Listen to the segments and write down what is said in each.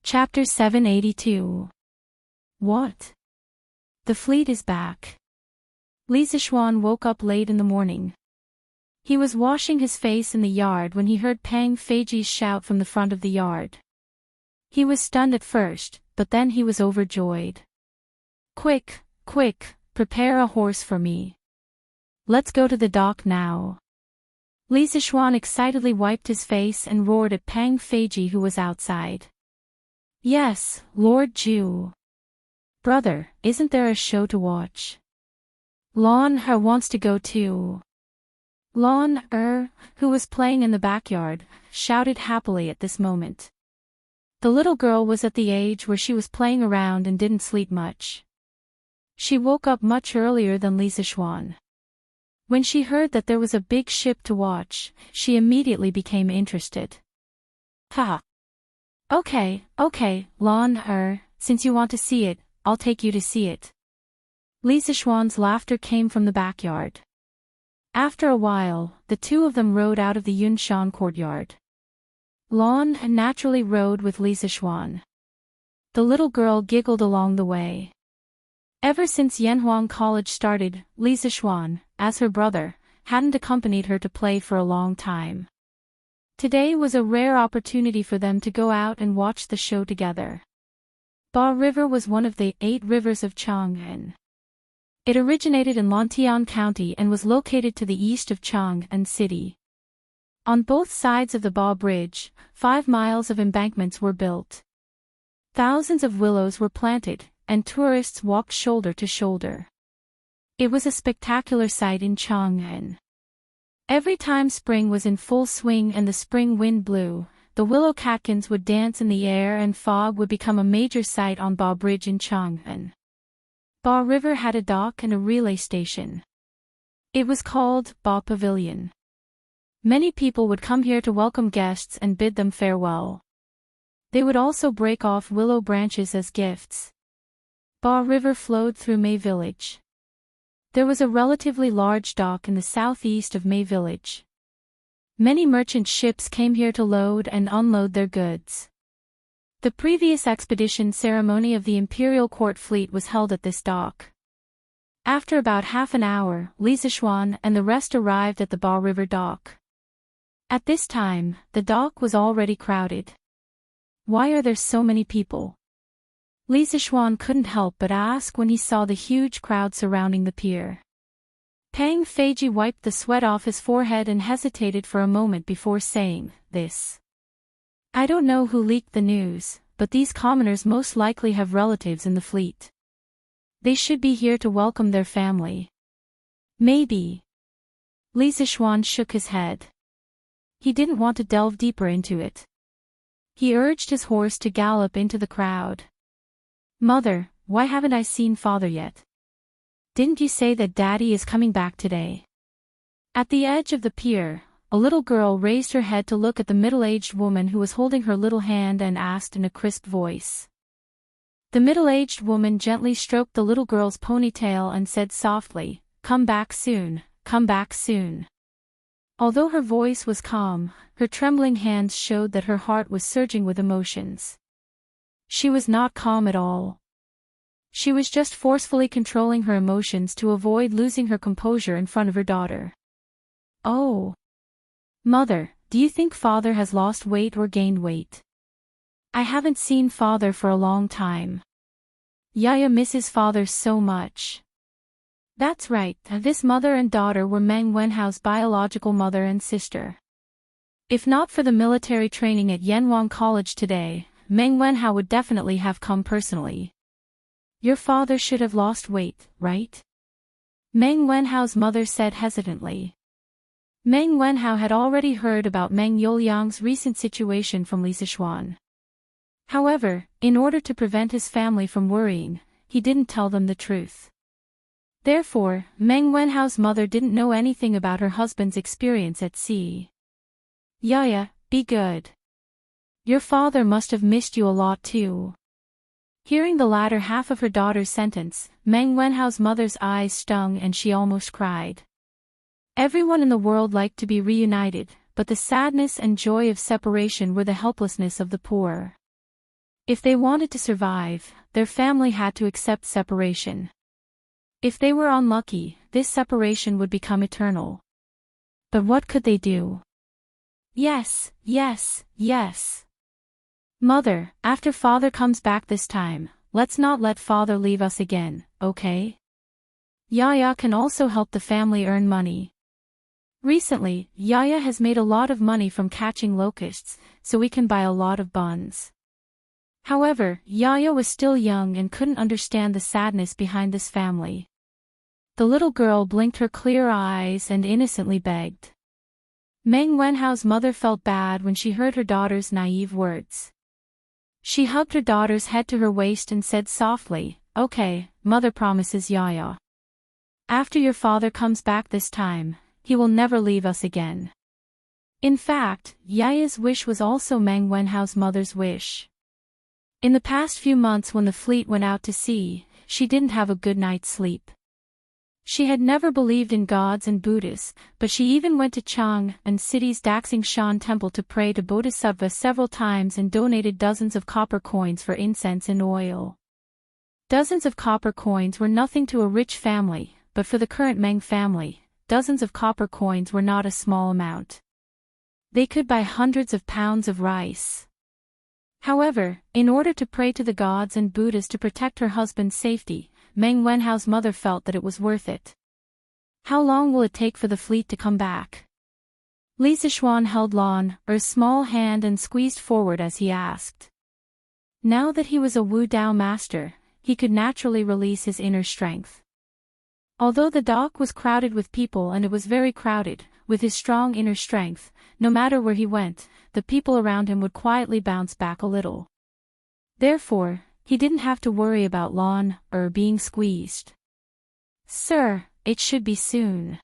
Chapter 782. What? The fleet is back. Li Zixuan woke up late in the morning. He was washing his face in the yard when he heard Pang Feiji's shout from the front of the yard. He was stunned at first, but then he was overjoyed. Quick, quick, prepare a horse for me. Let's go to the dock now. Li Zixuan excitedly wiped his face and roared at Pang Feiji, who was outside. Yes, Lord Ju. Brother, isn't there a show to watch? Lon Her wants to go too. Lon who was playing in the backyard, shouted happily at this moment. The little girl was at the age where she was playing around and didn't sleep much. She woke up much earlier than Li Zixuan. When she heard that there was a big ship to watch, she immediately became interested. Ha! Okay, Lon since you want to see it, I'll take you to see it. Li Zixuan's laughter came from the backyard. After a while, the two of them rode out of the Yunshan courtyard. Lon naturally rode with Li Zixuan. The little girl giggled along the way. Ever since Yanhuang College started, Li Zixuan, as her brother, hadn't accompanied her to play for a long time. Today was a rare opportunity for them to go out and watch the show together. Ba River was one of the 8 rivers of Chang'an. It originated in Lantian County and was located to the east of Chang'an City. On both sides of the Ba Bridge, 5 miles of embankments were built. Thousands of willows were planted, and tourists walked shoulder to shoulder. It was a spectacular sight in Chang'an. Every time spring was in full swing and the spring wind blew, the willow catkins would dance in the air and fog would become a major sight on Ba Bridge in Chang'an. Ba River had a dock and a relay station. It was called Ba Pavilion. Many people would come here to welcome guests and bid them farewell. They would also break off willow branches as gifts. Ba River flowed through May Village. There was a relatively large dock in the southeast of May Village. Many merchant ships came here to load and unload their goods. The previous expedition ceremony of the Imperial Court fleet was held at this dock. After about half an hour, Li Zixuan and the rest arrived at the Ba River dock. At this time, the dock was already crowded. Why are there so many people? Li Zixuan couldn't help but ask when he saw the huge crowd surrounding the pier. Pang Feiji wiped the sweat off his forehead and hesitated for a moment before saying, "This. I don't know who leaked the news, but these commoners most likely have relatives in the fleet. They should be here to welcome their family." Maybe. Li Zixuan shook his head. He didn't want to delve deeper into it. He urged his horse to gallop into the crowd. Mother, why haven't I seen father yet? Didn't you say that daddy is coming back today? At the edge of the pier, a little girl raised her head to look at the middle-aged woman who was holding her little hand and asked in a crisp voice. The middle-aged woman gently stroked the little girl's ponytail and said softly, "Come back soon, come back soon." Although her voice was calm, her trembling hands showed that her heart was surging with emotions. She was not calm at all. She was just forcefully controlling her emotions to avoid losing her composure in front of her daughter. "Oh. Mother, do you think father has lost weight or gained weight? I haven't seen father for a long time. Yaya misses father so much." That's right, this mother and daughter were Meng Wenhao's biological mother and sister. If not for the military training at Yanhuang College today, Meng Wenhao would definitely have come personally. "Your father should have lost weight, right?" Meng Wenhao's mother said hesitantly. Meng Wenhao had already heard about Meng Youliang's recent situation from Li Zixuan. However, in order to prevent his family from worrying, he didn't tell them the truth. Therefore, Meng Wenhao's mother didn't know anything about her husband's experience at sea. "Yaya, be good. Your father must have missed you a lot too." Hearing the latter half of her daughter's sentence, Meng Wenhao's mother's eyes stung and she almost cried. Everyone in the world liked to be reunited, but the sadness and joy of separation were the helplessness of the poor. If they wanted to survive, their family had to accept separation. If they were unlucky, this separation would become eternal. But what could they do? Yes, yes, yes. Mother, after father comes back this time, let's not let father leave us again, okay? Yaya can also help the family earn money. Recently, Yaya has made a lot of money from catching locusts, so we can buy a lot of buns. However, Yaya was still young and couldn't understand the sadness behind this family. The little girl blinked her clear eyes and innocently begged. Meng Wenhao's mother felt bad when she heard her daughter's naive words. She hugged her daughter's head to her waist and said softly, "Okay, mother promises Yaya. After your father comes back this time, he will never leave us again." In fact, Yaya's wish was also Meng Wenhao's mother's wish. In the past few months when the fleet went out to sea, she didn't have a good night's sleep. She had never believed in gods and Buddhas, but she even went to Chang'an City's Daxingshan temple to pray to Bodhisattva several times and donated dozens of copper coins for incense and oil. Dozens of copper coins were nothing to a rich family, but for the current Meng family, dozens of copper coins were not a small amount. They could buy hundreds of pounds of rice. However, in order to pray to the gods and Buddhas to protect her husband's safety, Meng Wenhao's mother felt that it was worth it. How long will it take for the fleet to come back? Li Zixuan held Lan Er's small hand and squeezed forward as he asked. Now that he was a Wu Dao master, he could naturally release his inner strength. Although the dock was crowded with people and it was very crowded, with his strong inner strength, no matter where he went, the people around him would quietly bounce back a little. Therefore, he didn't have to worry about Lan Er being squeezed. "Sir, it should be soon.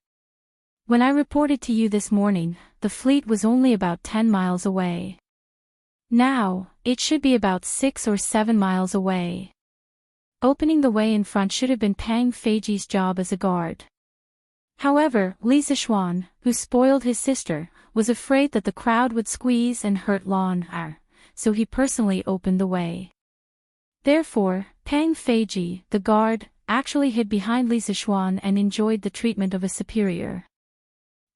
When I reported to you this morning, the fleet was only about 10 miles away. Now, it should be about 6 or 7 miles away." Opening the way in front should have been Pang Feiji's job as a guard. However, Li Zixuan, who spoiled his sister, was afraid that the crowd would squeeze and hurt Lan Er, so he personally opened the way. Therefore, Pang Feiji, the guard, actually hid behind Li Zixuan and enjoyed the treatment of a superior.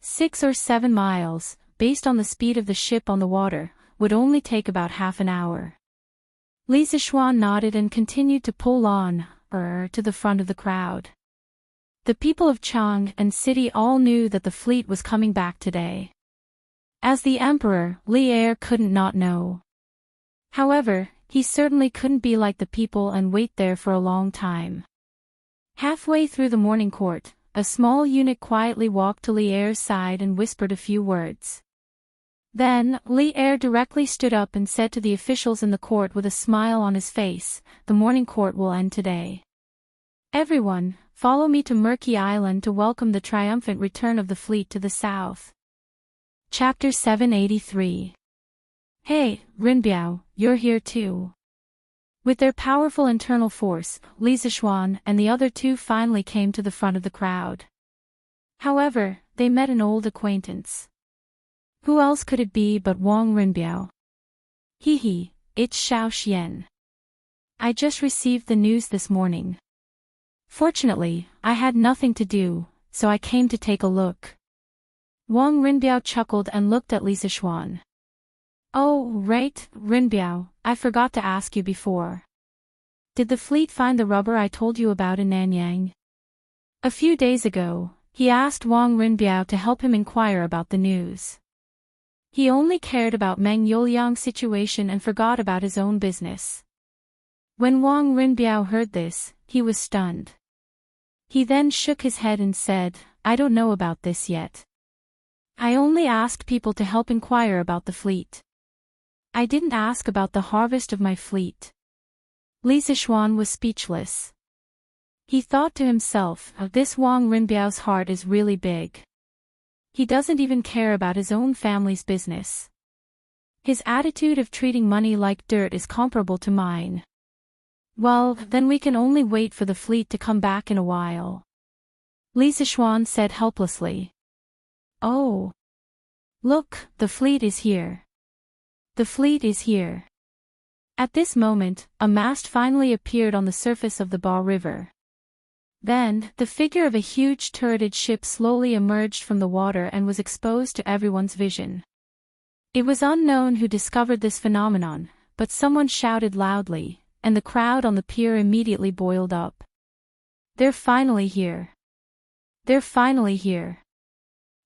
6 or 7 miles, based on the speed of the ship on the water, would only take about half an hour. Li Zixuan nodded and continued to pull Lan Er to the front of the crowd. The people of Chang'an City all knew that the fleet was coming back today. As the emperor, Li Er couldn't not know. However, he certainly couldn't be like the people and wait there for a long time. Halfway through the morning court, a small eunuch quietly walked to Li Er's side and whispered a few words. Then, Li Er directly stood up and said to the officials in the court with a smile on his face, "The morning court will end today. Everyone, follow me to Murky Island to welcome the triumphant return of the fleet to the south." Chapter 783. Hey, Rinbiao, you're here too. With their powerful internal force, Li Zixuan and the other two finally came to the front of the crowd. However, they met an old acquaintance. Who else could it be but Wang Rinbiao? Hee, it's Xiao Xian. I just received the news this morning. Fortunately, I had nothing to do, so I came to take a look. Wang Rinbiao chuckled and looked at Li Zixuan. Oh, right, Rinbiao, I forgot to ask you before. Did the fleet find the rubber I told you about in Nanyang? A few days ago, he asked Wang Rinbiao to help him inquire about the news. He only cared about Meng Youliang's situation and forgot about his own business. When Wang Rinbiao heard this, he was stunned. He then shook his head and said, "I don't know about this yet. I only asked people to help inquire about the fleet. I didn't ask about the harvest of my fleet." Li Zixuan was speechless. He thought to himself, this Wang Rinbiao's heart is really big. He doesn't even care about his own family's business. His attitude of treating money like dirt is comparable to mine. Well, then we can only wait for the fleet to come back in a while. Li Zixuan said helplessly. Oh. Look, the fleet is here. The fleet is here. At this moment, a mast finally appeared on the surface of the Ba River. Then, the figure of a huge turreted ship slowly emerged from the water and was exposed to everyone's vision. It was unknown who discovered this phenomenon, but someone shouted loudly, and the crowd on the pier immediately boiled up. "They're finally here. They're finally here.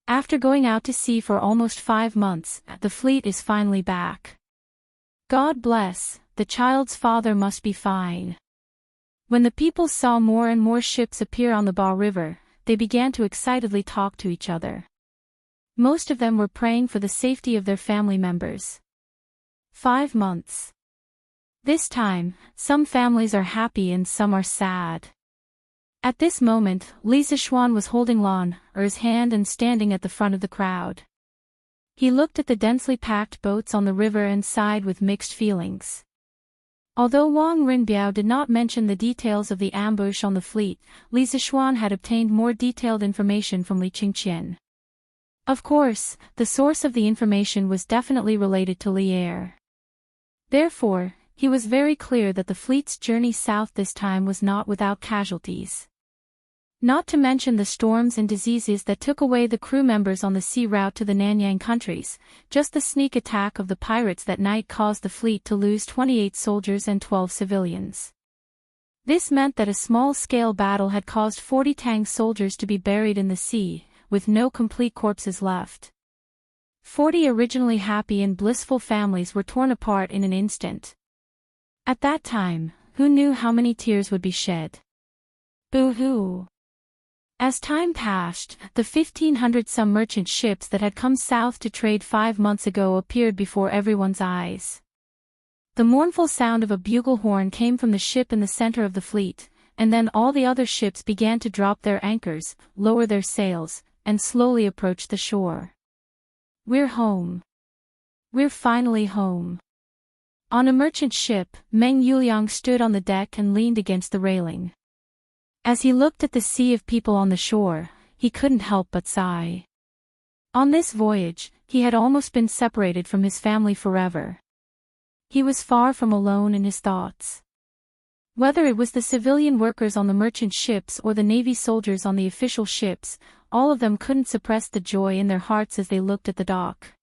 After going out to sea for almost 5 months, the fleet is finally back. God bless, the child's father must be fine." When the people saw more and more ships appear on the Ba River, they began to excitedly talk to each other. Most of them were praying for the safety of their family members. 5 months. This time, some families are happy and some are sad. At this moment, Li Zixuan was holding Lan Er's hand and standing at the front of the crowd. He looked at the densely packed boats on the river and sighed with mixed feelings. Although Wang Rinbiao did not mention the details of the ambush on the fleet, Li Zixuan had obtained more detailed information from Li Qingqian. Of course, the source of the information was definitely related to Li Er. Therefore, he was very clear that the fleet's journey south this time was not without casualties. Not to mention the storms and diseases that took away the crew members on the sea route to the Nanyang countries, just the sneak attack of the pirates that night caused the fleet to lose 28 soldiers and 12 civilians. This meant that a small-scale battle had caused 40 Tang soldiers to be buried in the sea, with no complete corpses left. 40 originally happy and blissful families were torn apart in an instant. At that time, who knew how many tears would be shed? Boo-hoo! As time passed, the 1,500-some merchant ships that had come south to trade 5 months ago appeared before everyone's eyes. The mournful sound of a bugle horn came from the ship in the center of the fleet, and then all the other ships began to drop their anchors, lower their sails, and slowly approach the shore. "We're home. We're finally home." On a merchant ship, Meng Yuliang stood on the deck and leaned against the railing. As he looked at the sea of people on the shore, he couldn't help but sigh. On this voyage, he had almost been separated from his family forever. He was far from alone in his thoughts. Whether it was the civilian workers on the merchant ships or the Navy soldiers on the official ships, all of them couldn't suppress the joy in their hearts as they looked at the dock.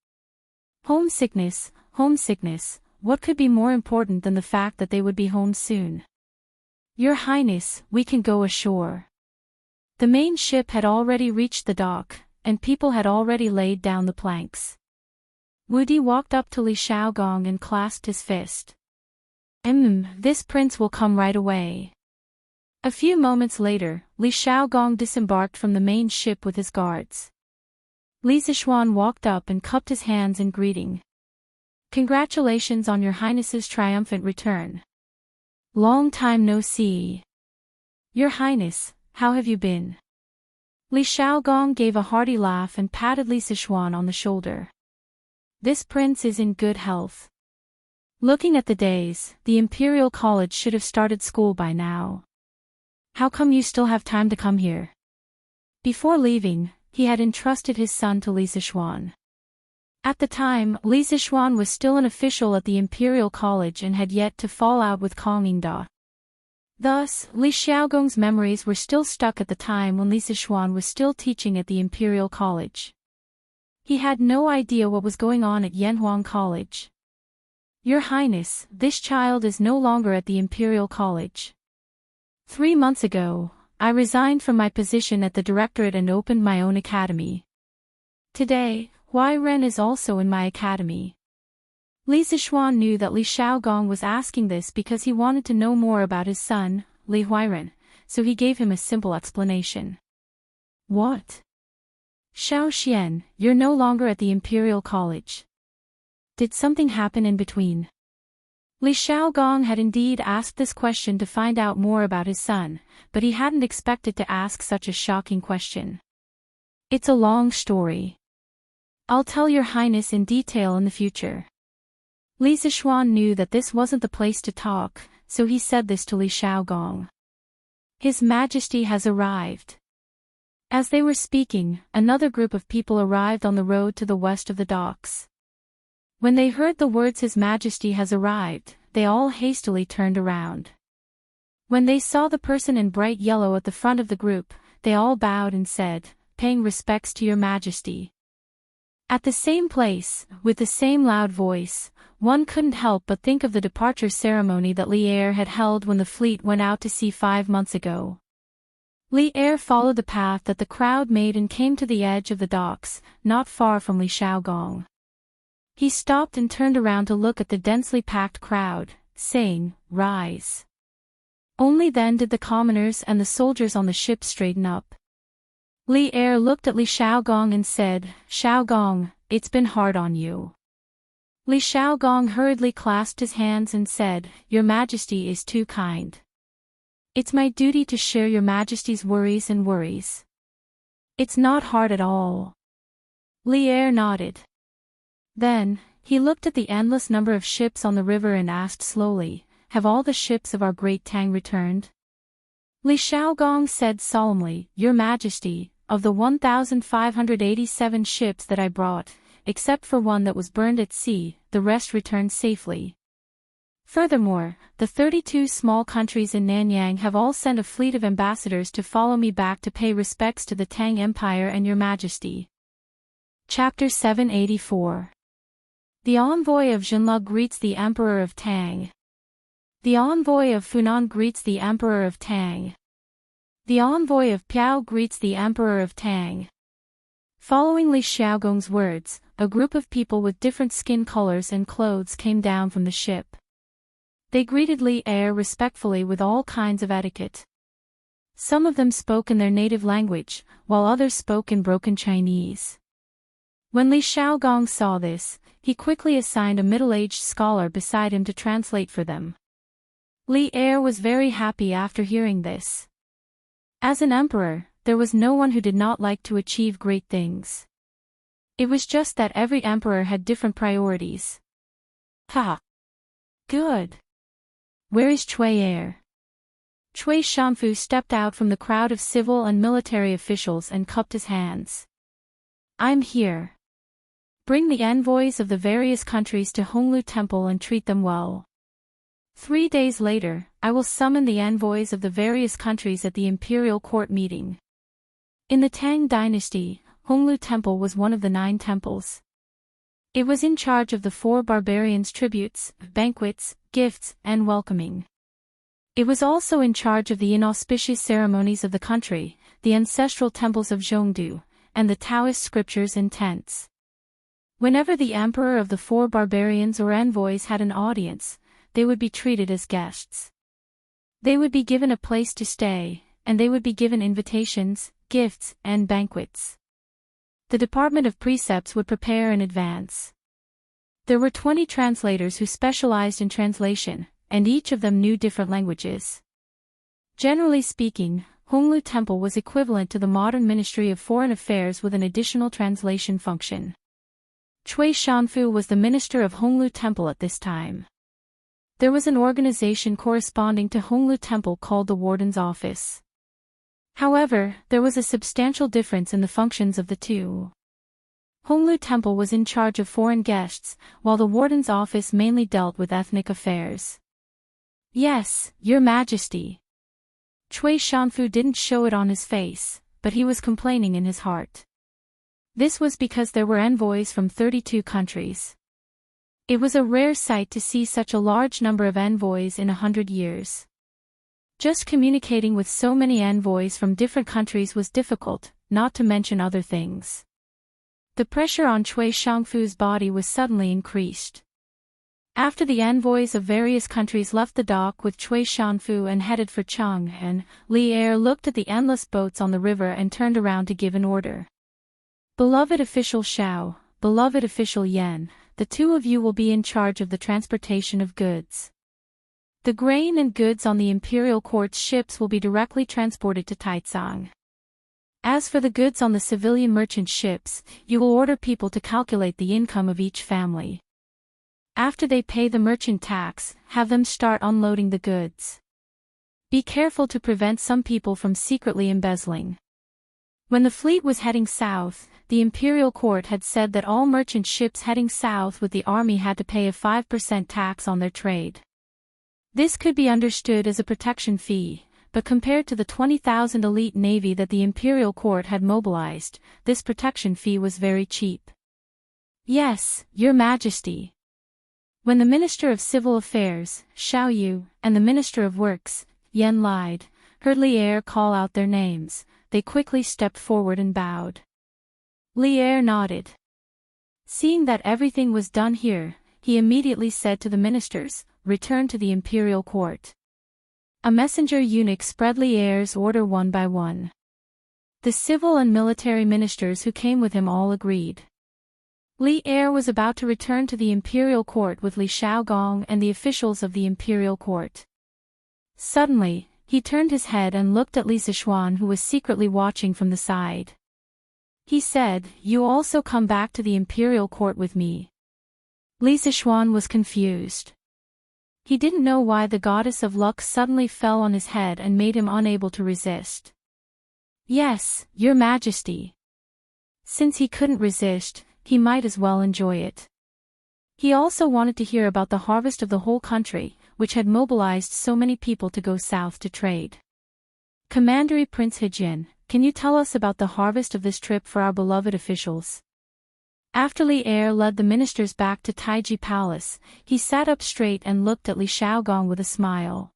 Homesickness, homesickness, what could be more important than the fact that they would be home soon? "Your Highness, we can go ashore." The main ship had already reached the dock, and people had already laid down the planks. Wu Di walked up to Li Xiaogong and clasped his fist. This prince will come right away." A few moments later, Li Xiaogong disembarked from the main ship with his guards. Li Zixuan walked up and cupped his hands in greeting. "Congratulations on your Highness's triumphant return. Long time no see." "Your Highness, how have you been?" Li Xiaogong gave a hearty laugh and patted Li Zixuan on the shoulder. "This prince is in good health. Looking at the days, the Imperial College should have started school by now. How come you still have time to come here?" Before leaving, he had entrusted his son to Li Zixuan. At the time, Li Zixuan was still an official at the Imperial College and had yet to fall out with Kong Yingda. Thus, Li Xiaogong's memories were still stuck at the time when Li Zixuan was still teaching at the Imperial College. He had no idea what was going on at Yanhuang College. "Your Highness, this child is no longer at the Imperial College. 3 months ago, I resigned from my position at the Directorate and opened my own academy. Today, Huai Ren is also in my academy." Li Zixuan knew that Li Xiaogong was asking this because he wanted to know more about his son, Li Huairen, so he gave him a simple explanation. "What? Xiao Xian, you're no longer at the Imperial College. Did something happen in between?" Li Xiaogong had indeed asked this question to find out more about his son, but he hadn't expected to ask such a shocking question. "It's a long story. I'll tell your Highness in detail in the future." Li Zixuan knew that this wasn't the place to talk, so he said this to Li Xiaogong. "His Majesty has arrived." As they were speaking, another group of people arrived on the road to the west of the docks. When they heard the words "His Majesty has arrived," they all hastily turned around. When they saw the person in bright yellow at the front of the group, they all bowed and said, "Paying respects to your majesty." At the same place, with the same loud voice, one couldn't help but think of the departure ceremony that Li Er had held when the fleet went out to sea 5 months ago. Li Er followed the path that the crowd made and came to the edge of the docks, not far from Li Xiaogong. He stopped and turned around to look at the densely packed crowd, saying, "Rise." Only then did the commoners and the soldiers on the ship straighten up. Li Er looked at Li Xiaogong and said, "Xiaogong, it's been hard on you." Li Xiaogong hurriedly clasped his hands and said, "Your Majesty is too kind. It's my duty to share your Majesty's worries and worries. It's not hard at all." Li Er nodded. Then, he looked at the endless number of ships on the river and asked slowly, "Have all the ships of our great Tang returned?" Li Xiaogong said solemnly, "Your Majesty, of the 1,587 ships that I brought, except for one that was burned at sea, the rest returned safely. Furthermore, the 32 small countries in Nanyang have all sent a fleet of ambassadors to follow me back to pay respects to the Tang Empire and your Majesty." Chapter 784. The envoy of Zhenle greets the Emperor of Tang. The envoy of Funan greets the Emperor of Tang. The envoy of Piao greets the Emperor of Tang. Following Li Xiaogong's words, a group of people with different skin colors and clothes came down from the ship. They greeted Li Er respectfully with all kinds of etiquette. Some of them spoke in their native language, while others spoke in broken Chinese. When Li Xiaogong saw this, he quickly assigned a middle-aged scholar beside him to translate for them. Li Er was very happy after hearing this. As an emperor, there was no one who did not like to achieve great things. It was just that every emperor had different priorities. Ha! Good! Where is Cui Er? Cui Shanfu stepped out from the crowd of civil and military officials and cupped his hands. "I'm here. Bring the envoys of the various countries to Honglu Temple and treat them well. 3 days later, I will summon the envoys of the various countries at the imperial court meeting." In the Tang dynasty, Honglu Temple was one of the 9 temples. It was in charge of the 4 barbarians' tributes, banquets, gifts, and welcoming. It was also in charge of the inauspicious ceremonies of the country, the ancestral temples of Zhongdu, and the Taoist scriptures and tents. Whenever the emperor of the 4 barbarians or envoys had an audience, they would be treated as guests. They would be given a place to stay, and they would be given invitations, gifts, and banquets. The Department of Precepts would prepare in advance. There were 20 translators who specialized in translation, and each of them knew different languages. Generally speaking, Honglu Temple was equivalent to the modern Ministry of Foreign Affairs with an additional translation function. Cui Shanfu was the minister of Honglu Temple at this time. There was an organization corresponding to Honglu Temple called the Warden's Office. However, there was a substantial difference in the functions of the two. Honglu Temple was in charge of foreign guests, while the Warden's Office mainly dealt with ethnic affairs. "Yes, Your Majesty." Cui Shanfu didn't show it on his face, but he was complaining in his heart. This was because there were envoys from 32 countries. It was a rare sight to see such a large number of envoys in 100 years. Just communicating with so many envoys from different countries was difficult, not to mention other things. The pressure on Cui Shanfu's body was suddenly increased. After the envoys of various countries left the dock with Cui Shanfu and headed for Chang'an, Li Er looked at the endless boats on the river and turned around to give an order. "Beloved official Xiao, beloved official Yan, the 2 of you will be in charge of the transportation of goods. The grain and goods on the imperial court's ships will be directly transported to Taicang. As for the goods on the civilian merchant ships, you will order people to calculate the income of each family. After they pay the merchant tax, have them start unloading the goods. Be careful to prevent some people from secretly embezzling." When the fleet was heading south, the imperial court had said that all merchant ships heading south with the army had to pay a 5% tax on their trade. This could be understood as a protection fee, but compared to the 20,000 elite navy that the imperial court had mobilized, this protection fee was very cheap. Yes, Your Majesty. When the Minister of Civil Affairs, Xiao Yu, and the Minister of Works, Yan Lide, heard Li Er call out their names, they quickly stepped forward and bowed. Li Er nodded. Seeing that everything was done here, he immediately said to the ministers, "Return to the imperial court." A messenger eunuch spread Li Er's order one by one. The civil and military ministers who came with him all agreed. Li Er was about to return to the imperial court with Li Xiaogong and the officials of the imperial court. Suddenly, he turned his head and looked at Li Zixuan, who was secretly watching from the side. He said, "You also come back to the imperial court with me." Li Zixuan was confused. He didn't know why the goddess of luck suddenly fell on his head and made him unable to resist. "Yes, Your Majesty." Since he couldn't resist, he might as well enjoy it. He also wanted to hear about the harvest of the whole country, which had mobilized so many people to go south to trade. "Commandery Prince Hejin, can you tell us about the harvest of this trip for our beloved officials?" After Li Er led the ministers back to Taiji Palace, he sat up straight and looked at Li Xiaogong with a smile.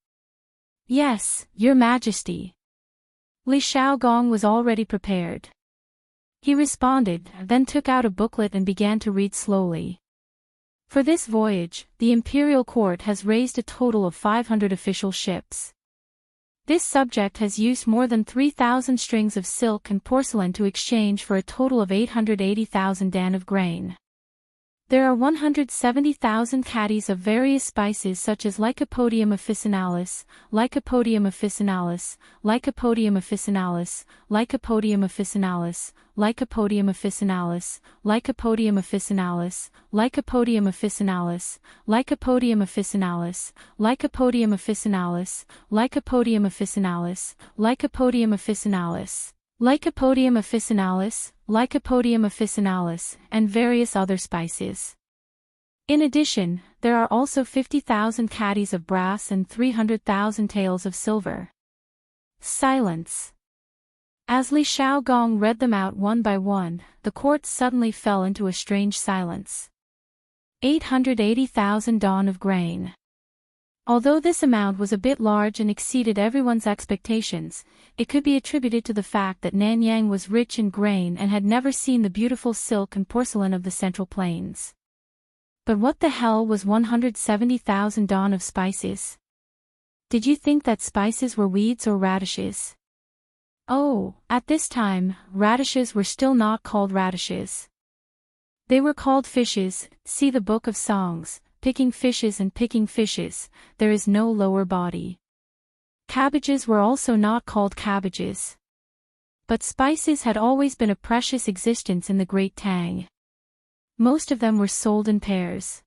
"Yes, Your Majesty." Li Xiaogong was already prepared. He responded, then took out a booklet and began to read slowly. For this voyage, the imperial court has raised a total of 500 official ships. This subject has used more than 3,000 strings of silk and porcelain to exchange for a total of 880,000 dan of grain. There are 170,000 caddies of various spices such as Lycopodium officinalis, Lycopodium officinalis, Lycopodium officinalis, Lycopodium officinalis, Lycopodium officinalis, Lycopodium officinalis, Lycopodium officinalis, Lycopodium officinalis, Lycopodium officinalis, Lycopodium officinalis, Lycopodium officinalis, Lycopodium officinalis, Lycopodium officinalis, and various other spices. In addition, there are also 50,000 caddies of brass and 300,000 taels of silver. Silence. As Li Xiaogong read them out one by one, the court suddenly fell into a strange silence. 880,000 dan of grain. Although this amount was a bit large and exceeded everyone's expectations, it could be attributed to the fact that Nanyang was rich in grain and had never seen the beautiful silk and porcelain of the Central Plains. But what the hell was 170,000 dan of spices? Did you think that spices were weeds or radishes? Oh, at this time, radishes were still not called radishes. They were called fishes. See the Book of Songs. Picking fishes and picking fishes, there is no lower body. Cabbages were also not called cabbages. But spices had always been a precious existence in the Great Tang. Most of them were sold in pairs.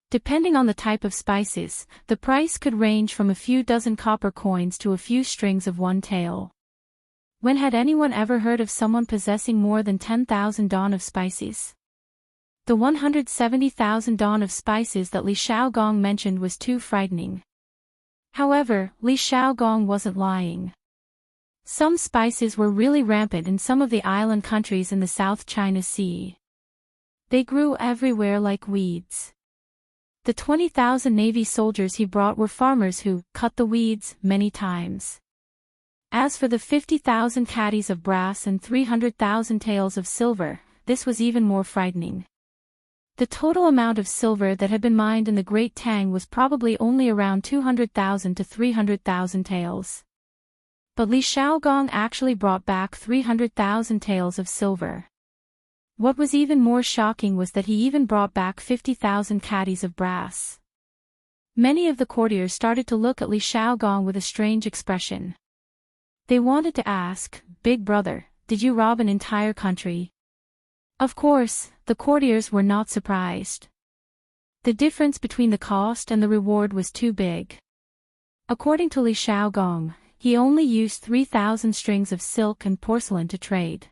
Depending on the type of spices, the price could range from a few dozen copper coins to a few strings of one tael. When had anyone ever heard of someone possessing more than 10,000 dan of spices? The 170,000 dan of spices that Li Xiaogong mentioned was too frightening. However, Li Xiaogong wasn't lying. Some spices were really rampant in some of the island countries in the South China Sea. They grew everywhere like weeds. The 20,000 Navy soldiers he brought were farmers who cut the weeds many times. As for the 50,000 caddies of brass and 300,000 taels of silver, this was even more frightening. The total amount of silver that had been mined in the Great Tang was probably only around 200,000 to 300,000 taels. But Li Xiaogong actually brought back 300,000 taels of silver. What was even more shocking was that he even brought back 50,000 caddies of brass. Many of the courtiers started to look at Li Xiaogong with a strange expression. They wanted to ask, "Big brother, did you rob an entire country?" Of course, the courtiers were not surprised. The difference between the cost and the reward was too big. According to Li Xiaogong, he only used 3,000 strings of silk and porcelain to trade.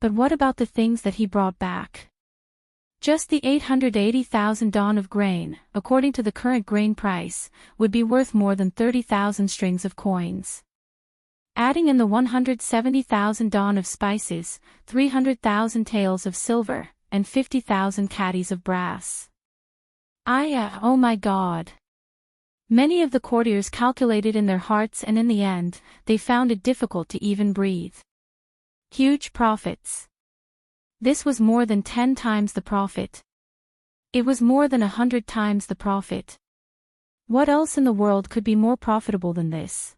But what about the things that he brought back? Just the 880,000 dawn of grain, according to the current grain price, would be worth more than 30,000 strings of coins. Adding in the 170,000 dawn of spices, 300,000 taels of silver, and 50,000 caddies of brass. Oh my God! Many of the courtiers calculated in their hearts, and in the end, they found it difficult to even breathe. Huge profits. This was more than 10 times the profit. It was more than 100 times the profit. What else in the world could be more profitable than this?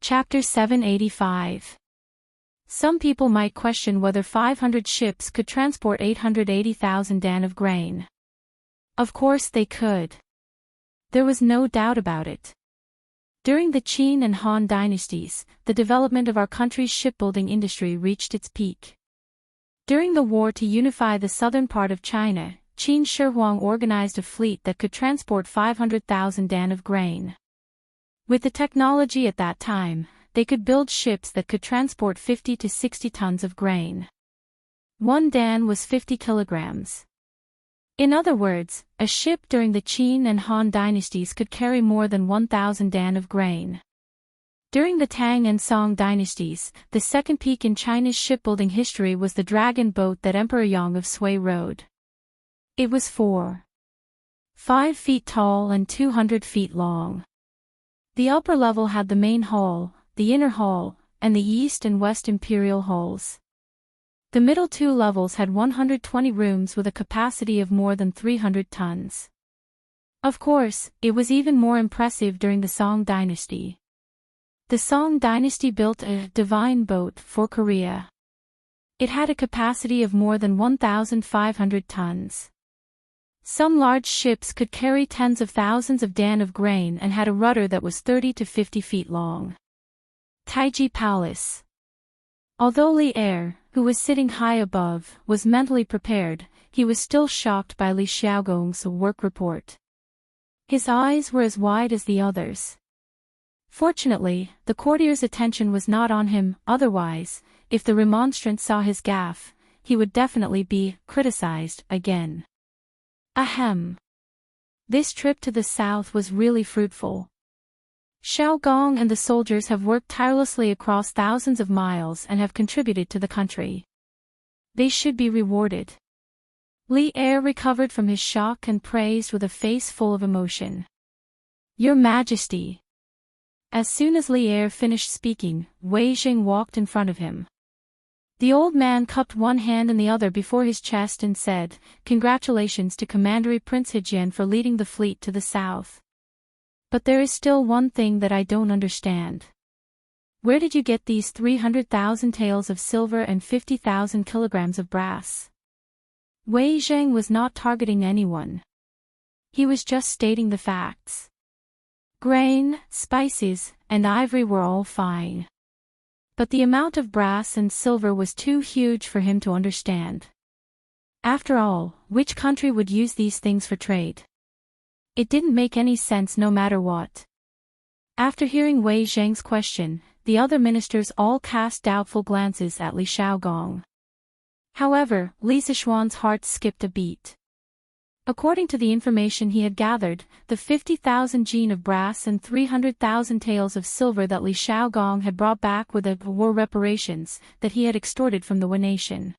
Chapter 785. Some people might question whether 500 ships could transport 880,000 dan of grain. Of course they could. There was no doubt about it. During the Qin and Han dynasties, the development of our country's shipbuilding industry reached its peak. During the war to unify the southern part of China, Qin Shi Huang organized a fleet that could transport 500,000 dan of grain. With the technology at that time, they could build ships that could transport 50 to 60 tons of grain. 1 dan was 50 kilograms. In other words, a ship during the Qin and Han dynasties could carry more than 1,000 dan of grain. During the Tang and Song dynasties, the second peak in China's shipbuilding history was the dragon boat that Emperor Yang of Sui rode. It was 5 feet tall and 200 feet long. The upper level had the main hull, the inner hull, and the east and west imperial hulls. The middle 2 levels had 120 rooms with a capacity of more than 300 tons. Of course, it was even more impressive during the Song dynasty. The Song dynasty built a divine boat for Korea. It had a capacity of more than 1,500 tons. Some large ships could carry tens of thousands of dan of grain and had a rudder that was 30 to 50 feet long. Taiji Palace. Although Li Er, who was sitting high above, was mentally prepared, he was still shocked by Li Xiaogong's work report. His eyes were as wide as the others. Fortunately, the courtier's attention was not on him, otherwise, if the remonstrant saw his gaffe, he would definitely be criticized again. Ahem. This trip to the south was really fruitful. Xiaogong and the soldiers have worked tirelessly across thousands of miles and have contributed to the country. They should be rewarded. Li Er recovered from his shock and praised with a face full of emotion. Your Majesty. As soon as Li Er finished speaking, Wei Jing walked in front of him. The old man cupped one hand and the other before his chest and said, "Congratulations to Commander Prince Hejian for leading the fleet to the south. But there is still one thing that I don't understand. Where did you get these 300,000 taels of silver and 50,000 kilograms of brass?" Wei Zheng was not targeting anyone. He was just stating the facts. Grain, spices, and ivory were all fine. But the amount of brass and silver was too huge for him to understand. After all, which country would use these things for trade? It didn't make any sense no matter what. After hearing Wei Zheng's question, the other ministers all cast doubtful glances at Li Xiaogong. However, Li Zishuan's heart skipped a beat. According to the information he had gathered, the 50,000 jin of brass and 300,000 taels of silver that Li Xiaogong had brought back were the war reparations that he had extorted from the Wen nation.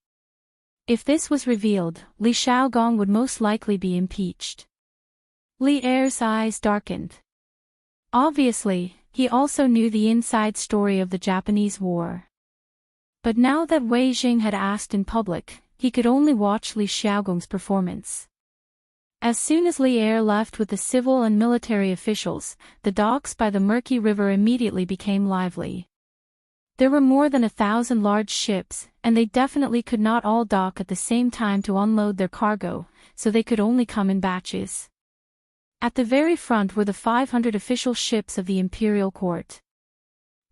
If this was revealed, Li Xiaogong would most likely be impeached. Li Er's eyes darkened. Obviously, he also knew the inside story of the Japanese war. But now that Wei Jing had asked in public, he could only watch Li Xiaogong's performance. As soon as Li Er left with the civil and military officials, the docks by the murky river immediately became lively. There were more than 1,000 large ships, and they definitely could not all dock at the same time to unload their cargo, so they could only come in batches. At the very front were the 500 official ships of the imperial court.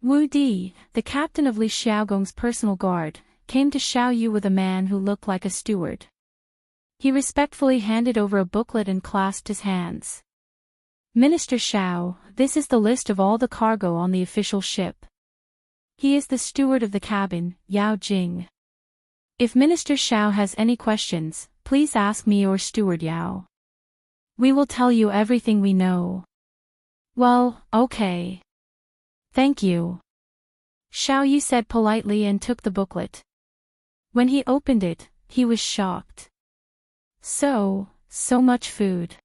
Wu Di, the captain of Li Xiaogong's personal guard, came to Xiaoyu with a man who looked like a steward. He respectfully handed over a booklet and clasped his hands. "Minister Xiao, this is the list of all the cargo on the official ship. He is the steward of the cabin, Yao Jing. If Minister Xiao has any questions, please ask me or Steward Yao. We will tell you everything we know. Well, okay. Thank you. Xiao Yu said politely and took the booklet. When he opened it, he was shocked. So much food.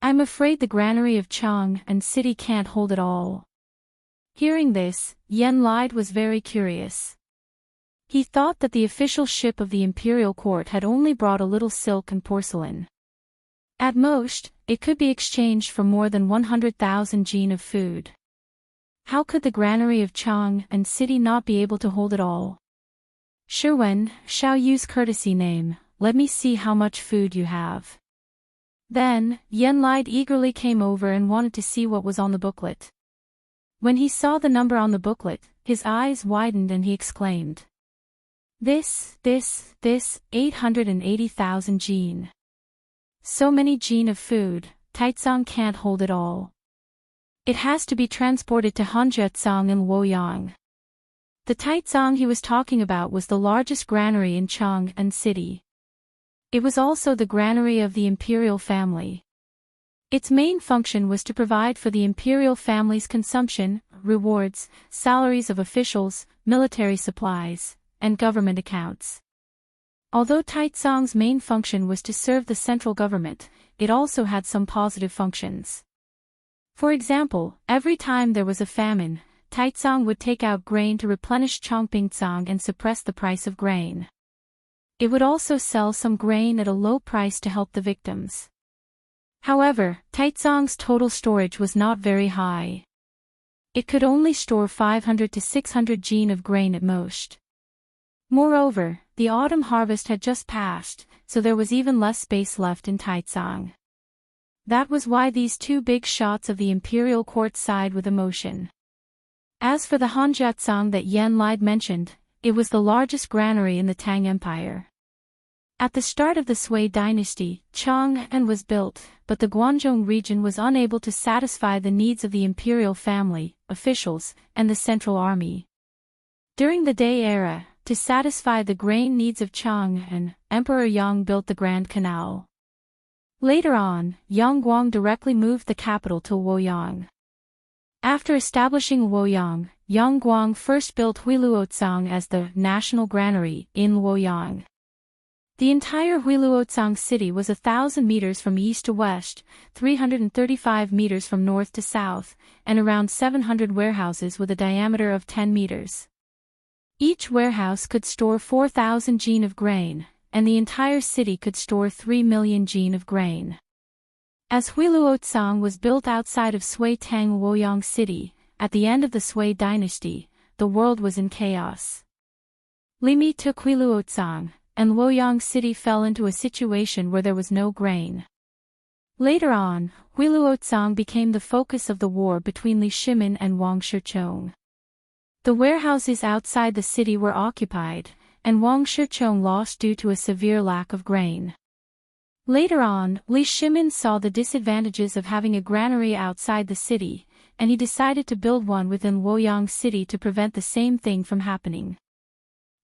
I'm afraid the granary of Chang and City can't hold it all. Hearing this, Yen Lide was very curious. He thought that the official ship of the imperial court had only brought a little silk and porcelain. At most, it could be exchanged for more than 100,000 jin of food. How could the granary of Chang and City not be able to hold it all? Shiwen, Xiao Yu's courtesy name, let me see how much food you have. Then, Yen Lide eagerly came over and wanted to see what was on the booklet. When he saw the number on the booklet, his eyes widened and he exclaimed. This, 880,000 jin. So many jin of food, Taizong can't hold it all. It has to be transported to Hanjiatsong and Luoyang. The Taizong he was talking about was the largest granary in Chang and City. It was also the granary of the imperial family. Its main function was to provide for the imperial family's consumption, rewards, salaries of officials, military supplies, and government accounts. Although Taizong's main function was to serve the central government, it also had some positive functions. For example, every time there was a famine, Taizong would take out grain to replenish Chongpingcang and suppress the price of grain. It would also sell some grain at a low price to help the victims. However, Taizong's total storage was not very high. It could only store 500 to 600 jin of grain at most. Moreover, the autumn harvest had just passed, so there was even less space left in Taizong. That was why these two big shots of the imperial court sighed with emotion. As for the Hanjiatsong that Yen Lide mentioned, it was the largest granary in the Tang Empire. At the start of the Sui dynasty, Chang'an was built, but the Guangzhou region was unable to satisfy the needs of the imperial family, officials, and the central army. During the Day era, to satisfy the grain needs of Chang'an, Emperor Yang built the Grand Canal. Later on, Yang Guang directly moved the capital to Luoyang. After establishing Luoyang, Yang Guang first built Huiluotsang as the national granary in Luoyang. The entire Huiluotsang city was 1,000 meters from east to west, 335 meters from north to south, and around 700 warehouses with a diameter of 10 meters. Each warehouse could store 4,000 jin of grain, and the entire city could store 3 million jin of grain. As Huiluotsang was built outside of Sui Tang Luoyang City, at the end of the Sui dynasty, the world was in chaos. Li Mi took Huiluotsang, and Luoyang City fell into a situation where there was no grain. Later on, Huiluotsang became the focus of the war between Li Shimin and Wang Shichong. The warehouses outside the city were occupied, and Wang Shichong lost due to a severe lack of grain. Later on, Li Shimin saw the disadvantages of having a granary outside the city, and he decided to build one within Luoyang City to prevent the same thing from happening.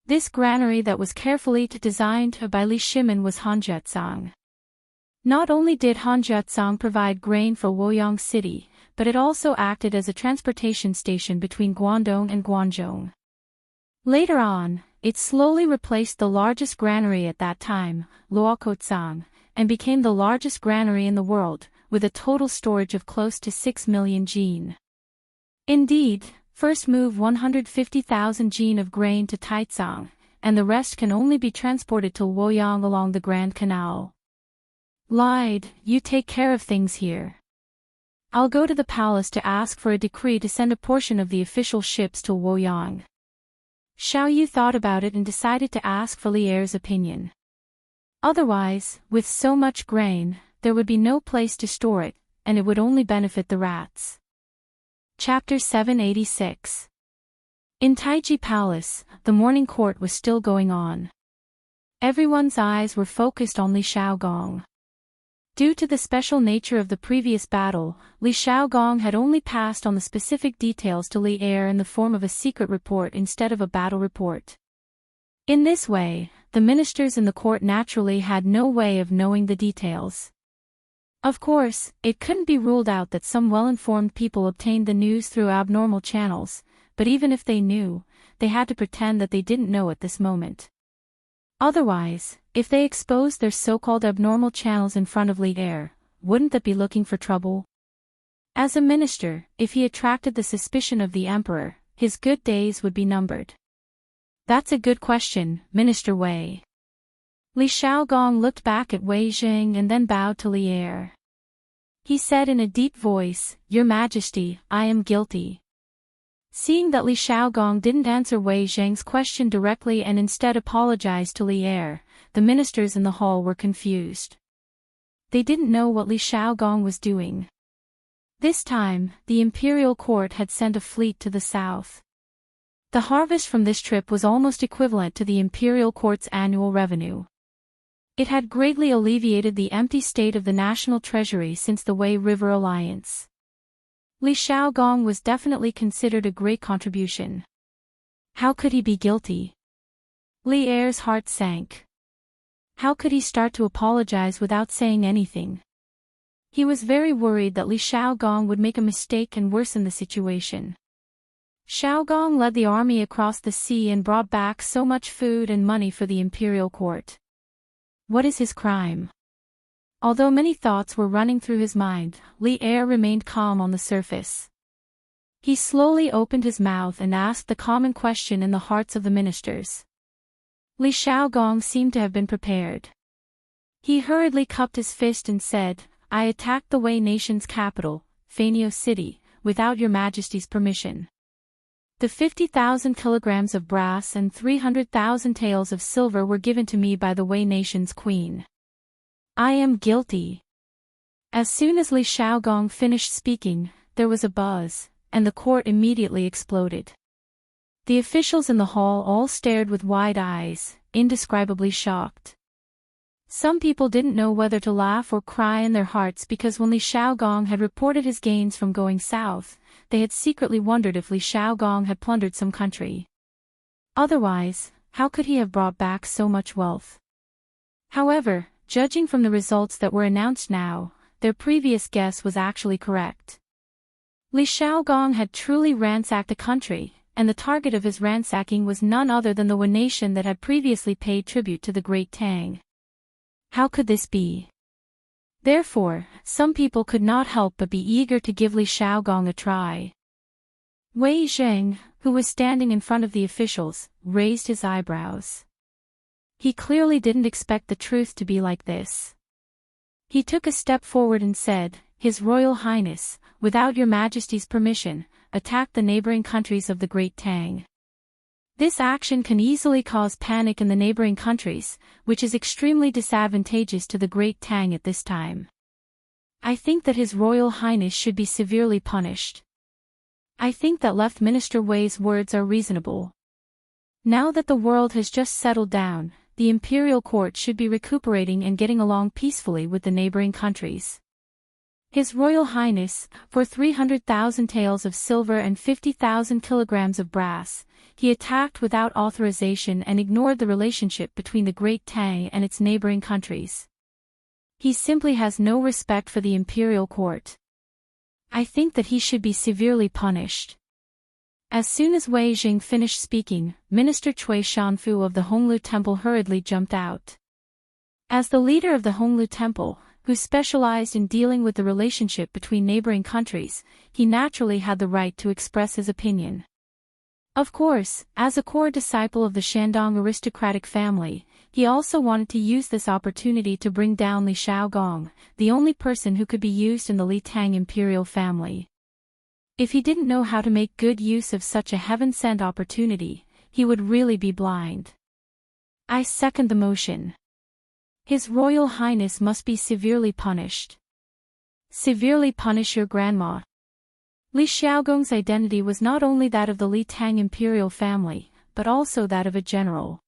This granary that was carefully designed by Li Shimin was Hanjiatsang. Not only did Hanjiatsang provide grain for Luoyang City, but it also acted as a transportation station between Guangdong and Guangzhou. Later on, it slowly replaced the largest granary at that time, Luokotsang, and became the largest granary in the world, with a total storage of close to 6 million jin. Indeed, first move 150,000 jin of grain to Taizong, and the rest can only be transported to Luoyang along the Grand Canal. Lide, you take care of things here. I'll go to the palace to ask for a decree to send a portion of the official ships to Luoyang. Xiao Yu thought about it and decided to ask for Li Er's opinion. Otherwise, with so much grain, there would be no place to store it, and it would only benefit the rats. Chapter 786. In Taiji Palace, the morning court was still going on. Everyone's eyes were focused on Li Shaogong. Due to the special nature of the previous battle, Li Shaogong had only passed on the specific details to Li Er in the form of a secret report instead of a battle report. In this way, the ministers in the court naturally had no way of knowing the details. Of course, it couldn't be ruled out that some well-informed people obtained the news through abnormal channels, but even if they knew, they had to pretend that they didn't know at this moment. Otherwise, if they exposed their so-called abnormal channels in front of LoveLore, wouldn't that be looking for trouble? As a minister, if he attracted the suspicion of the emperor, his good days would be numbered. That's a good question, Minister Wei. Li Xiaogong looked back at Wei Jing and then bowed to LoveLore. He said in a deep voice, "Your Majesty, I am guilty." Seeing that Li Xiaogong didn't answer Wei Jing's question directly and instead apologized to LoveLore, the ministers in the hall were confused. They didn't know what Li Xiaogong was doing. This time, the imperial court had sent a fleet to the south. The harvest from this trip was almost equivalent to the imperial court's annual revenue. It had greatly alleviated the empty state of the national treasury since the Wei River Alliance. Li Xiaogong was definitely considered a great contribution. How could he be guilty? LoveLore's heart sank. How could he start to apologize without saying anything? He was very worried that Li Xiaogong would make a mistake and worsen the situation. Xiaogong led the army across the sea and brought back so much food and money for the imperial court. What is his crime? Although many thoughts were running through his mind, LoveLore remained calm on the surface. He slowly opened his mouth and asked the common question in the hearts of the ministers. Li Xiaogong seemed to have been prepared. He hurriedly cupped his fist and said, "I attacked the Wei nation's capital, Fanio City, without your Majesty's permission. The 50,000 kilograms of brass and 300,000 taels of silver were given to me by the Wei nation's queen. I am guilty." As soon as Li Xiaogong finished speaking, there was a buzz, and the court immediately exploded. The officials in the hall all stared with wide eyes, indescribably shocked. Some people didn't know whether to laugh or cry in their hearts because when Li Xiaogong had reported his gains from going south, they had secretly wondered if Li Xiaogong had plundered some country. Otherwise, how could he have brought back so much wealth? However, judging from the results that were announced now, their previous guess was actually correct. Li Xiaogong had truly ransacked a country, and the target of his ransacking was none other than the Wei nation that had previously paid tribute to the Great Tang. How could this be? Therefore, some people could not help but be eager to give Li Xiaogong a try. Wei Jing, who was standing in front of the officials, raised his eyebrows. He clearly didn't expect the truth to be like this. He took a step forward and said, "His Royal Highness, without your Majesty's permission, attacked the neighboring countries of the Great Tang. This action can easily cause panic in the neighboring countries, which is extremely disadvantageous to the Great Tang at this time. I think that His Royal Highness should be severely punished. I think that Left Minister Wei's words are reasonable. Now that the world has just settled down, the imperial court should be recuperating and getting along peacefully with the neighboring countries. His Royal Highness, for 300,000 taels of silver and 50,000 kilograms of brass, he attacked without authorization and ignored the relationship between the Great Tang and its neighboring countries. He simply has no respect for the imperial court. I think that he should be severely punished." As soon as Wei Jing finished speaking, Minister Cui Shanfu of the Honglu Temple hurriedly jumped out. As the leader of the Honglu Temple, who specialized in dealing with the relationship between neighboring countries, he naturally had the right to express his opinion. Of course, as a core disciple of the Shandong aristocratic family, he also wanted to use this opportunity to bring down Li Xiaogong, the only person who could be used in the Li Tang imperial family. If he didn't know how to make good use of such a heaven-sent opportunity, he would really be blind. I second the motion. His Royal Highness must be severely punished. Severely punish your grandma. Li Xiaogong's identity was not only that of the Li Tang imperial family, but also that of a general.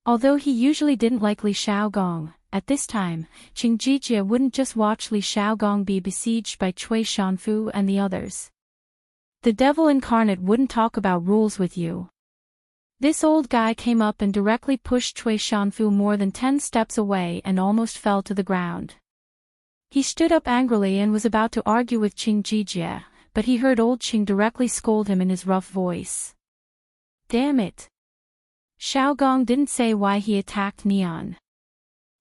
Although he usually didn't like Li Xiaogong, at this time, Qing Jijia wouldn't just watch Li Xiaogong be besieged by Cui Shanfu and the others. The devil incarnate wouldn't talk about rules with you. This old guy came up and directly pushed Cui Shanfu more than 10 steps away and almost fell to the ground. He stood up angrily and was about to argue with Qing Jijie, but he heard old Qing directly scold him in his rough voice. Damn it! Xiaogong didn't say why he attacked Neon.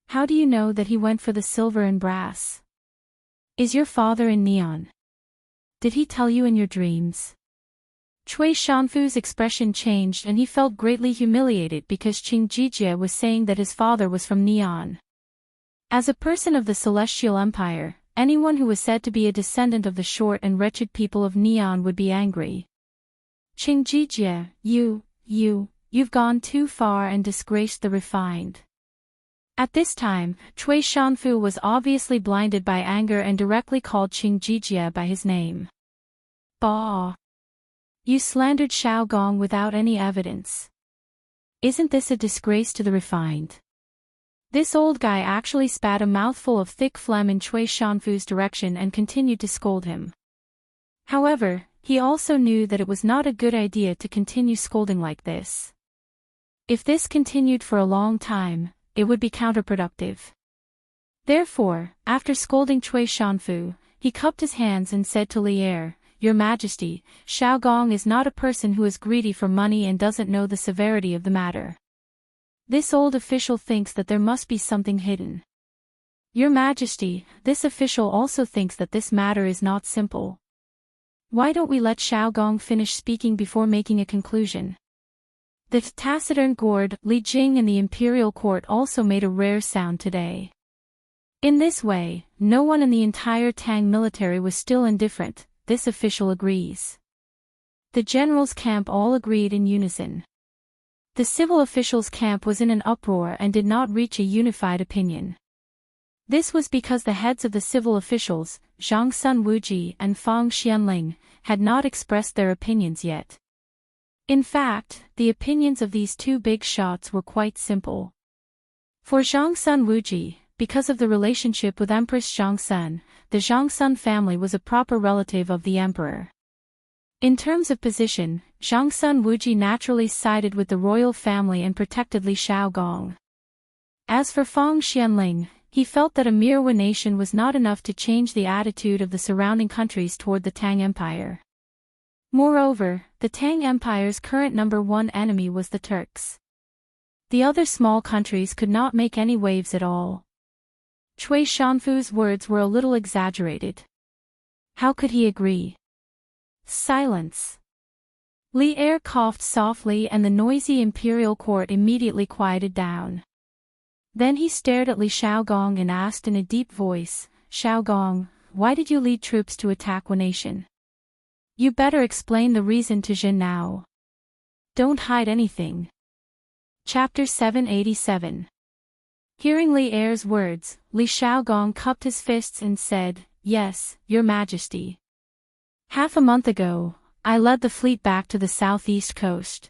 How do you know that he went for the silver and brass? Is your father in Neon? Did he tell you in your dreams? Cui Shanfu's expression changed and he felt greatly humiliated because Qing Jijie was saying that his father was from Neon. As a person of the Celestial Empire, anyone who was said to be a descendant of the short and wretched people of Neon would be angry. Qing Jijie, you've gone too far and disgraced the refined. At this time, Cui Shanfu was obviously blinded by anger and directly called Qing Jijie by his name. Bah! You slandered Xiaogong without any evidence. Isn't this a disgrace to the refined? This old guy actually spat a mouthful of thick phlegm in Cui Shanfu's direction and continued to scold him. However, he also knew that it was not a good idea to continue scolding like this. If this continued for a long time, it would be counterproductive. Therefore, after scolding Cui Shanfu, he cupped his hands and said to Li Er, Your Majesty, Xiaogong is not a person who is greedy for money and doesn't know the severity of the matter. This old official thinks that there must be something hidden. Your Majesty, this official also thinks that this matter is not simple. Why don't we let Xiaogong finish speaking before making a conclusion? The taciturn gourd, Li Jing in the imperial court also made a rare sound today. In this way, no one in the entire Tang military was still indifferent, this official agrees. The general's camp all agreed in unison. The civil officials' camp was in an uproar and did not reach a unified opinion. This was because the heads of the civil officials, Zhang Sun Wuji and Fang Xianling, had not expressed their opinions yet. In fact, the opinions of these two big shots were quite simple. For Zhang Sun Wuji, because of the relationship with Empress Zhang Sun, the Zhang Sun family was a proper relative of the emperor. In terms of position, Zhang Sun Wuji naturally sided with the royal family and protected Li Xiaogong. As for Fang Xianling, he felt that a mere nation was not enough to change the attitude of the surrounding countries toward the Tang Empire. Moreover, the Tang Empire's current number one enemy was the Turks. The other small countries could not make any waves at all. Cui Shanfu's words were a little exaggerated. How could he agree? Silence. Li Er coughed softly and the noisy imperial court immediately quieted down. Then he stared at Li Xiaogong and asked in a deep voice, Xiaogong, why did you lead troops to attack nation? You better explain the reason to Jin now. Don't hide anything. Chapter 787. Hearing Li Er's words, Li Xiaogong cupped his fists and said, Yes, Your Majesty. Half a month ago, I led the fleet back to the southeast coast.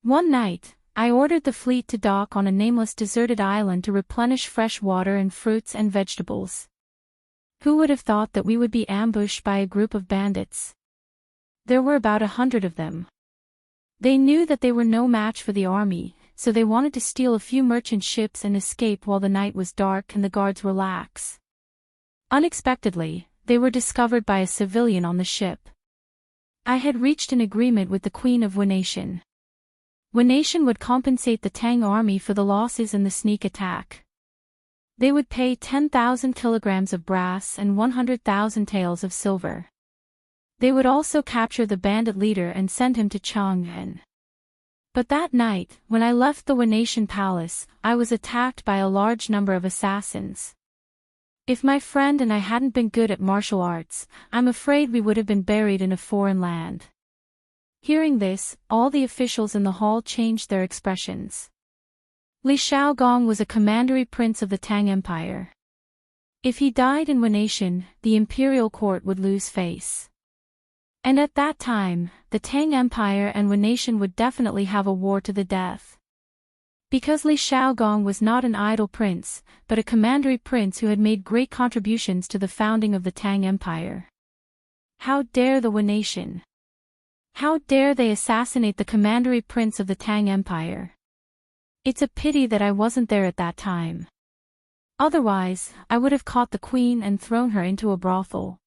One night, I ordered the fleet to dock on a nameless deserted island to replenish fresh water and fruits and vegetables. Who would have thought that we would be ambushed by a group of bandits? There were about 100 of them. They knew that they were no match for the army, so they wanted to steal a few merchant ships and escape while the night was dark and the guards were lax. Unexpectedly, they were discovered by a civilian on the ship. I had reached an agreement with the Queen of nation. Nation would compensate the Tang army for the losses in the sneak attack. They would pay 10,000 kilograms of brass and 100,000 taels of silver. They would also capture the bandit leader and send him to Chang'an. But that night, when I left the Nation palace, I was attacked by a large number of assassins. If my friend and I hadn't been good at martial arts, I'm afraid we would have been buried in a foreign land. Hearing this, all the officials in the hall changed their expressions. Li Xiaogong was a commandery prince of the Tang Empire. If he died in Nation, the imperial court would lose face. And at that time, the Tang Empire and Nation would definitely have a war to the death. Because Li Xiaogong was not an idle prince, but a commandery prince who had made great contributions to the founding of the Tang Empire. How dare the Nation? How dare they assassinate the commandery prince of the Tang Empire? It's a pity that I wasn't there at that time. Otherwise, I would have caught the queen and thrown her into a brothel.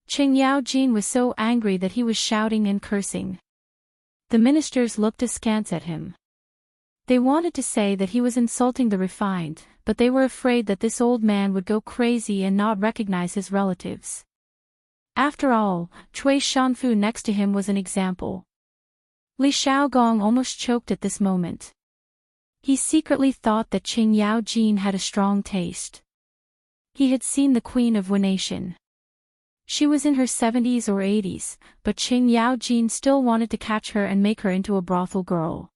Qing Yaojin was so angry that he was shouting and cursing. The ministers looked askance at him. They wanted to say that he was insulting the refined, but they were afraid that this old man would go crazy and not recognize his relatives. After all, Cui Shanfu next to him was an example. Li Xiaogong almost choked at this moment. He secretly thought that Qing Yaojin had a strong taste. He had seen the Queen of Nation. She was in her 70s or 80s, but Qing Yaojin still wanted to catch her and make her into a brothel girl.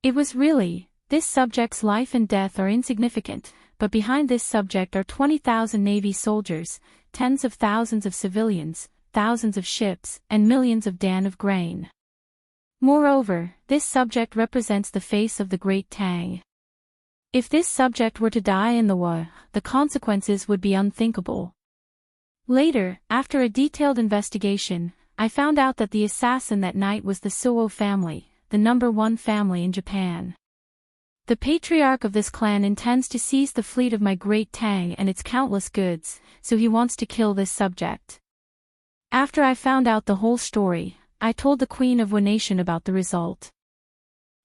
It was really, this subject's life and death are insignificant, but behind this subject are 20,000 Navy soldiers, tens of thousands of civilians, thousands of ships, and millions of dan of grain. Moreover, this subject represents the face of the Great Tang. If this subject were to die in the war, the consequences would be unthinkable. Later, after a detailed investigation, I found out that the assassin that night was the Suo family, the #1 family in Japan. The patriarch of this clan intends to seize the fleet of my Great Tang and its countless goods, so he wants to kill this subject. After I found out the whole story, I told the Queen of Nation about the result.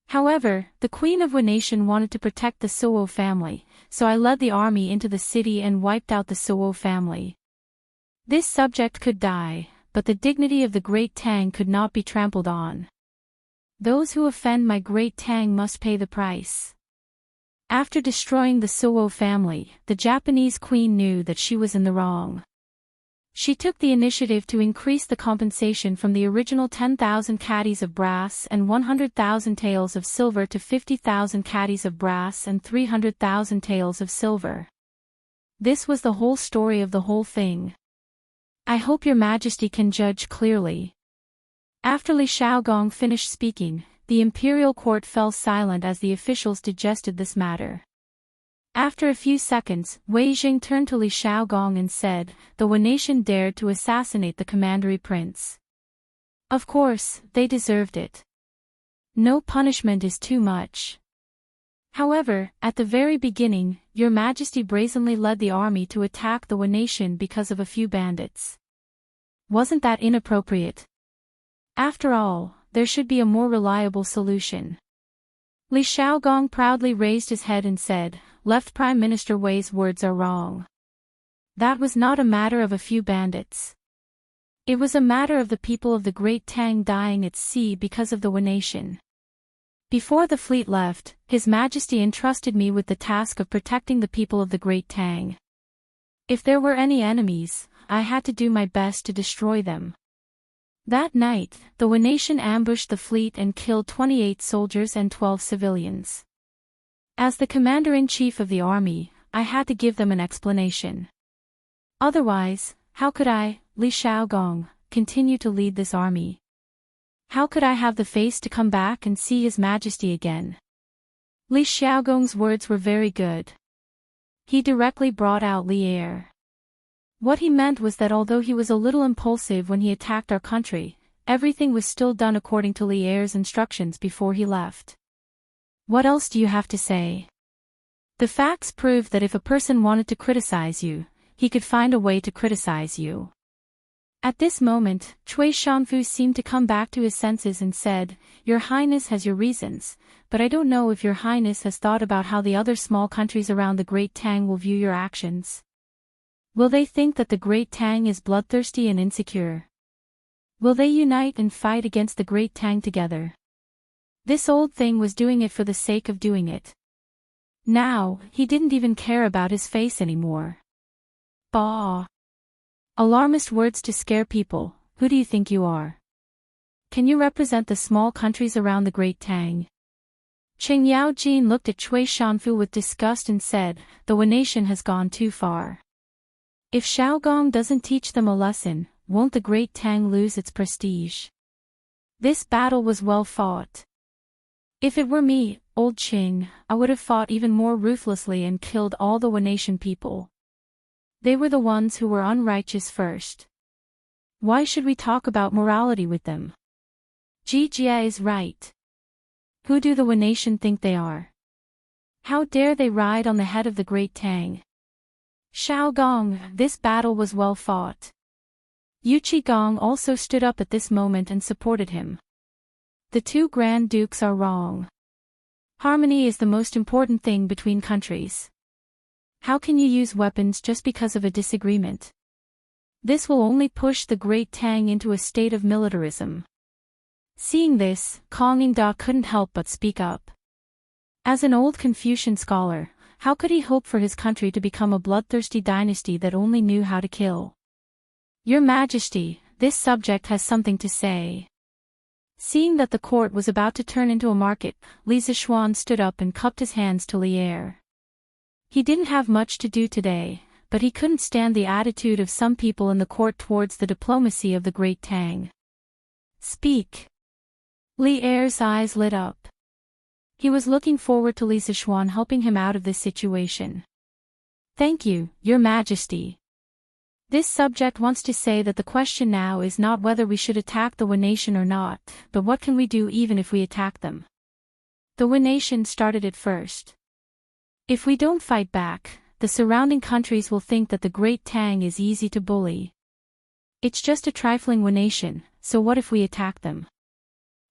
However, the Queen of Nation wanted to protect the Suo family, so I led the army into the city and wiped out the Suo family. This subject could die, but the dignity of the Great Tang could not be trampled on. Those who offend my Great Tang must pay the price. After destroying the Suo family, the Japanese queen knew that she was in the wrong. She took the initiative to increase the compensation from the original 10,000 caddies of brass and 100,000 taels of silver to 50,000 caddies of brass and 300,000 taels of silver. This was the whole story of the whole thing. I hope your Majesty can judge clearly. After Li Xiaogong finished speaking, the imperial court fell silent as the officials digested this matter. After a few seconds, Wei Jing turned to Li Xiaogong and said, "The Nation dared to assassinate the commandery prince. Of course, they deserved it. No punishment is too much. However, at the very beginning, your Majesty brazenly led the army to attack the Nation because of a few bandits. Wasn't that inappropriate? After all, there should be a more reliable solution." Li Xiaogong proudly raised his head and said, "Left Prime Minister Wei's words are wrong. That was not a matter of a few bandits. It was a matter of the people of the Great Tang dying at sea because of the Nation. Before the fleet left, His Majesty entrusted me with the task of protecting the people of the Great Tang. If there were any enemies, I had to do my best to destroy them." That night, the Nation ambushed the fleet and killed 28 soldiers and 12 civilians. As the commander-in-chief of the army, I had to give them an explanation. Otherwise, how could I, Li Xiaogong, continue to lead this army? How could I have the face to come back and see His Majesty again? Li Xiaogong's words were very good. He directly brought out Li Er. What he meant was that although he was a little impulsive when he attacked our country, everything was still done according to Li Er's instructions before he left. What else do you have to say? The facts prove that if a person wanted to criticize you, he could find a way to criticize you. At this moment, Cui Shanfu seemed to come back to his senses and said, "Your Highness has your reasons, but I don't know if your Highness has thought about how the other small countries around the Great Tang will view your actions. Will they think that the Great Tang is bloodthirsty and insecure? Will they unite and fight against the Great Tang together? This old thing was doing it for the sake of doing it. Now, he didn't even care about his face anymore. Bah! Alarmist words to scare people. Who do you think you are? Can you represent the small countries around the Great Tang?" Qing Yaojin looked at Cui Shanfu with disgust and said, "The Nation has gone too far. If Xiaogong doesn't teach them a lesson, won't the Great Tang lose its prestige? This battle was well fought. If it were me, old Qing, I would have fought even more ruthlessly and killed all the Nation people. They were the ones who were unrighteous first. Why should we talk about morality with them? Jia is right. Who do the Wanation think they are? How dare they ride on the head of the great Tang? Xiao Gong, this battle was well fought. Yuchi Gong also stood up at this moment and supported him. The two Grand Dukes are wrong. Harmony is the most important thing between countries. How can you use weapons just because of a disagreement? This will only push the Great Tang into a state of militarism. Seeing this, Kong Ingda couldn't help but speak up. As an old Confucian scholar, how could he hope for his country to become a bloodthirsty dynasty that only knew how to kill? Your Majesty, this subject has something to say. Seeing that the court was about to turn into a market, Li Zishuan stood up and cupped his hands to Li Er. He didn't have much to do today, but he couldn't stand the attitude of some people in the court towards the diplomacy of the Great Tang. Speak. Li Er's eyes lit up. He was looking forward to Li Zishuan helping him out of this situation. Thank you, Your Majesty. This subject wants to say that the question now is not whether we should attack the Wanation or not, but what can we do even if we attack them? The Wanation started it first. If we don't fight back, the surrounding countries will think that the Great Tang is easy to bully. It's just a trifling Wanation, so what if we attack them?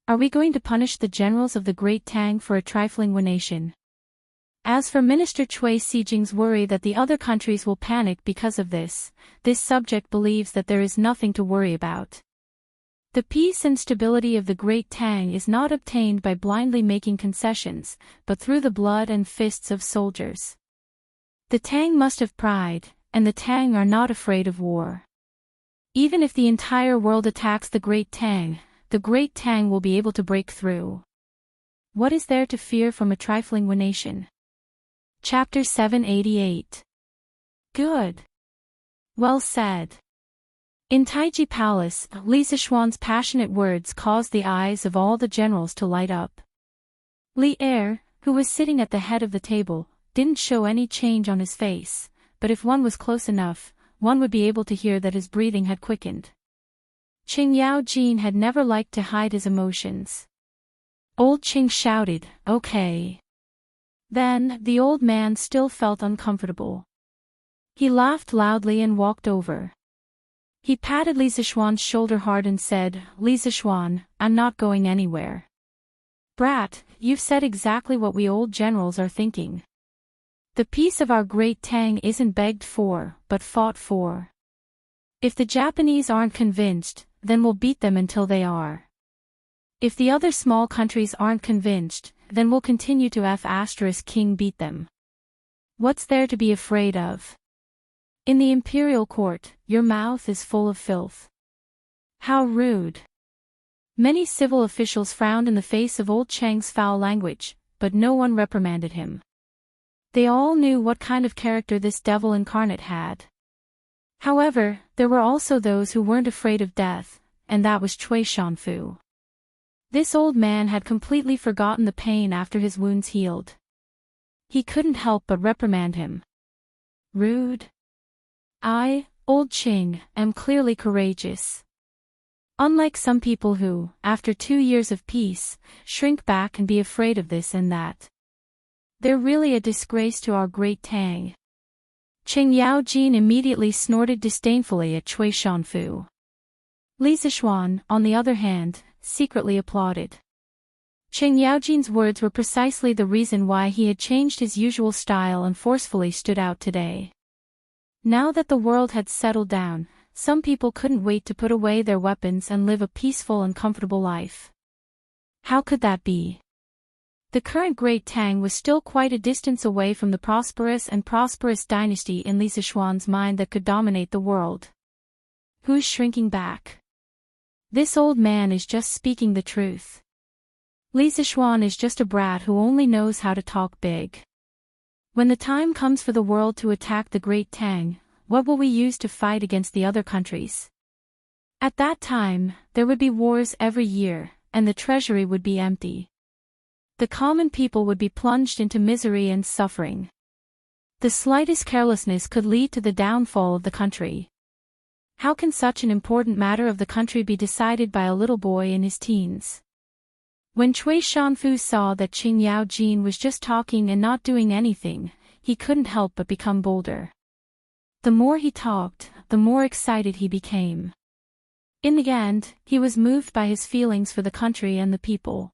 Are we going to punish the generals of the Great Tang for a trifling Wanation? As for Minister Cui Sijing's worry that the other countries will panic because of this subject believes that there is nothing to worry about. The peace and stability of the Great Tang is not obtained by blindly making concessions, but through the blood and fists of soldiers. The Tang must have pride, and the Tang are not afraid of war. Even if the entire world attacks the Great Tang will be able to break through. What is there to fear from a trifling Wanation? Chapter 788. Good. Well said. In Taiji Palace, Li Zishuan's passionate words caused the eyes of all the generals to light up. Li Er, who was sitting at the head of the table, didn't show any change on his face, but if one was close enough, one would be able to hear that his breathing had quickened. Qing Yao Jin had never liked to hide his emotions. Old Qing shouted, "Okay." Then, the old man still felt uncomfortable. He laughed loudly and walked over. He patted Li Zishuan's shoulder hard and said, "Li Zishuan, I'm not going anywhere." "Brat, you've said exactly what we old generals are thinking. The peace of our Great Tang isn't begged for, but fought for. If the Japanese aren't convinced, then we'll beat them until they are. If the other small countries aren't convinced, then we'll continue to F*King beat them. What's there to be afraid of? In the imperial court, your mouth is full of filth." How rude. Many civil officials frowned in the face of old Cheng's foul language, but no one reprimanded him. They all knew what kind of character this devil incarnate had. However, there were also those who weren't afraid of death, and that was Cui Shanfu. This old man had completely forgotten the pain after his wounds healed. He couldn't help but reprimand him. Rude. I, old Qing, am clearly courageous. Unlike some people who, after 2 years of peace, shrink back and be afraid of this and that. They're really a disgrace to our Great Tang. Qing Yao Jin immediately snorted disdainfully at Cui Shanfu. Li Zishuan, on the other hand, secretly applauded. Qing Yaojin's words were precisely the reason why he had changed his usual style and forcefully stood out today. Now that the world had settled down, some people couldn't wait to put away their weapons and live a peaceful and comfortable life. How could that be? The current Great Tang was still quite a distance away from the prosperous dynasty in Li Zishuan's mind that could dominate the world. Who's shrinking back? This old man is just speaking the truth. Li Zishuan is just a brat who only knows how to talk big. When the time comes for the world to attack the Great Tang, what will we use to fight against the other countries? At that time, there would be wars every year, and the treasury would be empty. The common people would be plunged into misery and suffering. The slightest carelessness could lead to the downfall of the country. How can such an important matter of the country be decided by a little boy in his teens? When Cui Shanfu saw that Qing Yao Jin was just talking and not doing anything, he couldn't help but become bolder. The more he talked, the more excited he became. In the end, he was moved by his feelings for the country and the people.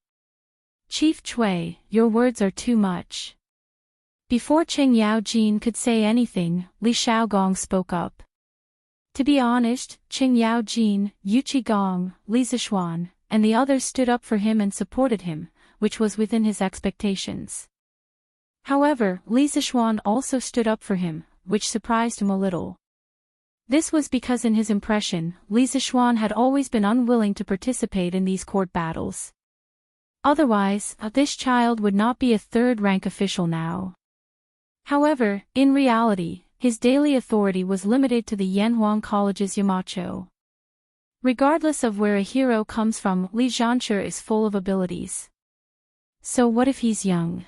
Chief Cui, your words are too much. Before Qing Yao Jin could say anything, Li Xiaogong spoke up. To be honest, Qing Yao Jin, Yu Qigong, Li Zixuan, and the others stood up for him and supported him, which was within his expectations. However, Li Zixuan also stood up for him, which surprised him a little. This was because in his impression, Li Zixuan had always been unwilling to participate in these court battles. Otherwise, this child would not be a third-rank official now. However, in reality, his daily authority was limited to the Yanhuang College's Yamacho. Regardless of where a hero comes from, Li Zhanshi is full of abilities. So what if he's young?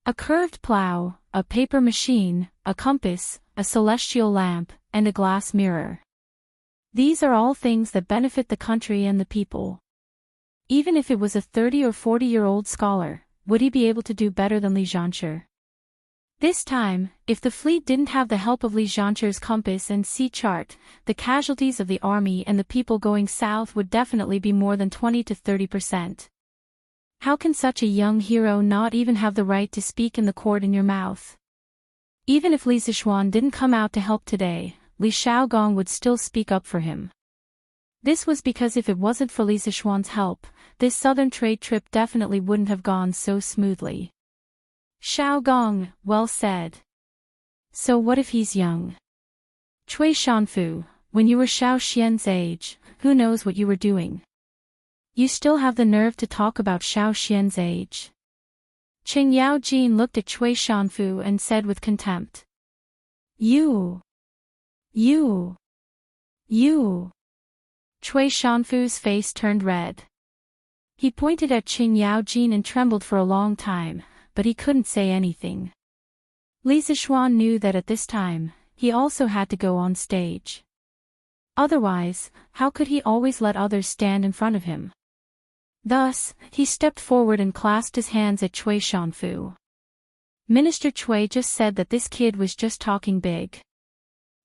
A curved plow, a paper machine, a compass, a celestial lamp, and a glass mirror. These are all things that benefit the country and the people. Even if it was a 30 or 40-year-old scholar, would he be able to do better than Li Zhanshi? This time, if the fleet didn't have the help of Li Zhanshi's compass and sea chart, the casualties of the army and the people going south would definitely be more than 20 to 30%. How can such a young hero not even have the right to speak in the court in your mouth? Even if Li Zixuan didn't come out to help today, Li Xiaogong would still speak up for him. This was because if it wasn't for Li Zixuan's help, this southern trade trip definitely wouldn't have gone so smoothly. Xiaogong, well said. So what if he's young? Cui Shanfu, when you were Xiao Xian's age, who knows what you were doing? You still have the nerve to talk about Xiao Xian's age. Qing Yao Jin looked at Cui Shanfu and said with contempt. You. Cui Shanfu's face turned red. He pointed at Qing Yao Jin and trembled for a long time, but he couldn't say anything. Li Zixuan knew that at this time, he also had to go on stage. Otherwise, how could he always let others stand in front of him? Thus, he stepped forward and clasped his hands at Cui Shanfu. Minister Cui just said that this kid was just talking big.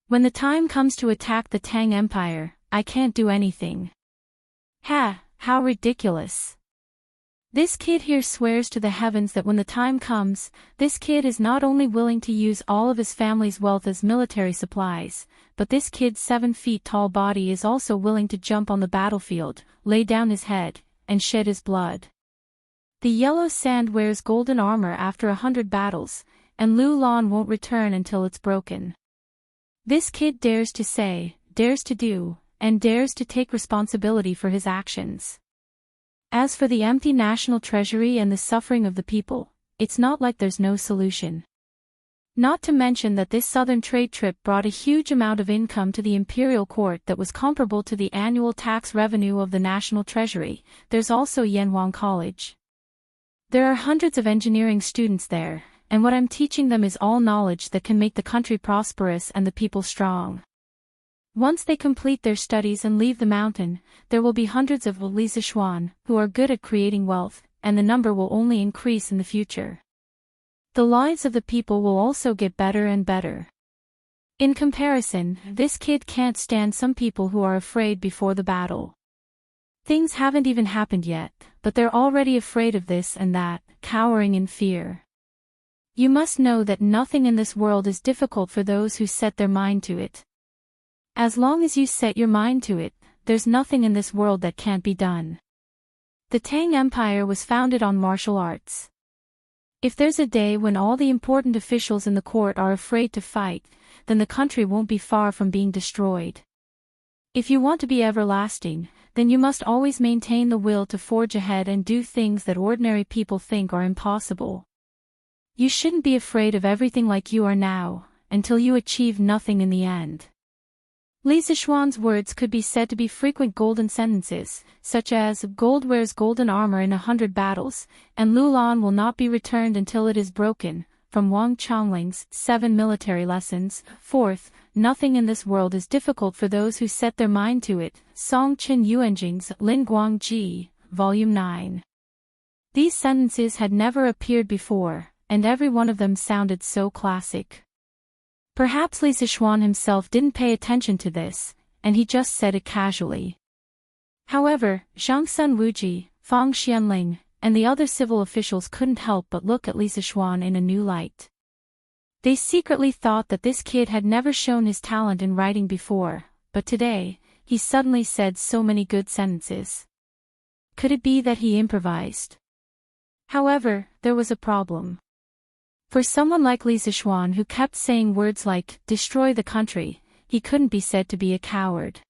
When the time comes to attack the Tang Empire, I can't do anything. Ha, how ridiculous. This kid here swears to the heavens that when the time comes, this kid is not only willing to use all of his family's wealth as military supplies, but this kid's 7 feet tall body is also willing to jump on the battlefield, lay down his head, and shed his blood. The yellow sand wears golden armor after 100 battles, and Lu Lan won't return until it's broken. This kid dares to say, dares to do, and dares to take responsibility for his actions. As for the empty national treasury and the suffering of the people, it's not like there's no solution. Not to mention that this southern trade trip brought a huge amount of income to the imperial court that was comparable to the annual tax revenue of the national treasury. There's also Yanhuang College. There are hundreds of engineering students there, and what I'm teaching them is all knowledge that can make the country prosperous and the people strong. Once they complete their studies and leave the mountain, there will be hundreds of Li Zixuan who are good at creating wealth, and the number will only increase in the future. The lives of the people will also get better and better. In comparison, this kid can't stand some people who are afraid before the battle. Things haven't even happened yet, but they're already afraid of this and that, cowering in fear. You must know that nothing in this world is difficult for those who set their mind to it. As long as you set your mind to it, there's nothing in this world that can't be done. The Tang Empire was founded on martial arts. If there's a day when all the important officials in the court are afraid to fight, then the country won't be far from being destroyed. If you want to be everlasting, then you must always maintain the will to forge ahead and do things that ordinary people think are impossible. You shouldn't be afraid of everything like you are now, until you achieve nothing in the end. Li Zixuan's words could be said to be frequent golden sentences, such as, gold wears golden armor in 100 battles, and Lu Lan will not be returned until it is broken, from Wang Chongling's 7 Military Lessons. 4th, nothing in this world is difficult for those who set their mind to it, Song Qin Yuanjing's Lin Guangji, Volume 9. These sentences had never appeared before, and every one of them sounded so classic. Perhaps Li Sichuan himself didn't pay attention to this, and he just said it casually. However, Zhang Sun Wuji, Fang Xianling, and the other civil officials couldn't help but look at Li Sichuan in a new light. They secretly thought that this kid had never shown his talent in writing before, but today, he suddenly said so many good sentences. Could it be that he improvised? However, there was a problem. For someone like Li Sichuan who kept saying words like, destroy the country, he couldn't be said to be a coward.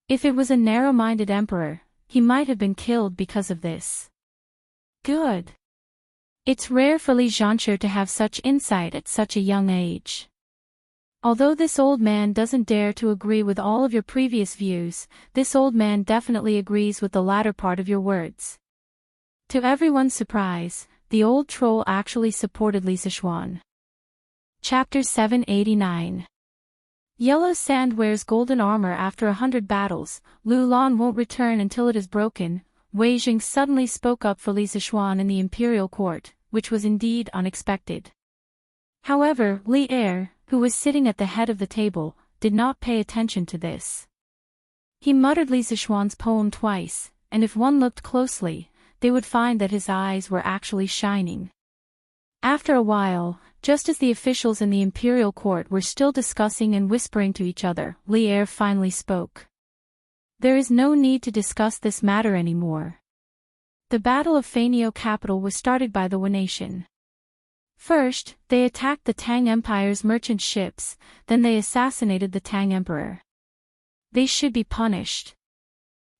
If it was a narrow-minded emperor, he might have been killed because of this. Good. It's rare for Li Zhanshi to have such insight at such a young age. Although this old man doesn't dare to agree with all of your previous views, this old man definitely agrees with the latter part of your words. To everyone's surprise, the old troll actually supported Li Sichuan. Chapter 789. Yellow Sand wears golden armor after 100 battles, Lu Lan won't return until it is broken. Wei Jing suddenly spoke up for Li Sichuan in the imperial court, which was indeed unexpected. However, Li Er, who was sitting at the head of the table, did not pay attention to this. He muttered Li Sichuan's poem twice, and if one looked closely, they would find that his eyes were actually shining. After a while, just as the officials in the imperial court were still discussing and whispering to each other, Li Er finally spoke. There is no need to discuss this matter anymore. The Battle of Fanio capital was started by the Wu nation. First, they attacked the Tang Empire's merchant ships, then they assassinated the Tang Emperor. They should be punished.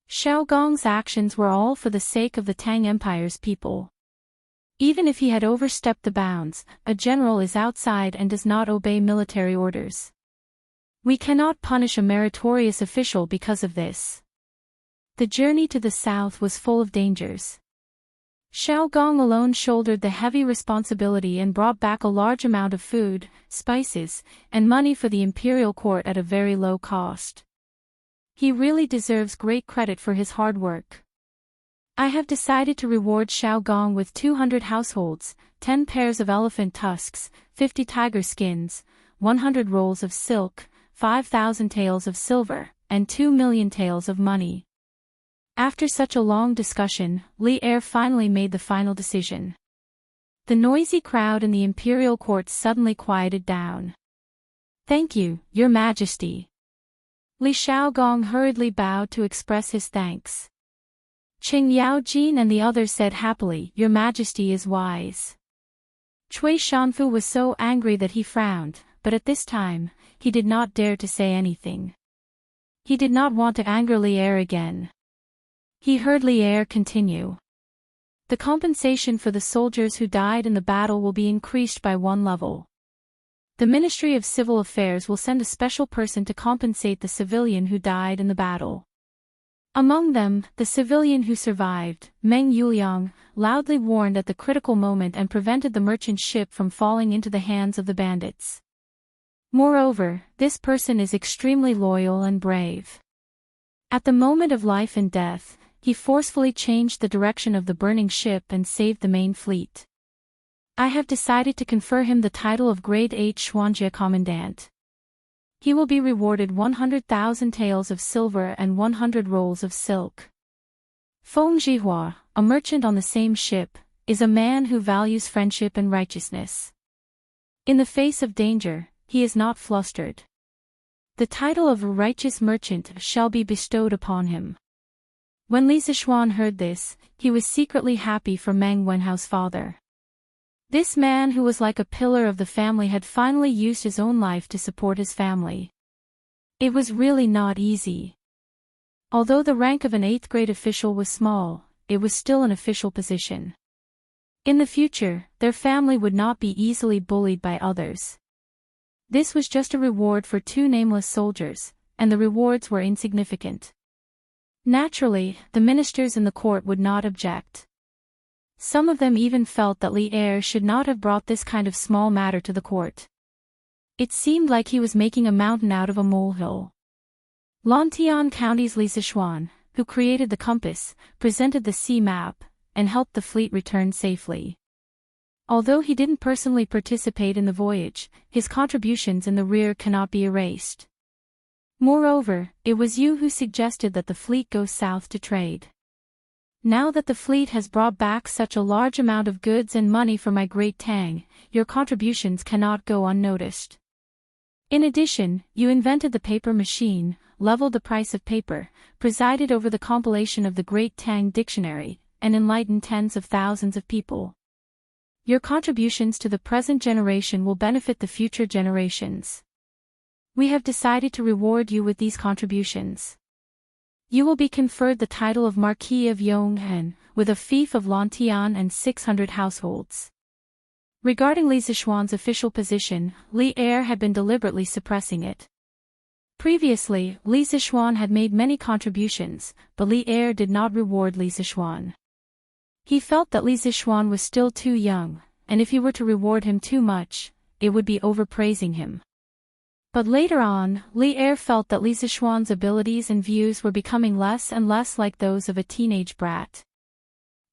Xiao Gong's actions were all for the sake of the Tang Empire's people. Even if he had overstepped the bounds, a general is outside and does not obey military orders. We cannot punish a meritorious official because of this. The journey to the south was full of dangers. Xiao Gong alone shouldered the heavy responsibility and brought back a large amount of food, spices, and money for the imperial court at a very low cost. He really deserves great credit for his hard work. I have decided to reward Xiao Gong with 200 households, 10 pairs of elephant tusks, 50 tiger skins, 100 rolls of silk, 5,000 taels of silver, and 2 million taels of money. After such a long discussion, Li Er finally made the final decision. The noisy crowd in the imperial court suddenly quieted down. Thank you, Your Majesty. Li Xiaogong hurriedly bowed to express his thanks. Qing Yaojin and the others said happily, Your Majesty is wise. Cui Shanfu was so angry that he frowned, but at this time, he did not dare to say anything. He did not want to anger Li Er again. He heard Li Er continue. The compensation for the soldiers who died in the battle will be increased by 1 level. The Ministry of Civil Affairs will send a special person to compensate the civilian who died in the battle. Among them, the civilian who survived, Meng Yuliang, loudly warned at the critical moment and prevented the merchant ship from falling into the hands of the bandits. Moreover, this person is extremely loyal and brave. At the moment of life and death, he forcefully changed the direction of the burning ship and saved the main fleet. I have decided to confer him the title of Grade 8 Xuanjie Commandant. He will be rewarded 100,000 taels of silver and 100 rolls of silk. Feng Jihua, a merchant on the same ship, is a man who values friendship and righteousness. In the face of danger, he is not flustered. The title of a righteous merchant shall be bestowed upon him. When Li Sichuan heard this, he was secretly happy for Meng Wenhao's father. This man who was like a pillar of the family had finally used his own life to support his family. It was really not easy. Although the rank of an 8th grade official was small, it was still an official position. In the future, their family would not be easily bullied by others. This was just a reward for 2 nameless soldiers, and the rewards were insignificant. Naturally, the ministers in the court would not object. Some of them even felt that Li Er should not have brought this kind of small matter to the court. It seemed like he was making a mountain out of a molehill. Lantian County's Li Sichuan, who created the compass, presented the sea map, and helped the fleet return safely. Although he didn't personally participate in the voyage, his contributions in the rear cannot be erased. Moreover, it was you who suggested that the fleet go south to trade. Now that the fleet has brought back such a large amount of goods and money for my great Tang, your contributions cannot go unnoticed. In addition, you invented the paper machine, leveled the price of paper, presided over the compilation of the Great Tang Dictionary, and enlightened tens of thousands of people. Your contributions to the present generation will benefit the future generations. We have decided to reward you with these contributions. You will be conferred the title of Marquis of Yonghen, with a fief of Lantian and 600 households. Regarding Li Zixuan's official position, Li Er had been deliberately suppressing it. Previously, Li Zixuan had made many contributions, but Li Er did not reward Li Zixuan. He felt that Li Zixuan was still too young, and if he were to reward him too much, it would be overpraising him. But later on, Li Er felt that Li Zixuan's abilities and views were becoming less and less like those of a teenage brat.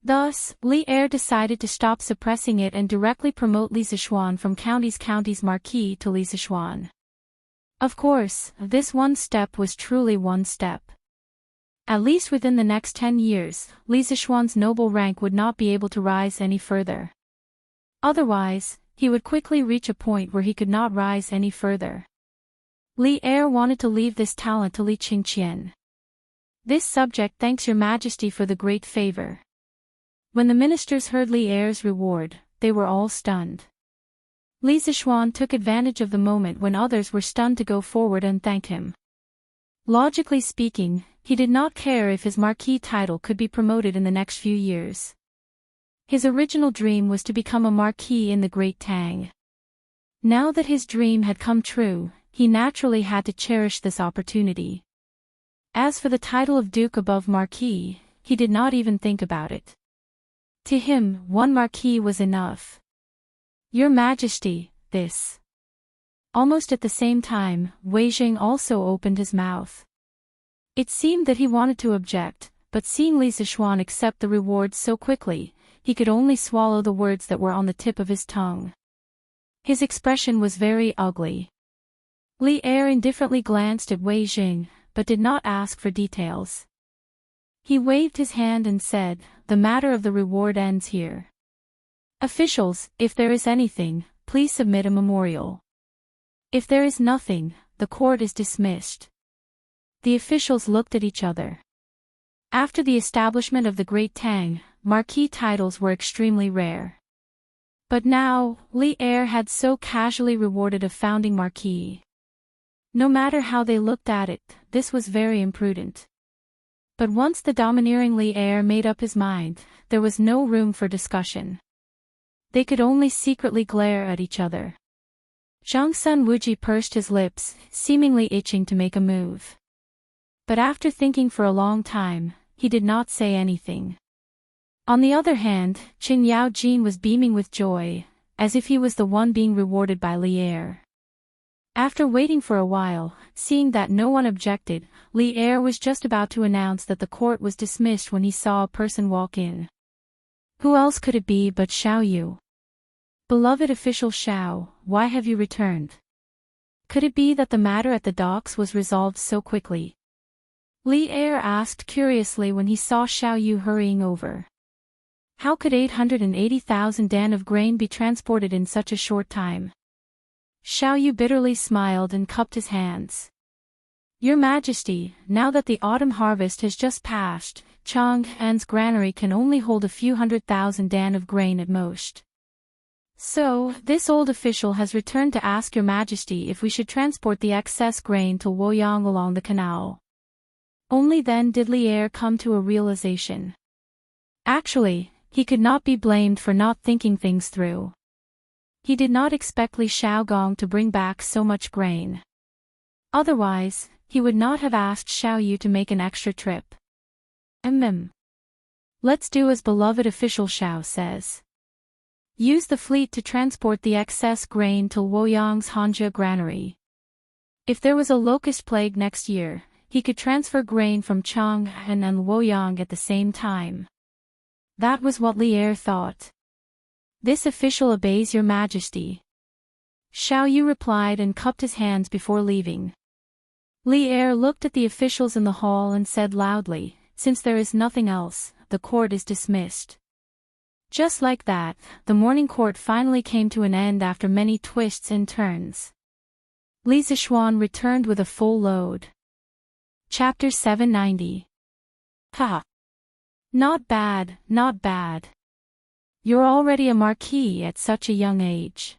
Thus, Li Er decided to stop suppressing it and directly promote Li Zixuan from county's marquis to Li Zixuan. Of course, this one step was truly one step. At least within the next 10 years, Li Zixuan's noble rank would not be able to rise any further. Otherwise, he would quickly reach a point where he could not rise any further. Li Er wanted to leave this talent to Li Qingqian. This subject thanks your majesty for the great favor. When the ministers heard Li Er's reward, they were all stunned. Li Zixuan took advantage of the moment when others were stunned to go forward and thank him. Logically speaking, he did not care if his marquis title could be promoted in the next few years. His original dream was to become a marquis in the Great Tang. Now that his dream had come true, he naturally had to cherish this opportunity. As for the title of Duke above Marquis, he did not even think about it. To him, one Marquis was enough. Your Majesty, this. Almost at the same time, Wei Jing also opened his mouth. It seemed that he wanted to object, but seeing Li Zixuan accept the reward so quickly, he could only swallow the words that were on the tip of his tongue. His expression was very ugly. Li Er indifferently glanced at Wei Jing, but did not ask for details. He waved his hand and said, "The matter of the reward ends here. Officials, if there is anything, please submit a memorial. If there is nothing, the court is dismissed." The officials looked at each other. After the establishment of the Great Tang, marquis titles were extremely rare. But now, Li Er had so casually rewarded a founding marquis. No matter how they looked at it, this was very imprudent. But once the domineering Li Er made up his mind, there was no room for discussion. They could only secretly glare at each other. Zhang Sun Wuji pursed his lips, seemingly itching to make a move. But after thinking for a long time, he did not say anything. On the other hand, Qin Yao Jin was beaming with joy, as if he was the one being rewarded by Li Er. After waiting for a while, seeing that no one objected, Li Er was just about to announce that the court was dismissed when he saw a person walk in. Who else could it be but Xiao Yu? Beloved official Xiao, why have you returned? Could it be that the matter at the docks was resolved so quickly? Li Er asked curiously when he saw Xiao Yu hurrying over. How could 880,000 dan of grain be transported in such a short time? Xiao Yu bitterly smiled and cupped his hands. Your Majesty, now that the autumn harvest has just passed, Chang'an's granary can only hold a few 100,000 dan of grain at most. So, this old official has returned to ask Your Majesty if we should transport the excess grain to Luoyang along the canal. Only then did Li Er come to a realization. Actually, he could not be blamed for not thinking things through. He did not expect Li Xiaogong to bring back so much grain. Otherwise, he would not have asked Xiao Yu to make an extra trip. Let's do as beloved official Xiao says. Use the fleet to transport the excess grain to Luoyang's Hanja granary. If there was a locust plague next year, he could transfer grain from Chang'an and Luoyang at the same time. That was what Lier thought. This official obeys your majesty. Xiao Yu replied and cupped his hands before leaving. Lier looked at the officials in the hall and said loudly, since there is nothing else, the court is dismissed. Just like that, the morning court finally came to an end after many twists and turns. Li Zishuan returned with a full load. Chapter 790. Ha! Not bad, not bad. You're already a marquis at such a young age.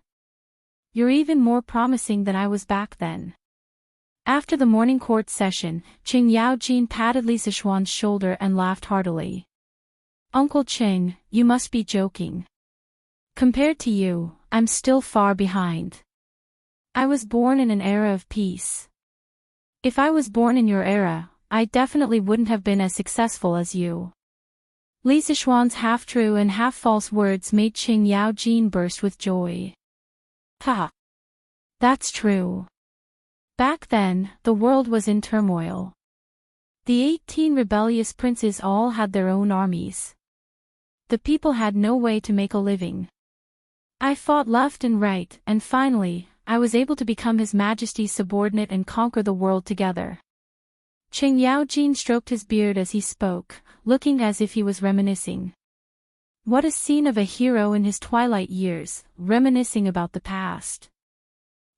You're even more promising than I was back then. After the morning court session, Qing Yaojin patted Li Zishuan's shoulder and laughed heartily. Uncle Qing, you must be joking. Compared to you, I'm still far behind. I was born in an era of peace. If I was born in your era, I definitely wouldn't have been as successful as you. Li Zishuan's half-true and half-false words made Qing Yaojin burst with joy. Ha! That's true. Back then, the world was in turmoil. The 18 rebellious princes all had their own armies. The people had no way to make a living. I fought left and right, and finally, I was able to become His Majesty's subordinate and conquer the world together. Qing Yaojin stroked his beard as he spoke, looking as if he was reminiscing. What a scene of a hero in his twilight years, reminiscing about the past.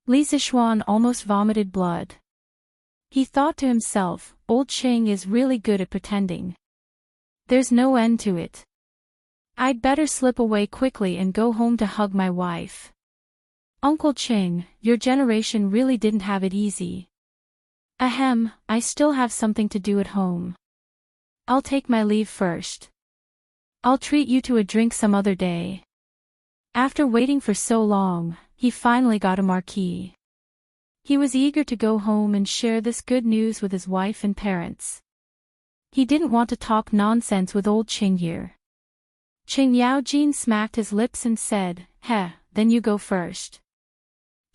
Li Zishuan almost vomited blood. He thought to himself, old Qing is really good at pretending. There's no end to it. I'd better slip away quickly and go home to hug my wife. Uncle Qing, your generation really didn't have it easy. Ahem, I still have something to do at home. I'll take my leave first. I'll treat you to a drink some other day. After waiting for so long, he finally got a marquis. He was eager to go home and share this good news with his wife and parents. He didn't want to talk nonsense with old Qing here. Qing Yaojin smacked his lips and said, Heh, then you go first.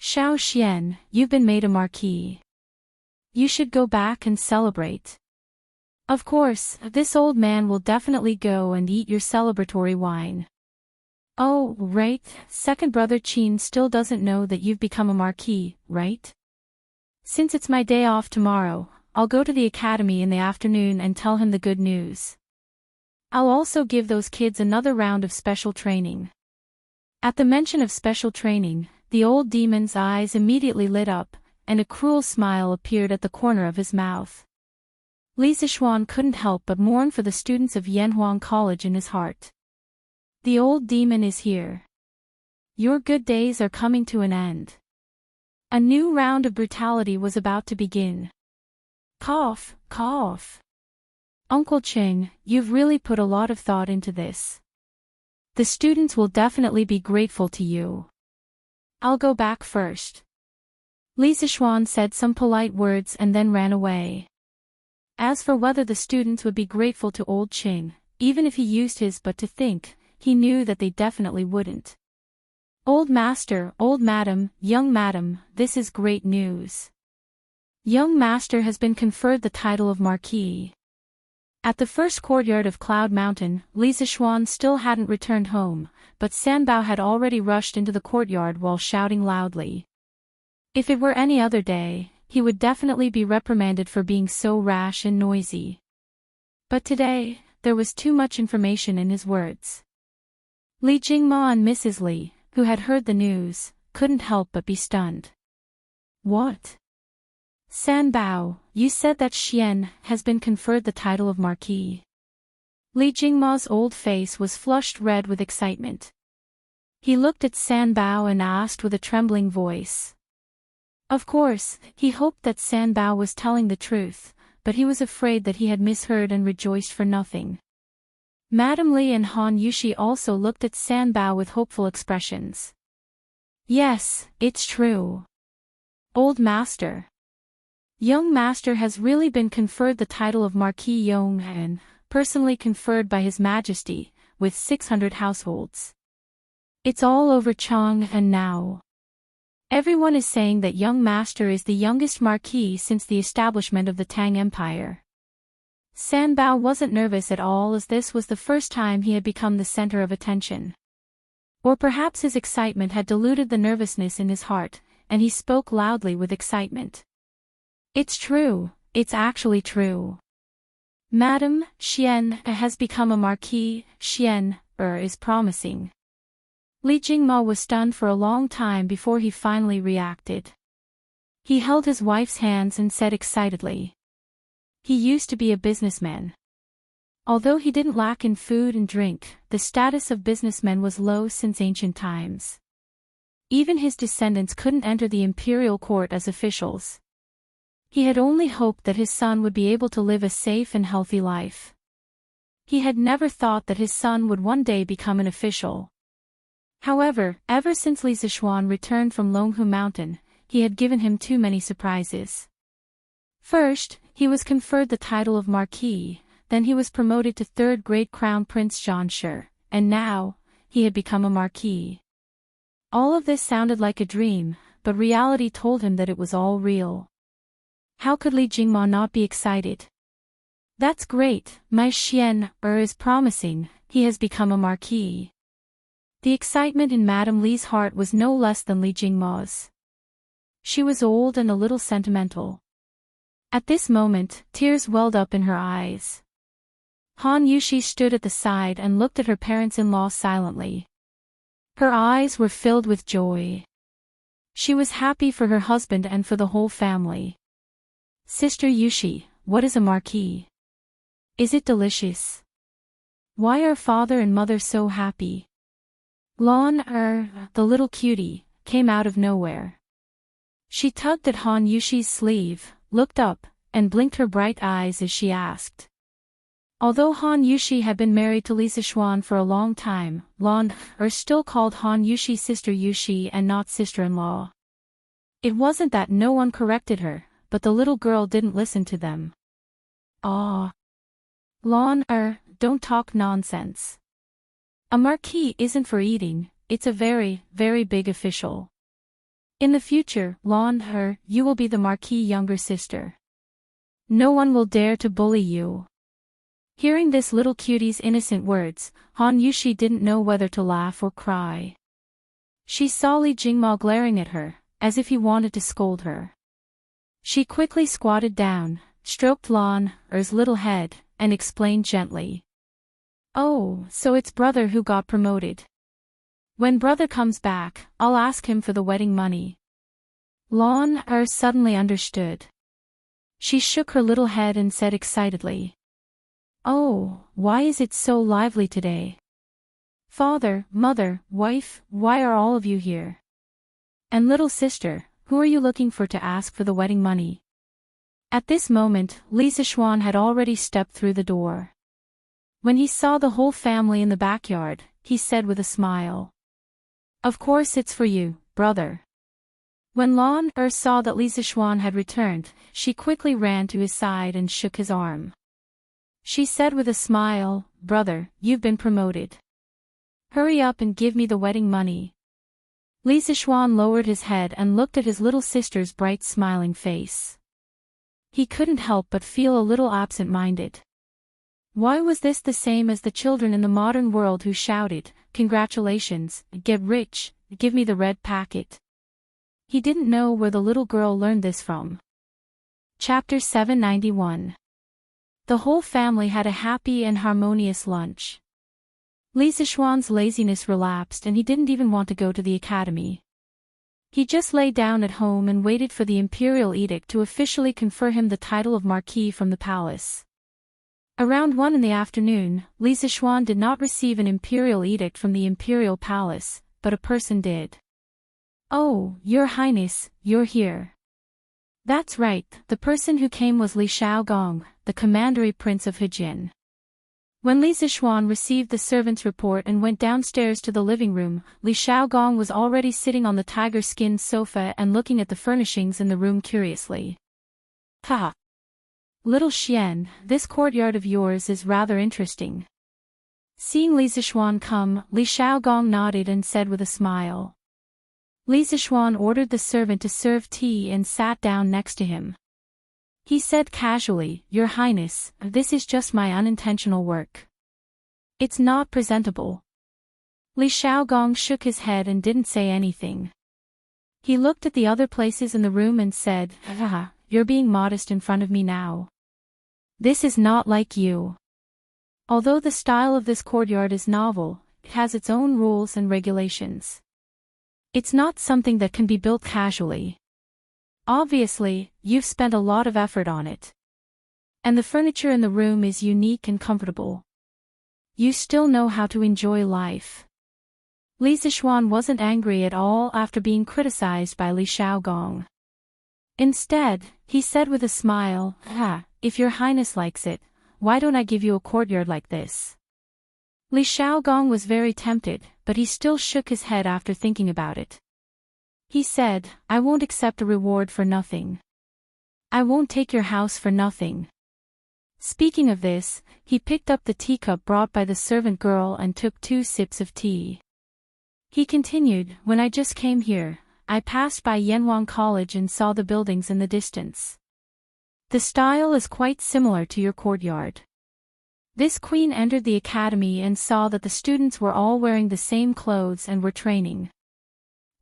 Xiao Xian, you've been made a marquis. You should go back and celebrate. Of course, this old man will definitely go and eat your celebratory wine. Oh, right, second brother Qin still doesn't know that you've become a marquis, right? Since it's my day off tomorrow, I'll go to the academy in the afternoon and tell him the good news. I'll also give those kids another round of special training. At the mention of special training, the old demon's eyes immediately lit up, and a cruel smile appeared at the corner of his mouth. Li Zishuan couldn't help but mourn for the students of Yanhuang College in his heart. The old demon is here. Your good days are coming to an end. A new round of brutality was about to begin. Cough, cough. Uncle Qing, you've really put a lot of thought into this. The students will definitely be grateful to you. I'll go back first. Li Zishuan said some polite words and then ran away. As for whether the students would be grateful to old Qing, even if he used his but to think, he knew that they definitely wouldn't. Old master, old madam, young madam, this is great news. Young master has been conferred the title of marquis. At the first courtyard of Cloud Mountain, Li Zishuan still hadn't returned home, but Sanbao had already rushed into the courtyard while shouting loudly. If it were any other day, he would definitely be reprimanded for being so rash and noisy. But today, there was too much information in his words. Li Jingma and Mrs. Li, who had heard the news, couldn't help but be stunned. What? Sanbao, you said that Xian has been conferred the title of marquis. Li Jingma's old face was flushed red with excitement. He looked at Sanbao and asked with a trembling voice. Of course, he hoped that Sanbao was telling the truth, but he was afraid that he had misheard and rejoiced for nothing. Madame Li and Han Yushi also looked at Sanbao with hopeful expressions. Yes, it's true. Old master. Young master has really been conferred the title of Marquis Yonghan, personally conferred by His Majesty, with 600 households. It's all over Chang'an now. Everyone is saying that young master is the youngest marquis since the establishment of the Tang Empire. Sanbao wasn't nervous at all, as this was the first time he had become the center of attention. Or perhaps his excitement had diluted the nervousness in his heart, and he spoke loudly with excitement. It's true, it's actually true. Madam, Xian has become a marquis. Xian is promising. Li Jingma was stunned for a long time before he finally reacted. He held his wife's hands and said excitedly. He used to be a businessman. Although he didn't lack in food and drink, the status of businessmen was low since ancient times. Even his descendants couldn't enter the imperial court as officials. He had only hoped that his son would be able to live a safe and healthy life. He had never thought that his son would one day become an official. However, ever since Li Zishuan returned from Longhu Mountain, he had given him too many surprises. First, he was conferred the title of Marquis, then he was promoted to third-grade Crown Prince Zhanshi, and now, he had become a Marquis. All of this sounded like a dream, but reality told him that it was all real. How could Li Jingma not be excited? That's great, my Xian is promising, he has become a Marquis. The excitement in Madame Li's heart was no less than Li Jingma's. She was old and a little sentimental. At this moment, tears welled up in her eyes. Han Yushi stood at the side and looked at her parents-in-law silently. Her eyes were filled with joy. She was happy for her husband and for the whole family. Sister Yushi, what is a marquis? Is it delicious? Why are father and mother so happy? Lon, the little cutie, came out of nowhere. She tugged at Han Yushi's sleeve, looked up, and blinked her bright eyes as she asked. Although Han Yushi had been married to Li Zishuan for a long time, Lon still called Han Yushi Sister Yushi and not sister-in-law. It wasn't that no one corrected her, but the little girl didn't listen to them. Ah. Lon, don't talk nonsense. A marquis isn't for eating, it's a very, very big official. In the future, Lon, you will be the marquis' younger sister. No one will dare to bully you. Hearing this little cutie's innocent words, Han Yushi didn't know whether to laugh or cry. She saw Li Jingma glaring at her, as if he wanted to scold her. She quickly squatted down, stroked Lon's little head, and explained gently. Oh, so it's brother who got promoted. When brother comes back, I'll ask him for the wedding money. Lon suddenly understood. She shook her little head and said excitedly. Oh, why is it so lively today? Father, mother, wife, why are all of you here? And little sister, who are you looking for to ask for the wedding money? At this moment, Li Zishuan had already stepped through the door. When he saw the whole family in the backyard, he said with a smile. Of course it's for you, brother. When Lon saw that Li Zishuan had returned, she quickly ran to his side and shook his arm. She said with a smile, Brother, you've been promoted. Hurry up and give me the wedding money. Li Zishuan lowered his head and looked at his little sister's bright smiling face. He couldn't help but feel a little absent-minded. Why was this the same as the children in the modern world who shouted, Congratulations, get rich, give me the red packet? He didn't know where the little girl learned this from. Chapter 791. The whole family had a happy and harmonious lunch. Li Zishuan's laziness relapsed and he didn't even want to go to the academy. He just lay down at home and waited for the imperial edict to officially confer him the title of Marquis from the palace. Around 1 in the afternoon, Li Zishuan did not receive an imperial edict from the imperial palace, but a person did. Oh, Your Highness, you're here. That's right, the person who came was Li Shaogong, the commandery prince of Hejin. When Li Zishuan received the servant's report and went downstairs to the living room, Li Shaogong was already sitting on the tiger-skin sofa and looking at the furnishings in the room curiously. Ha! Little Xian, this courtyard of yours is rather interesting. Seeing Li Zishuan come, Li Shaogong nodded and said with a smile. Li Zishuan ordered the servant to serve tea and sat down next to him. He said casually, "Your Highness, this is just my unintentional work. It's not presentable." Li Xiaogong shook his head and didn't say anything. He looked at the other places in the room and said, "Haha, you're being modest in front of me now. This is not like you." Although the style of this courtyard is novel, it has its own rules and regulations. It's not something that can be built casually. Obviously, you've spent a lot of effort on it. And the furniture in the room is unique and comfortable. You still know how to enjoy life. Li Zixuan wasn't angry at all after being criticized by Li Xiaogong. Instead, he said with a smile, "If your Highness likes it, why don't I give you a courtyard like this?" Li Xiaogong was very tempted, but he still shook his head after thinking about it. He said, "I won't accept a reward for nothing. I won't take your house for nothing." Speaking of this, he picked up the teacup brought by the servant girl and took 2 sips of tea. He continued, "When I just came here, I passed by Yanhuang College and saw the buildings in the distance. The style is quite similar to your courtyard." This queen entered the academy and saw that the students were all wearing the same clothes and were training.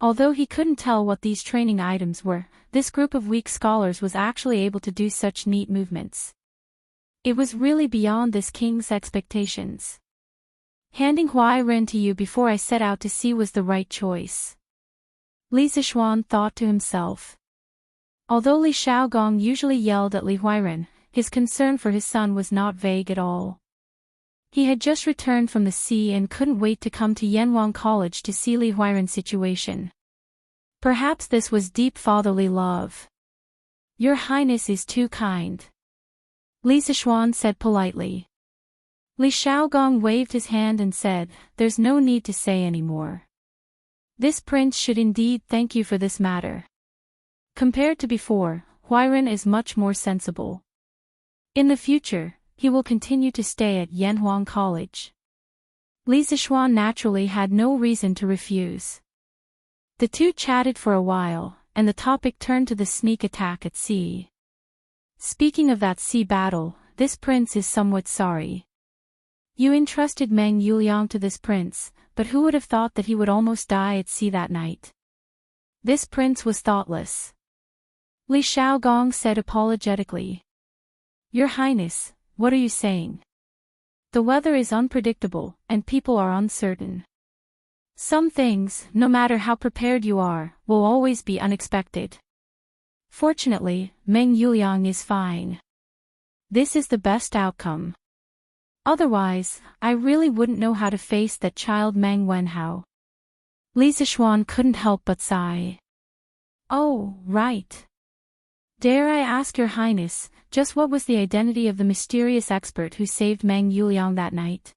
Although he couldn't tell what these training items were, this group of weak scholars was actually able to do such neat movements. It was really beyond this king's expectations. Handing Huairen to you before I set out to sea was the right choice. Li Zixuan thought to himself. Although Li Xiaogong usually yelled at Li Huairen, his concern for his son was not vague at all. He had just returned from the sea and couldn't wait to come to Yanhuang College to see Li Huairen's situation. Perhaps this was deep fatherly love. "Your Highness is too kind," Li Zixuan said politely. Li Xiaogong waved his hand and said, "There's no need to say any more. This prince should indeed thank you for this matter. Compared to before, Huairen is much more sensible. In the future, he will continue to stay at Yanhuang College." Li Zixuan naturally had no reason to refuse. The two chatted for a while, and the topic turned to the sneak attack at sea. "Speaking of that sea battle, this prince is somewhat sorry. You entrusted Meng Yuliang to this prince, but who would have thought that he would almost die at sea that night? This prince was thoughtless," Li Xiaogong said apologetically. "Your Highness, what are you saying? The weather is unpredictable, and people are uncertain. Some things, no matter how prepared you are, will always be unexpected. Fortunately, Meng Yuliang is fine. This is the best outcome. Otherwise, I really wouldn't know how to face that child Meng Wenhao." Li Zixuan couldn't help but sigh. "Oh, right. Dare I ask your Highness, just what was the identity of the mysterious expert who saved Meng Yuliang that night?"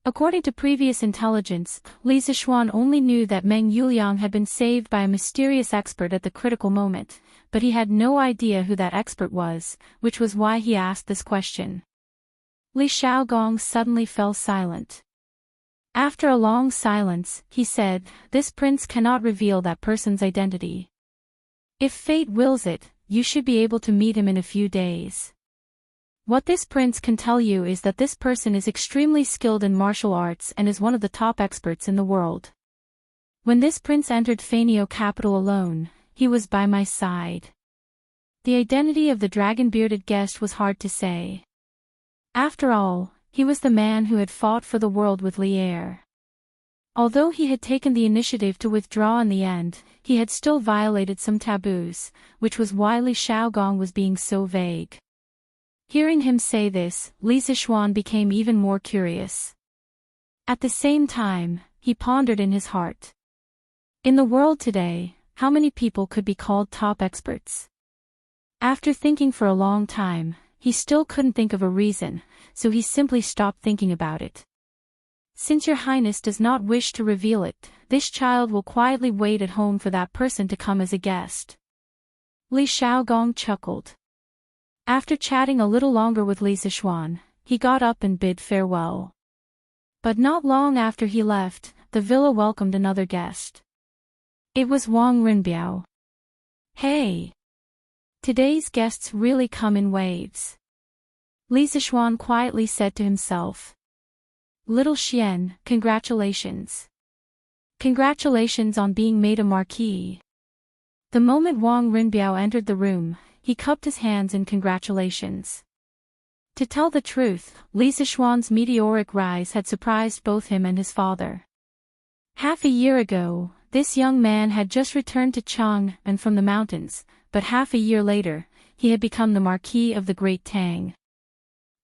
According to previous intelligence, Li Zixuan only knew that Meng Yuliang had been saved by a mysterious expert at the critical moment, but he had no idea who that expert was, which was why he asked this question. Li Xiaogong suddenly fell silent. After a long silence, he said, "This prince cannot reveal that person's identity. If fate wills it, you should be able to meet him in a few days. What this prince can tell you is that this person is extremely skilled in martial arts and is one of the top experts in the world. When this prince entered Fanio capital alone, he was by my side. The identity of the dragon-bearded guest was hard to say. After all, he was the man who had fought for the world with Lier. Although he had taken the initiative to withdraw in the end, he had still violated some taboos, which was why Li Xiaogong was being so vague." Hearing him say this, Li Zixuan became even more curious. At the same time, he pondered in his heart. In the world today, how many people could be called top experts? After thinking for a long time, he still couldn't think of a reason, so he simply stopped thinking about it. "Since your Highness does not wish to reveal it, this child will quietly wait at home for that person to come as a guest." Li Xiaogong chuckled. After chatting a little longer with Li Zixuan, he got up and bid farewell. But not long after he left, the villa welcomed another guest. It was Wang Rinbiao. "Hey! Today's guests really come in waves. Li Zishuan quietly said to himself. Little Xian, congratulations. Congratulations on being made a marquis. The moment Wang Rinbiao entered the room, he cupped his hands in congratulations. To tell the truth, Li Zishuan's meteoric rise had surprised both him and his father. Half a year ago, this young man had just returned to Chang and from the mountains, but half a year later, he had become the Marquis of the Great Tang.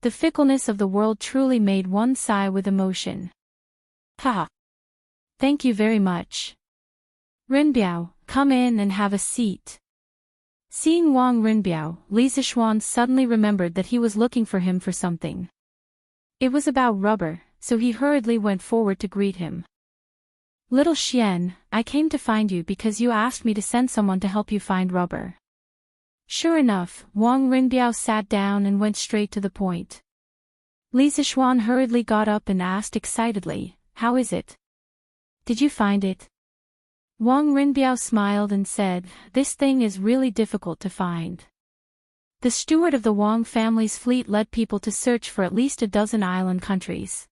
The fickleness of the world truly made one sigh with emotion. Ha! Thank you very much. Rinbiao, come in and have a seat. Seeing Wang Rinbiao, Li Zishuan suddenly remembered that he was looking for him for something. It was about rubber, so he hurriedly went forward to greet him. Little Xian, I came to find you because you asked me to send someone to help you find rubber. Sure enough, Wang Rinbiao sat down and went straight to the point. Li Zishuan hurriedly got up and asked excitedly, how is it? Did you find it? Wang Rinbiao smiled and said, this thing is really difficult to find. The steward of the Wang family's fleet led people to search for at least a dozen island countries.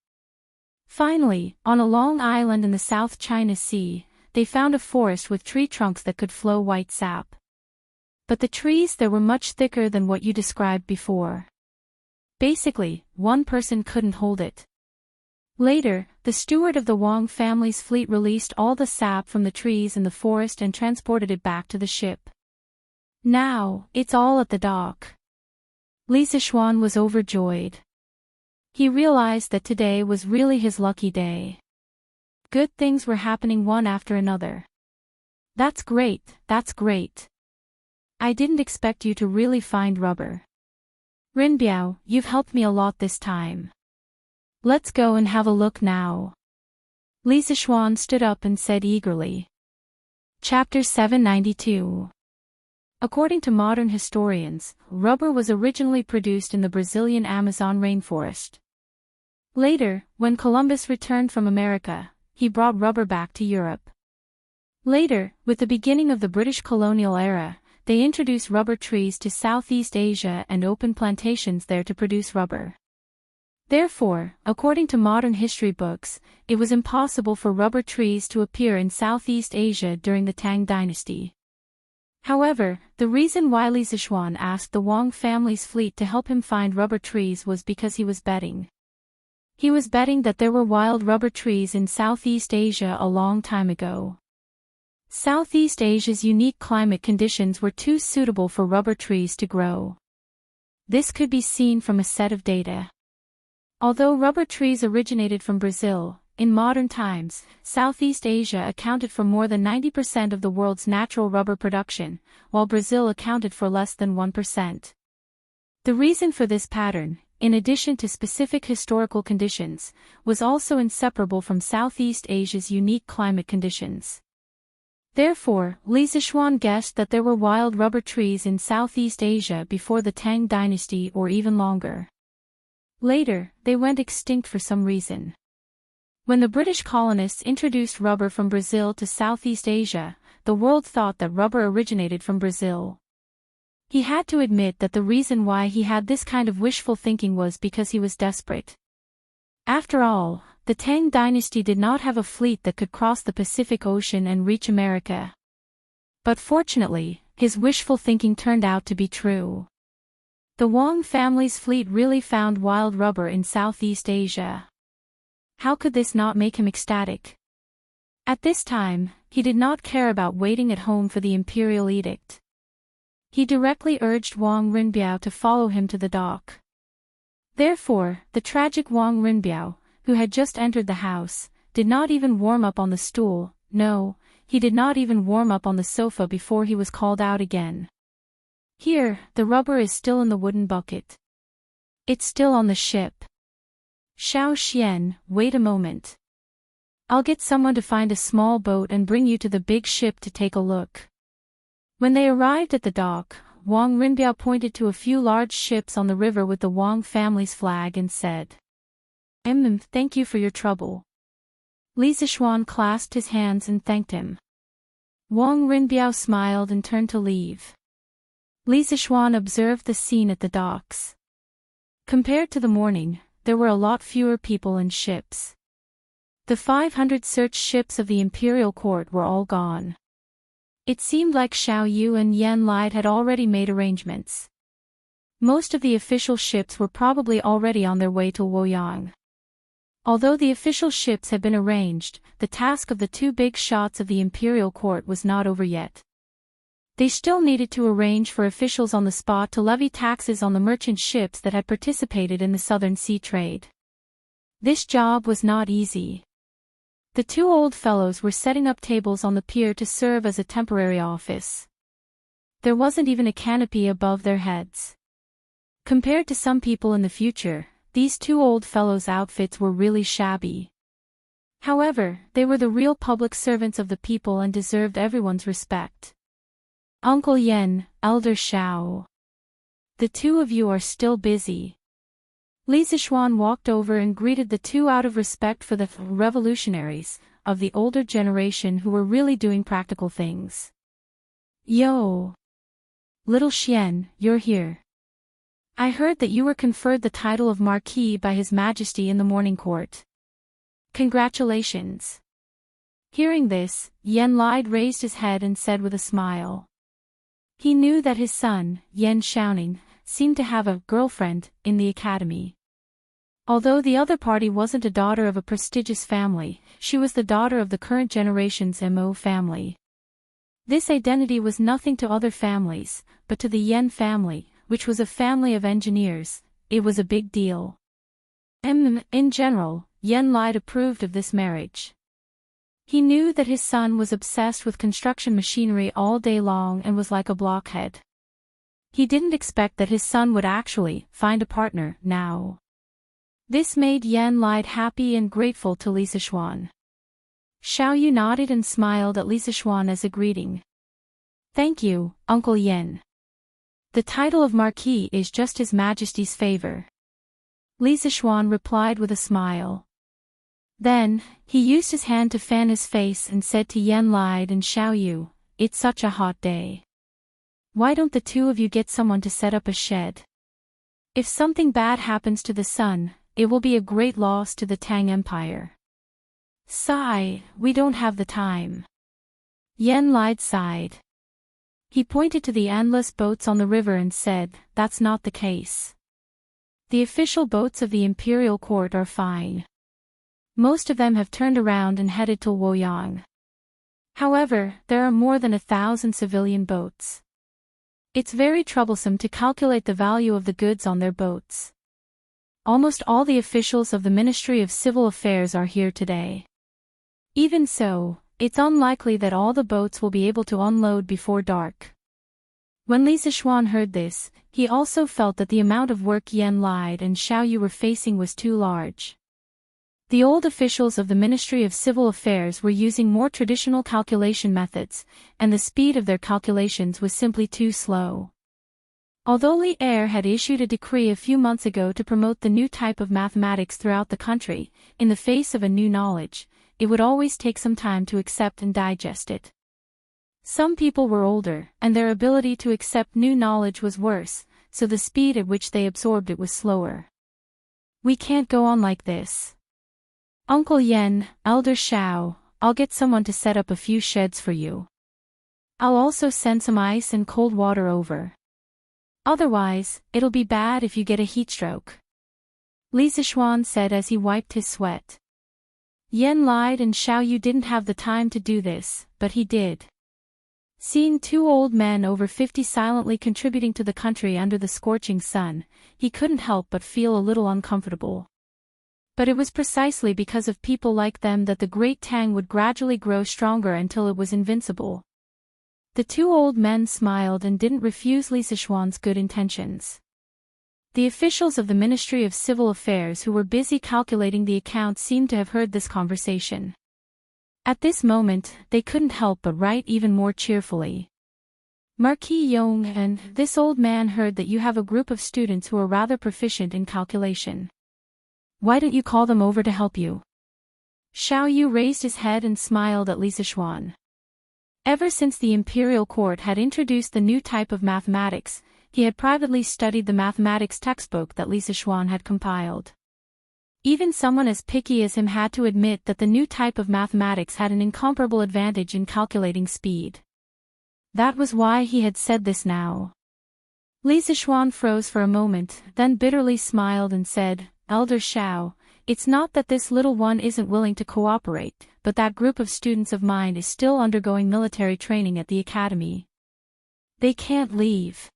Finally, on a long island in the South China Sea, they found a forest with tree trunks that could flow white sap. But the trees there were much thicker than what you described before. Basically, one person couldn't hold it. Later, the steward of the Wang family's fleet released all the sap from the trees in the forest and transported it back to the ship. Now, it's all at the dock. Li Zishuan was overjoyed. He realized that today was really his lucky day. Good things were happening one after another. That's great, that's great. I didn't expect you to really find rubber. Rinbiao, you've helped me a lot this time. Let's go and have a look now. Li Zishuan stood up and said eagerly. Chapter 792. According to modern historians, rubber was originally produced in the Brazilian Amazon rainforest. Later, when Columbus returned from America, he brought rubber back to Europe. Later, with the beginning of the British colonial era, they introduced rubber trees to Southeast Asia and opened plantations there to produce rubber. Therefore, according to modern history books, it was impossible for rubber trees to appear in Southeast Asia during the Tang dynasty. However, the reason why Li Zishuan asked the Wang family's fleet to help him find rubber trees was because he was betting. He was betting that there were wild rubber trees in Southeast Asia a long time ago. Southeast Asia's unique climate conditions were too suitable for rubber trees to grow. This could be seen from a set of data. Although rubber trees originated from Brazil, in modern times, Southeast Asia accounted for more than 90% of the world's natural rubber production, while Brazil accounted for less than 1%. The reason for this pattern, in addition to specific historical conditions, was also inseparable from Southeast Asia's unique climate conditions. Therefore, Li Zishuan guessed that there were wild rubber trees in Southeast Asia before the Tang dynasty or even longer. Later, they went extinct for some reason. When the British colonists introduced rubber from Brazil to Southeast Asia, the world thought that rubber originated from Brazil. He had to admit that the reason why he had this kind of wishful thinking was because he was desperate. After all, the Tang dynasty did not have a fleet that could cross the Pacific Ocean and reach America. But fortunately, his wishful thinking turned out to be true. The Wang family's fleet really found wild rubber in Southeast Asia. How could this not make him ecstatic? At this time, he did not care about waiting at home for the imperial edict. He directly urged Wang Rinbiao to follow him to the dock. Therefore, the tragic Wang Rinbiao, who had just entered the house, did not even warm up on the stool. No, he did not even warm up on the sofa before he was called out again. Here, the rubber is still in the wooden bucket. It's still on the ship. Xiao Xian, wait a moment. I'll get someone to find a small boat and bring you to the big ship to take a look. When they arrived at the dock, Wang Rinbiao pointed to a few large ships on the river with the Wang family's flag and said, Thank you for your trouble. Li Zishuan clasped his hands and thanked him. Wang Rinbiao smiled and turned to leave. Li Zixuan observed the scene at the docks. Compared to the morning, there were a lot fewer people and ships. The 500 search ships of the imperial court were all gone. It seemed like Xiao Yu and Yan Lai had already made arrangements. Most of the official ships were probably already on their way to Luoyang. Although the official ships had been arranged, the task of the two big shots of the imperial court was not over yet. They still needed to arrange for officials on the spot to levy taxes on the merchant ships that had participated in the southern sea trade. This job was not easy. The two old fellows were setting up tables on the pier to serve as a temporary office. There wasn't even a canopy above their heads. Compared to some people in the future, these two old fellows' outfits were really shabby. However, they were the real public servants of the people and deserved everyone's respect. Uncle Yen, Elder Xiao. The two of you are still busy. Li Zixuan walked over and greeted the two out of respect for the revolutionaries of the older generation who were really doing practical things. Yo! Little Xian, you're here. I heard that you were conferred the title of Marquis by His Majesty in the morning court. Congratulations. Hearing this, Yan Lai raised his head and said with a smile. He knew that his son, Yan Xiaoning, seemed to have a girlfriend in the academy. Although the other party wasn't a daughter of a prestigious family, she was the daughter of the current generation's Mo family. This identity was nothing to other families, but to the Yan family, which was a family of engineers, it was a big deal. In general, Yan Lai approved of this marriage. He knew that his son was obsessed with construction machinery all day long and was like a blockhead. He didn't expect that his son would actually find a partner now. This made Yan Lai happy and grateful to Li Zixuan. Xiao Yu nodded and smiled at Li Zixuan as a greeting. Thank you, Uncle Yan. The title of Marquis is just His Majesty's favor. Li Zixuan replied with a smile. Then, he used his hand to fan his face and said to Yan Lai and Xiao Yu, "It's such a hot day. Why don't the two of you get someone to set up a shed? If something bad happens to the sun, it will be a great loss to the Tang Empire." Sigh, we don't have the time. Yan Lai sighed. He pointed to the endless boats on the river and said, that's not the case. The official boats of the imperial court are fine. Most of them have turned around and headed to Luoyang. However, there are more than 1,000 civilian boats. It's very troublesome to calculate the value of the goods on their boats. Almost all the officials of the Ministry of Civil Affairs are here today. Even so, it's unlikely that all the boats will be able to unload before dark. When Li Zixuan heard this, he also felt that the amount of work Yan Lai and Xiao Yu were facing was too large. The old officials of the Ministry of Civil Affairs were using more traditional calculation methods, and the speed of their calculations was simply too slow. Although Li Er had issued a decree a few months ago to promote the new type of mathematics throughout the country, in the face of a new knowledge, it would always take some time to accept and digest it. Some people were older, and their ability to accept new knowledge was worse, so the speed at which they absorbed it was slower. We can't go on like this. Uncle Yen, Elder Xiao, I'll get someone to set up a few sheds for you. I'll also send some ice and cold water over. Otherwise, it'll be bad if you get a heatstroke. Li Zixuan said as he wiped his sweat. Yan Lai and Xiao Yu didn't have the time to do this, but he did. Seeing two old men over 50 silently contributing to the country under the scorching sun, he couldn't help but feel a little uncomfortable. But it was precisely because of people like them that the Great Tang would gradually grow stronger until it was invincible. The two old men smiled and didn't refuse Li Zixuan's good intentions. The officials of the Ministry of Civil Affairs who were busy calculating the accounts seemed to have heard this conversation. At this moment, they couldn't help but write even more cheerfully. Marquis Yong and this old man heard that you have a group of students who are rather proficient in calculation. Why don't you call them over to help you? Xiao Yu raised his head and smiled at Li Zixuan. Ever since the imperial court had introduced the new type of mathematics, he had privately studied the mathematics textbook that Li Zixuan had compiled. Even someone as picky as him had to admit that the new type of mathematics had an incomparable advantage in calculating speed. That was why he had said this now. Li Zixuan froze for a moment, then bitterly smiled and said, "Elder Xiao, it's not that this little one isn't willing to cooperate, but that group of students of mine is still undergoing military training at the academy. They can't leave."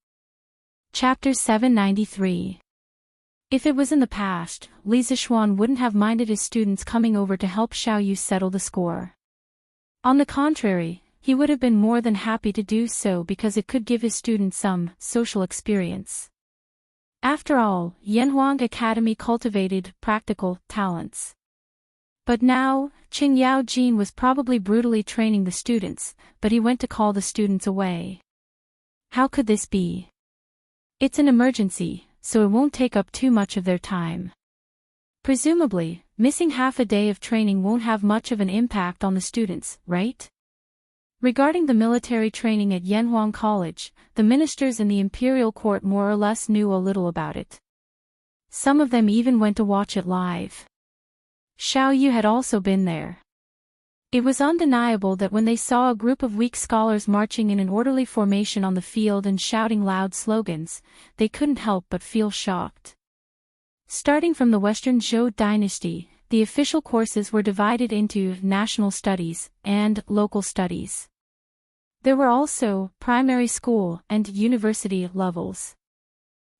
Chapter 793. If it was in the past, Li Zixuan wouldn't have minded his students coming over to help Xiao Yu settle the score. On the contrary, he would have been more than happy to do so because it could give his students some social experience. After all, Yanhuang Academy cultivated practical talents. But now, Qing Yao Jin was probably brutally training the students, but he went to call the students away. How could this be? It's an emergency, so it won't take up too much of their time. Presumably, missing half a day of training won't have much of an impact on the students, right? Regarding the military training at Yanhuang College, the ministers in the imperial court more or less knew a little about it. Some of them even went to watch it live. Xiao Yu had also been there. It was undeniable that when they saw a group of weak scholars marching in an orderly formation on the field and shouting loud slogans, they couldn't help but feel shocked. Starting from the Western Zhou dynasty, the official courses were divided into national studies and local studies. There were also primary school and university levels.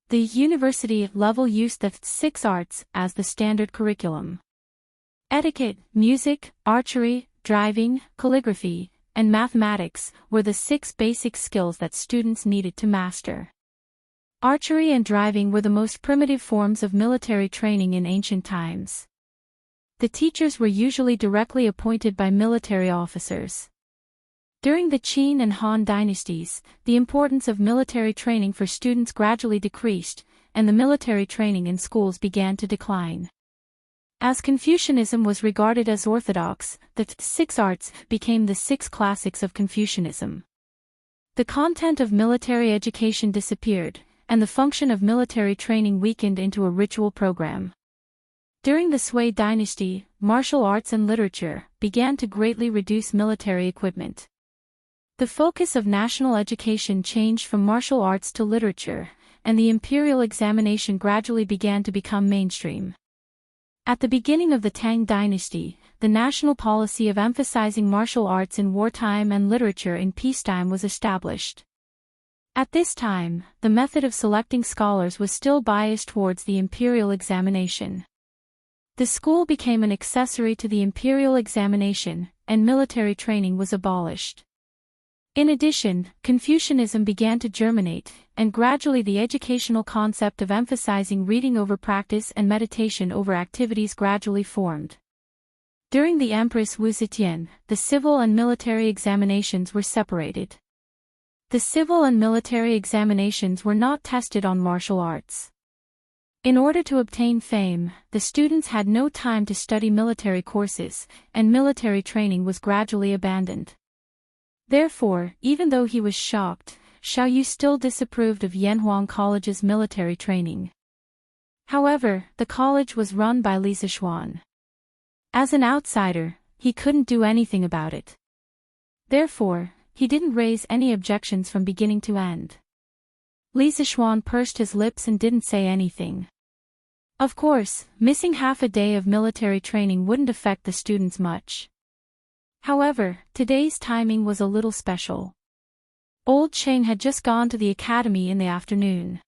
The university level used the 6 arts as the standard curriculum. Etiquette, music, archery, driving, calligraphy, and mathematics were the 6 basic skills that students needed to master. Archery and driving were the most primitive forms of military training in ancient times. The teachers were usually directly appointed by military officers. During the Qin and Han dynasties, the importance of military training for students gradually decreased, and the military training in schools began to decline. As Confucianism was regarded as orthodox, the 6 arts became the 6 classics of Confucianism. The content of military education disappeared, and the function of military training weakened into a ritual program. During the Sui dynasty, martial arts and literature began to greatly reduce military equipment. The focus of national education changed from martial arts to literature, and the imperial examination gradually began to become mainstream. At the beginning of the Tang dynasty, the national policy of emphasizing martial arts in wartime and literature in peacetime was established. At this time, the method of selecting scholars was still biased towards the imperial examination. The school became an accessory to the imperial examination, and military training was abolished. In addition, Confucianism began to germinate, and gradually the educational concept of emphasizing reading over practice and meditation over activities gradually formed. During the Empress Wu Zetian, the civil and military examinations were separated. The civil and military examinations were not tested on martial arts. In order to obtain fame, the students had no time to study military courses, and military training was gradually abandoned. Therefore, even though he was shocked, Xiao Yu still disapproved of Yanhuang College's military training. However, the college was run by Li Zixuan. As an outsider, he couldn't do anything about it. Therefore, he didn't raise any objections from beginning to end. Li Zixuan pursed his lips and didn't say anything. Of course, missing half a day of military training wouldn't affect the students much. However, today's timing was a little special. Old Cheng had just gone to the academy in the afternoon.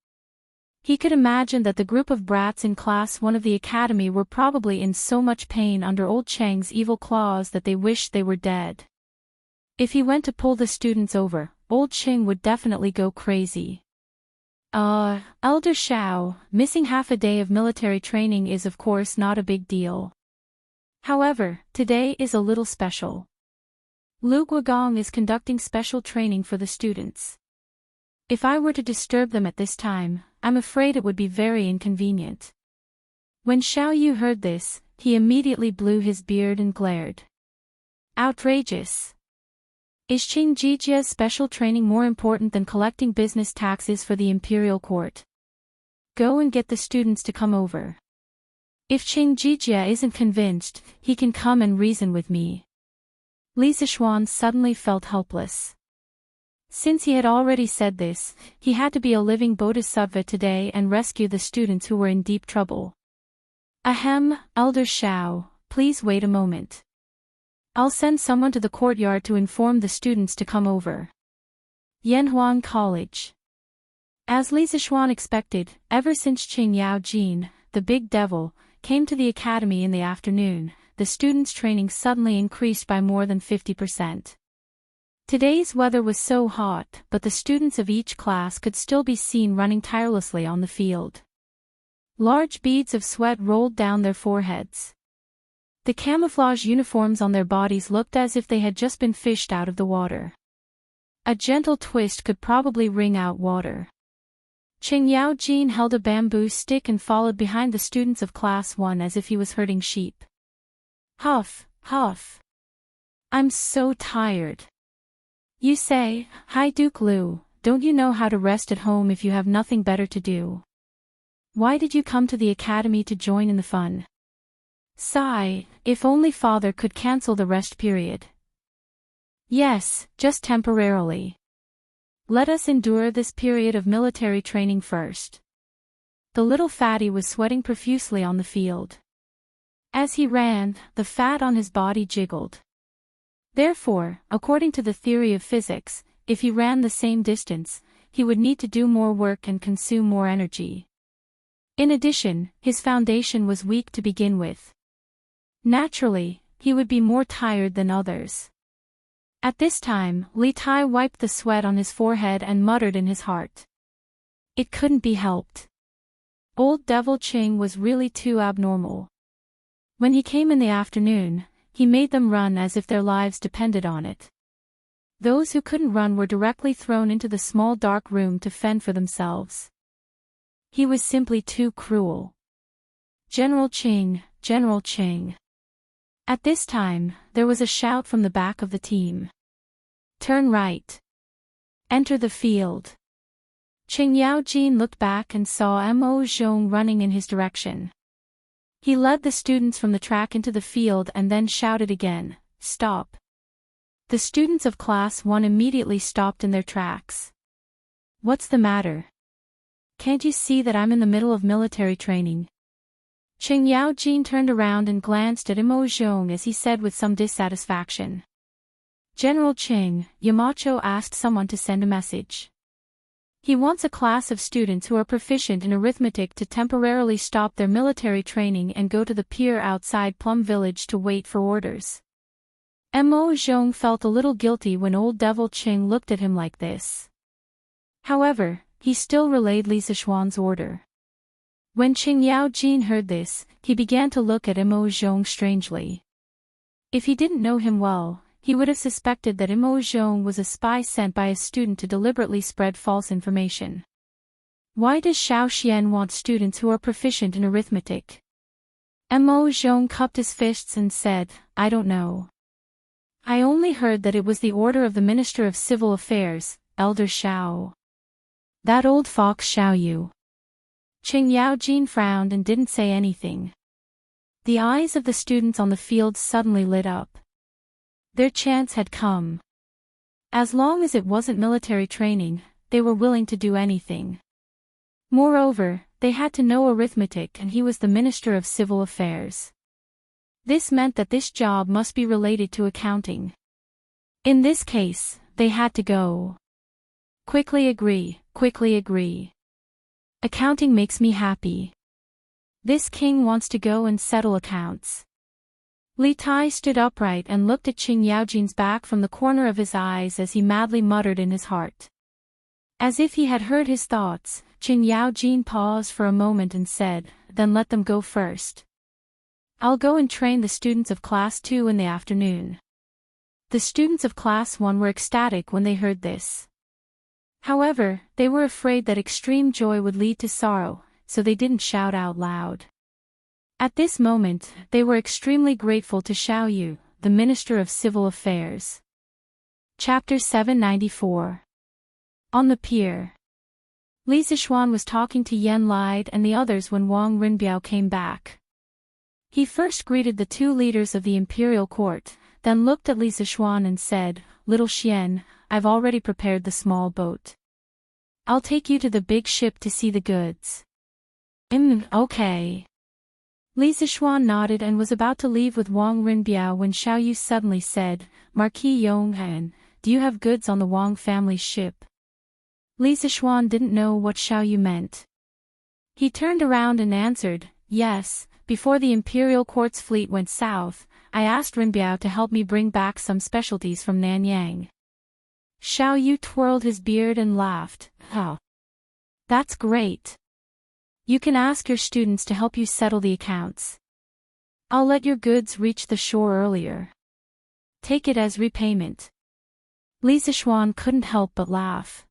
He could imagine that the group of brats in class 1 of the academy were probably in so much pain under Old Cheng's evil claws that they wished they were dead. If he went to pull the students over, Old Cheng would definitely go crazy. Elder Xiao, missing half a day of military training is of course not a big deal. However, today is a little special. Lu Guogong is conducting special training for the students. If I were to disturb them at this time, I'm afraid it would be very inconvenient. When Xiao Yu heard this, he immediately blew his beard and glared. Outrageous! Is Qingjijia's special training more important than collecting business taxes for the imperial court? Go and get the students to come over. If Qingjijia isn't convinced, he can come and reason with me. Li Zishuan suddenly felt helpless. Since he had already said this, he had to be a living bodhisattva today and rescue the students who were in deep trouble. Ahem, Elder Xiao, please wait a moment. I'll send someone to the courtyard to inform the students to come over. Yanhuan College. As Li Zishuan expected, ever since Qing Yaojin, the big devil, came to the academy in the afternoon, the students' training suddenly increased by more than 50%. Today's weather was so hot, but the students of each class could still be seen running tirelessly on the field. Large beads of sweat rolled down their foreheads. The camouflage uniforms on their bodies looked as if they had just been fished out of the water. A gentle twist could probably wring out water. Qing Yaojin held a bamboo stick and followed behind the students of Class 1 as if he was herding sheep. Huff, huff. I'm so tired. You say, Hi Duke Lu, don't you know how to rest at home if you have nothing better to do? Why did you come to the academy to join in the fun? Sigh, if only father could cancel the rest period. Yes, just temporarily. Let us endure this period of military training first. The little fatty was sweating profusely on the field. As he ran, the fat on his body jiggled. Therefore, according to the theory of physics, if he ran the same distance, he would need to do more work and consume more energy. In addition, his foundation was weak to begin with. Naturally, he would be more tired than others. At this time, Li Tai wiped the sweat on his forehead and muttered in his heart. It couldn't be helped. Old Devil Qing was really too abnormal. When he came in the afternoon, he made them run as if their lives depended on it. Those who couldn't run were directly thrown into the small dark room to fend for themselves. He was simply too cruel. General Qing, General Qing. At this time, there was a shout from the back of the team. Turn right. Enter the field. Qing Yaojin looked back and saw Mo Zhong running in his direction. He led the students from the track into the field and then shouted again, Stop. The students of Class 1 immediately stopped in their tracks. What's the matter? Can't you see that I'm in the middle of military training? Qing Yaojin turned around and glanced at Mo Zhong as he said with some dissatisfaction. General Qing, Yamacho asked someone to send a message. He wants a class of students who are proficient in arithmetic to temporarily stop their military training and go to the pier outside Plum Village to wait for orders. Mo Zhong felt a little guilty when old Devil Qing looked at him like this. However, he still relayed Li Zishuan's order. When Qing Yaojin heard this, he began to look at Mo Zhong strangely. If he didn't know him well, he would have suspected that Mo Zhong was a spy sent by a student to deliberately spread false information. Why does Xiao Xian want students who are proficient in arithmetic? Mo Zhong cupped his fists and said, I don't know. I only heard that it was the order of the Minister of Civil Affairs, Elder Xiao. That old fox Xiao Yu. Qing Yaojin frowned and didn't say anything. The eyes of the students on the field suddenly lit up. Their chance had come. As long as it wasn't military training, they were willing to do anything. Moreover, they had to know arithmetic and he was the Minister of Civil Affairs. This meant that this job must be related to accounting. In this case, they had to go. Quickly agree, quickly agree. Accounting makes me happy. This king wants to go and settle accounts. Li Tai stood upright and looked at Qing Yaojin's back from the corner of his eyes as he madly muttered in his heart. As if he had heard his thoughts, Qing Yaojin paused for a moment and said, Then let them go first. I'll go and train the students of Class 2 in the afternoon. The students of Class 1 were ecstatic when they heard this. However, they were afraid that extreme joy would lead to sorrow, so they didn't shout out loud. At this moment, they were extremely grateful to Xiao Yu, the Minister of Civil Affairs. Chapter 794. On the pier. Li Zixuan was talking to Yan Lide and the others when Wang Rinbiao came back. He first greeted the two leaders of the imperial court, then looked at Li Zixuan and said, "Little Xian, I've already prepared the small boat. I'll take you to the big ship to see the goods." Okay. Li Zixuan nodded and was about to leave with Wang Rinbiao when Xiao Yu suddenly said, "Marquis Yonghan, do you have goods on the Wang family's ship?" Li Zixuan didn't know what Xiao Yu meant. He turned around and answered, "Yes, before the imperial court's fleet went south, I asked Rinbiao to help me bring back some specialties from Nanyang." Xiao Yu twirled his beard and laughed. "Oh. That's great. You can ask your students to help you settle the accounts. I'll let your goods reach the shore earlier. Take it as repayment." Li Zixuan couldn't help but laugh.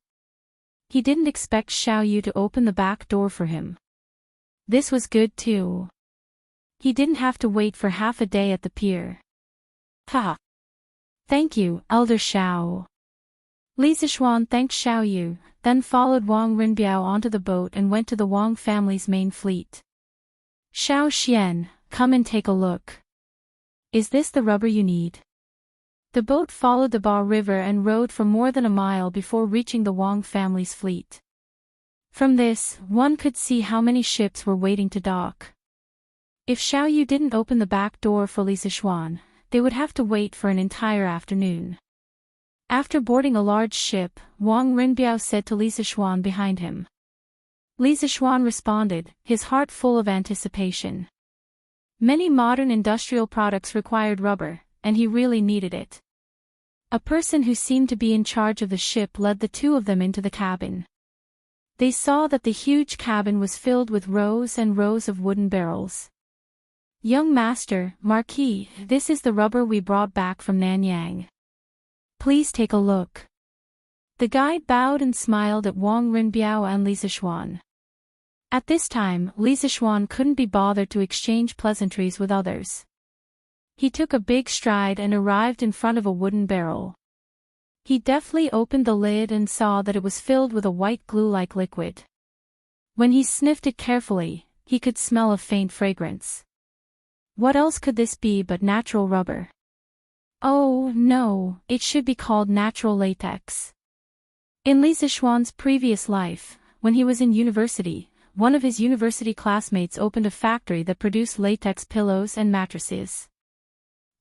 He didn't expect Xiao Yu to open the back door for him. This was good too. He didn't have to wait for half a day at the pier. "Ha! Thank you, Elder Xiao." Li Zixuan thanked Xiao Yu, then followed Wang Rinbiao onto the boat and went to the Wang family's main fleet. "Xiao Xian, come and take a look. Is this the rubber you need?" The boat followed the Ba River and rowed for more than a mile before reaching the Wang family's fleet. From this, one could see how many ships were waiting to dock. If Xiao Yu didn't open the back door for Li Zixuan, they would have to wait for an entire afternoon. After boarding a large ship, Wang Rinbiao said to Li Zixuan behind him. Li Zixuan responded, his heart full of anticipation. Many modern industrial products required rubber, and he really needed it. A person who seemed to be in charge of the ship led the two of them into the cabin. They saw that the huge cabin was filled with rows and rows of wooden barrels. "Young master, Marquis, this is the rubber we brought back from Nanyang. Please take a look." The guide bowed and smiled at Wang Rinbiao and Li Zixuan. At this time, Li Zixuan couldn't be bothered to exchange pleasantries with others. He took a big stride and arrived in front of a wooden barrel. He deftly opened the lid and saw that it was filled with a white glue-like liquid. When he sniffed it carefully, he could smell a faint fragrance. What else could this be but natural rubber? Oh, no, it should be called natural latex. In Li Zixuan's previous life, when he was in university, one of his university classmates opened a factory that produced latex pillows and mattresses.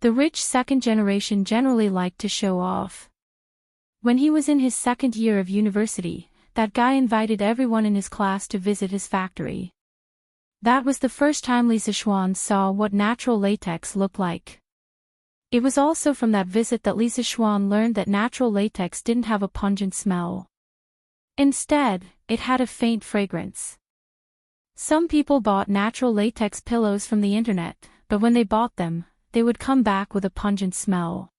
The rich second generation generally liked to show off. When he was in his second year of university, that guy invited everyone in his class to visit his factory. That was the first time Li Zixuan saw what natural latex looked like. It was also from that visit that Li Zixuan learned that natural latex didn't have a pungent smell. Instead, it had a faint fragrance. Some people bought natural latex pillows from the internet, but when they bought them, they would come back with a pungent smell.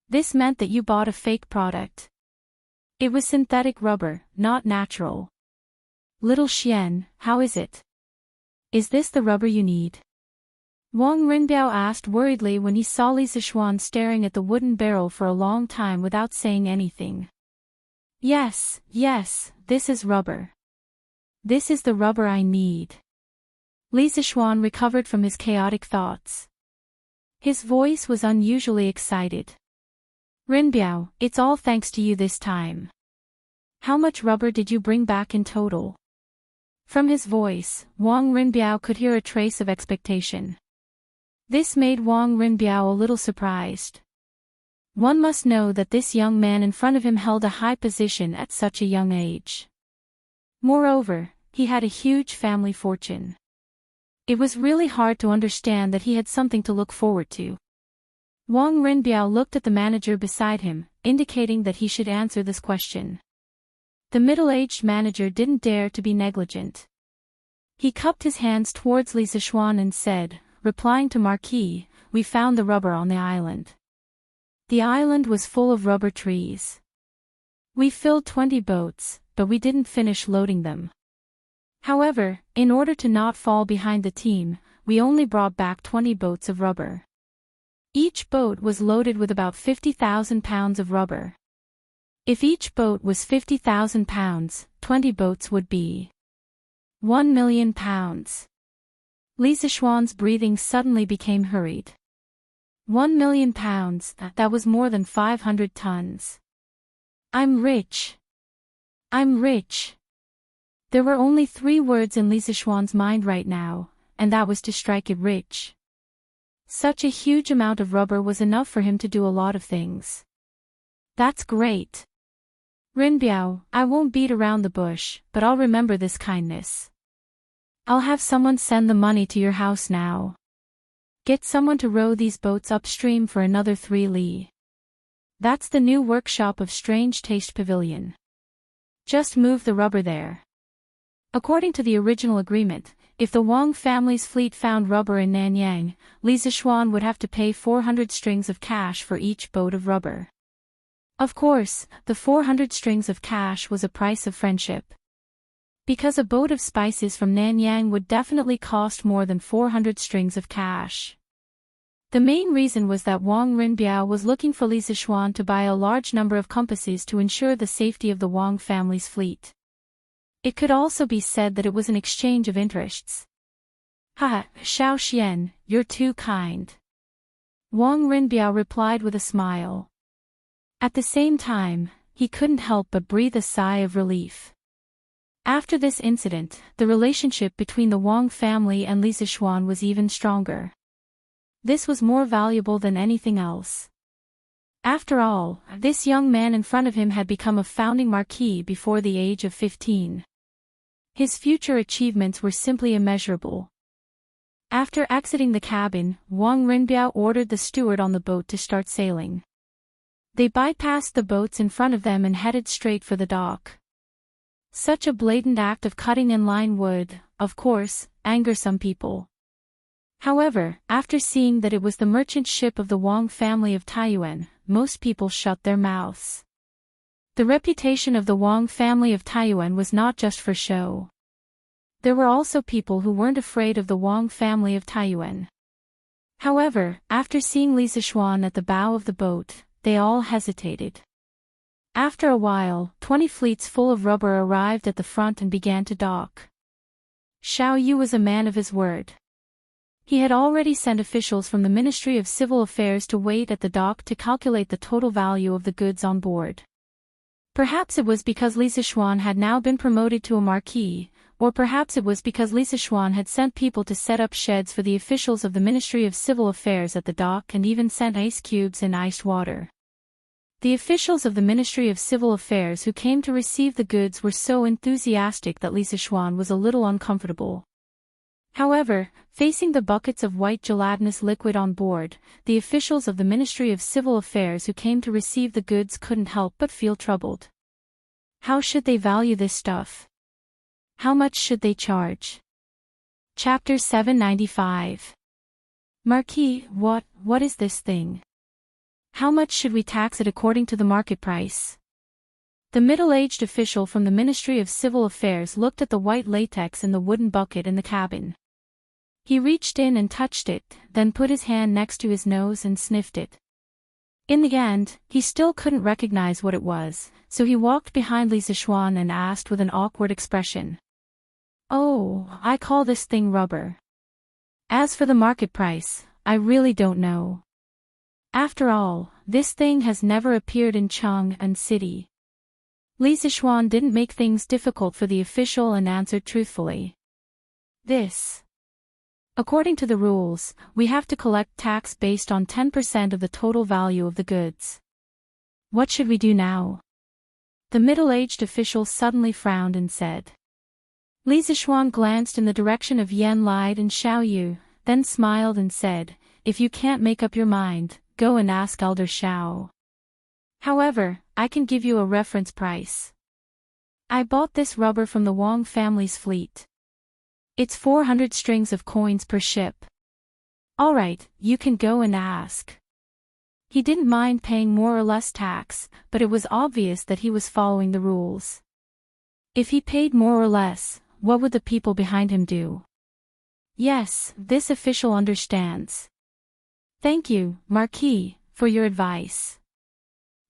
This meant that you bought a fake product. It was synthetic rubber, not natural. "Little Xian, how is it? Is this the rubber you need?" Wang Rinbiao asked worriedly when he saw Li Zixuan staring at the wooden barrel for a long time without saying anything. Yes, this is rubber. This is the rubber I need." Li Zixuan recovered from his chaotic thoughts. His voice was unusually excited. "Rinbiao, it's all thanks to you this time. How much rubber did you bring back in total?" From his voice, Wang Rinbiao could hear a trace of expectation. This made Wang Rinbiao a little surprised. One must know that this young man in front of him held a high position at such a young age. Moreover, he had a huge family fortune. It was really hard to understand that he had something to look forward to. Wang Rinbiao looked at the manager beside him, indicating that he should answer this question. The middle-aged manager didn't dare to be negligent. He cupped his hands towards Li Zixuan and said, replying to Marquis, "We found the rubber on the island." The island was full of rubber trees. We filled 20 boats, but we didn't finish loading them. However, in order to not fall behind the team, we only brought back 20 boats of rubber. Each boat was loaded with about 50,000 pounds of rubber. If each boat was 50,000 pounds, 20 boats would be 1 million pounds. Li Zishuan's breathing suddenly became hurried. 1 million pounds, that was more than 500 tons. I'm rich. I'm rich. There were only 3 words in Li Zishuan's mind right now, and that was to strike it rich. Such a huge amount of rubber was enough for him to do a lot of things. That's great. Rinbiao, I won't beat around the bush, but I'll remember this kindness. I'll have someone send the money to your house now. Get someone to row these boats upstream for another 3 li. That's the new workshop of Strange Taste Pavilion. Just move the rubber there. According to the original agreement, if the Wang family's fleet found rubber in Nanyang, Li Zishuan would have to pay 400 strings of cash for each boat of rubber. Of course, the 400 strings of cash was a price of friendship. Because a boat of spices from Nanyang would definitely cost more than 400 strings of cash. The main reason was that Wang Rinbiao was looking for Li Zishuan to buy a large number of compasses to ensure the safety of the Wang family's fleet. It could also be said that it was an exchange of interests. Ha, Xiao Xian, you're too kind. Wang Rinbiao replied with a smile. At the same time, he couldn't help but breathe a sigh of relief. After this incident, the relationship between the Wang family and Li Zishuan was even stronger. This was more valuable than anything else. After all, this young man in front of him had become a founding marquis before the age of 15. His future achievements were simply immeasurable. After exiting the cabin, Wang Rinbiao ordered the steward on the boat to start sailing. They bypassed the boats in front of them and headed straight for the dock. Such a blatant act of cutting in line would, of course, anger some people. However, after seeing that it was the merchant ship of the Wang family of Taiyuan, most people shut their mouths. The reputation of the Wang family of Taiyuan was not just for show. There were also people who weren't afraid of the Wang family of Taiyuan. However, after seeing Li Zishuan at the bow of the boat, they all hesitated. After a while, 20 fleets full of rubber arrived at the front and began to dock. Xiao Yu was a man of his word. He had already sent officials from the Ministry of Civil Affairs to wait at the dock to calculate the total value of the goods on board. Perhaps it was because Li Zishuan had now been promoted to a marquis, or perhaps it was because Li Zishuan had sent people to set up sheds for the officials of the Ministry of Civil Affairs at the dock and even sent ice cubes in iced water. The officials of the Ministry of Civil Affairs who came to receive the goods were so enthusiastic that Li Zishuan was a little uncomfortable. However, facing the buckets of white gelatinous liquid on board, the officials of the Ministry of Civil Affairs who came to receive the goods couldn't help but feel troubled. How should they value this stuff? How much should they charge? Chapter 795. Marquis, what is this thing? How much should we tax it according to the market price? The middle-aged official from the Ministry of Civil Affairs looked at the white latex in the wooden bucket in the cabin. He reached in and touched it, then put his hand next to his nose and sniffed it. In the end, he still couldn't recognize what it was, so he walked behind Li Zishuan and asked with an awkward expression. Oh, I call this thing rubber. As for the market price, I really don't know. After all, this thing has never appeared in Chang'an City. Li Zishuan didn't make things difficult for the official and answered truthfully. This. According to the rules, we have to collect tax based on 10% of the total value of the goods. What should we do now? The middle-aged official suddenly frowned and said. Li Zishuan glanced in the direction of Yan Lide and Xiao Yu, then smiled and said, if you can't make up your mind, go and ask Elder Xiao. However, I can give you a reference price. I bought this rubber from the Wang family's fleet. It's 400 strings of coins per ship. Alright, you can go and ask. He didn't mind paying more or less tax, but it was obvious that he was following the rules. If he paid more or less, what would the people behind him do? Yes, this official understands. Thank you, Marquis, for your advice.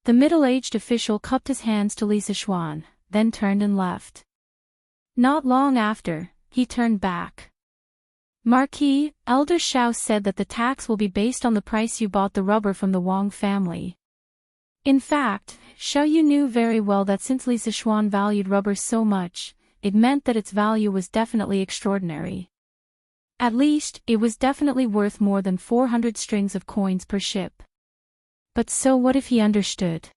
The middle-aged official cupped his hands to Li Sichuan, then turned and left. Not long after, he turned back. Marquis, Elder Shao said that the tax will be based on the price you bought the rubber from the Wang family. In fact, Shao Yu knew very well that since Li Sichuan valued rubber so much, it meant that its value was definitely extraordinary. At least, it was definitely worth more than 400 strings of coins per ship. But so what if he understood?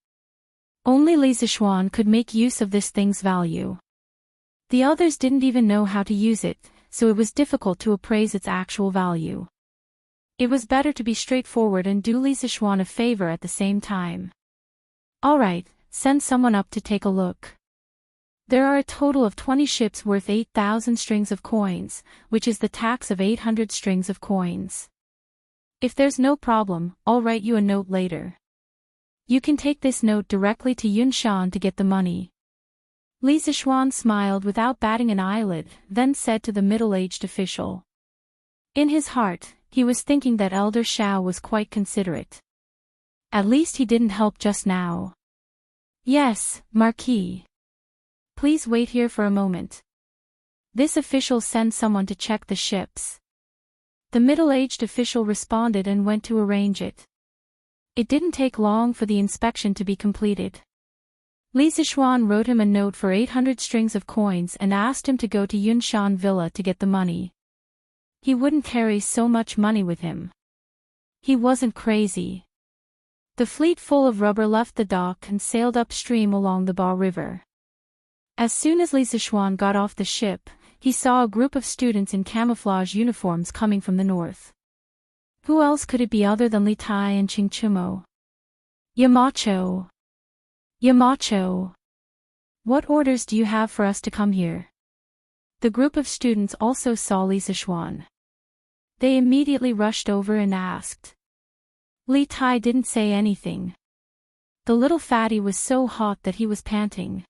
Only Li Sichuan could make use of this thing's value. The others didn't even know how to use it, so it was difficult to appraise its actual value. It was better to be straightforward and do Li Sichuan a favor at the same time. Alright, send someone up to take a look. There are a total of 20 ships worth 8,000 strings of coins, which is the tax of 800 strings of coins. If there's no problem, I'll write you a note later. You can take this note directly to Yunshan to get the money. Li Sichuan smiled without batting an eyelid, then said to the middle-aged official. In his heart, he was thinking that Elder Shao was quite considerate. At least he didn't help just now. Yes, Marquis. Please wait here for a moment. This official sent someone to check the ships. The middle-aged official responded and went to arrange it. It didn't take long for the inspection to be completed. Li Sichuan wrote him a note for 800 strings of coins and asked him to go to Yunshan Villa to get the money. He wouldn't carry so much money with him. He wasn't crazy. The fleet full of rubber left the dock and sailed upstream along the Ba River. As soon as Li Sichuan got off the ship, he saw a group of students in camouflage uniforms coming from the north. Who else could it be other than Li Tai and Qing Chumo? Yamacho. Yamacho. What orders do you have for us to come here? The group of students also saw Li Sichuan. They immediately rushed over and asked. Li Tai didn't say anything. The little fatty was so hot that he was panting.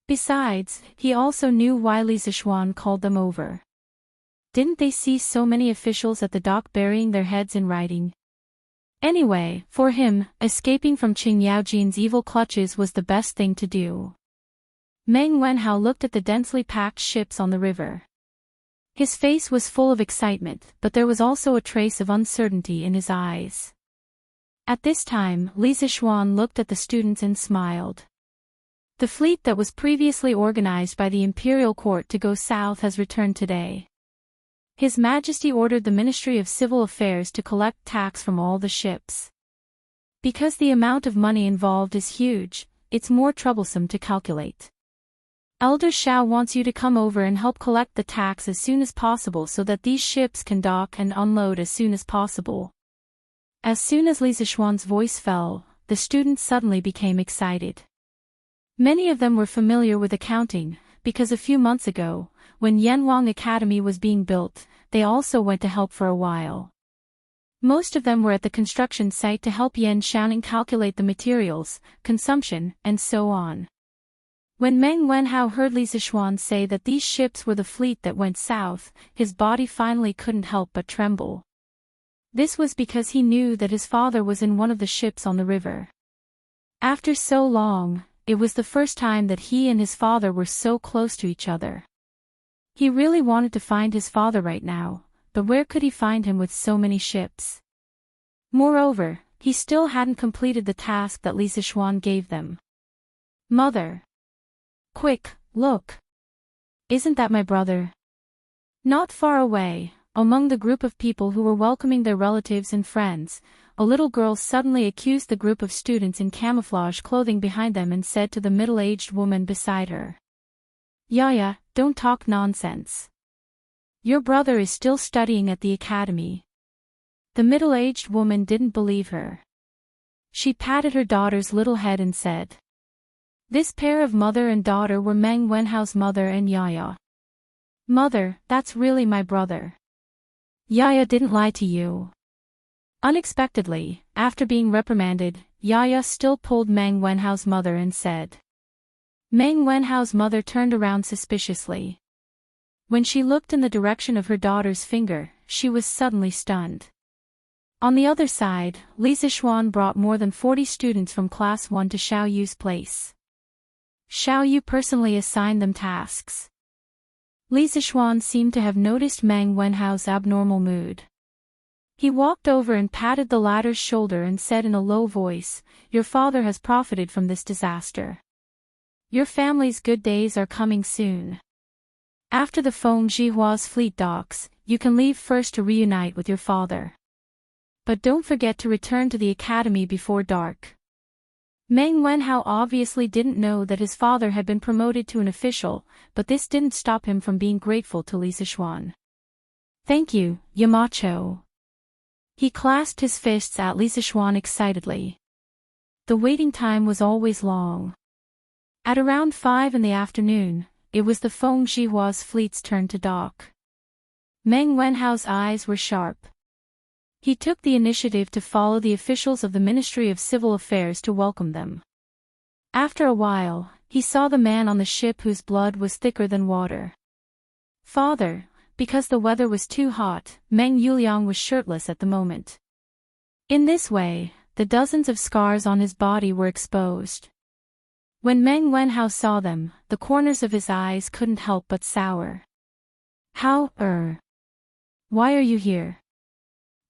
Besides, he also knew why Li Sichuan called them over. Didn't they see so many officials at the dock burying their heads in writing? Anyway, for him, escaping from Qing Yaojin's evil clutches was the best thing to do. Meng Wenhao looked at the densely packed ships on the river. His face was full of excitement, but there was also a trace of uncertainty in his eyes. At this time, Li Sichuan looked at the students and smiled. The fleet that was previously organized by the imperial court to go south has returned today. His Majesty ordered the Ministry of Civil Affairs to collect tax from all the ships. Because the amount of money involved is huge, it's more troublesome to calculate. Elder Shao wants you to come over and help collect the tax as soon as possible so that these ships can dock and unload as soon as possible. As soon as Li Sichuan's voice fell, the students suddenly became excited. Many of them were familiar with accounting, because a few months ago, when Yanwang Academy was being built, they also went to help for a while. Most of them were at the construction site to help Yan Xiaoning calculate the materials, consumption, and so on. When Meng Wenhao heard Li Sichuan say that these ships were the fleet that went south, his body finally couldn't help but tremble. This was because he knew that his father was in one of the ships on the river. After so long, it was the first time that he and his father were so close to each other. He really wanted to find his father right now, but where could he find him with so many ships? Moreover, he still hadn't completed the task that Li Sichuan gave them. Mother! Quick, look! Isn't that my brother? Not far away, among the group of people who were welcoming their relatives and friends, a little girl suddenly accused the group of students in camouflage clothing behind them and said to the middle-aged woman beside her. Yaya, don't talk nonsense. Your brother is still studying at the academy. The middle-aged woman didn't believe her. She patted her daughter's little head and said. This pair of mother and daughter were Meng Wenhao's mother and Yaya. Mother, that's really my brother. Yaya didn't lie to you. Unexpectedly, after being reprimanded, Yaya still pulled Meng Wenhao's mother and said. Meng Wenhao's mother turned around suspiciously. When she looked in the direction of her daughter's finger, she was suddenly stunned. On the other side, Li Zixuan brought more than 40 students from Class 1 to Xiao Yu's place. Xiao Yu personally assigned them tasks. Li Zixuan seemed to have noticed Meng Wenhao's abnormal mood. He walked over and patted the latter's shoulder and said in a low voice, "Your father has profited from this disaster. Your family's good days are coming soon. After the Feng Jihua's fleet docks, you can leave first to reunite with your father. But don't forget to return to the academy before dark." Meng Wenhao obviously didn't know that his father had been promoted to an official, but this didn't stop him from being grateful to Li Zixuan. "Thank you, Yamacho." He clasped his fists at Li Zixuan excitedly. The waiting time was always long. At around 5 in the afternoon, it was the Feng Jihua's fleet's turn to dock. Meng Wenhao's eyes were sharp. He took the initiative to follow the officials of the Ministry of Civil Affairs to welcome them. After a while, he saw the man on the ship whose blood was thicker than water. "Father," because the weather was too hot, Meng Yuliang was shirtless at the moment. In this way, the dozens of scars on his body were exposed. When Meng Wenhao saw them, the corners of his eyes couldn't help but sour. Why are you here?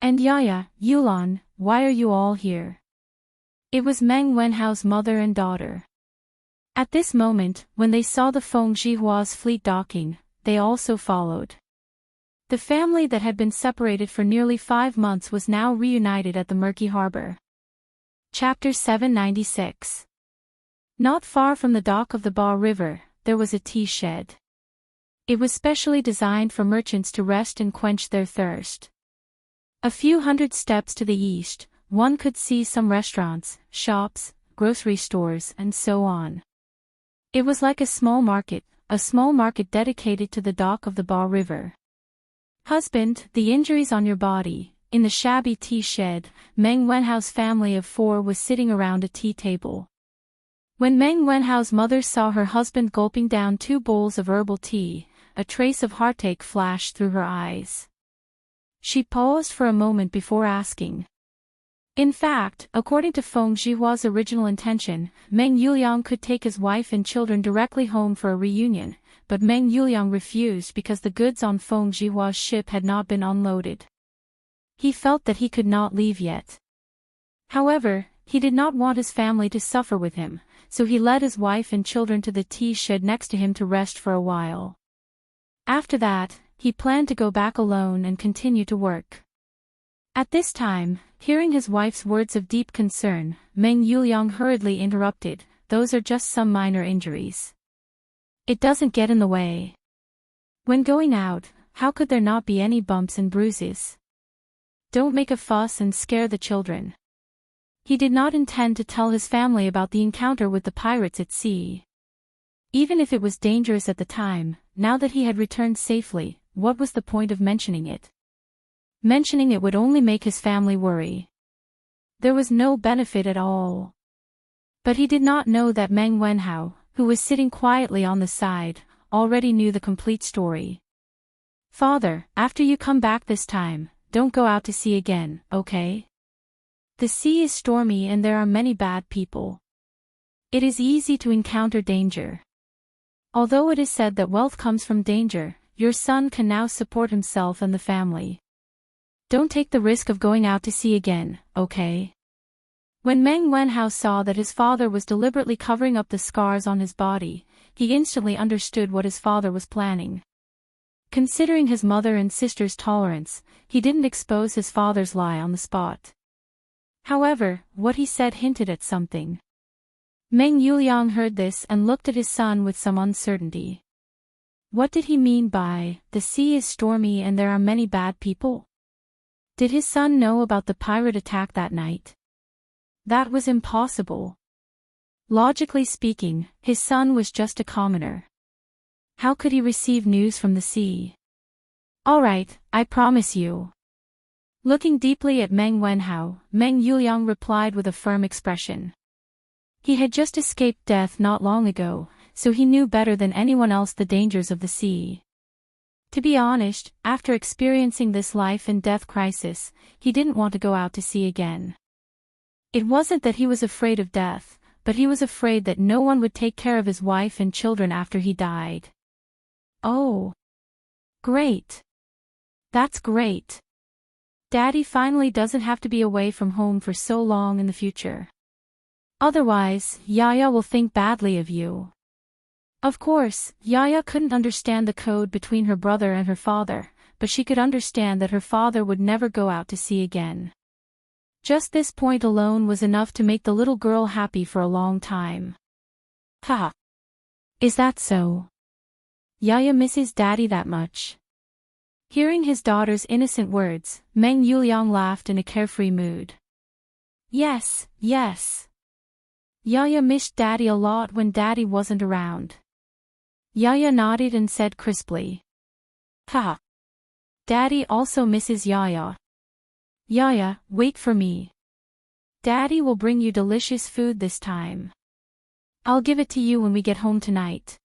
And Yaya, Yulan, why are you all here?" It was Meng Wenhao's mother and daughter. At this moment, when they saw the Feng Jihua's fleet docking, they also followed. The family that had been separated for nearly 5 months was now reunited at the murky harbor. Chapter 796. Not far from the dock of the Ba River, there was a tea shed. It was specially designed for merchants to rest and quench their thirst. A few hundred steps to the east, one could see some restaurants, shops, grocery stores, and so on. It was like a small market dedicated to the dock of the Ba River. "Husband, the injuries on your body." In the shabby tea shed, Meng Wenhao's family of 4 was sitting around a tea table. When Meng Wenhao's mother saw her husband gulping down 2 bowls of herbal tea, a trace of heartache flashed through her eyes. She paused for a moment before asking. In fact, according to Feng Jihua's original intention, Meng Yuliang could take his wife and children directly home for a reunion, but Meng Yuliang refused because the goods on Feng Jihua's ship had not been unloaded. He felt that he could not leave yet. However, he did not want his family to suffer with him, so he led his wife and children to the tea shed next to him to rest for a while. After that, he planned to go back alone and continue to work. At this time, hearing his wife's words of deep concern, Meng Yuliang hurriedly interrupted, "Those are just some minor injuries. It doesn't get in the way. When going out, how could there not be any bumps and bruises? Don't make a fuss and scare the children." He did not intend to tell his family about the encounter with the pirates at sea. Even if it was dangerous at the time, now that he had returned safely, what was the point of mentioning it? Mentioning it would only make his family worry. There was no benefit at all. But he did not know that Meng Wenhao, who was sitting quietly on the side, already knew the complete story. "Father, after you come back this time, don't go out to sea again, okay? The sea is stormy and there are many bad people. It is easy to encounter danger. Although it is said that wealth comes from danger, your son can now support himself and the family. Don't take the risk of going out to sea again, okay?" When Meng Wenhao saw that his father was deliberately covering up the scars on his body, he instantly understood what his father was planning. Considering his mother and sister's tolerance, he didn't expose his father's lie on the spot. However, what he said hinted at something. Meng Yuliang heard this and looked at his son with some uncertainty. What did he mean by, "The sea is stormy and there are many bad people"? Did his son know about the pirate attack that night? That was impossible. Logically speaking, his son was just a commoner. How could he receive news from the sea? "All right, I promise you." Looking deeply at Meng Wenhao, Meng Yuliang replied with a firm expression. He had just escaped death not long ago, so he knew better than anyone else the dangers of the sea. To be honest, after experiencing this life and death crisis, he didn't want to go out to sea again. It wasn't that he was afraid of death, but he was afraid that no one would take care of his wife and children after he died. Oh. Great. That's great. Daddy finally doesn't have to be away from home for so long in the future. Otherwise, Yaya will think badly of you. Of course, Yaya couldn't understand the code between her brother and her father, but she could understand that her father would never go out to sea again. Just this point alone was enough to make the little girl happy for a long time. Haha. Is that so? Yaya misses Daddy that much? Hearing his daughter's innocent words, Meng Yuliang laughed in a carefree mood. Yes, yes. Yaya missed Daddy a lot when Daddy wasn't around. Yaya nodded and said crisply. Ha. Daddy also misses Yaya. Yaya, wait for me. Daddy will bring you delicious food this time. I'll give it to you when we get home tonight.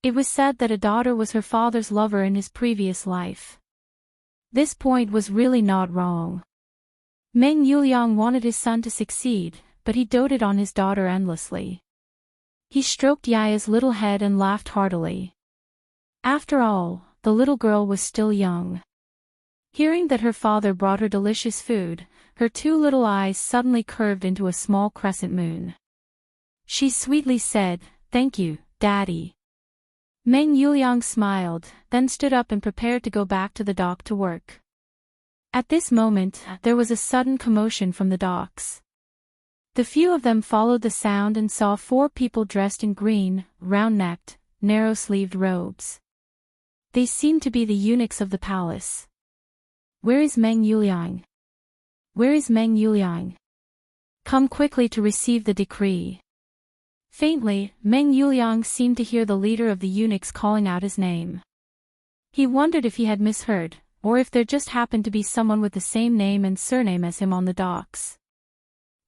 It was said that a daughter was her father's lover in his previous life. This point was really not wrong. Meng Yuliang wanted his son to succeed, but he doted on his daughter endlessly. He stroked Yaya's little head and laughed heartily. After all, the little girl was still young. Hearing that her father brought her delicious food, her two little eyes suddenly curved into a small crescent moon. She sweetly said, "Thank you, Daddy." Meng Yuliang smiled, then stood up and prepared to go back to the dock to work. At this moment, there was a sudden commotion from the docks. The few of them followed the sound and saw 4 people dressed in green, round-necked, narrow-sleeved robes. They seemed to be the eunuchs of the palace. Where is Meng Yuliang? Where is Meng Yuliang? Come quickly to receive the decree. Faintly, Meng Yuliang seemed to hear the leader of the eunuchs calling out his name. He wondered if he had misheard, or if there just happened to be someone with the same name and surname as him on the docks.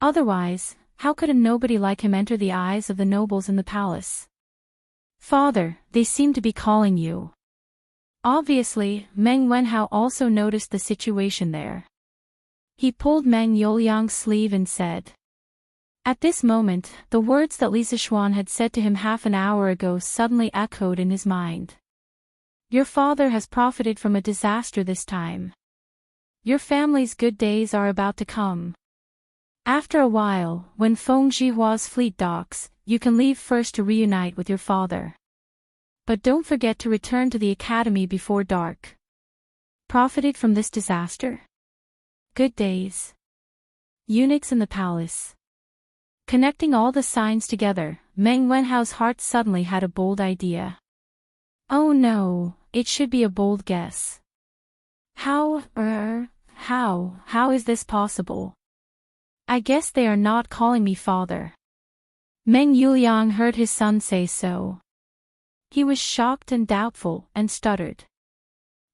Otherwise, how could a nobody like him enter the eyes of the nobles in the palace? Father, they seem to be calling you. Obviously, Meng Wenhao also noticed the situation there. He pulled Meng Yuliang's sleeve and said. At this moment, the words that Li Zixuan had said to him half an hour ago suddenly echoed in his mind. Your father has profited from a disaster this time. Your family's good days are about to come. After a while, when Feng Jihua's fleet docks, you can leave first to reunite with your father. But don't forget to return to the academy before dark. Profited from this disaster? Good days. Eunuchs in the palace. Connecting all the signs together, Meng Wenhao's heart suddenly had a bold idea. Oh no, it should be a bold guess. How is this possible? I guess they are not calling me father. Meng Yuliang heard his son say so. He was shocked and doubtful, and stuttered.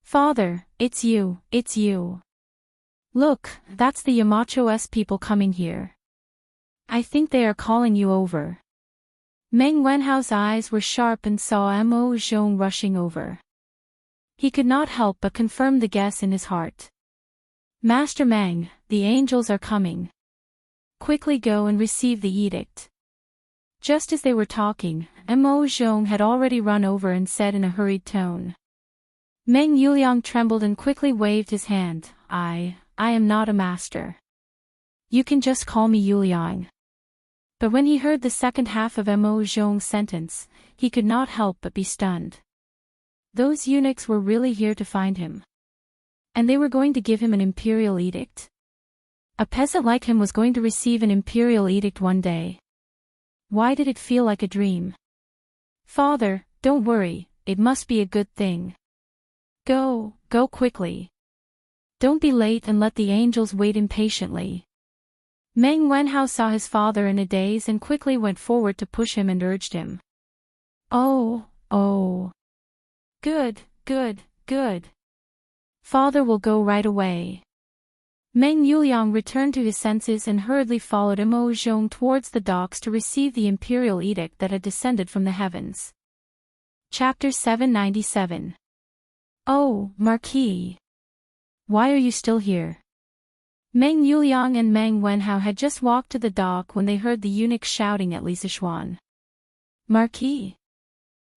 Father, it's you. Look, that's the Yamacho's people coming here. I think they are calling you over. Meng Wenhao's eyes were sharp and saw Mo Zhong rushing over. He could not help but confirm the guess in his heart. Master Meng, the angels are coming. Quickly go and receive the edict. Just as they were talking, Mo Zhong had already run over and said in a hurried tone. Meng Yuliang trembled and quickly waved his hand. I am not a master. You can just call me Yuliang. But when he heard the second half of Mo Zhong's sentence, he could not help but be stunned. Those eunuchs were really here to find him. And they were going to give him an imperial edict? A peasant like him was going to receive an imperial edict one day. Why did it feel like a dream? Father, don't worry, it must be a good thing. Go quickly. Don't be late and let the angels wait impatiently. Meng Wenhao saw his father in a daze and quickly went forward to push him and urged him. Oh. Good. Father will go right away. Meng Yuliang returned to his senses and hurriedly followed Mo Zhong towards the docks to receive the imperial edict that had descended from the heavens. Chapter 797. Oh, Marquis. Why are you still here? Meng Yuliang and Meng Wenhao had just walked to the dock when they heard the eunuch shouting at Li Zixuan. Marquis.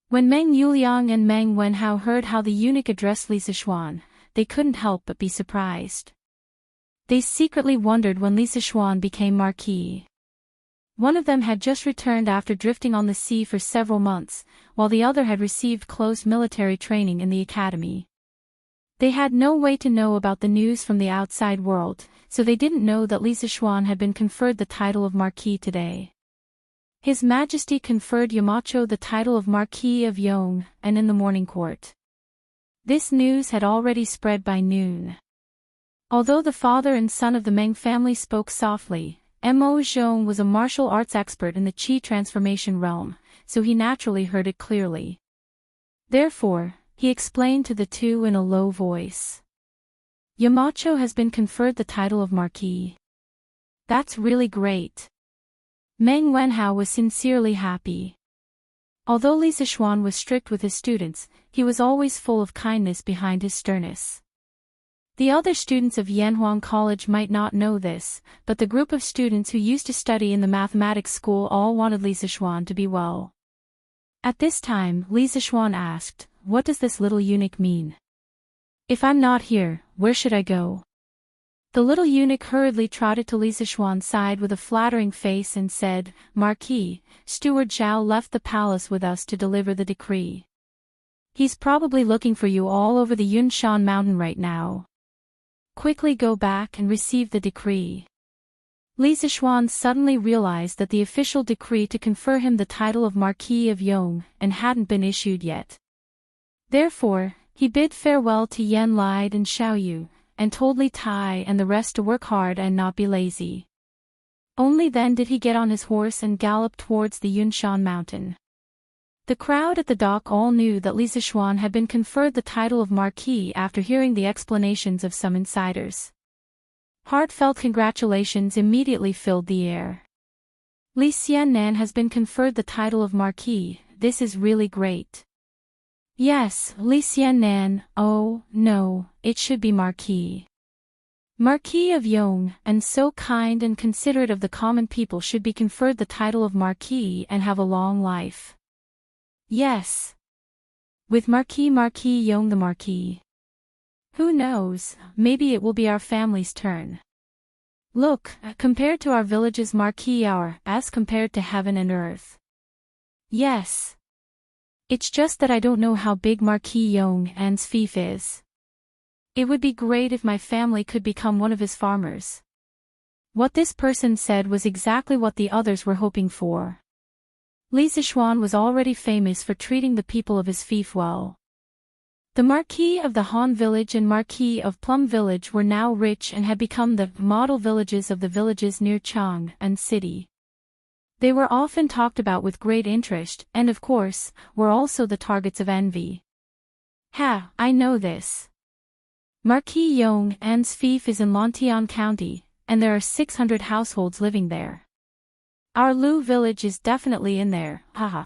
When Meng Yuliang and Meng Wenhao heard how the eunuch addressed Li Zixuan, they couldn't help but be surprised. They secretly wondered when Li Zixuan became Marquis. One of them had just returned after drifting on the sea for several months, while the other had received close military training in the academy. They had no way to know about the news from the outside world, so they didn't know that Li Zixuan had been conferred the title of Marquis today. His Majesty conferred Yamacho the title of Marquis of Yong, and in the morning court. This news had already spread by noon. Although the father and son of the Meng family spoke softly, Mo Zhong was a martial arts expert in the Qi transformation realm, so he naturally heard it clearly. Therefore, he explained to the two in a low voice. Yamacho has been conferred the title of Marquis. That's really great. Meng Wenhao was sincerely happy. Although Li Zixuan was strict with his students, he was always full of kindness behind his sternness. The other students of Yanhuang College might not know this, but the group of students who used to study in the mathematics school all wanted Li Zixuan to be well. At this time, Li Zixuan asked, "What does this little eunuch mean? If I'm not here, where should I go?" The little eunuch hurriedly trotted to Li Zixuan's side with a flattering face and said, "Marquis, Steward Zhao left the palace with us to deliver the decree. He's probably looking for you all over the Yunshan mountain right now. Quickly go back and receive the decree." Li Zixuan suddenly realized that the official decree to confer him the title of Marquis of Yong and hadn't been issued yet. Therefore, he bid farewell to Yan Lide and Xiao Yu, and told Li Tai and the rest to work hard and not be lazy. Only then did he get on his horse and gallop towards the Yunshan mountain. The crowd at the dock all knew that Li Zixuan had been conferred the title of Marquis after hearing the explanations of some insiders. Heartfelt congratulations immediately filled the air. Li Xiannan has been conferred the title of Marquis. This is really great. Yes, Li Xiannan, oh, no, it should be Marquis. Marquis of Yong, and so kind and considerate of the common people should be conferred the title of Marquis and have a long life. Yes. With Marquis Yong the Marquis. Who knows, maybe it will be our family's turn. Look, compared to our village's Marquis as compared to heaven and earth. Yes. It's just that I don't know how big Marquis Yong An's fief is. It would be great if my family could become one of his farmers. What this person said was exactly what the others were hoping for. Li Zixuan was already famous for treating the people of his fief well. The Marquis of the Han village and Marquis of Plum village were now rich and had become the model villages of the villages near Chang'an City. They were often talked about with great interest and, of course, were also the targets of envy. Ha, I know this. Marquis Yong An's fief is in Lontian County, and there are 600 households living there. Our Lu village is definitely in there, haha.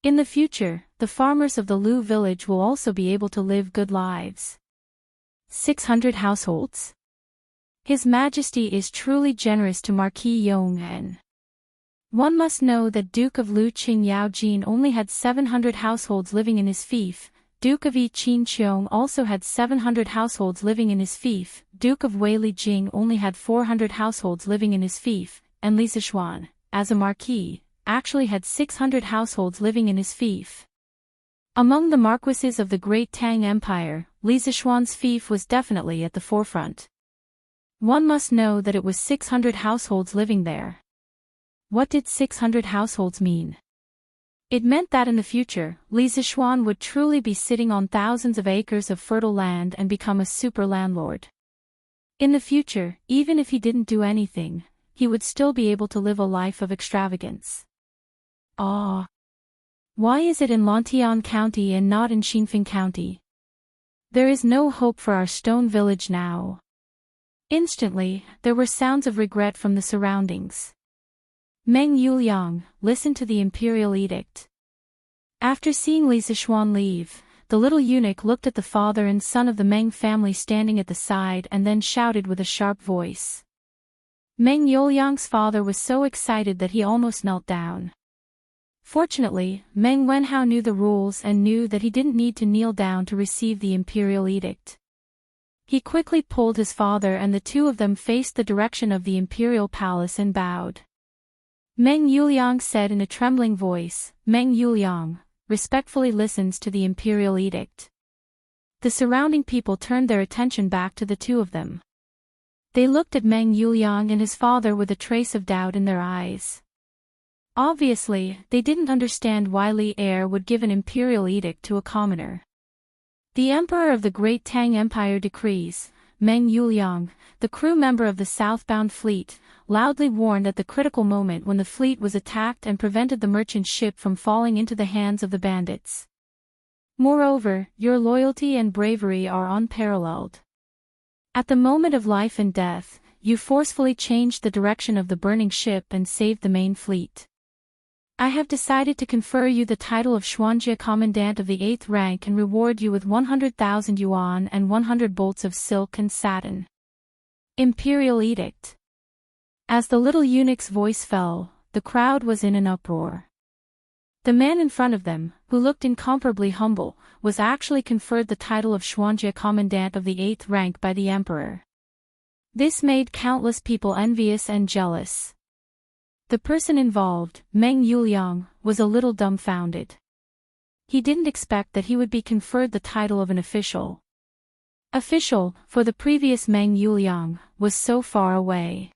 In the future, the farmers of the Lu village will also be able to live good lives. 600 households? His Majesty is truly generous to Marquis Yong An. One must know that Duke of Lu Qing Yao Jin only had 700 households living in his fief, Duke of Yi Qin Qiong also had 700 households living in his fief, Duke of Wei Li Jing only had 400 households living in his fief, and Li Zixuan, as a marquis, actually had 600 households living in his fief. Among the marquises of the Great Tang Empire, Li Zixuan's fief was definitely at the forefront. One must know that it was 600 households living there. What did 600 households mean? It meant that in the future, Li Zixuan would truly be sitting on thousands of acres of fertile land and become a super landlord. In the future, even if he didn't do anything, he would still be able to live a life of extravagance. Ah! Why is it in Lontian County and not in Xinfeng County? There is no hope for our stone village now. Instantly, there were sounds of regret from the surroundings. Meng Yuliang, listen to the imperial edict. After seeing Li Zixuan leave, the little eunuch looked at the father and son of the Meng family standing at the side and then shouted with a sharp voice. Meng Yuliang's father was so excited that he almost knelt down. Fortunately, Meng Wenhao knew the rules and knew that he didn't need to kneel down to receive the imperial edict. He quickly pulled his father and the two of them faced the direction of the imperial palace and bowed. Meng Yuliang said in a trembling voice, "Meng Yuliang respectfully listens to the imperial edict." The surrounding people turned their attention back to the two of them. They looked at Meng Yuliang and his father with a trace of doubt in their eyes. Obviously, they didn't understand why Li Heir would give an imperial edict to a commoner. The Emperor of the Great Tang Empire decrees, Meng Yuliang, the crew member of the southbound fleet, loudly warned at the critical moment when the fleet was attacked and prevented the merchant ship from falling into the hands of the bandits. Moreover, your loyalty and bravery are unparalleled. At the moment of life and death, you forcefully changed the direction of the burning ship and saved the main fleet. I have decided to confer you the title of Xuanjie Commandant of the 8th rank and reward you with 100,000 yuan and 100 bolts of silk and satin. Imperial Edict. As the little eunuch's voice fell, the crowd was in an uproar. The man in front of them, who looked incomparably humble, was actually conferred the title of Xuanjie Commandant of the 8th rank by the emperor. This made countless people envious and jealous. The person involved, Meng Yuliang, was a little dumbfounded. He didn't expect that he would be conferred the title of an official. Official, for the previous Meng Yuliang, was so far away.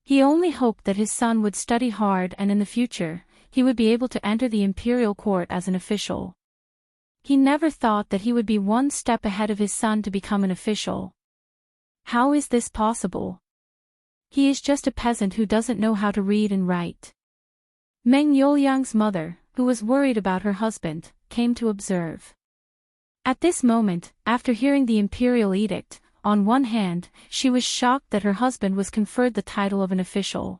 He only hoped that his son would study hard and in the future, he would be able to enter the imperial court as an official. He never thought that he would be one step ahead of his son to become an official. How is this possible? He is just a peasant who doesn't know how to read and write. Meng Yuliang's mother, who was worried about her husband, came to observe. At this moment, after hearing the imperial edict, on one hand, she was shocked that her husband was conferred the title of an official.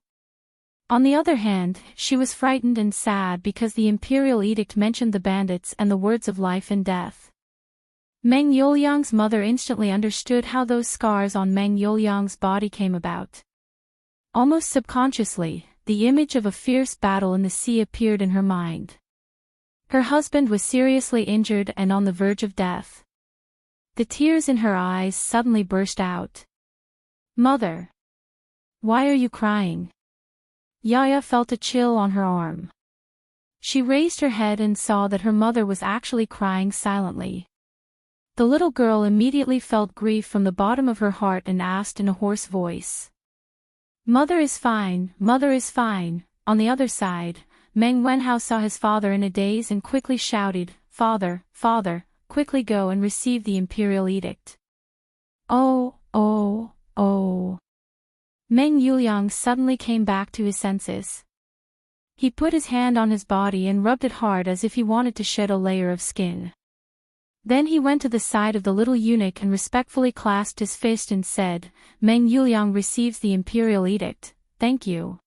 On the other hand, she was frightened and sad because the imperial edict mentioned the bandits and the words of life and death. Meng Yuliang's mother instantly understood how those scars on Meng Yuliang's body came about. Almost subconsciously, the image of a fierce battle in the sea appeared in her mind. Her husband was seriously injured and on the verge of death. The tears in her eyes suddenly burst out. "Mother! Why are you crying?" Yaya felt a chill on her arm. She raised her head and saw that her mother was actually crying silently. The little girl immediately felt grief from the bottom of her heart and asked in a hoarse voice. "Mother is fine, mother is fine." On the other side, Meng Wenhao saw his father in a daze and quickly shouted, "Father, father, quickly go and receive the imperial edict." Oh, oh, oh. Meng Yuliang suddenly came back to his senses. He put his hand on his body and rubbed it hard as if he wanted to shed a layer of skin. Then he went to the side of the little eunuch and respectfully clasped his fist and said, "Meng Yuliang receives the imperial edict, thank you."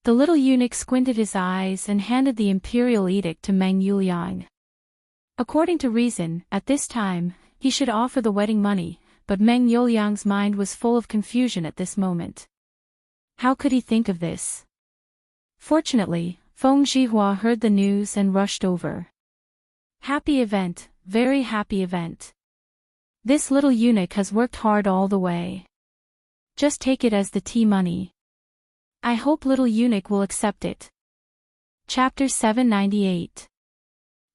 The little eunuch squinted his eyes and handed the imperial edict to Meng Yuliang. According to reason, at this time, he should offer the wedding money, but Meng Yuliang's mind was full of confusion at this moment. How could he think of this? Fortunately, Feng Zhihua heard the news and rushed over. Happy event, very happy event. This little eunuch has worked hard all the way. Just take it as the tea money. I hope little eunuch will accept it. Chapter 798.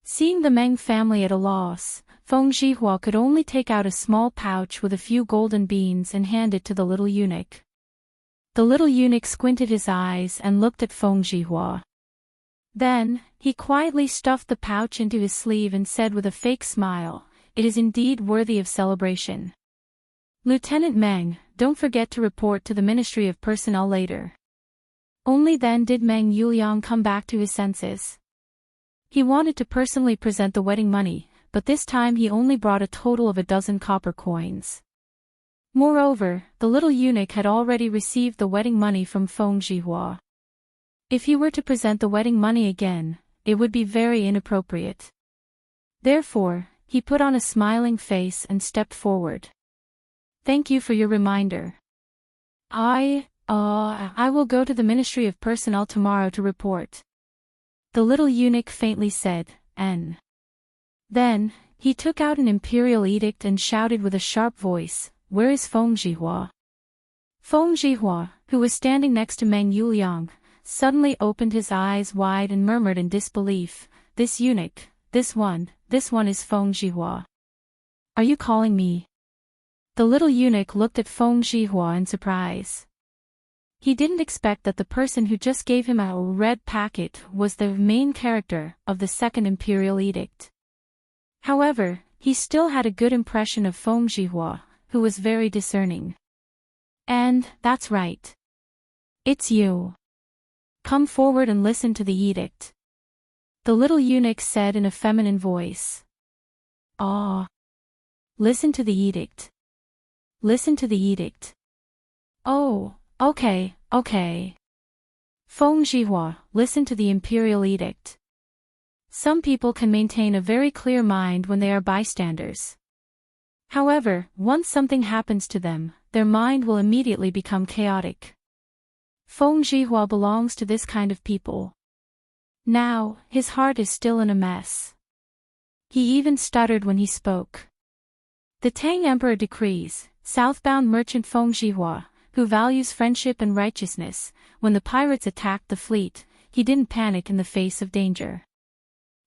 Seeing the Meng family at a loss, Feng Zhihua could only take out a small pouch with a few golden beans and hand it to the little eunuch. The little eunuch squinted his eyes and looked at Feng Zhihua. Then, he quietly stuffed the pouch into his sleeve and said with a fake smile, "It is indeed worthy of celebration. Lieutenant Meng, don't forget to report to the Ministry of Personnel later." Only then did Meng Yuliang come back to his senses. He wanted to personally present the wedding money, but this time he only brought a total of 12 copper coins. Moreover, the little eunuch had already received the wedding money from Feng Zhihua. If he were to present the wedding money again, it would be very inappropriate. Therefore, he put on a smiling face and stepped forward. Thank you for your reminder. I will go to the Ministry of Personnel tomorrow to report. The little eunuch faintly said, N. Then, he took out an imperial edict and shouted with a sharp voice, Where is Feng Zhihua? Feng Zhihua, who was standing next to Meng Yuliang, suddenly opened his eyes wide and murmured in disbelief, This eunuch, this one is Feng Zhihua. Are you calling me? The little eunuch looked at Feng Zhihua in surprise. He didn't expect that the person who just gave him a red packet was the main character of the second imperial edict. However, he still had a good impression of Feng Zhihua, who was very discerning. And, that's right. It's you. Come forward and listen to the edict. The little eunuch said in a feminine voice. Ah. Listen to the edict. Listen to the edict. Oh, okay. Feng Zhihua, listen to the imperial edict. Some people can maintain a very clear mind when they are bystanders. However, once something happens to them, their mind will immediately become chaotic. Feng Zhihua belongs to this kind of people. Now, his heart is still in a mess. He even stuttered when he spoke. The Tang Emperor decrees, southbound merchant Feng Zhihua, who values friendship and righteousness, when the pirates attacked the fleet, he didn't panic in the face of danger.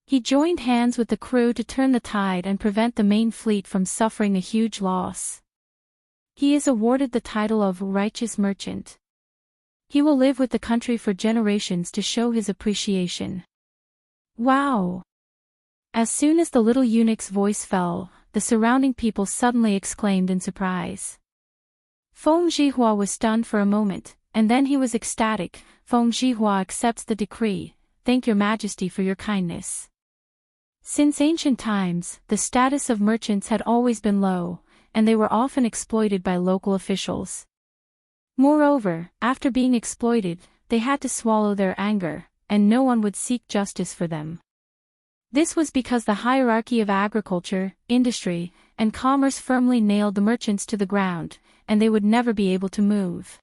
He joined hands with the crew to turn the tide and prevent the main fleet from suffering a huge loss. He is awarded the title of Righteous Merchant. He will live with the country for generations to show his appreciation. Wow! As soon as the little eunuch's voice fell, the surrounding people suddenly exclaimed in surprise. Feng Zhihua was stunned for a moment, and then he was ecstatic. Feng Zhihua accepts the decree. Thank your majesty for your kindness. Since ancient times, the status of merchants had always been low, and they were often exploited by local officials. Moreover, after being exploited, they had to swallow their anger, and no one would seek justice for them. This was because the hierarchy of agriculture, industry, and commerce firmly nailed the merchants to the ground, and they would never be able to move.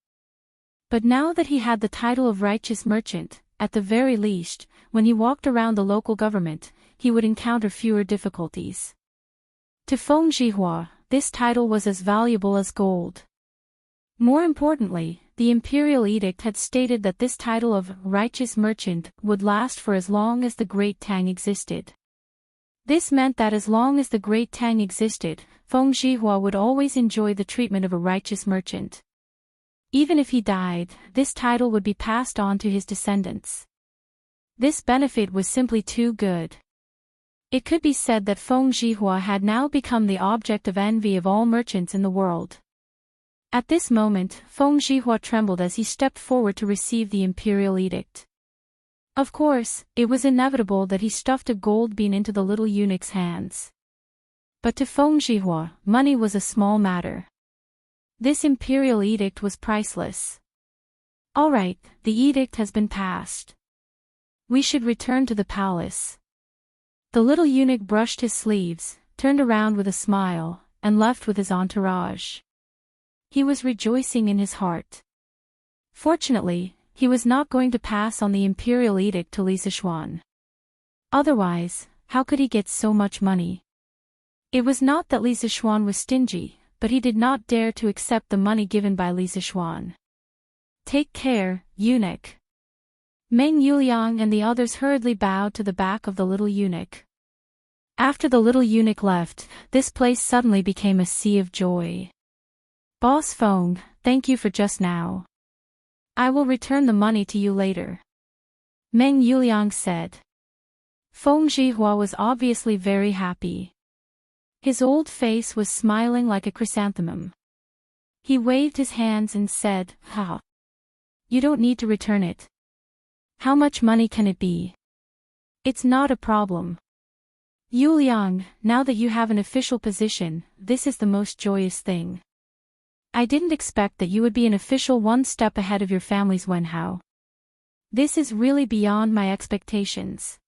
But now that he had the title of Righteous Merchant, at the very least, when he walked around the local government, he would encounter fewer difficulties. To Feng Zhihua, this title was as valuable as gold. More importantly, the imperial edict had stated that this title of Righteous Merchant would last for as long as the Great Tang existed. This meant that as long as the Great Tang existed, Feng Zhihua would always enjoy the treatment of a righteous merchant. Even if he died, this title would be passed on to his descendants. This benefit was simply too good. It could be said that Feng Zhihua had now become the object of envy of all merchants in the world. At this moment, Feng Zhihua trembled as he stepped forward to receive the imperial edict. Of course, it was inevitable that he stuffed a gold bean into the little eunuch's hands. But to Feng Zhihua, money was a small matter. This imperial edict was priceless. All right, the edict has been passed. We should return to the palace. The little eunuch brushed his sleeves, turned around with a smile, and left with his entourage. He was rejoicing in his heart. Fortunately, he was not going to pass on the imperial edict to Li Sichuan. Otherwise, how could he get so much money? It was not that Li Sichuan was stingy, but he did not dare to accept the money given by Li Sichuan. Take care, eunuch. Meng Yuliang and the others hurriedly bowed to the back of the little eunuch. After the little eunuch left, this place suddenly became a sea of joy. Boss Feng, thank you for just now. I will return the money to you later. Meng Yuliang said. Feng Zhihua was obviously very happy. His old face was smiling like a chrysanthemum. He waved his hands and said, "Ha! You don't need to return it. How much money can it be? It's not a problem. Yuliang, now that you have an official position, this is the most joyous thing. I didn't expect that you would be an official one step ahead of your family's Wenhao. This is really beyond my expectations.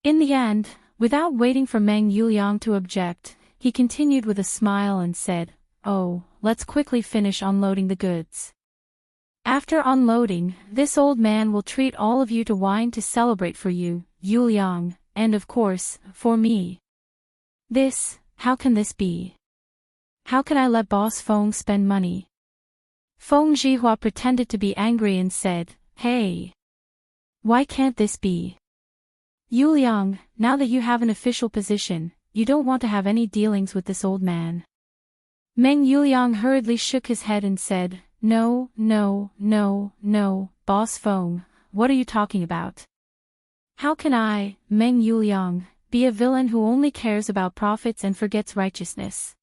In the end, Without waiting for Meng Yuliang to object, he continued with a smile and said, "Oh, let's quickly finish unloading the goods. After unloading, this old man will treat all of you to wine to celebrate for you, Yuliang, and of course, for me." How can this be? How can I let Boss Feng spend money? Feng Zhihua pretended to be angry and said, "Hey! Why can't this be? Yuliang, now that you have an official position, you don't want to have any dealings with this old man." Meng Yuliang hurriedly shook his head and said, No, Boss Feng, what are you talking about? How can I, Meng Yuliang, be a villain who only cares about profits and forgets righteousness?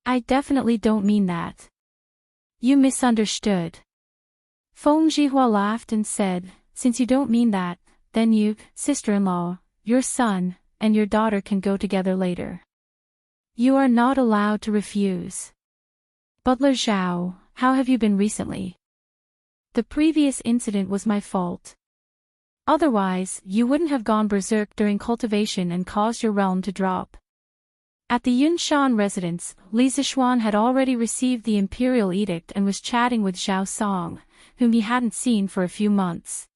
I definitely don't mean that. You misunderstood. Feng Zhihua laughed and said, "Since you don't mean that, then you, sister-in-law, your son, and your daughter can go together later. You are not allowed to refuse." "Butler Zhao, how have you been recently? The previous incident was my fault. Otherwise, you wouldn't have gone berserk during cultivation and caused your realm to drop." At the Yunshan residence, Li Zixuan had already received the imperial edict and was chatting with Zhao Song, whom he hadn't seen for a few months.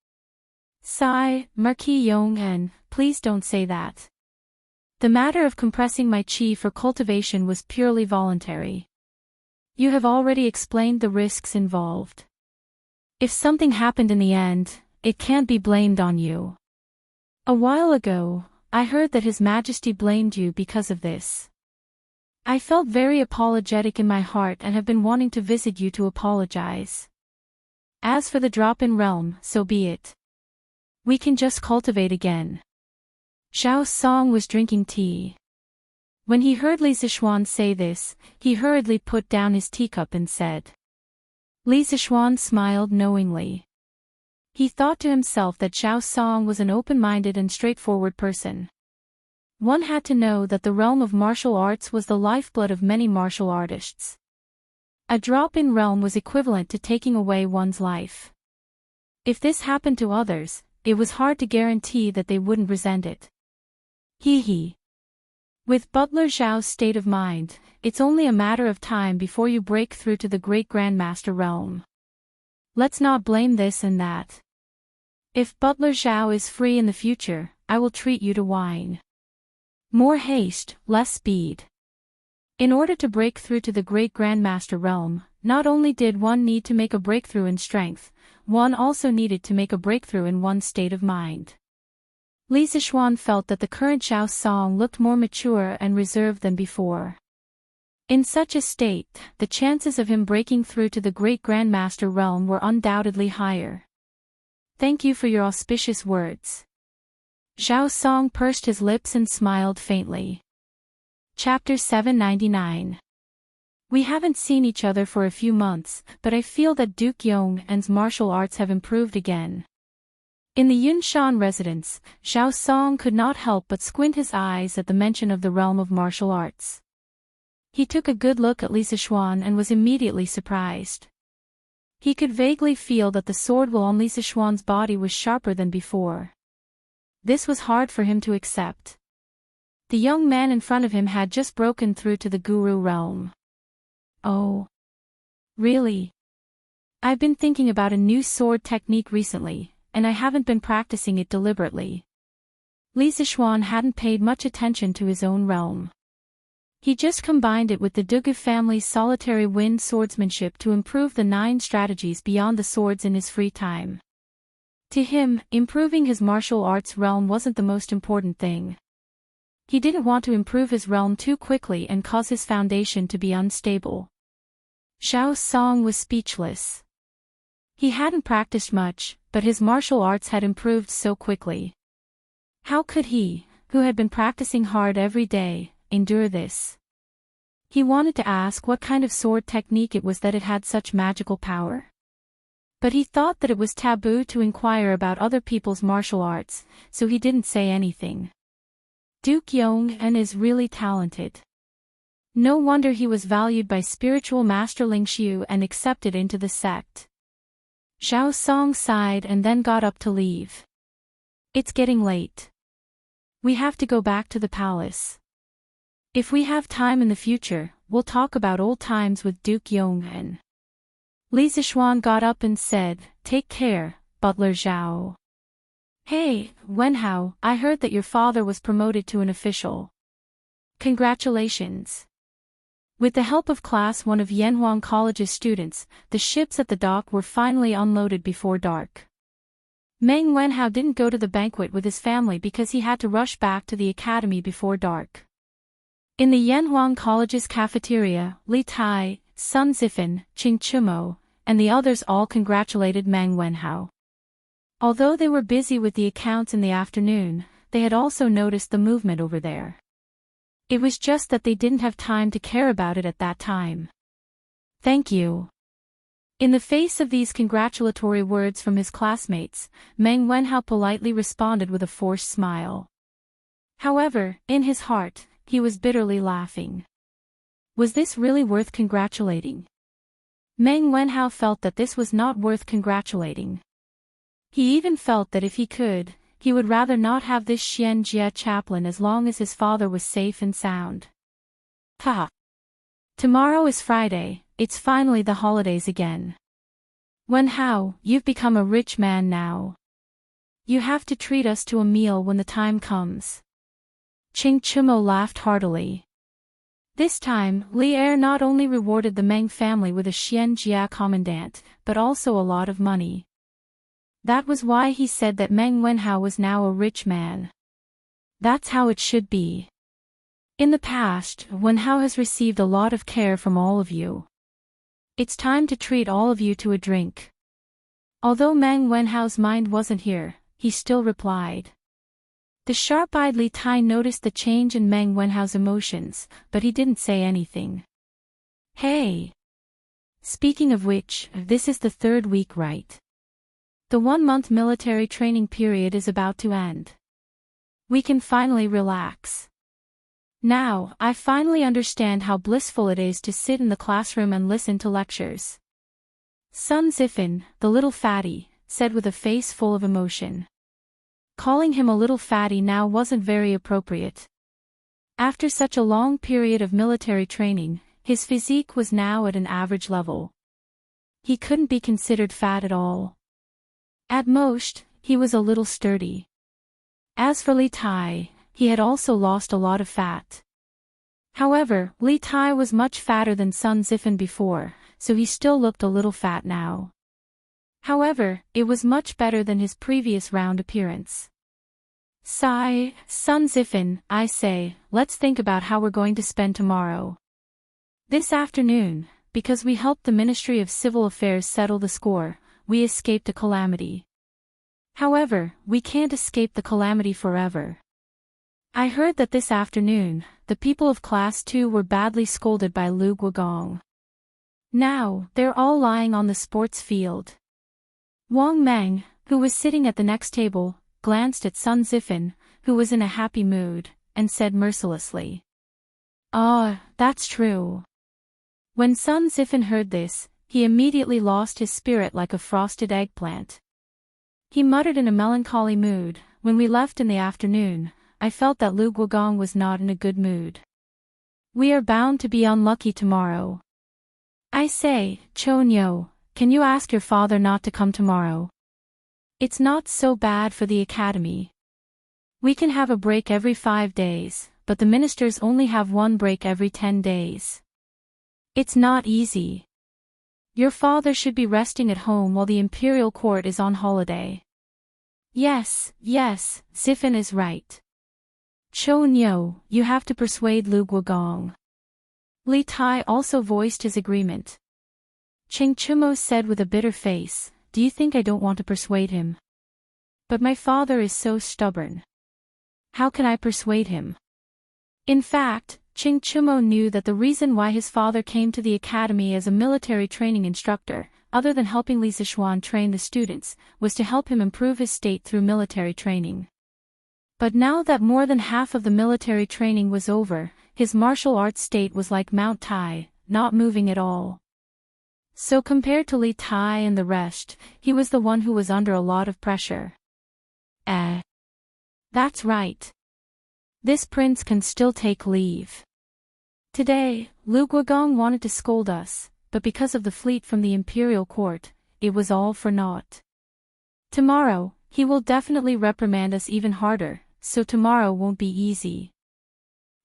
"Sigh, Marquis Yong'en, please don't say that. The matter of compressing my qi for cultivation was purely voluntary. You have already explained the risks involved. If something happened in the end, it can't be blamed on you. A while ago, I heard that His Majesty blamed you because of this. I felt very apologetic in my heart and have been wanting to visit you to apologize. As for the drop in realm, so be it. We can just cultivate again." Zhao Song was drinking tea. When he heard Li Zixuan say this, he hurriedly put down his teacup and said. Li Zixuan smiled knowingly. He thought to himself that Zhao Song was an open-minded and straightforward person. One had to know that the realm of martial arts was the lifeblood of many martial artists. A drop in realm was equivalent to taking away one's life. If this happened to others, it was hard to guarantee that they wouldn't resent it. Hee. With Butler Zhao's state of mind, it's only a matter of time before you break through to the Great Grandmaster realm. Let's not blame this and that. If Butler Zhao is free in the future, I will treat you to wine. More haste, less speed. In order to break through to the Great Grandmaster realm, not only did one need to make a breakthrough in strength, one also needed to make a breakthrough in one's state of mind. Li Zixuan felt that the current Zhao Song looked more mature and reserved than before. In such a state, the chances of him breaking through to the Great Grandmaster realm were undoubtedly higher. Thank you for your auspicious words. Zhao Song pursed his lips and smiled faintly. Chapter 799. We haven't seen each other for a few months, but I feel that Duke Yong'en's martial arts have improved again. In the Yunshan residence, Zhao Song could not help but squint his eyes at the mention of the realm of martial arts. He took a good look at Li Zixuan and was immediately surprised. He could vaguely feel that the sword will on Li Zixuan's body was sharper than before. This was hard for him to accept. The young man in front of him had just broken through to the Guru realm. Oh. Really? I've been thinking about a new sword technique recently, and I haven't been practicing it deliberately. Li Zixuan hadn't paid much attention to his own realm. He just combined it with the Dugu family's solitary wind swordsmanship to improve the 9 strategies beyond the swords in his free time. To him, improving his martial arts realm wasn't the most important thing. He didn't want to improve his realm too quickly and cause his foundation to be unstable. Zhao Song was speechless. He hadn't practiced much, but his martial arts had improved so quickly. How could he, who had been practicing hard every day, endure this? He wanted to ask what kind of sword technique it was that it had such magical power. But he thought that it was taboo to inquire about other people's martial arts, so he didn't say anything. Duke Yong'en is really talented. No wonder he was valued by spiritual master Lingxiu and accepted into the sect. Zhao Song sighed and then got up to leave. It's getting late. We have to go back to the palace. If we have time in the future, we'll talk about old times with Duke Yonghen. Li Zixuan got up and said, "Take care, Butler Zhao." "Hey, Wenhao, I heard that your father was promoted to an official. Congratulations." With the help of Class 1 of Yanhuang College's students, the ships at the dock were finally unloaded before dark. Meng Wenhao didn't go to the banquet with his family because he had to rush back to the academy before dark. In the Yanhuang College's cafeteria, Li Tai, Sun Zifan, Qing Chumo, and the others all congratulated Meng Wenhao. Although they were busy with the accounts in the afternoon, they had also noticed the movement over there. It was just that they didn't have time to care about it at that time. "Thank you." In the face of these congratulatory words from his classmates, Meng Wenhao politely responded with a forced smile. However, in his heart, he was bitterly laughing. Was this really worth congratulating? Meng Wenhao felt that this was not worth congratulating. He even felt that if he could, he would rather not have this Xian Jie chaplain as long as his father was safe and sound. Ha! Tomorrow is Friday, it's finally the holidays again. Wenhao, you've become a rich man now. You have to treat us to a meal when the time comes. Qing Chumo laughed heartily. This time, Li Er not only rewarded the Meng family with a Xian Jia commandant, but also a lot of money. That was why he said that Meng Wenhao was now a rich man. That's how it should be. In the past, Wenhao has received a lot of care from all of you. It's time to treat all of you to a drink. Although Meng Wenhao's mind wasn't here, he still replied. The sharp-eyed Li Tai noticed the change in Meng Wenhao's emotions, but he didn't say anything. Hey! Speaking of which, this is the 3rd week, right? The 1-month military training period is about to end. We can finally relax. Now, I finally understand how blissful it is to sit in the classroom and listen to lectures. Sun Zifan, the little fatty, said with a face full of emotion. Calling him a little fatty now wasn't very appropriate. After such a long period of military training, his physique was now at an average level. He couldn't be considered fat at all. At most, he was a little sturdy. As for Li Tai, he had also lost a lot of fat. However, Li Tai was much fatter than Sun Zifan before, so he still looked a little fat now. However, it was much better than his previous round appearance. Sigh, Sun Zifan, I say, let's think about how we're going to spend tomorrow. This afternoon, because we helped the Ministry of Civil Affairs settle the score, we escaped a calamity. However, we can't escape the calamity forever. I heard that this afternoon, the people of Class 2 were badly scolded by Lu Guogong. Now, they're all lying on the sports field. Wang Meng, who was sitting at the next table, glanced at Sun Zifan, who was in a happy mood, and said mercilessly. "Ah, that's true." When Sun Zifan heard this, he immediately lost his spirit like a frosted eggplant. He muttered in a melancholy mood, "When we left in the afternoon, I felt that Lu Guogong was not in a good mood. We are bound to be unlucky tomorrow. I say, Chonyo, can you ask your father not to come tomorrow? It's not so bad for the academy. We can have a break every 5 days, but the ministers only have 1 break every 10 days. It's not easy. Your father should be resting at home while the imperial court is on holiday." Yes, Zifan is right. Chonyo, you have to persuade Lu Guogong. Li Tai also voiced his agreement. Qing Chumo said with a bitter face, "Do you think I don't want to persuade him? But my father is so stubborn. How can I persuade him?" In fact, Qing Chumo knew that the reason why his father came to the academy as a military training instructor, other than helping Li Zixuan train the students, was to help him improve his state through military training. But now that more than half of the military training was over, his martial arts state was like Mount Tai, not moving at all. So compared to Li Tai and the rest, he was the one who was under a lot of pressure. That's right. This prince can still take leave. Today, Lu Guogong wanted to scold us, but because of the fleet from the imperial court, it was all for naught. Tomorrow, he will definitely reprimand us even harder, so tomorrow won't be easy.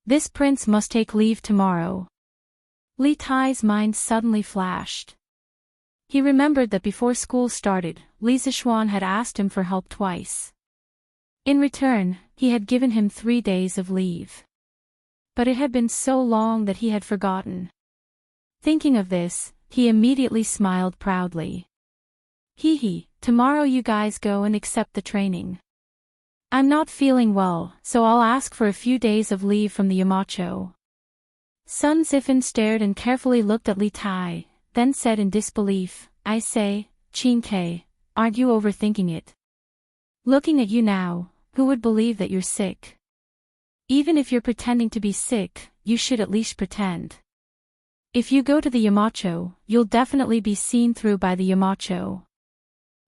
This prince must take leave tomorrow. Li Tai's mind suddenly flashed. He remembered that before school started, Li Zixuan had asked him for help twice. In return, he had given him 3 days of leave. But it had been so long that he had forgotten. Thinking of this, he immediately smiled proudly. Hee, tomorrow you guys go and accept the training. I'm not feeling well, so I'll ask for a few days of leave from the Yamacho. Sun Zifan stared and carefully looked at Li Tai, then said in disbelief, I say, Qin Ke, aren't you overthinking it? Looking at you now, who would believe that you're sick? Even if you're pretending to be sick, you should at least pretend. If you go to the Yamacho, you'll definitely be seen through by the Yamacho.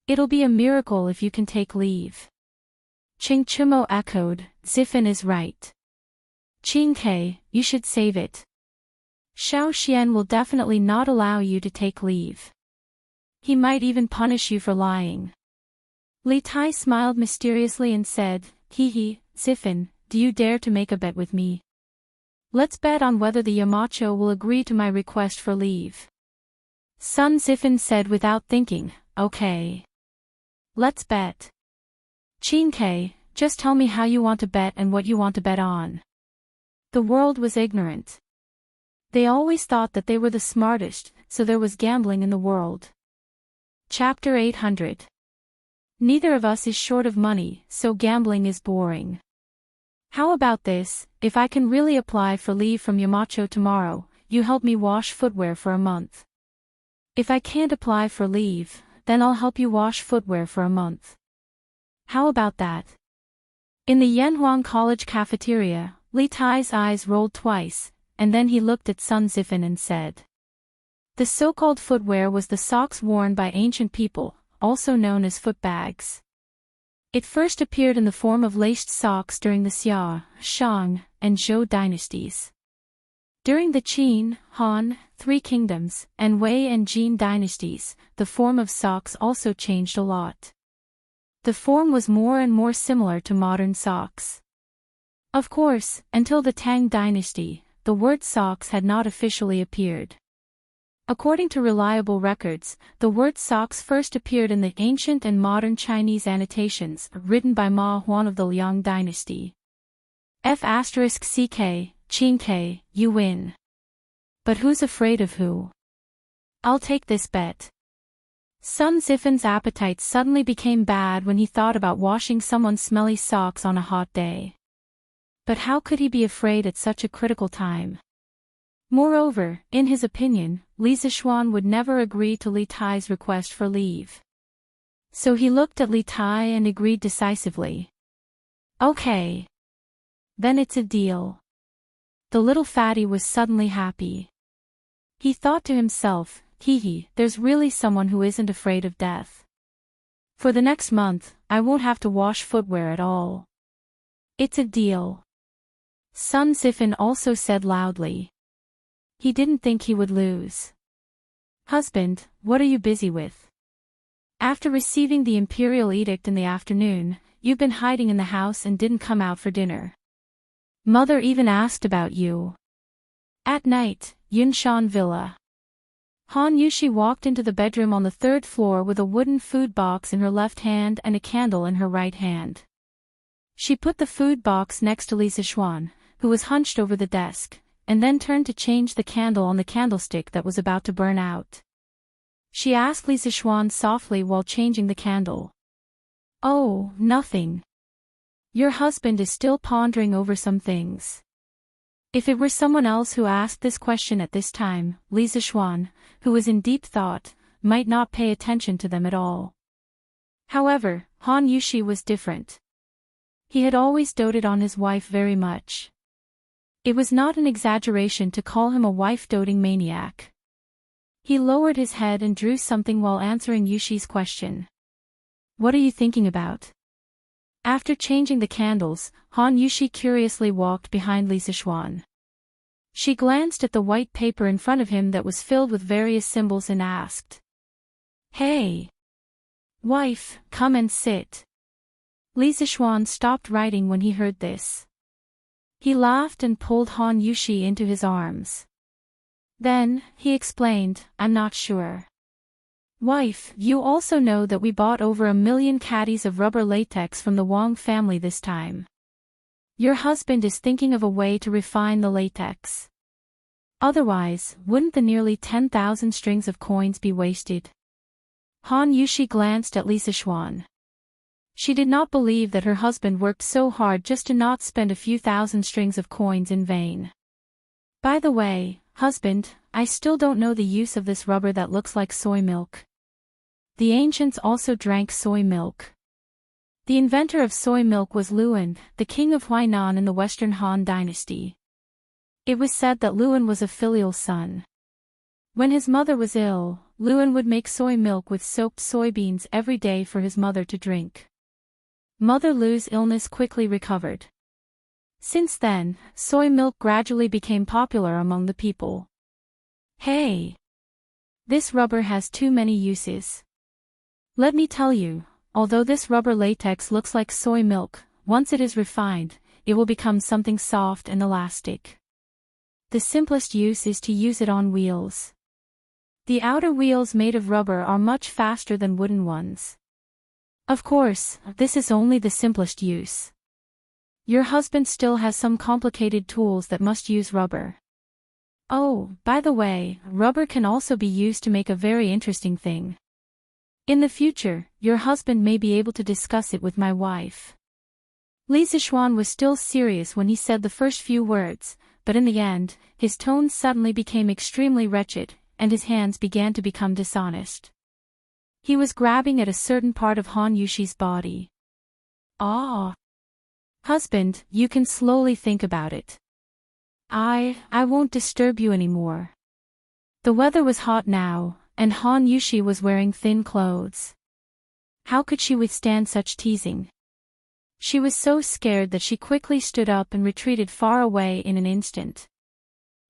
It'll be a miracle if you can take leave. Ching Chumo echoed, Zifan is right. Qin Ke, you should save it. Xiao Xian will definitely not allow you to take leave. He might even punish you for lying. Li Tai smiled mysteriously and said, Hee, Zifan, do you dare to make a bet with me? Let's bet on whether the Yamacho will agree to my request for leave. Sun Zifan said without thinking, okay. Let's bet. Qin Ke, just tell me how you want to bet and what you want to bet on. The world was ignorant. They always thought that they were the smartest, so there was gambling in the world. Chapter 800. Neither of us is short of money, so gambling is boring. How about this, if I can really apply for leave from Yamacho tomorrow, you help me wash footwear for a month. If I can't apply for leave, then I'll help you wash footwear for a month. How about that? In the Yanhuang College cafeteria, Li Tai's eyes rolled twice, and then he looked at Sun Zifan and said. The so-called footwear was the socks worn by ancient people, also known as footbags. It first appeared in the form of laced socks during the Xia, Shang, and Zhou dynasties. During the Qin, Han, Three Kingdoms, and Wei and Jin dynasties, the form of socks also changed a lot. The form was more and more similar to modern socks. Of course, until the Tang dynasty, the word socks had not officially appeared. According to reliable records, the word socks first appeared in the ancient and modern Chinese annotations written by Ma Huan of the Liang dynasty. F*CK, Qin Ke, you win. But who's afraid of who? I'll take this bet. Sun Zifan's appetite suddenly became bad when he thought about washing someone's smelly socks on a hot day. But how could he be afraid at such a critical time? Moreover, in his opinion, Li Zixuan would never agree to Li Tai's request for leave. So he looked at Li Tai and agreed decisively. Okay. Then it's a deal. The little fatty was suddenly happy. He thought to himself, hee, there's really someone who isn't afraid of death. For the next month, I won't have to wash footwear at all. It's a deal. Sun Zifan also said loudly. He didn't think he would lose. Husband, what are you busy with? After receiving the imperial edict in the afternoon, you've been hiding in the house and didn't come out for dinner. Mother even asked about you. At night, Yunshan Villa. Han Yushi walked into the bedroom on the 3rd floor with a wooden food box in her left hand and a candle in her right hand. She put the food box next to Li Zixuan, who was hunched over the desk, and then turned to change the candle on the candlestick that was about to burn out. She asked Li Zixuan softly while changing the candle. Oh, nothing. Your husband is still pondering over some things. If it were someone else who asked this question at this time, Li Zixuan, who was in deep thought, might not pay attention to them at all. However, Han Yushi was different. He had always doted on his wife very much. It was not an exaggeration to call him a wife-doting maniac. He lowered his head and drew something while answering Yushi's question. What are you thinking about? After changing the candles, Han Yushi curiously walked behind Li Sichuan. She glanced at the white paper in front of him that was filled with various symbols and asked, "Hey, wife, come and sit." Li Sichuan stopped writing when he heard this. He laughed and pulled Han Yushi into his arms. Then, he explained, "I'm not sure. Wife, you also know that we bought over 1,000,000 caddies of rubber latex from the Wang family this time. Your husband is thinking of a way to refine the latex. Otherwise, wouldn't the nearly 10,000 strings of coins be wasted?" Han Yushi glanced at Li Sichuan. She did not believe that her husband worked so hard just to not spend a few thousand strings of coins in vain. "By the way, husband, I still don't know the use of this rubber that looks like soy milk." The ancients also drank soy milk. The inventor of soy milk was Luan, the king of Huainan in the Western Han dynasty. It was said that Luan was a filial son. When his mother was ill, Luan would make soy milk with soaked soybeans every day for his mother to drink. Mother Lu's illness quickly recovered. Since then, soy milk gradually became popular among the people. Hey! This rubber has too many uses. Let me tell you, although this rubber latex looks like soy milk, once it is refined, it will become something soft and elastic. The simplest use is to use it on wheels. The outer wheels made of rubber are much faster than wooden ones. Of course, this is only the simplest use. Your husband still has some complicated tools that must use rubber. Oh, by the way, rubber can also be used to make a very interesting thing. In the future, your husband may be able to discuss it with my wife." Li Sichuan was still serious when he said the first few words, but in the end, his tone suddenly became extremely wretched, and his hands began to become dishonest. He was grabbing at a certain part of Han Yushi's body. "Ah! Husband, you can slowly think about it. I won't disturb you anymore." The weather was hot now, and Han Yushi was wearing thin clothes. How could she withstand such teasing? She was so scared that she quickly stood up and retreated far away in an instant.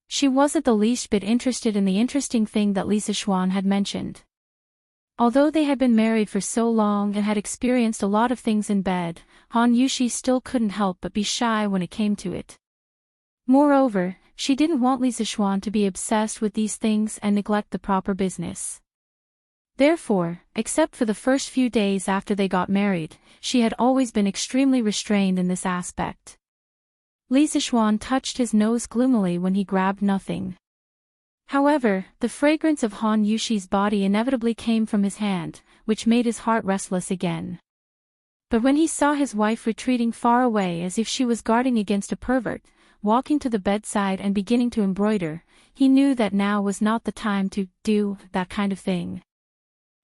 She wasn't the least bit interested in the interesting thing that Li Sichuan had mentioned. Although they had been married for so long and had experienced a lot of things in bed, Han Yushi still couldn't help but be shy when it came to it. Moreover, she didn't want Li Sichuan to be obsessed with these things and neglect the proper business. Therefore, except for the first few days after they got married, she had always been extremely restrained in this aspect. Li Sichuan touched his nose gloomily when he grabbed nothing. However, the fragrance of Han Yushi's body inevitably came from his hand, which made his heart restless again. But when he saw his wife retreating far away as if she was guarding against a pervert, walking to the bedside and beginning to embroider, he knew that now was not the time to do that kind of thing.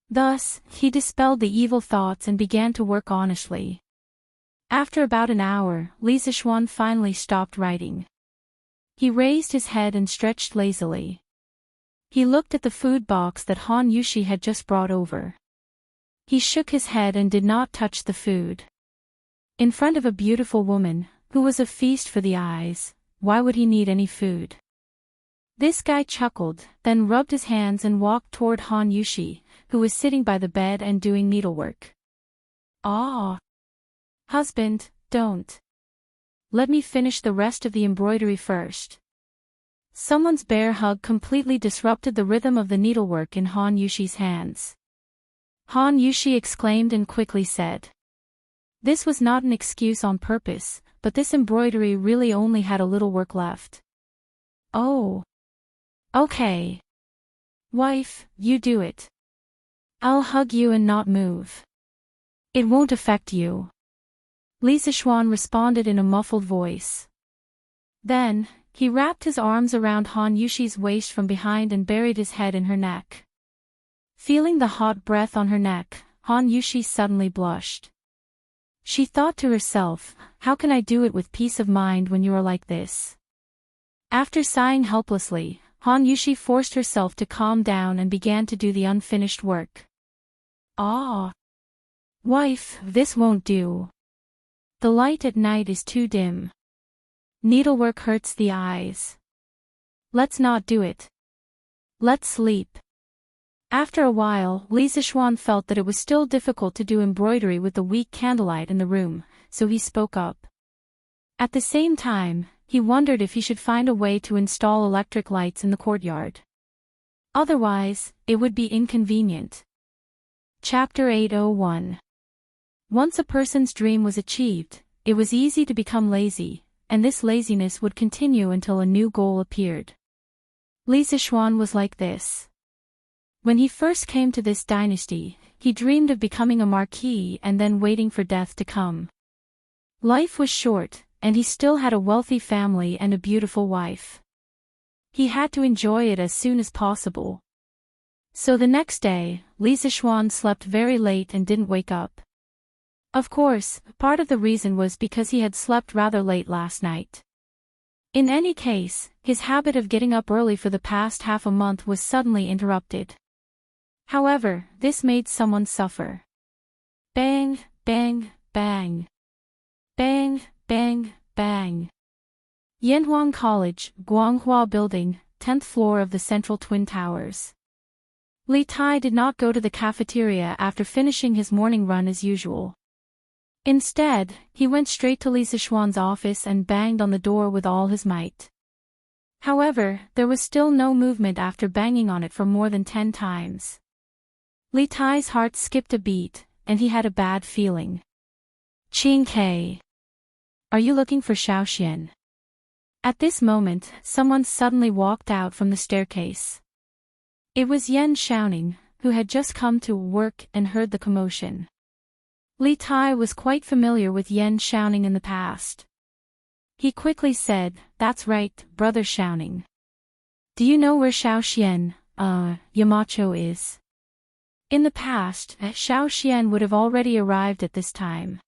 Thus, he dispelled the evil thoughts and began to work honestly. After about an hour, Li Sichuan finally stopped writing. He raised his head and stretched lazily. He looked at the food box that Han Yushi had just brought over. He shook his head and did not touch the food. In front of a beautiful woman, who was a feast for the eyes, why would he need any food? This guy chuckled, then rubbed his hands and walked toward Han Yushi, who was sitting by the bed and doing needlework. "Ah! Husband, don't. Let me finish the rest of the embroidery first." Someone's bear hug completely disrupted the rhythm of the needlework in Han Yushi's hands. Han Yushi exclaimed and quickly said. This was not an excuse on purpose, but this embroidery really only had a little work left. "Oh. Okay. Wife, you do it. I'll hug you and not move. It won't affect you." Li Sichuan responded in a muffled voice. Then, he wrapped his arms around Han Yushi's waist from behind and buried his head in her neck. Feeling the hot breath on her neck, Han Yushi suddenly blushed. She thought to herself, how can I do it with peace of mind when you are like this? After sighing helplessly, Han Yushi forced herself to calm down and began to do the unfinished work. "Ah! Wife, this won't do. The light at night is too dim. Needlework hurts the eyes. Let's not do it. Let's sleep. After a while, Li Zixuan felt that it was still difficult to do embroidery with the weak candlelight in the room, so he spoke up. At the same time, he wondered if he should find a way to install electric lights in the courtyard. Otherwise, it would be inconvenient. Chapter 801. Once a person's dream was achieved, it was easy to become lazy, and this laziness would continue until a new goal appeared. Li Zixuan was like this. When he first came to this dynasty, he dreamed of becoming a marquis and then waiting for death to come. Life was short, and he still had a wealthy family and a beautiful wife. He had to enjoy it as soon as possible. So the next day, Li Zixuan slept very late and didn't wake up. Of course, part of the reason was because he had slept rather late last night. In any case, his habit of getting up early for the past half a month was suddenly interrupted. However, this made someone suffer. Bang, bang, bang. Bang, bang, bang. Yanhuang College, Guanghua Building, 10th floor of the Central Twin Towers. Li Tai did not go to the cafeteria after finishing his morning run as usual. Instead, he went straight to Li Zixuan's office and banged on the door with all his might. However, there was still no movement after banging on it for more than 10 times. Li Tai's heart skipped a beat, and he had a bad feeling. Qing Ke. Are you looking for Xiaoxian? At this moment, someone suddenly walked out from the staircase. It was Yan Xiaoning, who had just come to work and heard the commotion. Li Tai was quite familiar with Yan Xiaoning in the past. He quickly said, "That's right, brother Xiaoning. Do you know where Xiaoxian, Yamacho is?" In the past, Xiaoxian would have already arrived at this time.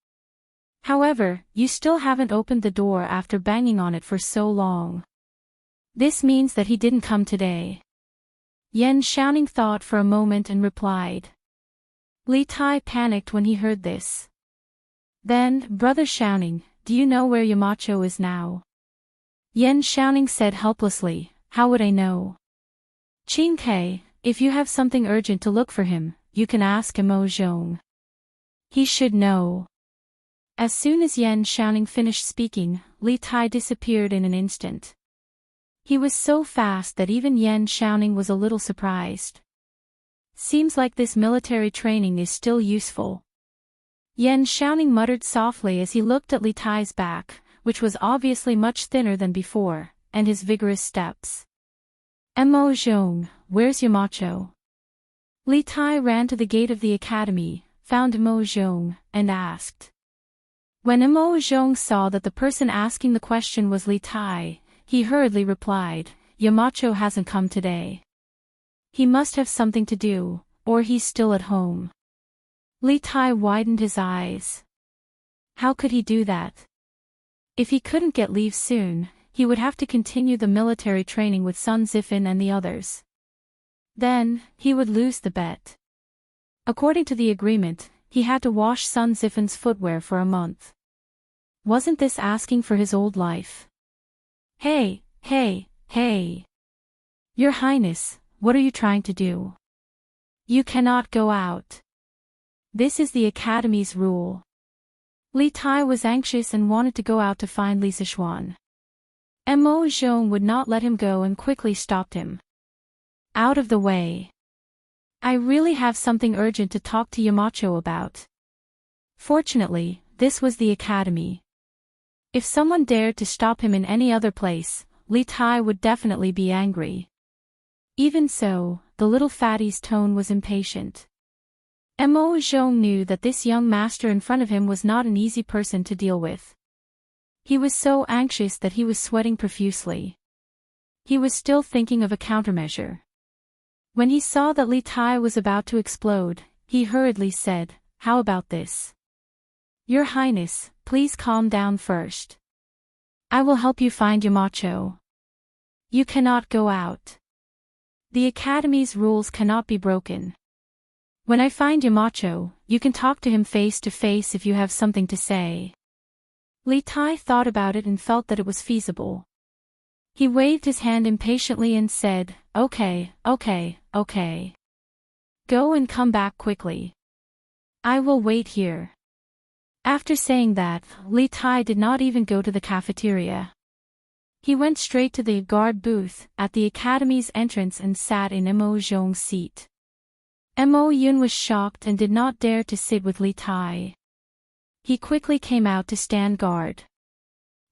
However, you still haven't opened the door after banging on it for so long. This means that he didn't come today. Yan Xiaoning thought for a moment and replied. Li Tai panicked when he heard this. Then, brother Xiaoning, do you know where Yamacho is now? Yan Xiaoning said helplessly, how would I know? Qing Ke, if you have something urgent to look for him, you can ask Mo Zhong. He should know. As soon as Yan Xiaoning finished speaking, Li Tai disappeared in an instant. He was so fast that even Yan Xiaoning was a little surprised. Seems like this military training is still useful. Yan Xiaoning muttered softly as he looked at Li Tai's back, which was obviously much thinner than before, and his vigorous steps. Mo Zhong, where's Yamacho? Li Tai ran to the gate of the academy, found Mo Zhong, and asked. When Mo Zhong saw that the person asking the question was Li Tai, he hurriedly replied, Yamacho hasn't come today. He must have something to do, or he's still at home. Li Tai widened his eyes. How could he do that? If he couldn't get leave soon, he would have to continue the military training with Sun Zifan and the others. Then, he would lose the bet. According to the agreement, he had to wash Sun Zifan's footwear for a month. Wasn't this asking for his old life? Hey, hey, hey. Your Highness, what are you trying to do? You cannot go out. This is the Academy's rule. Li Tai was anxious and wanted to go out to find Li Zixuan. Mo Zhong would not let him go and quickly stopped him. Out of the way. I really have something urgent to talk to Yamacho about. Fortunately, this was the academy. If someone dared to stop him in any other place, Li Tai would definitely be angry. Even so, the little fatty's tone was impatient. Mo Zhong knew that this young master in front of him was not an easy person to deal with. He was so anxious that he was sweating profusely. He was still thinking of a countermeasure. When he saw that Li Tai was about to explode, he hurriedly said, How about this? Your Highness, please calm down first. I will help you find Yamacho. You cannot go out. The Academy's rules cannot be broken. When I find Yamacho, you can talk to him face to face if you have something to say. Li Tai thought about it and felt that it was feasible. He waved his hand impatiently and said, "Okay, okay, okay. Go and come back quickly. I will wait here." After saying that, Li Tai did not even go to the cafeteria. He went straight to the guard booth at the academy's entrance and sat in Mo Zhong's seat. Mo Yun was shocked and did not dare to sit with Li Tai. He quickly came out to stand guard.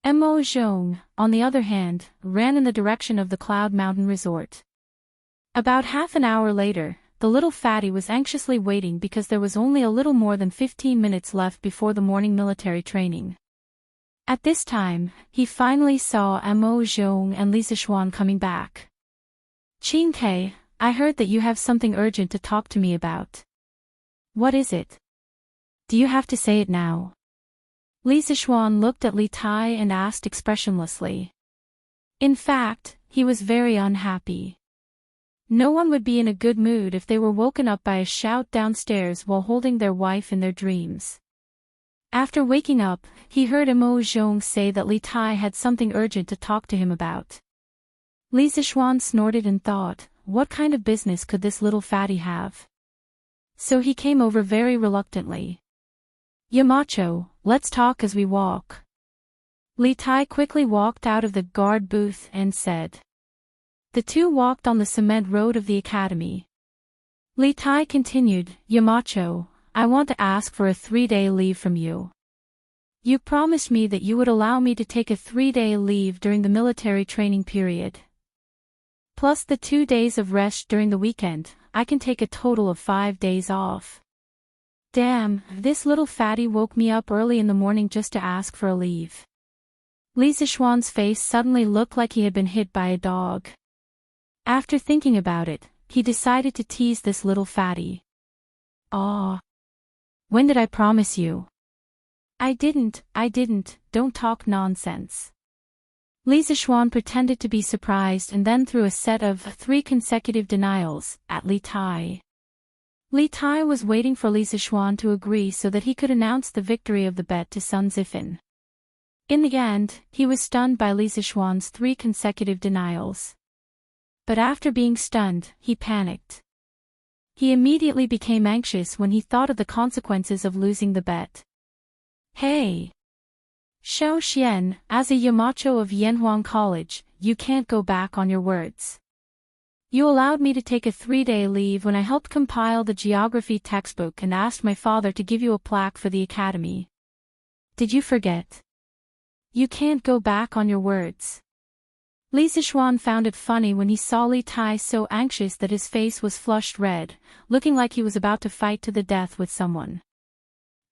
Mo Zhong, on the other hand, ran in the direction of the Cloud Mountain Resort. About half an hour later, the little fatty was anxiously waiting because there was only a little more than 15 minutes left before the morning military training. At this time, he finally saw Mo Zhong and Li Zishuan coming back. "Qin Ke, I heard that you have something urgent to talk to me about. What is it? Do you have to say it now?" Li Zishuan looked at Li Tai and asked expressionlessly. In fact, he was very unhappy. No one would be in a good mood if they were woken up by a shout downstairs while holding their wife in their dreams. After waking up, he heard Mo Zhong say that Li Tai had something urgent to talk to him about. Li Zishuan snorted and thought, what kind of business could this little fatty have? So he came over very reluctantly. "Yamacho, let's talk as we walk." Li Tai quickly walked out of the guard booth and said. The two walked on the cement road of the academy. Li Tai continued, "Yamacho, I want to ask for a 3-day leave from you. You promised me that you would allow me to take a 3-day leave during the military training period. Plus the 2 days of rest during the weekend, I can take a total of 5 days off." Damn, this little fatty woke me up early in the morning just to ask for a leave. Li Zishuan's face suddenly looked like he had been hit by a dog. After thinking about it, he decided to tease this little fatty. "Aw. When did I promise you?" I didn't, don't talk nonsense." Li Zishuan pretended to be surprised and then threw a set of 3 consecutive denials at Li Tai. Li Tai was waiting for Li Zishuan to agree so that he could announce the victory of the bet to Sun Zifan. In the end, he was stunned by Li Zishuan's 3 consecutive denials. But after being stunned, he panicked. He immediately became anxious when he thought of the consequences of losing the bet. "Hey! Xiao Xian, as a Yamacho of Yanhuang College, you can't go back on your words. You allowed me to take a 3-day leave when I helped compile the geography textbook and asked my father to give you a plaque for the academy. Did you forget? You can't go back on your words." Li Zishuan found it funny when he saw Li Tai so anxious that his face was flushed red, looking like he was about to fight to the death with someone.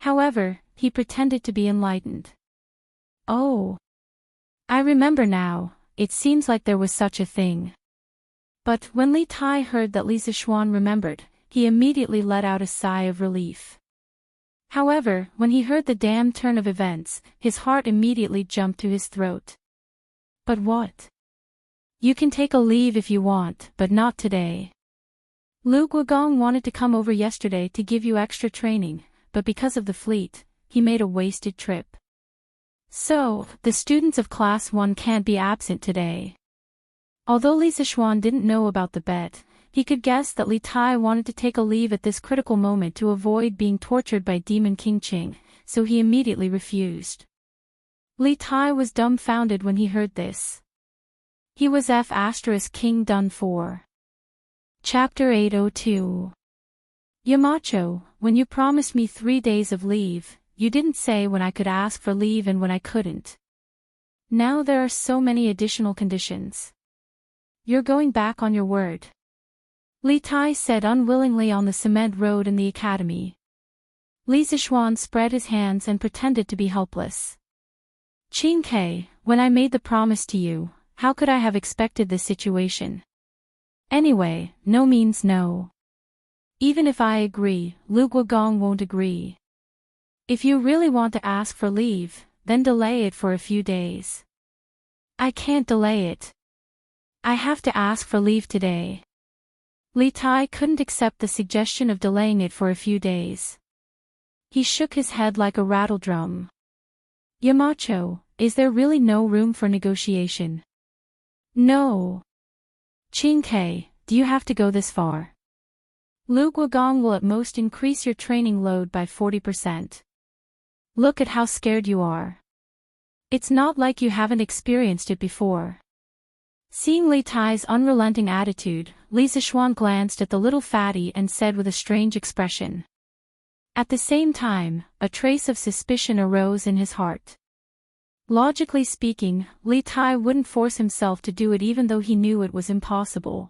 However, he pretended to be enlightened. "Oh. I remember now, it seems like there was such a thing." But when Li Tai heard that Li Zishuan remembered, he immediately let out a sigh of relief. However, when he heard the damn turn of events, his heart immediately jumped to his throat. "But what? You can take a leave if you want, but not today. Lu Guogong wanted to come over yesterday to give you extra training, but because of the fleet, he made a wasted trip. So, the students of Class 1 can't be absent today." Although Li Zishuan didn't know about the bet, he could guess that Li Tai wanted to take a leave at this critical moment to avoid being tortured by Demon King Qing, so he immediately refused. Li Tai was dumbfounded when he heard this. He was King done for. Chapter 802. Yamacho, when you promised me 3 days of leave, you didn't say when I could ask for leave and when I couldn't. Now there are so many additional conditions. You're going back on your word. Li Tai said unwillingly on the cement road in the academy. Li Zishuan spread his hands and pretended to be helpless. "Qin Ke, when I made the promise to you, how could I have expected this situation? Anyway, no means no. Even if I agree, Lu Guogong won't agree. If you really want to ask for leave, then delay it for a few days." "I can't delay it. I have to ask for leave today." Li Tai couldn't accept the suggestion of delaying it for a few days. He shook his head like a rattledrum. Yamacho, is there really no room for negotiation? No. Chinke, do you have to go this far? Luguagong will at most increase your training load by 40%. Look at how scared you are. It's not like you haven't experienced it before. Seeing Li Tai's unrelenting attitude, Li Zixuan glanced at the little fatty and said with a strange expression. At the same time, a trace of suspicion arose in his heart. Logically speaking, Li Tai wouldn't force himself to do it even though he knew it was impossible.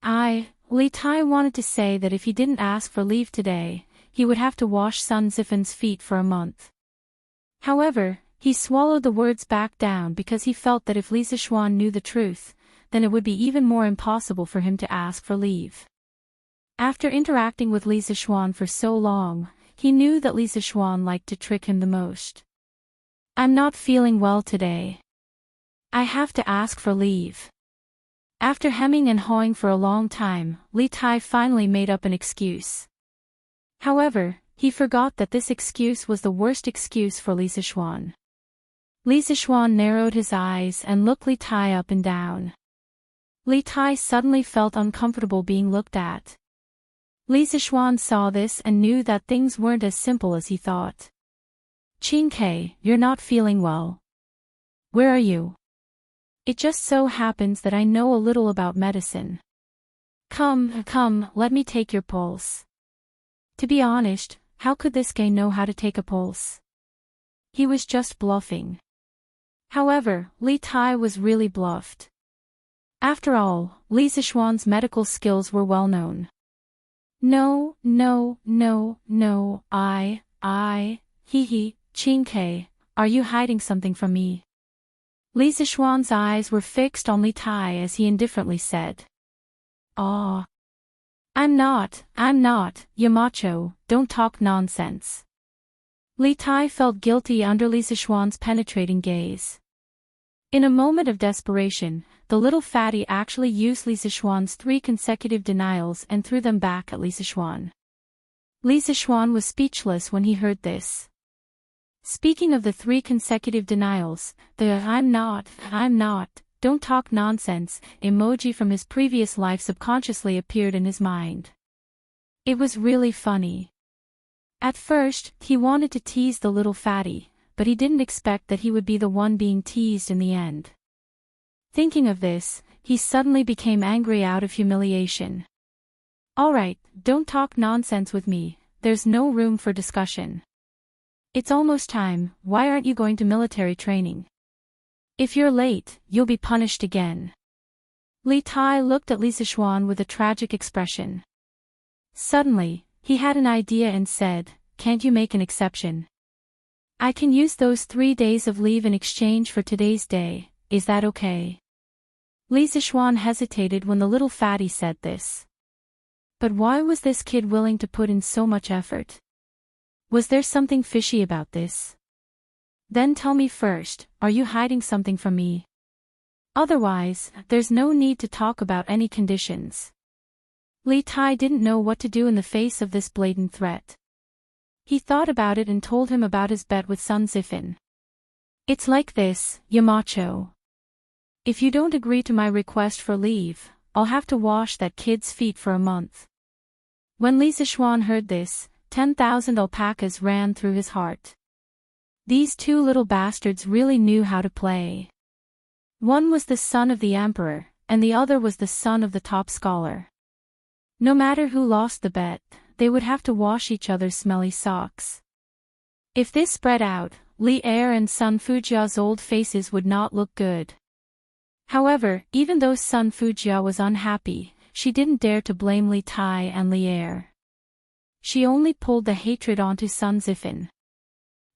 Li Tai wanted to say that if he didn't ask for leave today, he would have to wash Sun Zifan's feet for a month. However, he swallowed the words back down because he felt that if Li Zixuan knew the truth, then it would be even more impossible for him to ask for leave. After interacting with Li Zixuan for so long, he knew that Li Zixuan liked to trick him the most. I'm not feeling well today. I have to ask for leave. After hemming and hawing for a long time, Li Tai finally made up an excuse. However, he forgot that this excuse was the worst excuse for Li Zixuan. Li Zixuan narrowed his eyes and looked Li Tai up and down. Li Tai suddenly felt uncomfortable being looked at. Li Zixuan saw this and knew that things weren't as simple as he thought. Chinke, you're not feeling well. Where are you? It just so happens that I know a little about medicine. Come, let me take your pulse. To be honest, how could this guy know how to take a pulse? He was just bluffing. However, Li Tai was really bluffed. After all, Li Zixuan's medical skills were well known. No, Chinke, are you hiding something from me? Li Zixuan's eyes were fixed on Li Tai as he indifferently said. I'm not, Yamacho, don't talk nonsense. Li Tai felt guilty under Li Zixuan's penetrating gaze. In a moment of desperation, the little fatty actually used Li Zixuan's 3 consecutive denials and threw them back at Li Zixuan. Li Zixuan was speechless when he heard this. Speaking of the 3 consecutive denials, the I'm not, don't talk nonsense emoji from his previous life subconsciously appeared in his mind. It was really funny. At first, he wanted to tease the little fatty, but he didn't expect that he would be the one being teased in the end. Thinking of this, he suddenly became angry out of humiliation. Alright, don't talk nonsense with me, there's no room for discussion. It's almost time, why aren't you going to military training? If you're late, you'll be punished again. Li Tai looked at Li Zixuan with a tragic expression. Suddenly, he had an idea and said, can't you make an exception? I can use those 3 days of leave in exchange for today's day, is that okay? Li Zixuan hesitated when the little fatty said this. But why was this kid willing to put in so much effort? Was there something fishy about this? Then tell me first, are you hiding something from me? Otherwise, there's no need to talk about any conditions. Li Tai didn't know what to do in the face of this blatant threat. He thought about it and told him about his bet with Sun Zifan. It's like this, Yamacho. If you don't agree to my request for leave, I'll have to wash that kid's feet for a month. When Li Zixuan heard this, 10,000 alpacas ran through his heart. These 2 little bastards really knew how to play. One was the son of the emperor, and the other was the son of the top scholar. No matter who lost the bet, they would have to wash each other's smelly socks. If this spread out, Li Er and Sun Fujia's old faces would not look good. However, even though Sun Fujia was unhappy, she didn't dare to blame Li Tai and Li Er. She only pulled the hatred onto Sun Zifan.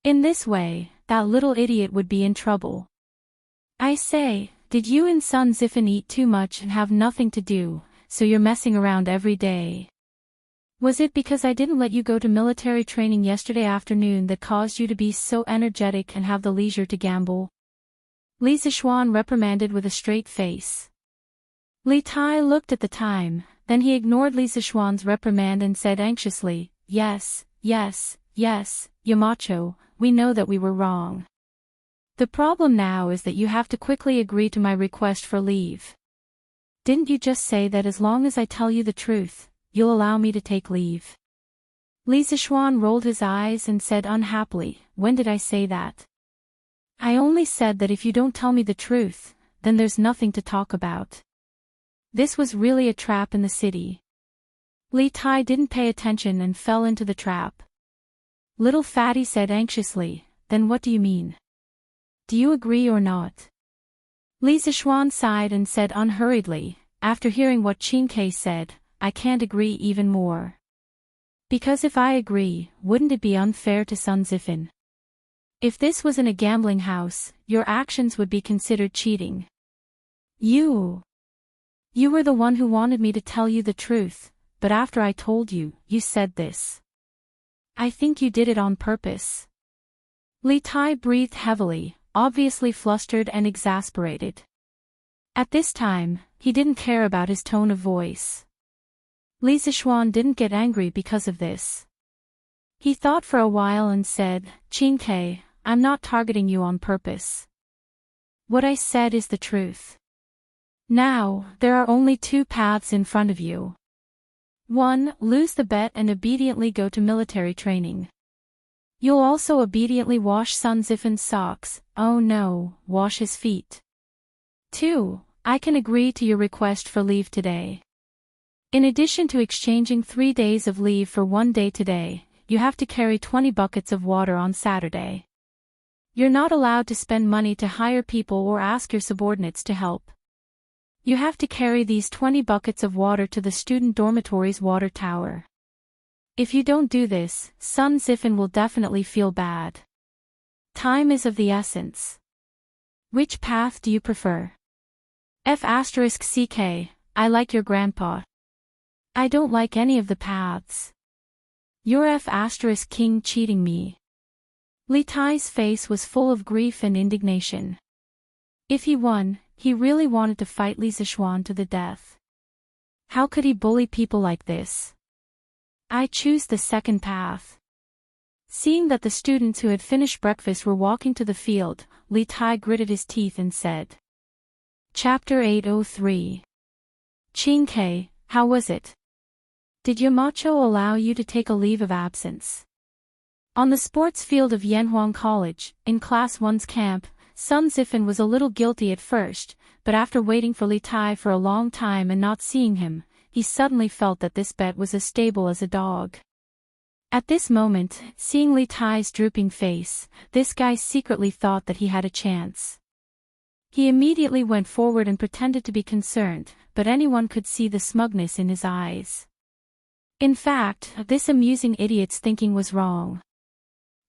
In this way, that little idiot would be in trouble. I say, did you and Sun Zifan eat too much and have nothing to do, so you're messing around every day? Was it because I didn't let you go to military training yesterday afternoon that caused you to be so energetic and have the leisure to gamble? Li Zixuan reprimanded with a straight face. Li Tai looked at the time, then he ignored Li Zixuan's reprimand and said anxiously, yes, Yamacho, we know that we were wrong. The problem now is that you have to quickly agree to my request for leave. Didn't you just say that as long as I tell you the truth, you'll allow me to take leave? Li Zishuan rolled his eyes and said unhappily, when did I say that? I only said that if you don't tell me the truth, then there's nothing to talk about. This was really a trap in the city. Li Tai didn't pay attention and fell into the trap. Little Fatty said anxiously, then what do you mean? Do you agree or not? Li Zishuan sighed and said unhurriedly, after hearing what Qin Kai said, I can't agree even more. Because if I agree, wouldn't it be unfair to Sun Zifan? If this was in a gambling house, your actions would be considered cheating. You were the one who wanted me to tell you the truth, but after I told you, you said this. I think you did it on purpose. Li Tai breathed heavily, obviously flustered and exasperated. At this time, he didn't care about his tone of voice. Li Zishuan didn't get angry because of this. He thought for a while and said, Qin Kai, I'm not targeting you on purpose. What I said is the truth. Now, there are only two paths in front of you. 1. Lose the bet and obediently go to military training. You'll also obediently wash Sun Zifan's socks, oh no, wash his feet. 2. I can agree to your request for leave today. In addition to exchanging 3 days of leave for 1 day today, you have to carry 20 buckets of water on Saturday. You're not allowed to spend money to hire people or ask your subordinates to help. You have to carry these 20 buckets of water to the student dormitory's water tower. If you don't do this, Sun Zifan will definitely feel bad. Time is of the essence. Which path do you prefer? F*CK, I like your grandpa. I don't like any of the paths. You're F*King cheating me. Li Tai's face was full of grief and indignation. If he won, he really wanted to fight Li Zishuan to the death. How could he bully people like this? I choose the second path. Seeing that the students who had finished breakfast were walking to the field, Li Tai gritted his teeth and said. Chapter 803. Qin Kai, how was it? Did your macho allow you to take a leave of absence? On the sports field of Yanhuang College, in Class 1's camp, Sun Zifan was a little guilty at first, but after waiting for Li Tai for a long time and not seeing him, he suddenly felt that this bet was as stable as a dog. At this moment, seeing Li Tai's drooping face, this guy secretly thought that he had a chance. He immediately went forward and pretended to be concerned, but anyone could see the smugness in his eyes. In fact, this amusing idiot's thinking was wrong.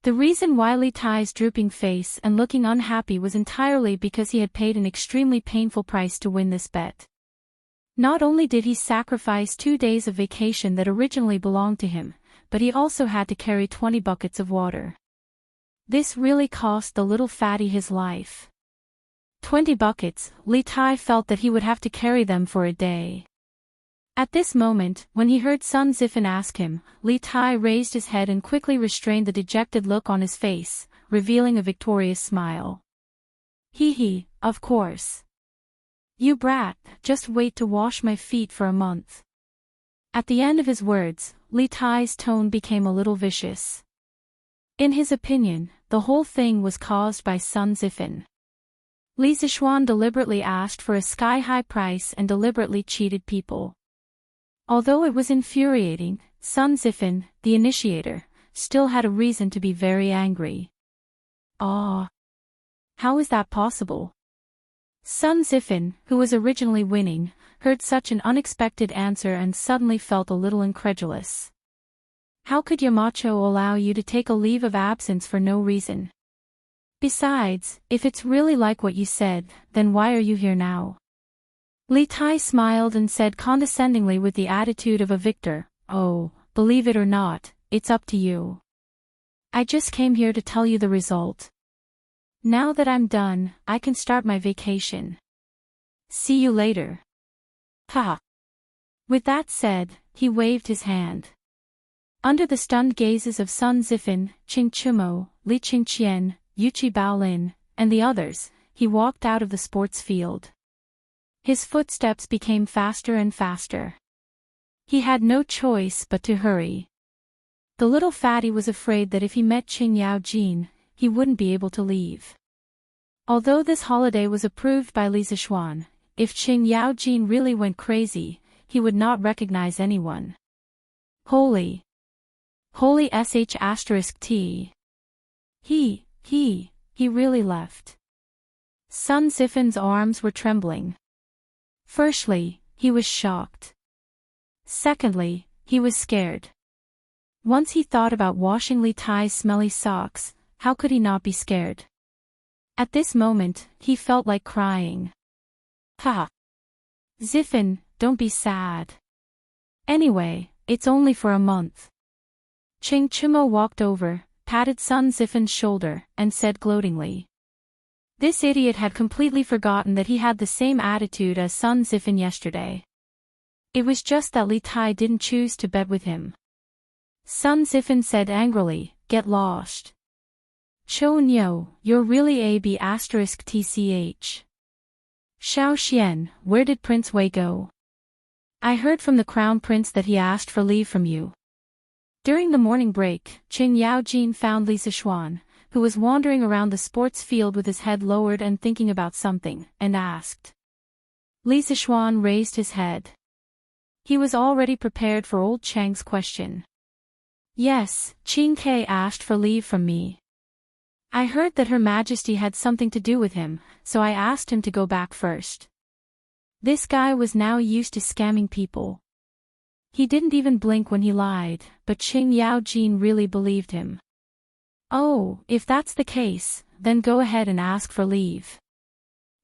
The reason why Li Tai's drooping face and looking unhappy was entirely because he had paid an extremely painful price to win this bet. Not only did he sacrifice 2 days of vacation that originally belonged to him, but he also had to carry 20 buckets of water. This really cost the little fatty his life. 20 buckets, Li Tai felt that he would have to carry them for a day. At this moment, when he heard Sun Zifan ask him, Li Tai raised his head and quickly restrained the dejected look on his face, revealing a victorious smile. Hee, of course. You brat, just wait to wash my feet for a month. At the end of his words, Li Tai's tone became a little vicious. In his opinion, the whole thing was caused by Sun Zifan. Li Zishuan deliberately asked for a sky-high price and deliberately cheated people. Although it was infuriating, Sun Zifan, the initiator, still had a reason to be very angry. How is that possible? Sun Zifan, who was originally winning, heard such an unexpected answer and suddenly felt a little incredulous. How could Yamacho allow you to take a leave of absence for no reason? Besides, if it's really like what you said, then why are you here now? Li Tai smiled and said condescendingly with the attitude of a victor, oh, believe it or not, it's up to you. I just came here to tell you the result. Now that I'm done, I can start my vacation. See you later. Ha! With that said, he waved his hand. Under the stunned gazes of Sun Zifan, Qing Chumo, Li Qingqian, Yuchi Baolin, and the others, he walked out of the sports field. His footsteps became faster and faster. He had no choice but to hurry. The little fatty was afraid that if he met Qing Yaojin, he wouldn't be able to leave. Although this holiday was approved by Li Zishuan, if Qing Yaojin really went crazy, he would not recognize anyone. Holy **T. He really left. Sun Zifin's arms were trembling. Firstly, he was shocked. Secondly, he was scared. Once he thought about washing Li Tai's smelly socks, how could he not be scared? At this moment, he felt like crying. Ha! Zifin, don't be sad. Anyway, it's only for a month. Qing Chimo walked over, patted Sun Zifin's shoulder, and said gloatingly. This idiot had completely forgotten that he had the same attitude as Sun Zifin yesterday. It was just that Li Tai didn't choose to bet with him. Sun Zifin said angrily, "Get lost. Chou Niu, you're really a B***TCH. Xiao Xian, where did Prince Wei go? I heard from the Crown Prince that he asked for leave from you." During the morning break, Qing Yaojin found Li Zishuan, who was wandering around the sports field with his head lowered and thinking about something, and asked. Li Zishuan raised his head. He was already prepared for old Chang's question. Yes, Qing Ke asked for leave from me. I heard that Her Majesty had something to do with him, so I asked him to go back first. This guy was now used to scamming people. He didn't even blink when he lied, but Qing Yaojin really believed him. Oh, if that's the case, then go ahead and ask for leave.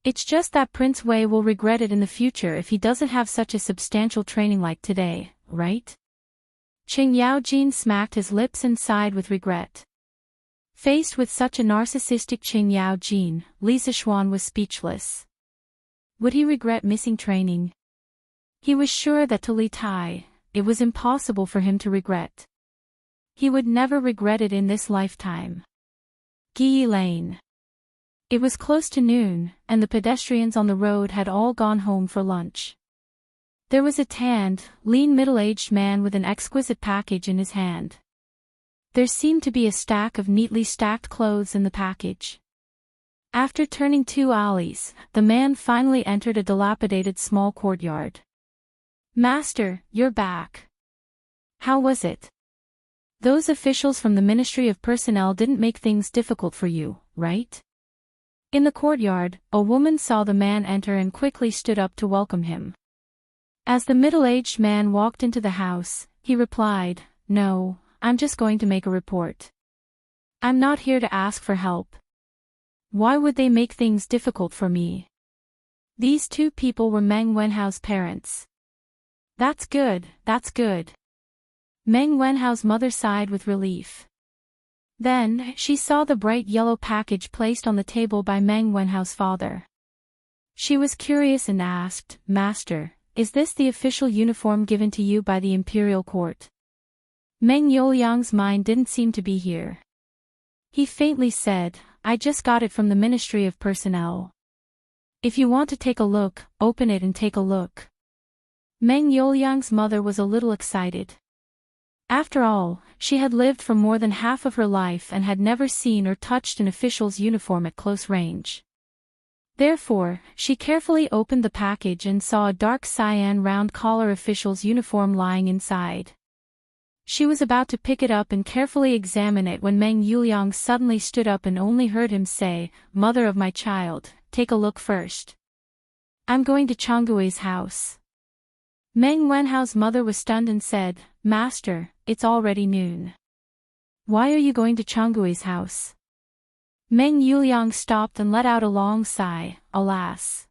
It's just that Prince Wei will regret it in the future if he doesn't have such a substantial training like today, right? Qing Yaojin smacked his lips and sighed with regret. Faced with such a narcissistic Qing Yaojin, Li Zishuan was speechless. Would he regret missing training? He was sure that to Li Tai, it was impossible for him to regret. He would never regret it in this lifetime. Guyi Lane. It was close to noon, and the pedestrians on the road had all gone home for lunch. There was a tanned, lean middle-aged man with an exquisite package in his hand. There seemed to be a stack of neatly stacked clothes in the package. After turning 2 alleys, the man finally entered a dilapidated small courtyard. Master, you're back. How was it? Those officials from the Ministry of Personnel didn't make things difficult for you, right? In the courtyard, a woman saw the man enter and quickly stood up to welcome him. As the middle-aged man walked into the house, he replied, "No, I'm just going to make a report. I'm not here to ask for help. Why would they make things difficult for me?" These two people were Meng Wenhao's parents. That's good, that's good. Meng Wenhao's mother sighed with relief. Then, she saw the bright yellow package placed on the table by Meng Wenhao's father. She was curious and asked, "Master, is this the official uniform given to you by the imperial court?" Meng Youliang's mind didn't seem to be here. He faintly said, "I just got it from the Ministry of Personnel. If you want to take a look, open it and take a look." Meng Youliang's mother was a little excited. After all, she had lived for more than half of her life and had never seen or touched an official's uniform at close range. Therefore, she carefully opened the package and saw a dark cyan round collar official's uniform lying inside. She was about to pick it up and carefully examine it when Meng Youliang suddenly stood up and only heard him say, "Mother of my child, take a look first. I'm going to Changgui's house." Meng Wenhao's mother was stunned and said, "Master, it's already noon. Why are you going to Changgui's house?" Meng Youliang stopped and let out a long sigh, "Alas.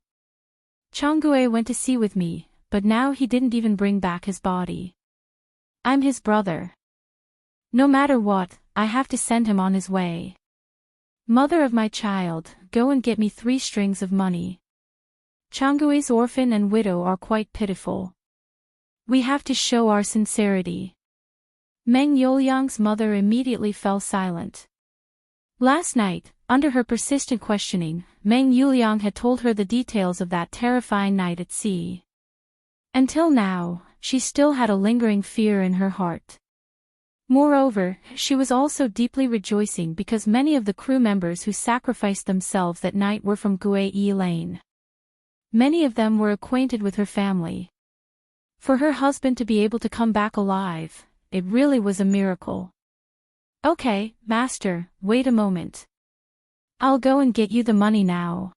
Changgui went to sea with me, but now he didn't even bring back his body. I'm his brother. No matter what, I have to send him on his way. Mother of my child, go and get me 3 strings of money. Changgui's orphan and widow are quite pitiful. We have to show our sincerity." Meng Youliang's mother immediately fell silent. Last night, under her persistent questioning, Meng Yuliang had told her the details of that terrifying night at sea. Until now, she still had a lingering fear in her heart. Moreover, she was also deeply rejoicing because many of the crew members who sacrificed themselves that night were from Guai Lane. Many of them were acquainted with her family. For her husband to be able to come back alive, it really was a miracle. Okay, master, wait a moment. I'll go and get you the money now.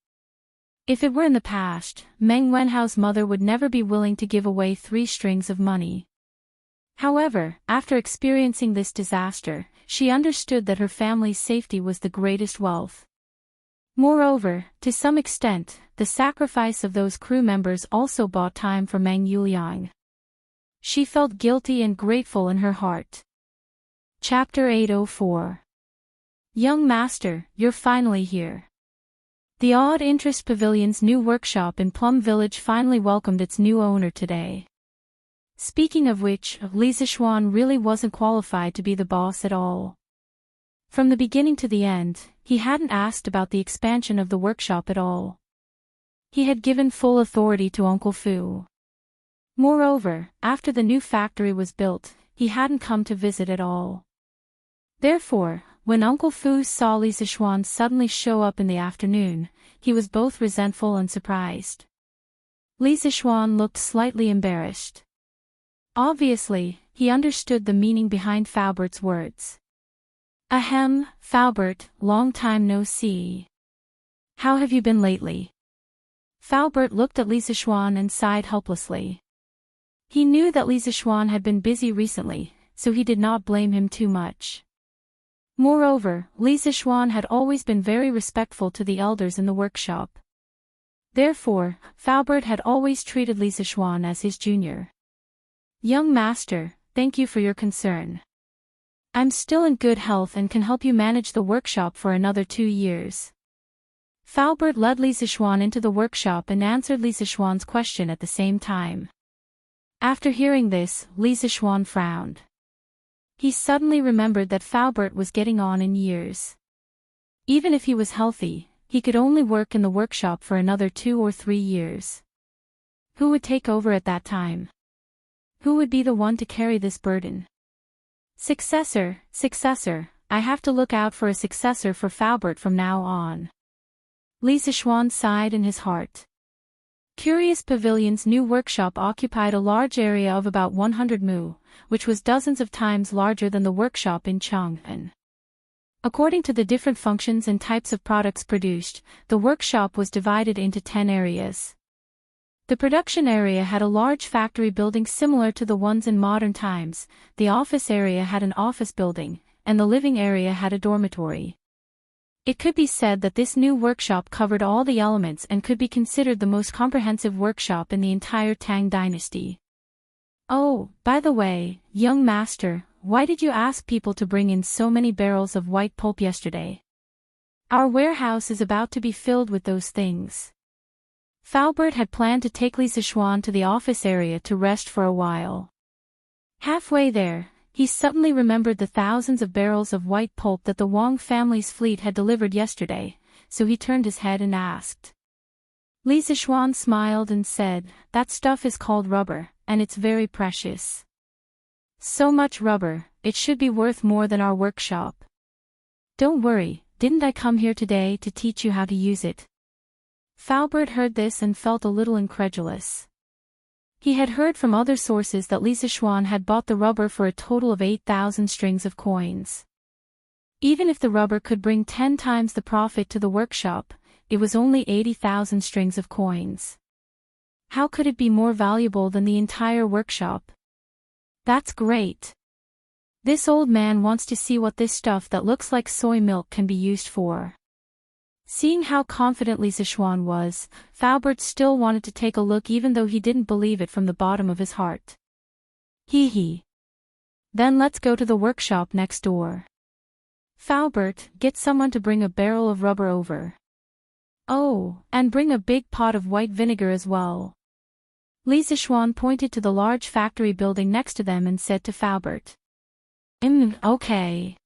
If it were in the past, Meng Wenhao's mother would never be willing to give away 3 strings of money. However, after experiencing this disaster, she understood that her family's safety was the greatest wealth. Moreover, to some extent, the sacrifice of those crew members also bought time for Meng Yuliang. She felt guilty and grateful in her heart. Chapter 804. Young Master, you're finally here. The Odd Interest Pavilion's new workshop in Plum Village finally welcomed its new owner today. Speaking of which, Li Zixuan really wasn't qualified to be the boss at all. From the beginning to the end, he hadn't asked about the expansion of the workshop at all. He had given full authority to Uncle Fu. Moreover, after the new factory was built, he hadn't come to visit at all. Therefore, when Uncle Fu saw Li Zixuan suddenly show up in the afternoon, he was both resentful and surprised. Li Zixuan looked slightly embarrassed. Obviously, he understood the meaning behind Faubert's words. Ahem, Faubert, long time no see. How have you been lately? Faubert looked at Li Zixuan and sighed helplessly. He knew that Li Zixuan had been busy recently, so he did not blame him too much. Moreover, Li Zixuan had always been very respectful to the elders in the workshop. Therefore, Faubert had always treated Li Zixuan as his junior. Young master, thank you for your concern. I'm still in good health and can help you manage the workshop for another 2 years. Faubert led Li Zixuan into the workshop and answered Li Zixuan's question at the same time. After hearing this, Li Zixuan frowned. He suddenly remembered that Faubert was getting on in years. Even if he was healthy, he could only work in the workshop for another 2 or 3 years. Who would take over at that time? Who would be the one to carry this burden? Successor, I have to look out for a successor for Faubert from now on. Li Zixuan sighed in his heart. Curious Pavilion's new workshop occupied a large area of about 100 mu, which was dozens of times larger than the workshop in Chang'an. According to the different functions and types of products produced, the workshop was divided into 10 areas. The production area had a large factory building similar to the ones in modern times, the office area had an office building, and the living area had a dormitory. It could be said that this new workshop covered all the elements and could be considered the most comprehensive workshop in the entire Tang dynasty. Oh, by the way, young master, why did you ask people to bring in so many barrels of white pulp yesterday? Our warehouse is about to be filled with those things. Faubert had planned to take Li Zixuan to the office area to rest for a while. Halfway there, he suddenly remembered the thousands of barrels of white pulp that the Wang family's fleet had delivered yesterday, so he turned his head and asked. Li Zixuan smiled and said, "That stuff is called rubber, and it's very precious. So much rubber, it should be worth more than our workshop. Don't worry, didn't I come here today to teach you how to use it?" Faubert heard this and felt a little incredulous. He had heard from other sources that Li Zixuan had bought the rubber for a total of 8,000 strings of coins. Even if the rubber could bring 10 times the profit to the workshop, it was only 80,000 strings of coins. How could it be more valuable than the entire workshop? That's great. This old man wants to see what this stuff that looks like soy milk can be used for. Seeing how confident Li Zixuan was, Faubert still wanted to take a look even though he didn't believe it from the bottom of his heart. Hee. Then let's go to the workshop next door. Faubert, get someone to bring a barrel of rubber over. Oh, and bring a big pot of white vinegar as well. Li Zixuan pointed to the large factory building next to them and said to Faubert. Okay.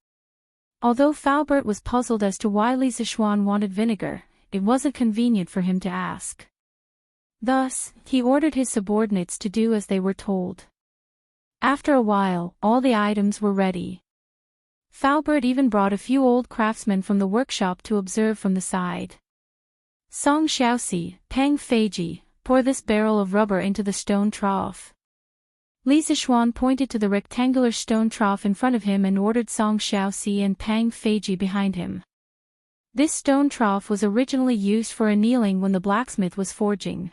Although Faubert was puzzled as to why Li Zixuan wanted vinegar, it wasn't convenient for him to ask. Thus, he ordered his subordinates to do as they were told. After a while, all the items were ready. Faubert even brought a few old craftsmen from the workshop to observe from the side. Song Xiaoxi, Pang Feiji, pour this barrel of rubber into the stone trough. Li Zixuan pointed to the rectangular stone trough in front of him and ordered Song Xiaoxi and Pang Feiji behind him. This stone trough was originally used for annealing when the blacksmith was forging.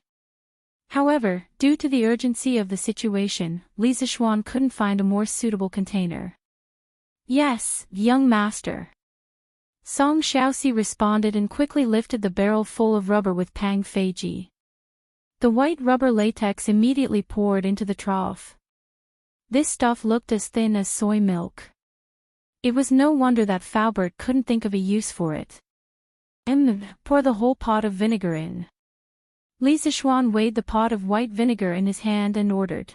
However, due to the urgency of the situation, Li Zixuan couldn't find a more suitable container. Yes, young master. Song Xiaoxi responded and quickly lifted the barrel full of rubber with Pang Feiji. The white rubber latex immediately poured into the trough. This stuff looked as thin as soy milk. It was no wonder that Faubert couldn't think of a use for it. Pour the whole pot of vinegar in. Li Zixuan weighed the pot of white vinegar in his hand and ordered.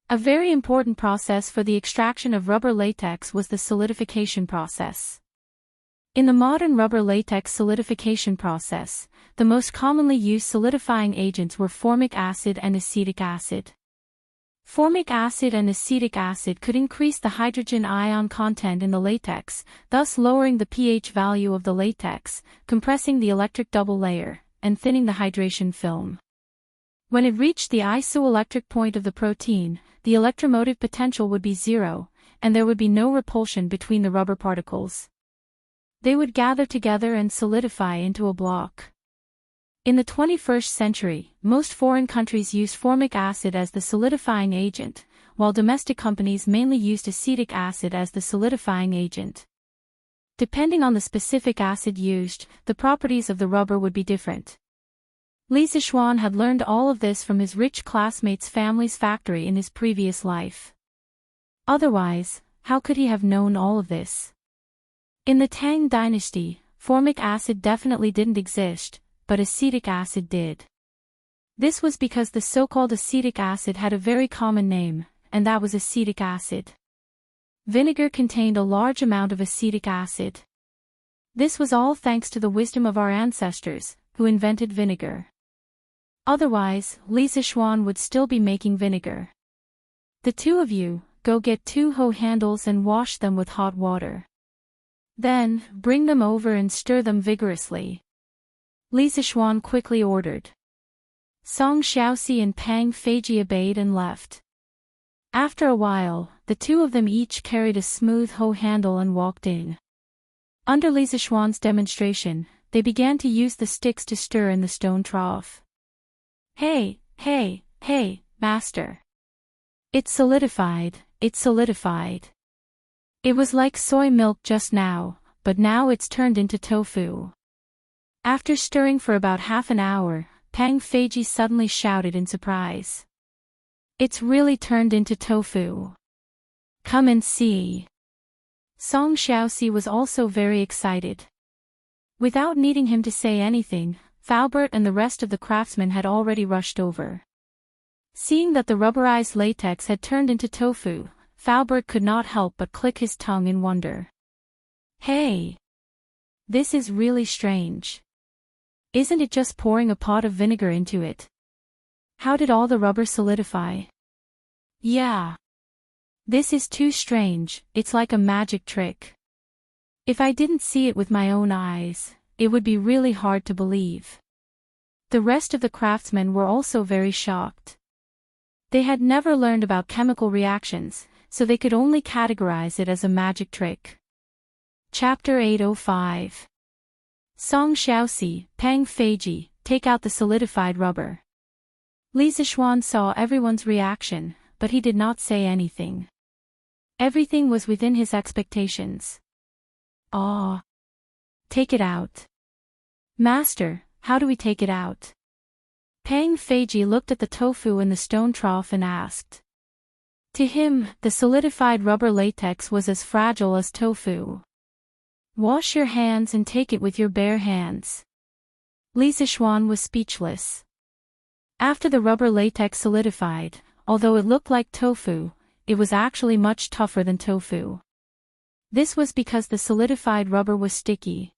A very important process for the extraction of rubber latex was the solidification process. In the modern rubber latex solidification process, the most commonly used solidifying agents were formic acid and acetic acid. Formic acid and acetic acid could increase the hydrogen ion content in the latex, thus lowering the pH value of the latex, compressing the electric double layer, and thinning the hydration film. When it reached the isoelectric point of the protein, the electromotive potential would be zero, and there would be no repulsion between the rubber particles. They would gather together and solidify into a block. In the 21st century, most foreign countries use formic acid as the solidifying agent, while domestic companies mainly used acetic acid as the solidifying agent. Depending on the specific acid used, the properties of the rubber would be different. Li Zixuan had learned all of this from his rich classmate's family's factory in his previous life. Otherwise, how could he have known all of this? In the Tang dynasty, formic acid definitely didn't exist, but acetic acid did. This was because the so-called acetic acid had a very common name, and that was acetic acid. Vinegar contained a large amount of acetic acid. This was all thanks to the wisdom of our ancestors, who invented vinegar. Otherwise, Li Zixuan would still be making vinegar. The two of you, go get 2 hoe handles and wash them with hot water. Then, bring them over and stir them vigorously. Li Zixuan quickly ordered. Song Xiaoxi and Pang Feiji obeyed and left. After a while, the two of them each carried a smooth hoe handle and walked in. Under Li Zixuan's demonstration, they began to use the sticks to stir in the stone trough. Hey, master. It solidified, it solidified. It was like soy milk just now, but now it's turned into tofu. After stirring for about half an hour, Pang Feiji suddenly shouted in surprise. It's really turned into tofu. Come and see. Song Xiaoxi was also very excited. Without needing him to say anything, Faubert and the rest of the craftsmen had already rushed over. Seeing that the rubberized latex had turned into tofu, Faubert could not help but click his tongue in wonder. Hey! This is really strange. Isn't it just pouring a pot of vinegar into it? How did all the rubber solidify? Yeah. This is too strange, it's like a magic trick. If I didn't see it with my own eyes, it would be really hard to believe. The rest of the craftsmen were also very shocked. They had never learned about chemical reactions, so they could only categorize it as a magic trick. Chapter 805. Song Xiaoxi, Pang Feiji, take out the solidified rubber. Li Zixuan saw everyone's reaction, but he did not say anything. Everything was within his expectations. Ah. Take it out. Master, how do we take it out? Pang Feiji looked at the tofu in the stone trough and asked. To him, the solidified rubber latex was as fragile as tofu. Wash your hands and take it with your bare hands. Li Zixuan was speechless. After the rubber latex solidified, although it looked like tofu, it was actually much tougher than tofu. This was because the solidified rubber was sticky.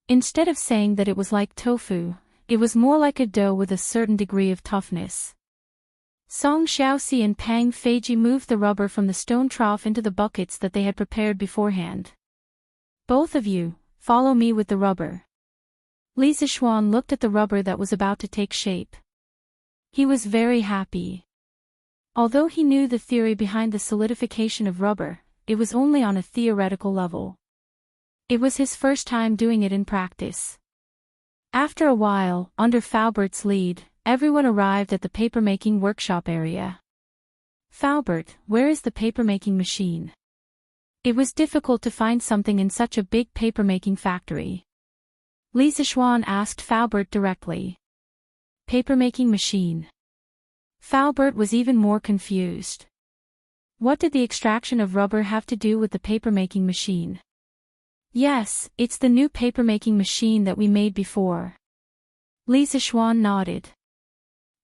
Instead of saying that it was like tofu, it was more like a dough with a certain degree of toughness. Song Xiaoxi and Pang Feiji moved the rubber from the stone trough into the buckets that they had prepared beforehand. Both of you, follow me with the rubber. Li Zixuan looked at the rubber that was about to take shape. He was very happy. Although he knew the theory behind the solidification of rubber, it was only on a theoretical level. It was his first time doing it in practice. After a while, under Faubert lead, everyone arrived at the papermaking workshop area. Faubert, where is the papermaking machine? It was difficult to find something in such a big papermaking factory. Li Zixuan asked Faubert directly. Papermaking machine. Faubert was even more confused. What did the extraction of rubber have to do with the papermaking machine? Yes, it's the new papermaking machine that we made before. Li Zixuan nodded.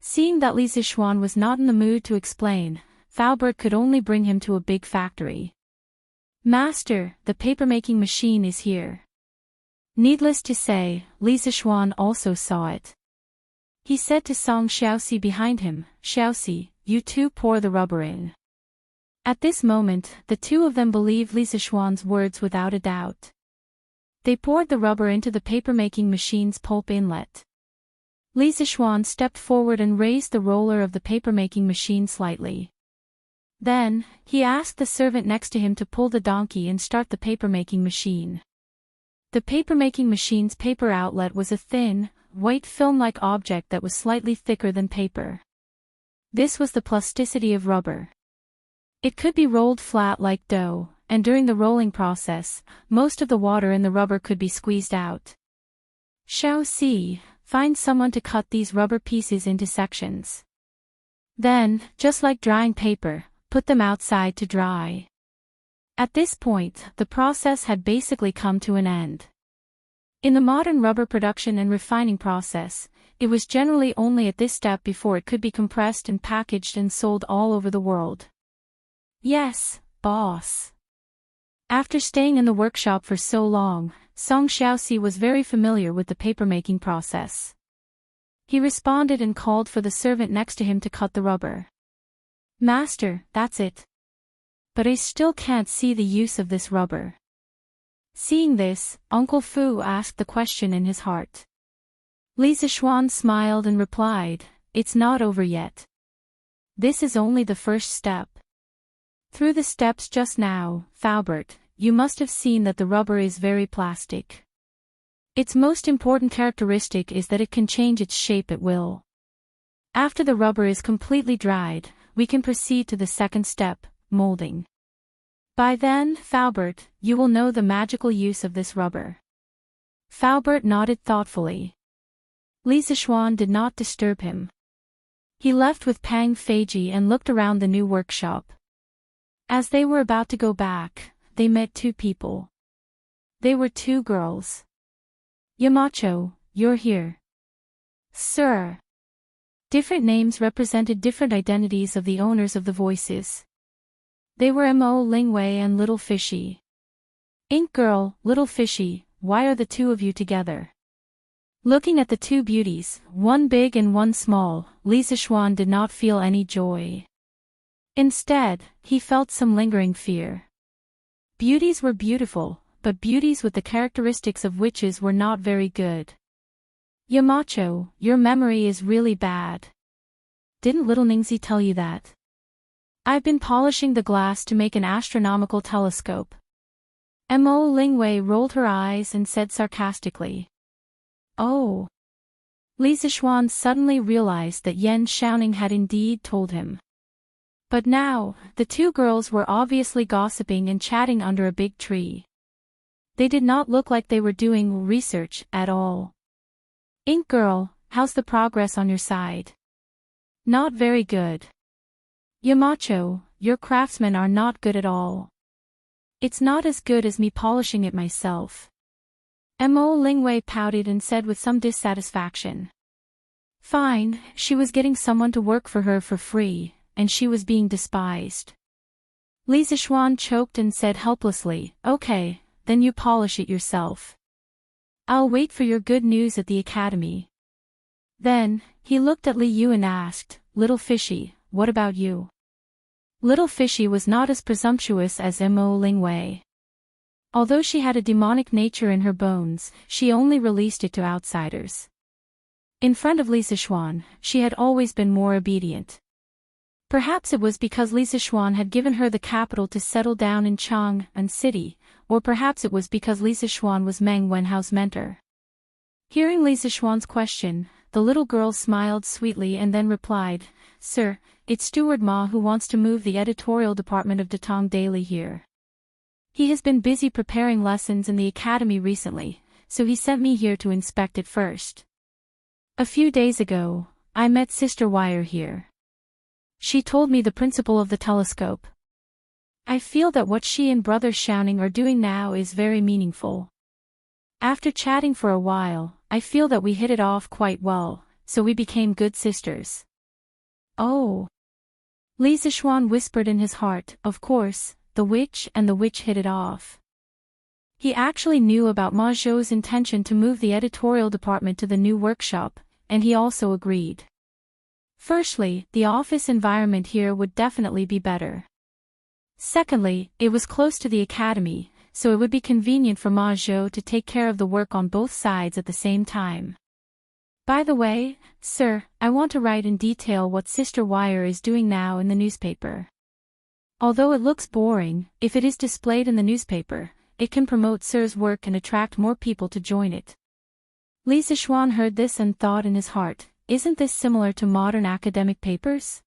Seeing that Li Zixuan was not in the mood to explain, Faubert could only bring him to a big factory. Master, the papermaking machine is here. Needless to say, Li Zixuan also saw it. He said to Song Xiaoxi behind him, Xiaoxi, you two pour the rubber in. At this moment, the two of them believed Li Zixuan's words without a doubt. They poured the rubber into the papermaking machine's pulp inlet. Li Zixuan stepped forward and raised the roller of the papermaking machine slightly. Then, he asked the servant next to him to pull the donkey and start the papermaking machine. The papermaking machine's paper outlet was a thin, white film-like object that was slightly thicker than paper. This was the plasticity of rubber. It could be rolled flat like dough, and during the rolling process, most of the water in the rubber could be squeezed out. Xiaoxi, find someone to cut these rubber pieces into sections. Then, just like drying paper, put them outside to dry. At this point, the process had basically come to an end. In the modern rubber production and refining process, it was generally only at this step before it could be compressed and packaged and sold all over the world. Yes, boss. After staying in the workshop for so long, Song Xiaoxi was very familiar with the papermaking process. He responded and called for the servant next to him to cut the rubber. Master, that's it. But I still can't see the use of this rubber. Seeing this, Uncle Fu asked the question in his heart. Li Zixuan smiled and replied, it's not over yet. This is only the first step. Through the steps just now, Faubert, you must have seen that the rubber is very plastic. Its most important characteristic is that it can change its shape at will. After the rubber is completely dried, we can proceed to the second step, molding. By then, Faubert, you will know the magical use of this rubber. Faubert nodded thoughtfully. Li Zixuan did not disturb him. He left with Pang Feiji and looked around the new workshop. As they were about to go back, they met two people. They were two girls. Yamacho, you're here. Sir. Different names represented different identities of the owners of the voices. They were Mo Lingwei and Little Fishy. Ink Girl, Little Fishy, why are the two of you together? Looking at the two beauties, one big and one small, Li Zixuan did not feel any joy. Instead, he felt some lingering fear. Beauties were beautiful, but beauties with the characteristics of witches were not very good. Yamacho, your memory is really bad. Didn't little Ningxi tell you that? I've been polishing the glass to make an astronomical telescope. Mo Lingwei rolled her eyes and said sarcastically. Oh. Li Zixuan suddenly realized that Yan Xiaoning had indeed told him. But now, the two girls were obviously gossiping and chatting under a big tree. They did not look like they were doing research at all. Ink Girl, how's the progress on your side? Not very good. Yamacho, your craftsmen are not good at all. It's not as good as me polishing it myself. Mo Lingwei pouted and said with some dissatisfaction. Fine, she was getting someone to work for her for free, and she was being despised. Li Zishuan choked and said helplessly, "Okay, then you polish it yourself. I'll wait for your good news at the academy." Then, he looked at Li Yu and asked, "Little Fishy, what about you?" Little Fishy was not as presumptuous as Mo Lingwei. Although she had a demonic nature in her bones, she only released it to outsiders. In front of Li Zishuan, she had always been more obedient. Perhaps it was because Li Zishuan had given her the capital to settle down in Chang'an City, or perhaps it was because Li Zishuan was Meng Wenhao's mentor. Hearing Li Zishuan's question, the little girl smiled sweetly and then replied, "Sir, it's Steward Ma who wants to move the editorial department of Datong Daily here. He has been busy preparing lessons in the academy recently, so he sent me here to inspect it first. A few days ago, I met Sister Wire here. She told me the principle of the telescope. I feel that what she and Brother Xiaoning are doing now is very meaningful. After chatting for a while, I feel that we hit it off quite well, so we became good sisters." "Oh." Li Zishuan whispered in his heart, "Of course, the witch and the witch hit it off." He actually knew about Ma Zhou's intention to move the editorial department to the new workshop, and he also agreed. Firstly, the office environment here would definitely be better. Secondly, it was close to the academy, so it would be convenient for Ma Zhou to take care of the work on both sides at the same time. "By the way, sir, I want to write in detail what Sister Wire is doing now in the newspaper. Although it looks boring, if it is displayed in the newspaper, it can promote Sir's work and attract more people to join it." Li Zishuan heard this and thought in his heart, "Isn't this similar to modern academic papers?"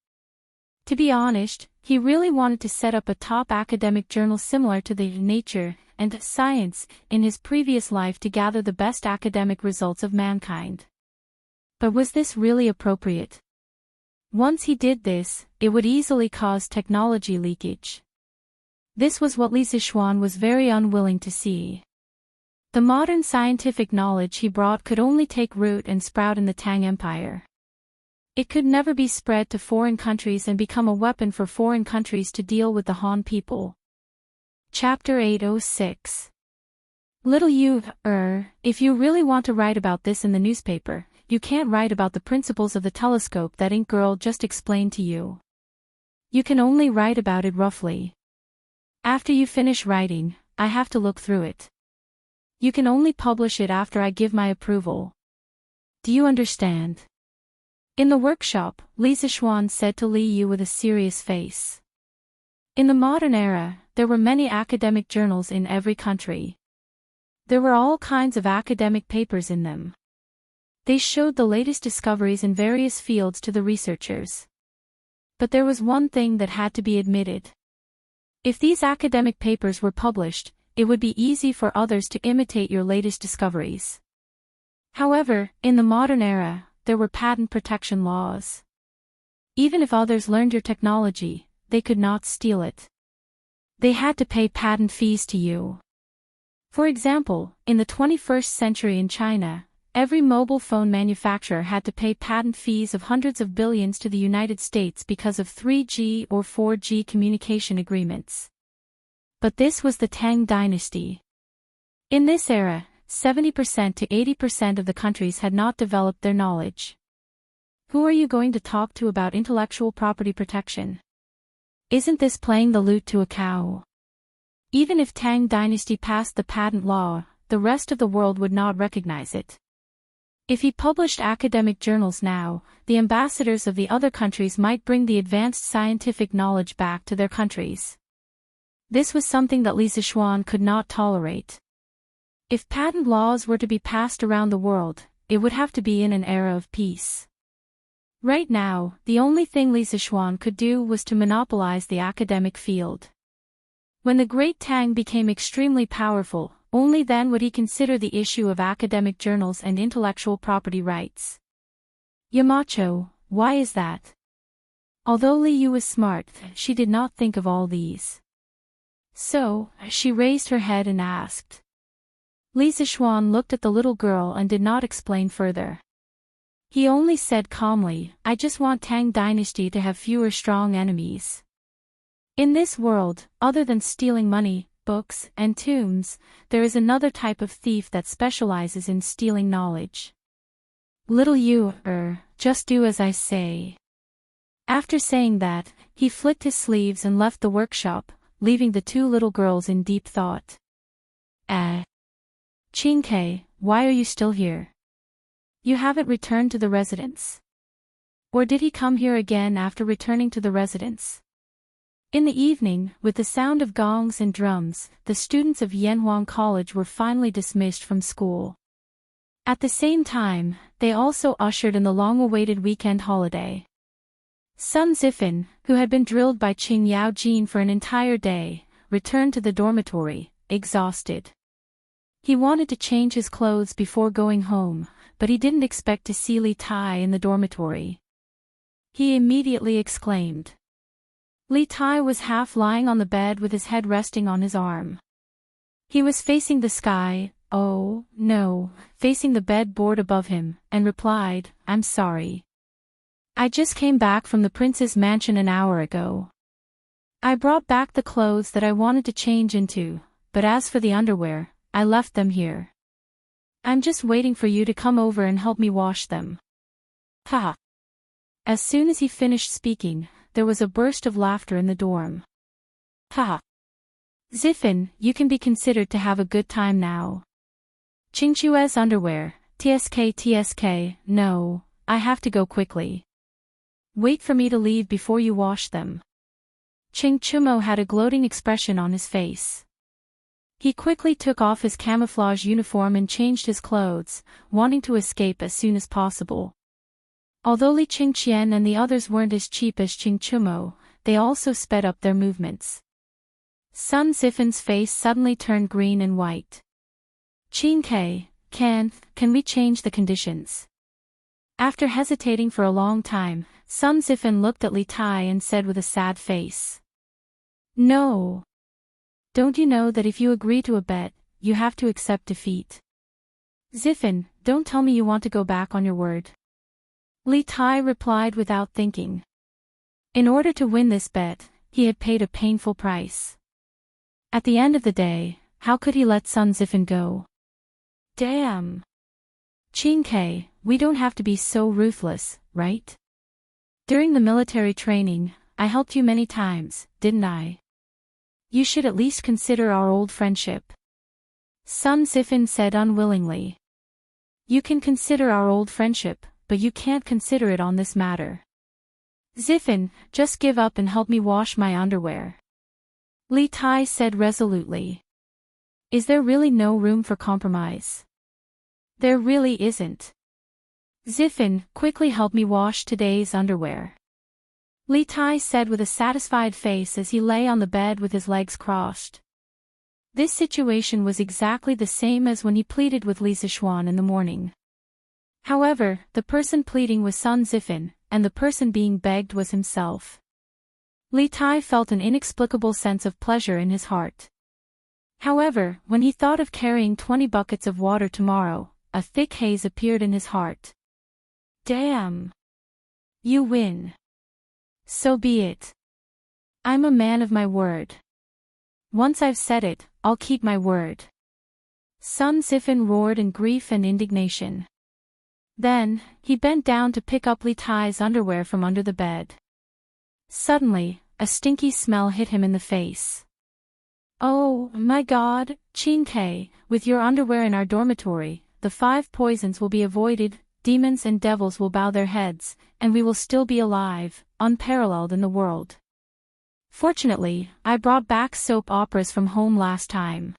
To be honest, he really wanted to set up a top academic journal similar to the Nature and Science in his previous life to gather the best academic results of mankind. But was this really appropriate? Once he did this, it would easily cause technology leakage. This was what Li Zishuan was very unwilling to see. The modern scientific knowledge he brought could only take root and sprout in the Tang Empire. It could never be spread to foreign countries and become a weapon for foreign countries to deal with the Han people. Chapter 806. Little you, if you really want to write about this in the newspaper, you can't write about the principles of the telescope that Ink Girl just explained to you. You can only write about it roughly. After you finish writing, I have to look through it. You can only publish it after I give my approval. Do you understand?" In the workshop, Li Zishuan said to Li Yu with a serious face. In the modern era, there were many academic journals in every country. There were all kinds of academic papers in them. They showed the latest discoveries in various fields to the researchers. But there was one thing that had to be admitted. If these academic papers were published, it would be easy for others to imitate your latest discoveries. However, in the modern era, there were patent protection laws. Even if others learned your technology, they could not steal it. They had to pay patent fees to you. For example, in the 21st century in China, every mobile phone manufacturer had to pay patent fees of hundreds of billions to the United States because of 3G or 4G communication agreements. But this was the Tang dynasty. In this era, 70% to 80% of the countries had not developed their knowledge. Who are you going to talk to about intellectual property protection? Isn't this playing the lute to a cow? Even if Tang dynasty passed the patent law, the rest of the world would not recognize it. If he published academic journals now, the ambassadors of the other countries might bring the advanced scientific knowledge back to their countries. This was something that Li Zishuan could not tolerate. If patent laws were to be passed around the world, it would have to be in an era of peace. Right now, the only thing Li Zishuan could do was to monopolize the academic field. When the Great Tang became extremely powerful, only then would he consider the issue of academic journals and intellectual property rights. Yamacho, why is that? Although Li Yu was smart, she did not think of all these. So, she raised her head and asked. Li Zishuan looked at the little girl and did not explain further. He only said calmly, I just want Tang dynasty to have fewer strong enemies. In this world, other than stealing money, books, and tombs, there is another type of thief that specializes in stealing knowledge. Little you, just do as I say. After saying that, he flicked his sleeves and left the workshop, leaving the two little girls in deep thought. Chinke, why are you still here? You haven't returned to the residence. Or did he come here again after returning to the residence? In the evening, with the sound of gongs and drums, the students of Yanhuang College were finally dismissed from school. At the same time, they also ushered in the long-awaited weekend holiday. Sun Zifan, who had been drilled by Qing Yao Jin for an entire day, returned to the dormitory, exhausted. He wanted to change his clothes before going home, but he didn't expect to see Li Tai in the dormitory. He immediately exclaimed. Li Tai was half lying on the bed with his head resting on his arm. He was facing the sky, oh, no, facing the bed board above him, and replied, I'm sorry. I just came back from the prince's mansion an hour ago. I brought back the clothes that I wanted to change into, but as for the underwear, I left them here. I'm just waiting for you to come over and help me wash them. Ha! As soon as he finished speaking, there was a burst of laughter in the dorm. Ha! Zifan, you can be considered to have a good time now. Qingchue's underwear, TSK, no, I have to go quickly. Wait for me to leave before you wash them. Qing Chumo had a gloating expression on his face. He quickly took off his camouflage uniform and changed his clothes, wanting to escape as soon as possible. Although Li Qingqian and the others weren't as cheap as Qing Chumo, they also sped up their movements. Sun Zifan's face suddenly turned green and white. Qingke, can we change the conditions? After hesitating for a long time, Sun Zifan looked at Li Tai and said with a sad face. No. Don't you know that if you agree to a bet, you have to accept defeat? Zifan, don't tell me you want to go back on your word. Li Tai replied without thinking. In order to win this bet, he had paid a painful price. At the end of the day, how could he let Sun Zifan go? Damn. Qingke, we don't have to be so ruthless, right? During the military training, I helped you many times, didn't I? You should at least consider our old friendship. Sun Zifan said unwillingly. You can consider our old friendship, but you can't consider it on this matter. Zifan, just give up and help me wash my underwear. Li Tai said resolutely. Is there really no room for compromise? There really isn't. Zifan, quickly help me wash today's underwear. Li Tai said with a satisfied face as he lay on the bed with his legs crossed. This situation was exactly the same as when he pleaded with Li Zishuan in the morning. However, the person pleading was Sun Zifan, and the person being begged was himself. Li Tai felt an inexplicable sense of pleasure in his heart. However, when he thought of carrying 20 buckets of water tomorrow, a thick haze appeared in his heart. Damn. You win. So be it. I'm a man of my word. Once I've said it, I'll keep my word. Sun Zifan roared in grief and indignation. Then, he bent down to pick up Li Tai's underwear from under the bed. Suddenly, a stinky smell hit him in the face. Oh, my God, Qingke, with your underwear in our dormitory, the 5 poisons will be avoided, demons and devils will bow their heads, and we will still be alive, unparalleled in the world. Fortunately, I brought back soap operas from home last time.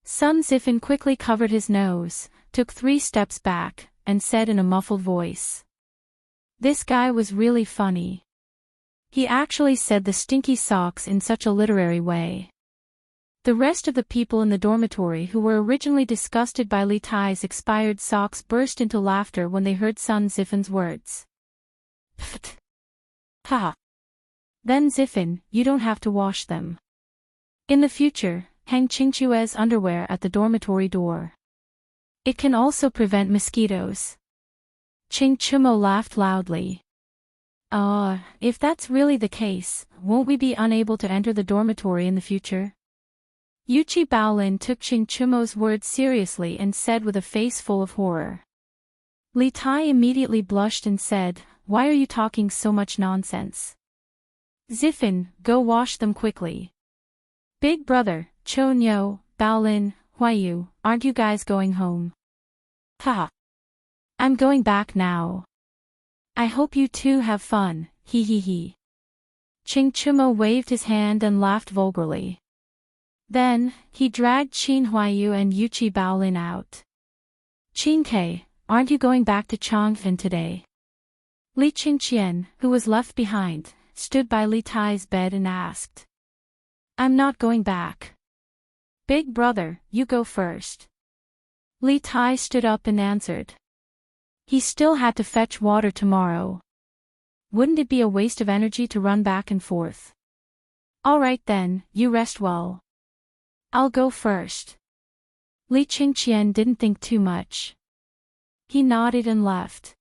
Sun Zifan quickly covered his nose, took 3 steps back, and said in a muffled voice. This guy was really funny. He actually said the stinky socks in such a literary way. The rest of the people in the dormitory who were originally disgusted by Li Tai's expired socks burst into laughter when they heard Sun Zifan's words. Pfft. Ha. Then Zifan, you don't have to wash them. In the future, hang Qingchue's underwear at the dormitory door. It can also prevent mosquitoes. Qing Chumo laughed loudly. If that's really the case, won't we be unable to enter the dormitory in the future? Yuchi Baolin took Ching Chumo's words seriously and said with a face full of horror. Li Tai immediately blushed and said, "Why are you talking so much nonsense? Ziffin, go wash them quickly." Big brother, Cho Nyo, Baolin, Huayu, aren't you guys going home? Ha! I'm going back now. I hope you two have fun, hee hee hee. Ching Chumo waved his hand and laughed vulgarly. Then, he dragged Qin Huayu and Yuchi Baolin out. Qin Ke, aren't you going back to Changfan today? Li Qingqian, who was left behind, stood by Li Tai's bed and asked. I'm not going back. Big brother, you go first. Li Tai stood up and answered. He still had to fetch water tomorrow. Wouldn't it be a waste of energy to run back and forth? All right then, you rest well. I'll go first. Li Qingqian didn't think too much. He nodded and left.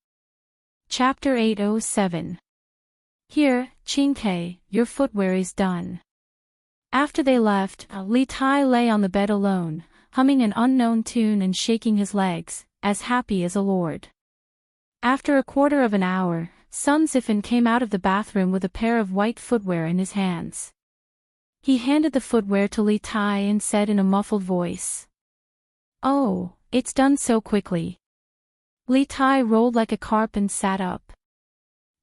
Chapter 807. Here, Qin Ke, your footwear is done. After they left, Li Tai lay on the bed alone, humming an unknown tune and shaking his legs, as happy as a lord. After a quarter of an hour, Sun Ziffin came out of the bathroom with a pair of white footwear in his hands. He handed the footwear to Li Tai and said in a muffled voice. Oh, it's done so quickly. Li Tai rolled like a carp and sat up.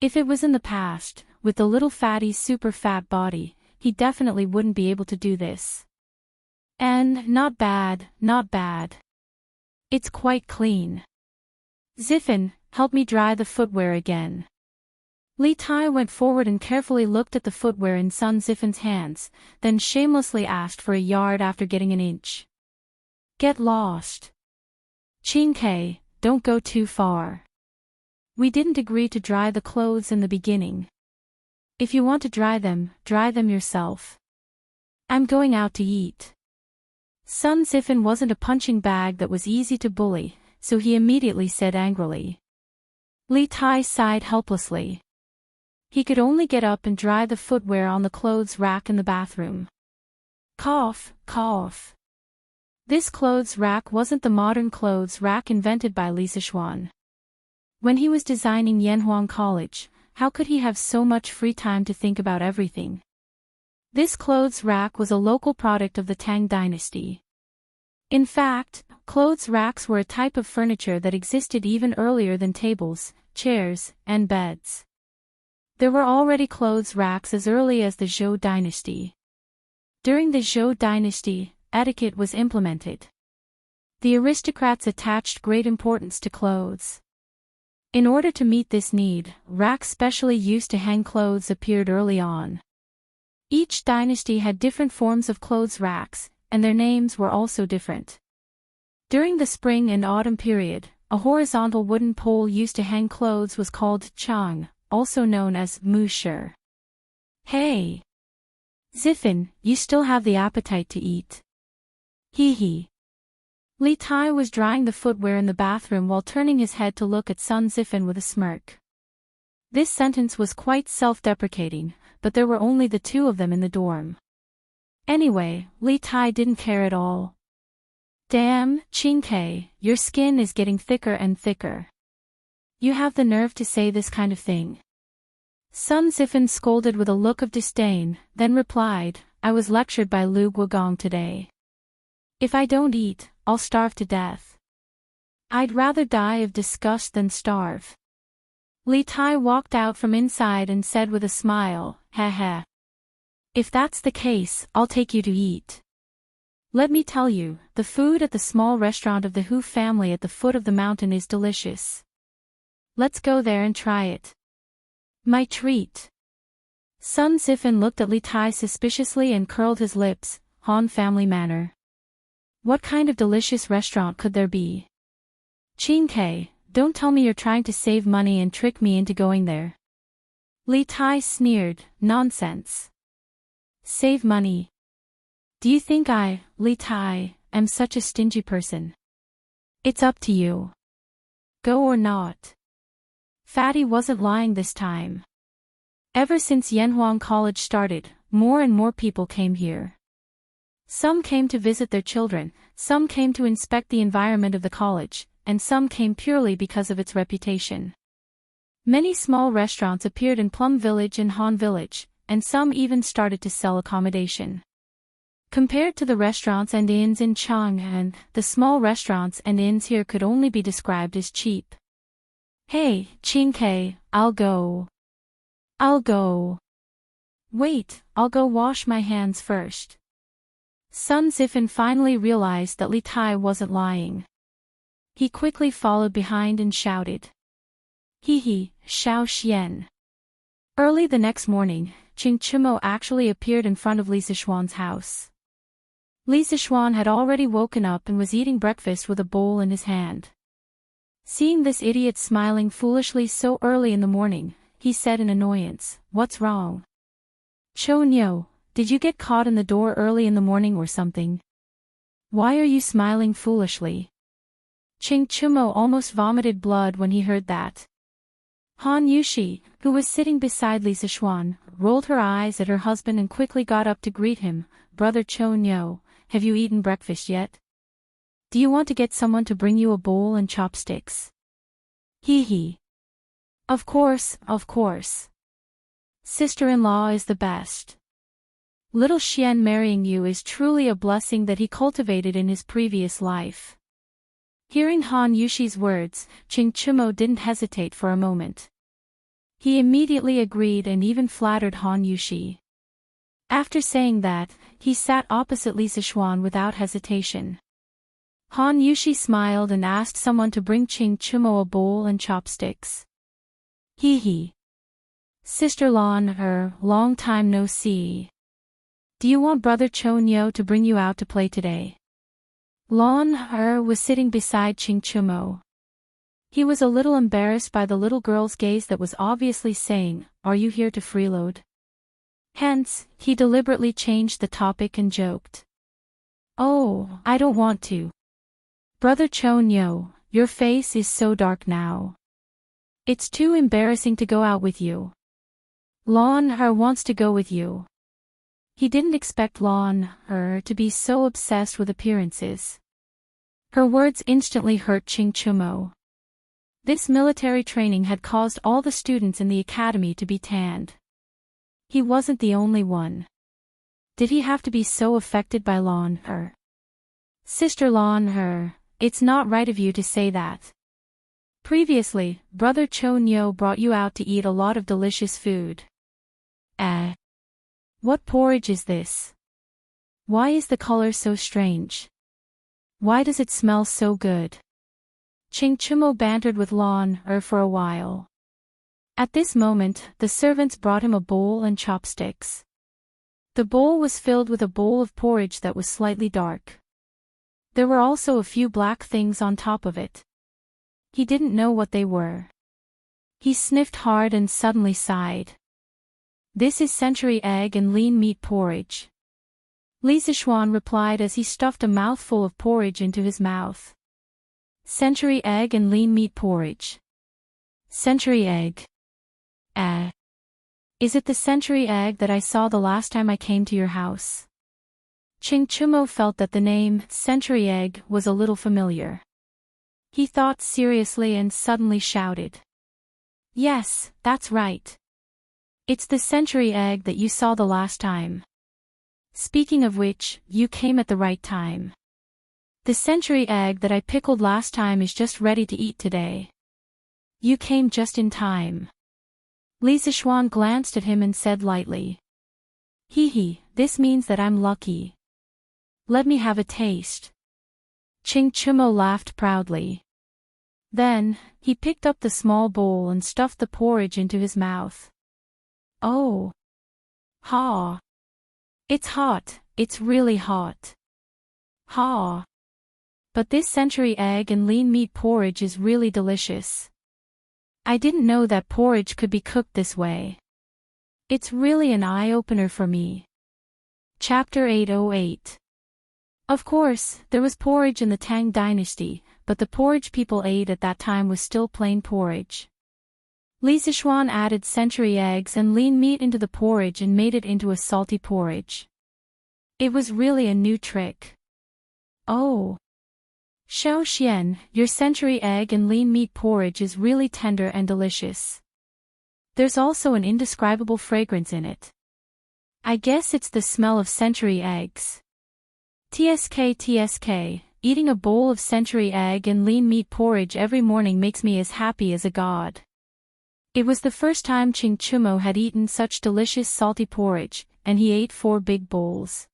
If it was in the past, with the little fatty's super fat body, he definitely wouldn't be able to do this. And, not bad, not bad. It's quite clean. Ziffin, help me dry the footwear again. Li Tai went forward and carefully looked at the footwear in Sun Ziffin's hands, then shamelessly asked for a yard after getting an inch. Get lost. Qin Ke, don't go too far. We didn't agree to dry the clothes in the beginning. If you want to dry them yourself. I'm going out to eat. Sun Ziffin wasn't a punching bag that was easy to bully, so he immediately said angrily. Li Tai sighed helplessly. He could only get up and dry the footwear on the clothes rack in the bathroom. Cough, cough. This clothes rack wasn't the modern clothes rack invented by Li Sichuan. When he was designing Yanhuang College, how could he have so much free time to think about everything? This clothes rack was a local product of the Tang dynasty. In fact, clothes racks were a type of furniture that existed even earlier than tables, chairs, and beds. There were already clothes racks as early as the Zhou dynasty. During the Zhou dynasty, etiquette was implemented. The aristocrats attached great importance to clothes. In order to meet this need, racks specially used to hang clothes appeared early on. Each dynasty had different forms of clothes racks, and their names were also different. During the spring and autumn period, a horizontal wooden pole used to hang clothes was called chang, also known as musher. Hey! Ziffin, you still have the appetite to eat. Hee hee. Li Tai was drying the footwear in the bathroom while turning his head to look at Sun Ziffin with a smirk. This sentence was quite self-deprecating, but there were only the two of them in the dorm. Anyway, Li Tai didn't care at all. Damn, Qin Ke, your skin is getting thicker and thicker. You have the nerve to say this kind of thing. Sun Ziffin scolded with a look of disdain, then replied, I was lectured by Lu Guogong today. If I don't eat, I'll starve to death. I'd rather die of disgust than starve. Li Tai walked out from inside and said with a smile, heh heh. If that's the case, I'll take you to eat. Let me tell you, the food at the small restaurant of the Hu family at the foot of the mountain is delicious. Let's go there and try it. My treat. Sun Ziffin looked at Li Tai suspiciously and curled his lips, Han family manner. What kind of delicious restaurant could there be? Qin Ke, don't tell me you're trying to save money and trick me into going there. Li Tai sneered, nonsense. Save money. Do you think I, Li Tai, am such a stingy person? It's up to you. Go or not. Fatty wasn't lying this time. Ever since Yanhuang College started, more and more people came here. Some came to visit their children, some came to inspect the environment of the college, and some came purely because of its reputation. Many small restaurants appeared in Plum Village and Han Village, and some even started to sell accommodation. Compared to the restaurants and inns in Chang'an, the small restaurants and inns here could only be described as cheap. Hey, Qingke, I'll go. Wait, I'll go wash my hands first. Sun Zifan finally realized that Li Tai wasn't lying. He quickly followed behind and shouted. He, Xiao Xian. Early the next morning, Qing Chimo actually appeared in front of Li Zishuan's house. Li Zishuan had already woken up and was eating breakfast with a bowl in his hand. Seeing this idiot smiling foolishly so early in the morning, he said in annoyance, "What's wrong? Cho Nyo, did you get caught in the door early in the morning or something? Why are you smiling foolishly?" Qing Chimo almost vomited blood when he heard that. Han Yushi, who was sitting beside Li Zishuan, rolled her eyes at her husband and quickly got up to greet him. "Brother Cho Nyo, have you eaten breakfast yet? Do you want to get someone to bring you a bowl and chopsticks?" He. Of course. Sister-in-law is the best. Little Xian marrying you is truly a blessing that he cultivated in his previous life. Hearing Han Yushi's words, Qing Chimo didn't hesitate for a moment. He immediately agreed and even flattered Han Yushi. After saying that, he sat opposite Li Zishuan without hesitation. Han Yushi smiled and asked someone to bring Qing Chimo a bowl and chopsticks. He. Sister Lan, long time no see. Do you want Brother Cho Nyo to bring you out to play today? Lan was sitting beside Qing Chimo. He was a little embarrassed by the little girl's gaze that was obviously saying, "Are you here to freeload?" Hence, he deliberately changed the topic and joked. "Oh, I don't want to. Brother Cho Nyo, your face is so dark now. It's too embarrassing to go out with you. Lan wants to go with you." He didn't expect Lan to be so obsessed with appearances. Her words instantly hurt Qing Chimo. This military training had caused all the students in the academy to be tanned. He wasn't the only one. Did he have to be so affected by Lan Sister Lan it's not right of you to say that. Previously, Brother Cho Nyo brought you out to eat a lot of delicious food. What porridge is this? Why is the color so strange? Why does it smell so good? Qing Chimo bantered with Lan for a while. At this moment, the servants brought him a bowl and chopsticks. The bowl was filled with a bowl of porridge that was slightly dark. There were also a few black things on top of it. He didn't know what they were. He sniffed hard and suddenly sighed. "This is century egg and lean meat porridge." Li Zishuan replied as he stuffed a mouthful of porridge into his mouth. "Century egg and lean meat porridge. Century egg. Is it the century egg that I saw the last time I came to your house?" Qing Chimo felt that the name, century egg, was a little familiar. He thought seriously and suddenly shouted. "Yes, that's right. It's the century egg that you saw the last time. Speaking of which, you came at the right time. The century egg that I pickled last time is just ready to eat today. You came just in time." Li Zishuan glanced at him and said lightly. This means that I'm lucky. Let me have a taste." Qing Chimo laughed proudly. Then, he picked up the small bowl and stuffed the porridge into his mouth. "Oh. Ha. It's hot, it's really hot. Ha. But this century egg and lean meat porridge is really delicious. I didn't know that porridge could be cooked this way. It's really an eye-opener for me." Chapter 808. Of course, there was porridge in the Tang dynasty, but the porridge people ate at that time was still plain porridge. Li Zixuan added century eggs and lean meat into the porridge and made it into a salty porridge. It was really a new trick. Oh! Xiao Xian, your century egg and lean meat porridge is really tender and delicious. There's also an indescribable fragrance in it. I guess it's the smell of century eggs. TSK, eating a bowl of century egg and lean meat porridge every morning makes me as happy as a god. It was the first time Qing Chumo had eaten such delicious salty porridge, and he ate 4 big bowls.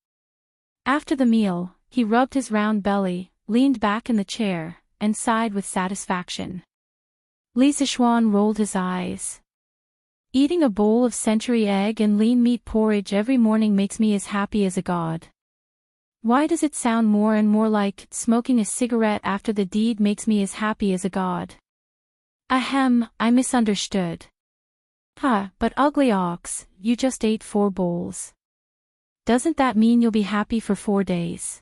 After the meal, he rubbed his round belly, leaned back in the chair, and sighed with satisfaction. Li Zixuan rolled his eyes. Eating a bowl of century egg and lean meat porridge every morning makes me as happy as a god. Why does it sound more and more like smoking a cigarette after the deed makes me as happy as a god? Ahem, I misunderstood. But ugly ox, you just ate 4 bowls. Doesn't that mean you'll be happy for 4 days?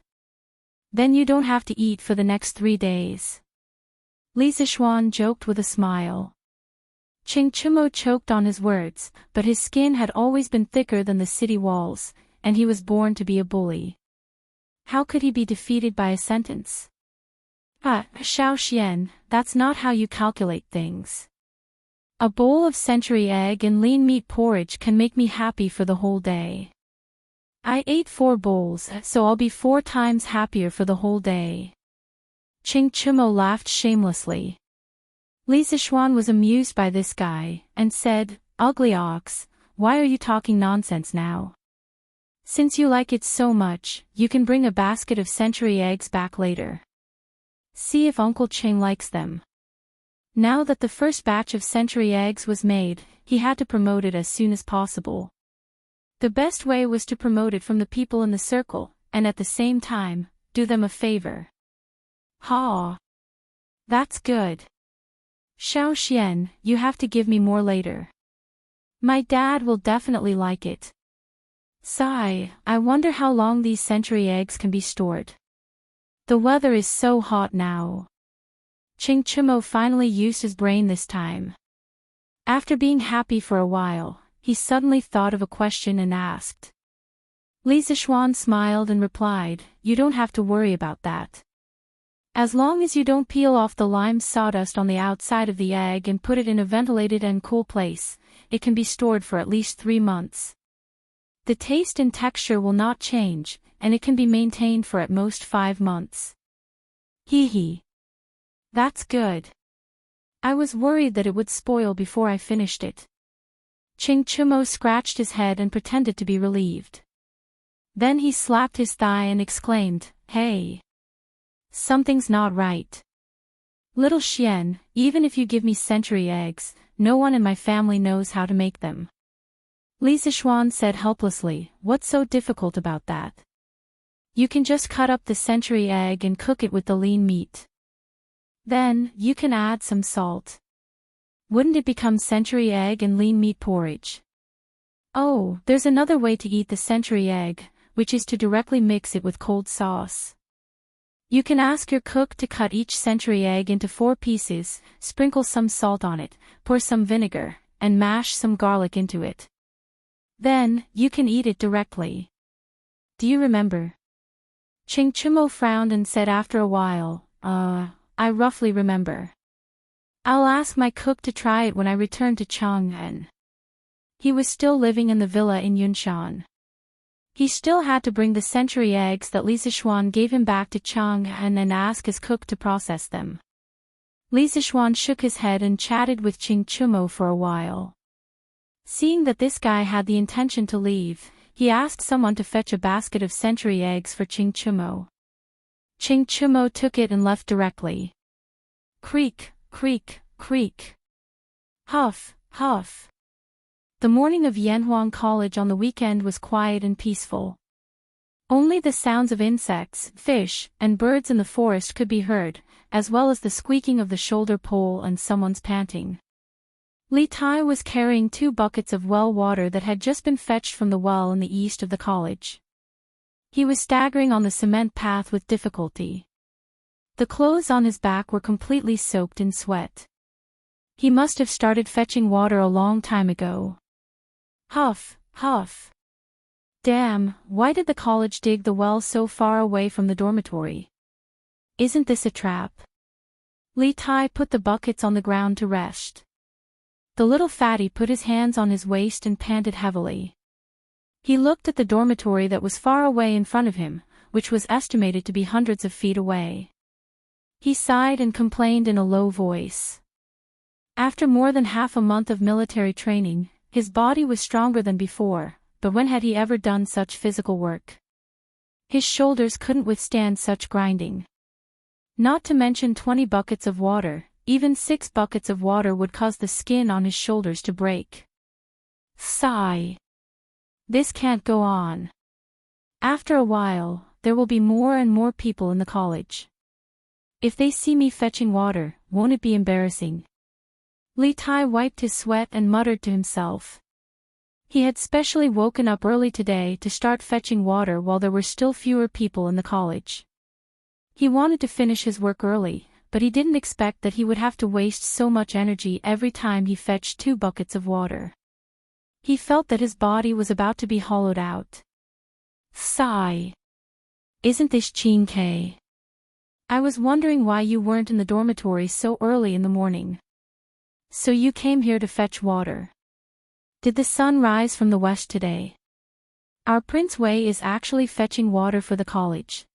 Then you don't have to eat for the next 3 days. Li Zixuan joked with a smile. Qing Chumo choked on his words, but his skin had always been thicker than the city walls, and he was born to be a bully. How could he be defeated by a sentence? Xiao Xian, that's not how you calculate things. A bowl of century egg and lean meat porridge can make me happy for the whole day. I ate 4 bowls, so I'll be 4 times happier for the whole day. Qing Chumo laughed shamelessly. Li Zixuan was amused by this guy, and said, Ugly ox, why are you talking nonsense now? Since you like it so much, you can bring a basket of century eggs back later. See if Uncle Qing likes them. Now that the first batch of century eggs was made, he had to promote it as soon as possible. The best way was to promote it from the people in the circle, and at the same time, do them a favor. Ha! That's good. Xiao Xian, you have to give me more later. My dad will definitely like it. Sigh, I wonder how long these century eggs can be stored. The weather is so hot now. Qing Chumo finally used his brain this time. After being happy for a while, he suddenly thought of a question and asked. Li Zixuan smiled and replied, You don't have to worry about that. As long as you don't peel off the lime sawdust on the outside of the egg and put it in a ventilated and cool place, it can be stored for at least 3 months. The taste and texture will not change, and it can be maintained for at most 5 months. Hee hee. That's good. I was worried that it would spoil before I finished it. Qing Chumo scratched his head and pretended to be relieved. Then he slapped his thigh and exclaimed, Hey! Something's not right. Little Xian, even if you give me century eggs, no one in my family knows how to make them. Li Zixuan said helplessly, What's so difficult about that? You can just cut up the century egg and cook it with the lean meat. Then, you can add some salt. Wouldn't it become century egg and lean meat porridge? Oh, there's another way to eat the century egg, which is to directly mix it with cold sauce. You can ask your cook to cut each century egg into 4 pieces, sprinkle some salt on it, pour some vinegar, and mash some garlic into it. Then, you can eat it directly. Do you remember? Qing Chumo frowned and said after a while, I roughly remember. I'll ask my cook to try it when I return to Chang'an. He was still living in the villa in Yunshan. He still had to bring the century eggs that Li Zixuan gave him back to Chang'an and ask his cook to process them. Li Zixuan shook his head and chatted with Qing Chumo for a while. Seeing that this guy had the intention to leave, he asked someone to fetch a basket of century eggs for Qing Chumo. Qing Chumo took it and left directly. Creak, creak, creak. Huff, huff. The morning of Yanhuang College on the weekend was quiet and peaceful. Only the sounds of insects, fish, and birds in the forest could be heard, as well as the squeaking of the shoulder pole and someone's panting. Li Tai was carrying 2 buckets of well water that had just been fetched from the well in the east of the college. He was staggering on the cement path with difficulty. The clothes on his back were completely soaked in sweat. He must have started fetching water a long time ago. Huff, huff. Damn, why did the college dig the well so far away from the dormitory? Isn't this a trap? Li Tai put the buckets on the ground to rest. The little fatty put his hands on his waist and panted heavily. He looked at the dormitory that was far away in front of him, which was estimated to be hundreds of feet away. He sighed and complained in a low voice. After more than half a month of military training, his body was stronger than before, but when had he ever done such physical work? His shoulders couldn't withstand such grinding. Not to mention 20 buckets of water, even 6 buckets of water would cause the skin on his shoulders to break. Sigh. This can't go on. After a while, there will be more and more people in the college. If they see me fetching water, won't it be embarrassing? Li Tai wiped his sweat and muttered to himself. He had specially woken up early today to start fetching water while there were still fewer people in the college. He wanted to finish his work early, but he didn't expect that he would have to waste so much energy every time he fetched 2 buckets of water. He felt that his body was about to be hollowed out. Sigh. Isn't this Qin? I was wondering why you weren't in the dormitory so early in the morning. So you came here to fetch water. Did the sun rise from the west today? Our Prince Wei is actually fetching water for the college.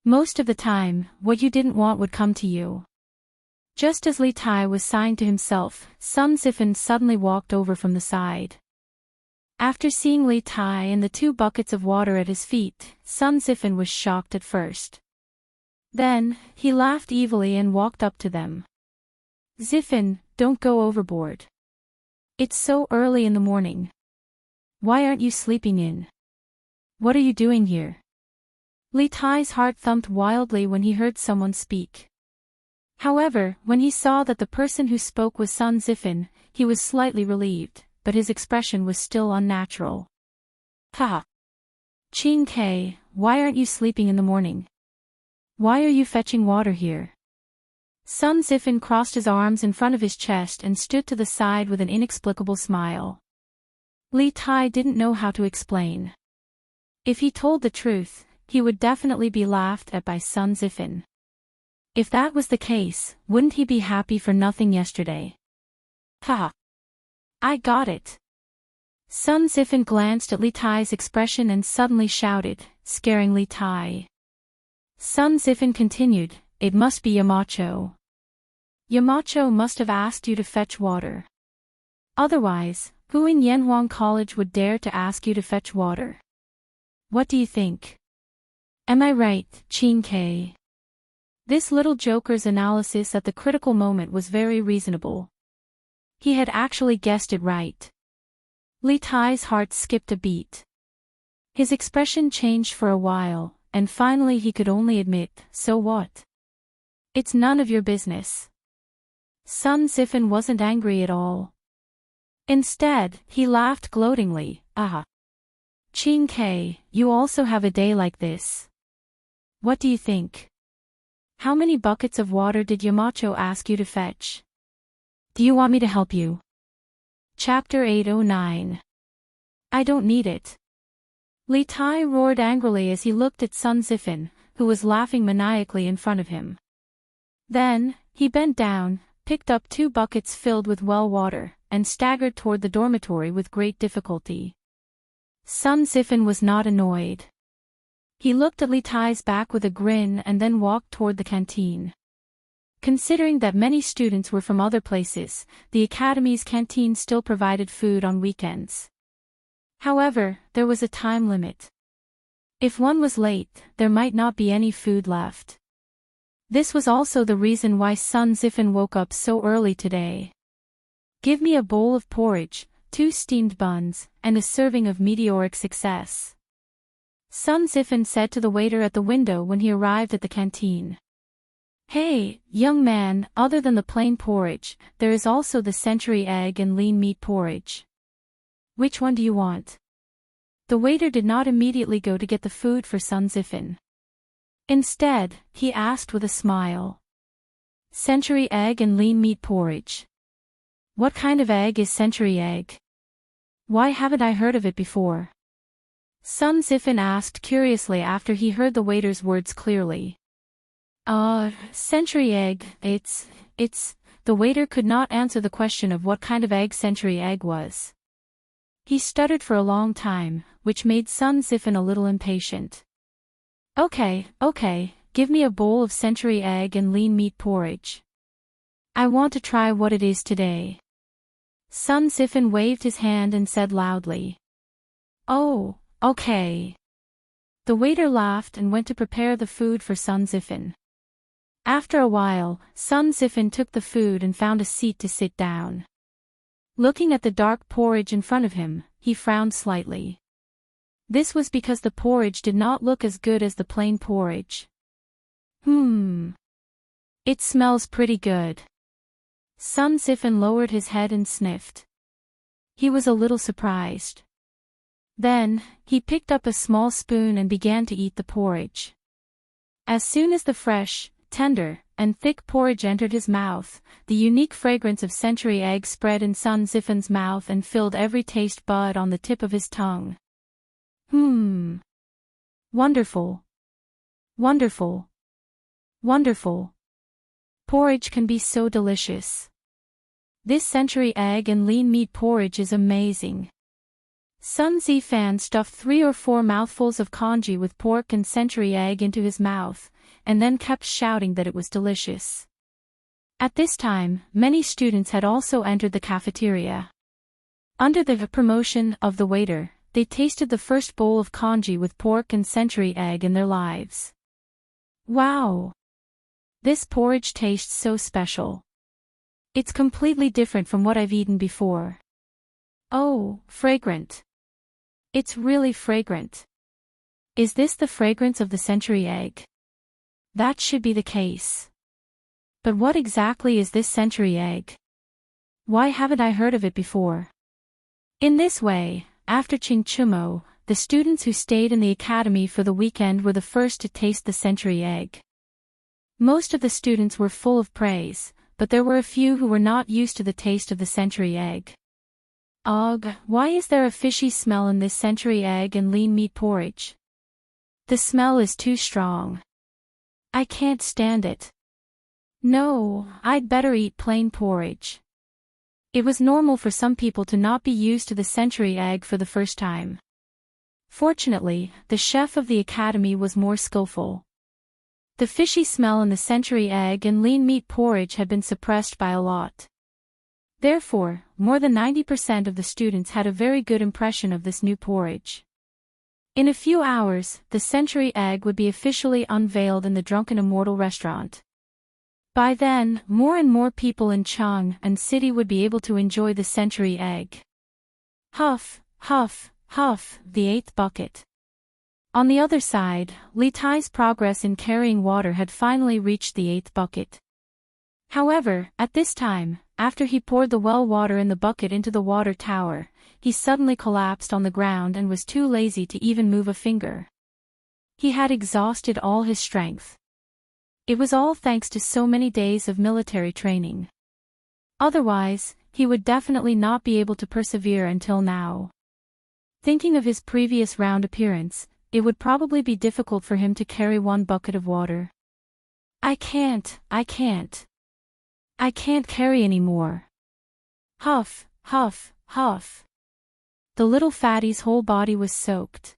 Most of the time, what you didn't want would come to you. Just as Li Tai was sighing to himself, Sun Zifan suddenly walked over from the side. After seeing Li Tai and the 2 buckets of water at his feet, Sun Zifan was shocked at first. Then, he laughed evilly and walked up to them. Zifan, don't go overboard. It's so early in the morning. Why aren't you sleeping in? What are you doing here? Li Tai's heart thumped wildly when he heard someone speak. However, when he saw that the person who spoke was Sun Zifan, he was slightly relieved, but his expression was still unnatural. Ha! Qin, why aren't you sleeping in the morning? Why are you fetching water here? Sun Zifan crossed his arms in front of his chest and stood to the side with an inexplicable smile. Li Tai didn't know how to explain. If he told the truth, he would definitely be laughed at by Sun Zifan. If that was the case, wouldn't he be happy for nothing yesterday? Ha! I got it! Sun Zifan glanced at Li Tai's expression and suddenly shouted, scaring Li Tai. Sun Zifan continued, it must be Yamacho. Yamacho must have asked you to fetch water. Otherwise, who in Yanhuang College would dare to ask you to fetch water? What do you think? Am I right, Qin? This little joker's analysis at the critical moment was very reasonable. He had actually guessed it right. Li Tai's heart skipped a beat. His expression changed for a while, and finally he could only admit, so what? It's none of your business. Sun Zifan wasn't angry at all. Instead, he laughed gloatingly, ah. Qin, you also have a day like this. What do you think? How many buckets of water did Yamacho ask you to fetch? Do you want me to help you? Chapter 809. I don't need it. Li Tai roared angrily as he looked at Sun Zifan, who was laughing maniacally in front of him. Then, he bent down, picked up 2 buckets filled with well water, and staggered toward the dormitory with great difficulty. Sun Zifan was not annoyed. He looked at Li Tai's back with a grin and then walked toward the canteen. Considering that many students were from other places, the academy's canteen still provided food on weekends. However, there was a time limit. If one was late, there might not be any food left. This was also the reason why Sun Zifan woke up so early today. Give me a bowl of porridge, 2 steamed buns, and a serving of meteoric success. Sun Zifan said to the waiter at the window when he arrived at the canteen. Hey, young man, other than the plain porridge, there is also the century egg and lean meat porridge. Which one do you want? The waiter did not immediately go to get the food for Sun Zifan. Instead, he asked with a smile. Century egg and lean meat porridge. What kind of egg is century egg? Why haven't I heard of it before? Sun Zifin asked curiously after he heard the waiter's words clearly. Century egg, it's... The waiter could not answer the question of what kind of egg century egg was. He stuttered for a long time, which made Sun Zifin a little impatient. Okay, give me a bowl of century egg and lean meat porridge. I want to try what it is today. Sun Zifin waved his hand and said loudly. Oh, okay. The waiter laughed and went to prepare the food for Sun Zifin. After a while, Sun Zifin took the food and found a seat to sit down. Looking at the dark porridge in front of him, he frowned slightly. This was because the porridge did not look as good as the plain porridge. It smells pretty good. Sun Zifin lowered his head and sniffed. He was a little surprised. Then, he picked up a small spoon and began to eat the porridge. As soon as the fresh, tender, and thick porridge entered his mouth, the unique fragrance of century egg spread in Sun Zifin's mouth and filled every taste bud on the tip of his tongue. Wonderful. Wonderful. Wonderful. Porridge can be so delicious. This century egg and lean meat porridge is amazing. Sun Zifan stuffed 3 or 4 mouthfuls of congee with pork and century egg into his mouth, and then kept shouting that it was delicious. At this time, many students had also entered the cafeteria. Under the promotion of the waiter, they tasted the first bowl of congee with pork and century egg in their lives. Wow! This porridge tastes so special. It's completely different from what I've eaten before. Oh, fragrant. It's really fragrant. Is this the fragrance of the century egg? That should be the case. But what exactly is this century egg? Why haven't I heard of it before? In this way, after Chingchumo, the students who stayed in the academy for the weekend were the first to taste the century egg. Most of the students were full of praise, but there were a few who were not used to the taste of the century egg. Ugh, why is there a fishy smell in this century egg and lean meat porridge? The smell is too strong. I can't stand it. No, I'd better eat plain porridge. It was normal for some people to not be used to the century egg for the first time. Fortunately, the chef of the academy was more skillful. The fishy smell in the century egg and lean meat porridge had been suppressed by a lot. Therefore, more than 90% of the students had a very good impression of this new porridge. In a few hours, the century egg would be officially unveiled in the Drunken Immortal restaurant. By then, more and more people in Chang and City would be able to enjoy the century egg. Huff, huff, huff, the 8th bucket. On the other side, Li Tai's progress in carrying water had finally reached the 8th bucket. However, at this time, after he poured the well water in the bucket into the water tower, he suddenly collapsed on the ground and was too lazy to even move a finger. He had exhausted all his strength. It was all thanks to so many days of military training. Otherwise, he would definitely not be able to persevere until now. Thinking of his previous round appearance, it would probably be difficult for him to carry 1 bucket of water. I can't carry any more. Huff, huff, huff. The little fatty's whole body was soaked.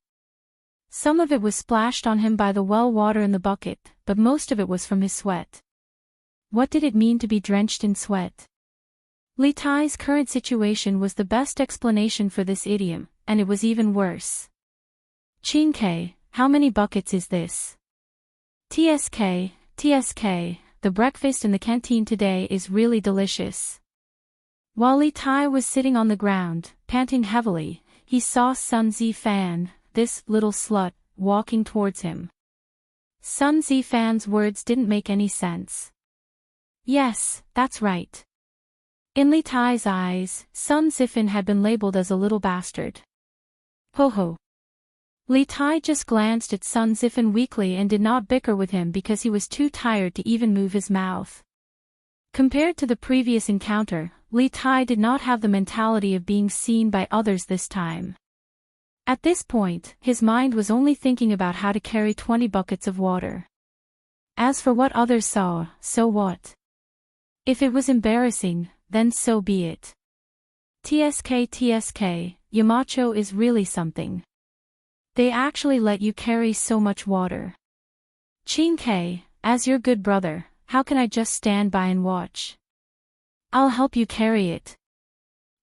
Some of it was splashed on him by the well water in the bucket, but most of it was from his sweat. What did it mean to be drenched in sweat? Li Tai's current situation was the best explanation for this idiom, and it was even worse. Chinke, how many buckets is this? TSK, the breakfast in the canteen today is really delicious. While Li Tai was sitting on the ground, panting heavily, he saw Sun Zifan, this little slut, walking towards him. Sun Zifan's words didn't make any sense. Yes, that's right. In Li Tai's eyes, Sun Zifan had been labeled as a little bastard. Ho ho. Li Tai just glanced at Sun Zifan weakly and did not bicker with him because he was too tired to even move his mouth. Compared to the previous encounter, Li Tai did not have the mentality of being seen by others this time. At this point, his mind was only thinking about how to carry 20 buckets of water. As for what others saw, so what? If it was embarrassing, then so be it. TSK, Yamacho is really something. They actually let you carry so much water. Chin-K, as your good brother, how can I just stand by and watch? I'll help you carry it.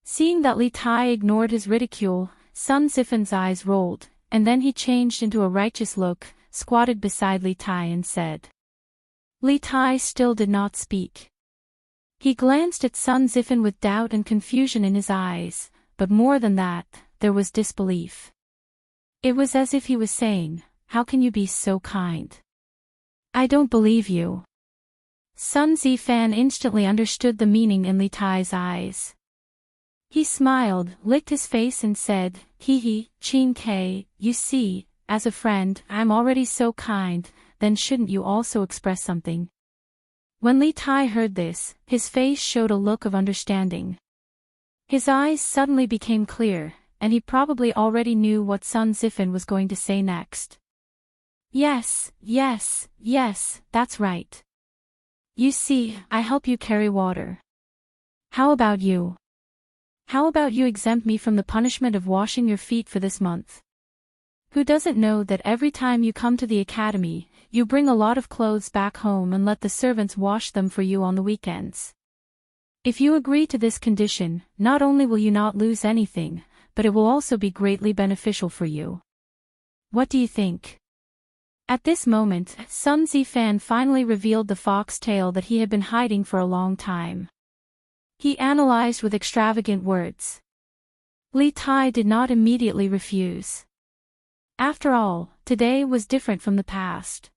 Seeing that Li Tai ignored his ridicule, Sun Zifan's eyes rolled, and then he changed into a righteous look, squatted beside Li Tai and said. Li Tai still did not speak. He glanced at Sun Zifan with doubt and confusion in his eyes, but more than that, there was disbelief. It was as if he was saying, how can you be so kind? I don't believe you. Sun Zifan instantly understood the meaning in Li Tai's eyes. He smiled, licked his face and said, hee, Chin-K, you see, as a friend, I'm already so kind, then shouldn't you also express something? When Li Tai heard this, his face showed a look of understanding. His eyes suddenly became clear, and he probably already knew what Sun Zifan was going to say next. Yes, that's right. You see, I help you carry water. How about you? How about you exempt me from the punishment of washing your feet for this month? Who doesn't know that every time you come to the academy, you bring a lot of clothes back home and let the servants wash them for you on the weekends? If you agree to this condition, not only will you not lose anything, but it will also be greatly beneficial for you. What do you think? At this moment, Sun Zifan finally revealed the foxtail that he had been hiding for a long time. He analyzed with extravagant words. Li Tai did not immediately refuse. After all, today was different from the past.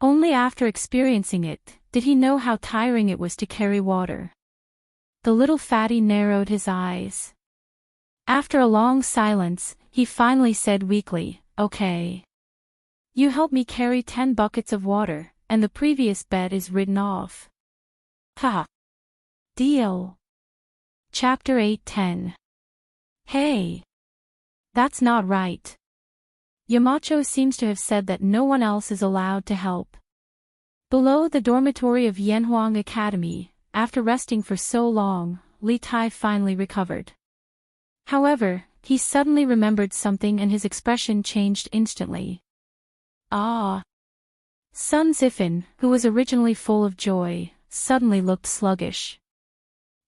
Only after experiencing it, did he know how tiring it was to carry water. The little fatty narrowed his eyes. After a long silence, he finally said weakly, okay. You help me carry 10 buckets of water, and the previous bet is written off. Ha! Deal. Chapter 8:10. Hey! That's not right. Yamacho seems to have said that no one else is allowed to help. Below the dormitory of Yanhuang Academy, after resting for so long, Li Tai finally recovered. However, he suddenly remembered something and his expression changed instantly. Ah! Sun Zifan, who was originally full of joy, suddenly looked sluggish.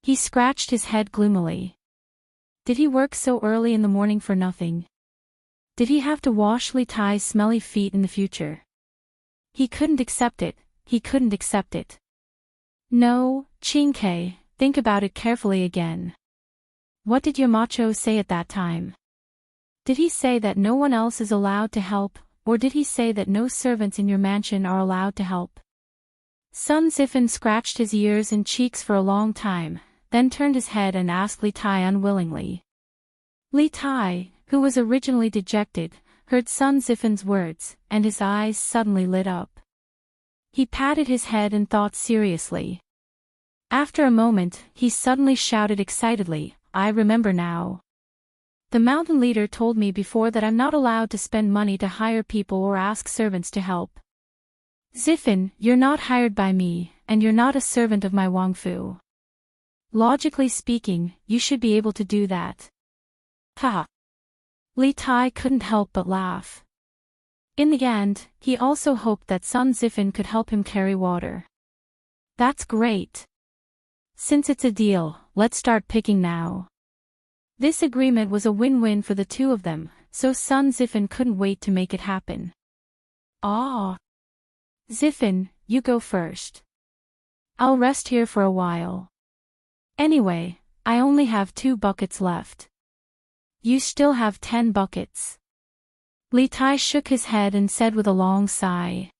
He scratched his head gloomily. Did he work so early in the morning for nothing? Did he have to wash Li Tai's smelly feet in the future? He couldn't accept it. No, Chin-K, think about it carefully again. What did Yamacho say at that time? Did he say that no one else is allowed to help, or did he say that no servants in your mansion are allowed to help? Sun Zifan scratched his ears and cheeks for a long time, then turned his head and asked Li Tai unwillingly. Li Tai, who was originally dejected, heard Sun Zifan's words, and his eyes suddenly lit up. He patted his head and thought seriously. After a moment, he suddenly shouted excitedly, I remember now. The mountain leader told me before that I'm not allowed to spend money to hire people or ask servants to help. Zifan, you're not hired by me, and you're not a servant of my Wangfu. Logically speaking, you should be able to do that. Ha! Li Tai couldn't help but laugh. In the end, he also hoped that Sun Zifan could help him carry water. That's great. Since it's a deal, let's start picking now. This agreement was a win-win for the two of them, so Sun Zifan couldn't wait to make it happen. Ah! Zifan, you go first. I'll rest here for a while. Anyway, I only have 2 buckets left. You still have 10 buckets. Li Tai shook his head and said with a long sigh.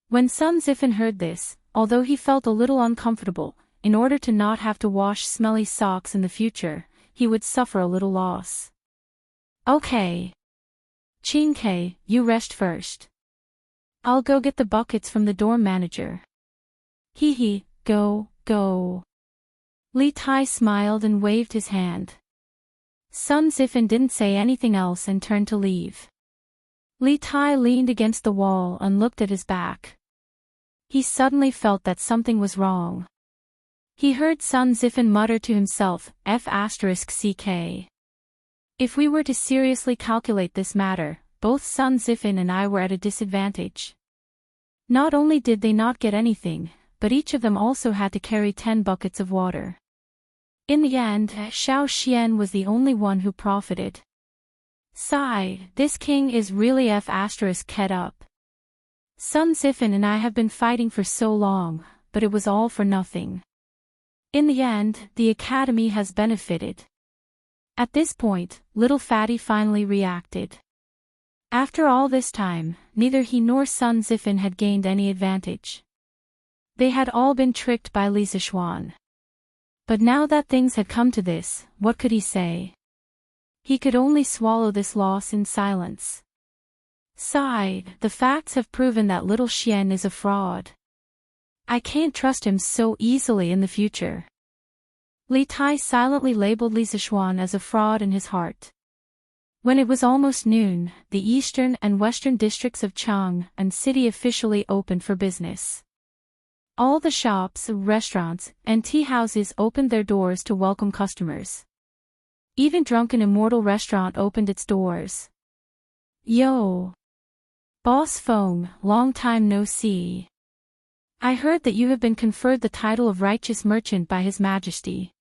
When Sun Zifan heard this, although he felt a little uncomfortable, in order to not have to wash smelly socks in the future, he would suffer a little loss. Okay. Chin-K, you rest first. I'll go get the buckets from the dorm manager. Hee, go. Li Tai smiled and waved his hand. Sun Zifan didn't say anything else and turned to leave. Li Tai leaned against the wall and looked at his back. He suddenly felt that something was wrong. He heard Sun Zifan mutter to himself, F***ck. If we were to seriously calculate this matter, both Sun Zifan and I were at a disadvantage. Not only did they not get anything, but each of them also had to carry 10 buckets of water. In the end, Xiao Xian was the only one who profited. Sigh, this king is really F***ed up. Sun Zifan and I have been fighting for so long, but it was all for nothing. In the end, the academy has benefited. At this point, little Fatty finally reacted. After all this time, neither he nor Sun Zifan had gained any advantage. They had all been tricked by Li Zishuan. But now that things had come to this, what could he say? He could only swallow this loss in silence. Sigh, the facts have proven that little Xian is a fraud. I can't trust him so easily in the future. Li Tai silently labeled Li Zishuan as a fraud in his heart. When it was almost noon, the eastern and western districts of Chang and city officially opened for business. All the shops, restaurants, and tea houses opened their doors to welcome customers. Even Drunken Immortal Restaurant opened its doors. Yo! Boss Feng, long time no see. I heard that you have been conferred the title of Righteous Merchant by His Majesty.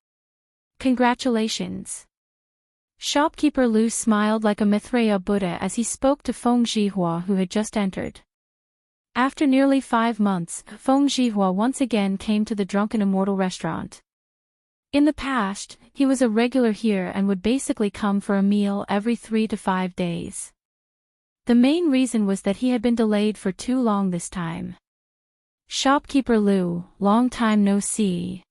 Congratulations. Shopkeeper Lu smiled like a Maitreya Buddha as he spoke to Feng Zhihua, who had just entered. After nearly 5 months, Feng Zhihua once again came to the Drunken Immortal Restaurant. In the past, he was a regular here and would basically come for a meal every 3 to 5 days. The main reason was that he had been delayed for too long this time. Shopkeeper Lu, long time no see.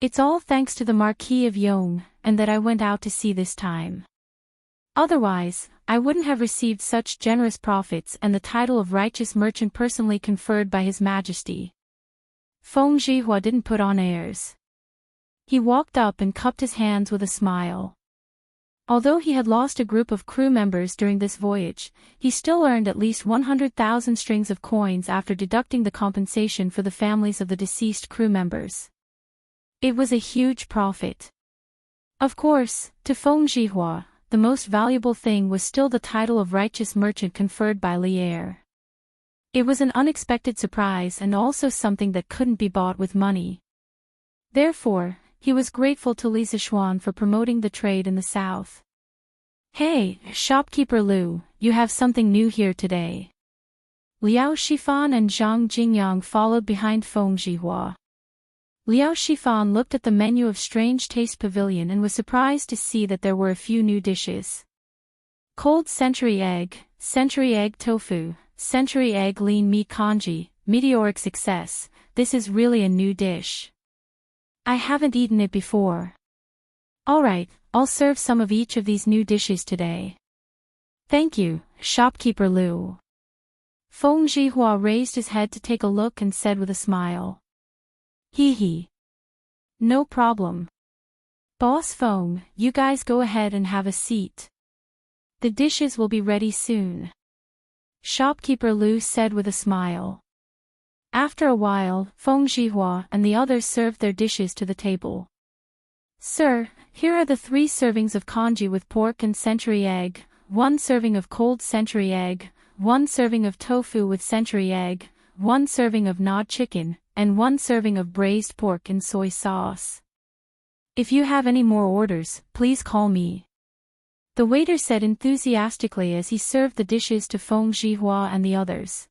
It's all thanks to the Marquis of Yong, and that I went out to sea this time. Otherwise, I wouldn't have received such generous profits and the title of Righteous Merchant personally conferred by His Majesty. Feng Zhihua didn't put on airs. He walked up and cupped his hands with a smile. Although he had lost a group of crew members during this voyage, he still earned at least 100,000 strings of coins after deducting the compensation for the families of the deceased crew members. It was a huge profit. Of course, to Feng Zhihua, the most valuable thing was still the title of Righteous Merchant conferred by Li Er. It was an unexpected surprise and also something that couldn't be bought with money. Therefore, he was grateful to Li Zishuan for promoting the trade in the south. Hey, Shopkeeper Lu, you have something new here today. Liao Shifan and Zhang Jingyang followed behind Feng Zhihua. Liao Shifan looked at the menu of Strange Taste Pavilion and was surprised to see that there were a few new dishes. Cold century egg tofu, century egg lean meat congee, meteoric success, this is really a new dish. I haven't eaten it before. Alright, I'll serve some of each of these new dishes today. Thank you, Shopkeeper Lu. Feng Zhihua raised his head to take a look and said with a smile. Hee hee. No problem. Boss Feng, you guys go ahead and have a seat. The dishes will be ready soon. Shopkeeper Lu said with a smile. After a while, Feng Zhihua and the others served their dishes to the table. Sir, here are the 3 servings of congee with pork and century egg, 1 serving of cold century egg, 1 serving of tofu with century egg, 1 serving of gnawed chicken, and 1 serving of braised pork in soy sauce. If you have any more orders, please call me. The waiter said enthusiastically as he served the dishes to Feng Zhihua and the others.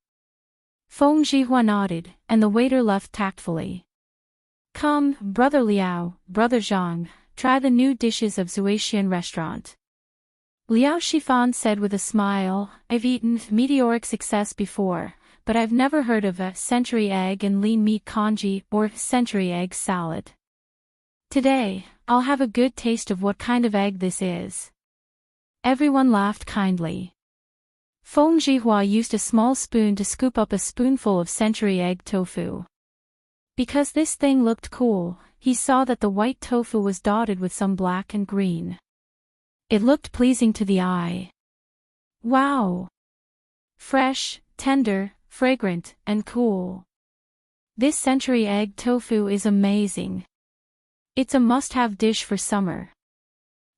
Feng Zhihua nodded, and the waiter left tactfully. Come, Brother Liao, Brother Zhang, try the new dishes of Zuaxian restaurant. Liao Shifan said with a smile, I've eaten meteoric success before, but I've never heard of a century egg and lean meat congee or century egg salad. Today, I'll have a good taste of what kind of egg this is. Everyone laughed kindly. Feng Zhihua used a small spoon to scoop up a spoonful of century egg tofu. Because this thing looked cool, he saw that the white tofu was dotted with some black and green. It looked pleasing to the eye. Wow! Fresh, tender, fragrant, and cool. This century egg tofu is amazing. It's a must-have dish for summer.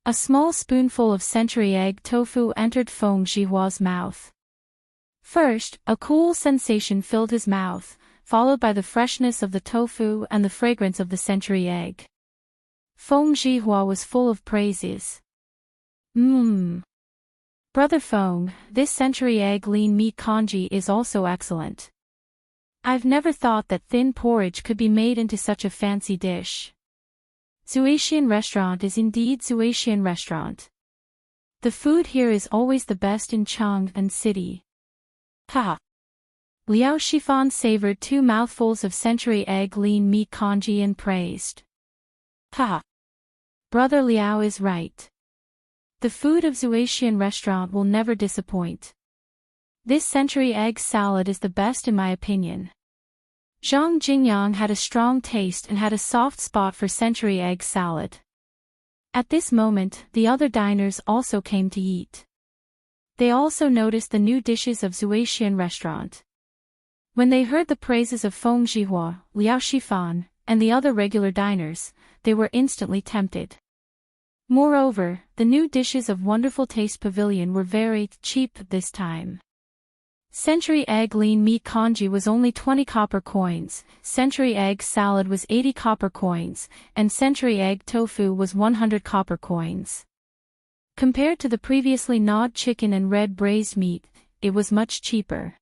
A small spoonful of century egg tofu entered Feng Jihua's mouth. First, a cool sensation filled his mouth, followed by the freshness of the tofu and the fragrance of the century egg. Feng Jihua was full of praises. Brother Feng, this century egg lean meat congee is also excellent. I've never thought that thin porridge could be made into such a fancy dish. Zuaxian restaurant is indeed Zuaxian restaurant. The food here is always the best in Chang and city. Ha! Liao Shifan savored 2 mouthfuls of century egg lean meat congee and praised. Ha! Brother Liao is right. The food of Zuaxian restaurant will never disappoint. This century egg salad is the best in my opinion. Zhang Jingyang had a strong taste and had a soft spot for century egg salad. At this moment, the other diners also came to eat. They also noticed the new dishes of Zuaxian restaurant. When they heard the praises of Feng Jihua, Liao Shifan, and the other regular diners, they were instantly tempted. Moreover, the new dishes of Wonderful Taste Pavilion were very cheap this time. Century egg lean meat congee was only 20 copper coins, century egg salad was 80 copper coins, and century egg tofu was 100 copper coins. Compared to the previously gnawed chicken and red braised meat, it was much cheaper.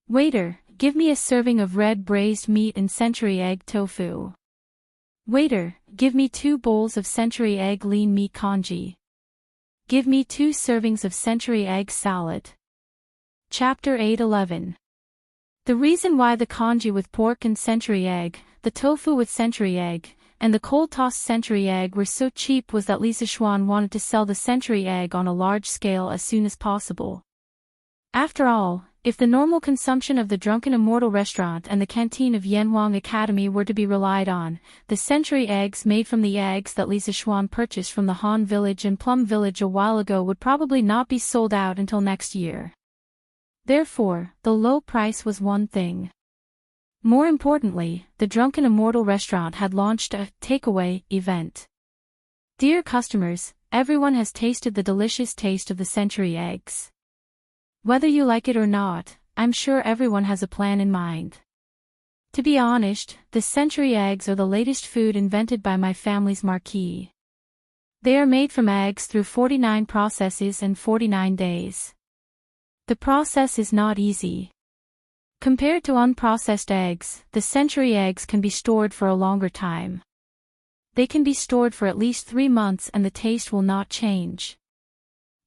Waiter, give me a serving of red braised meat and century egg tofu. Waiter, give me 2 bowls of century egg lean meat congee. Give me 2 servings of century egg salad. Chapter 8:11. The reason why the congee with pork and century egg, the tofu with century egg, and the cold-tossed century egg were so cheap was that Li Zishuan wanted to sell the century egg on a large scale as soon as possible. After all, if the normal consumption of the Drunken Immortal restaurant and the canteen of Yanhuang Academy were to be relied on, the century eggs made from the eggs that Li Zishuan purchased from the Han village and Plum village a while ago would probably not be sold out until next year. Therefore, the low price was one thing. More importantly, the Drunken Immortal restaurant had launched a takeaway event. Dear customers, everyone has tasted the delicious taste of the century eggs. Whether you like it or not, I'm sure everyone has a plan in mind. To be honest, the century eggs are the latest food invented by my family's marquis. They are made from eggs through 49 processes and 49 days. The process is not easy. Compared to unprocessed eggs, the century eggs can be stored for a longer time. They can be stored for at least 3 months and the taste will not change.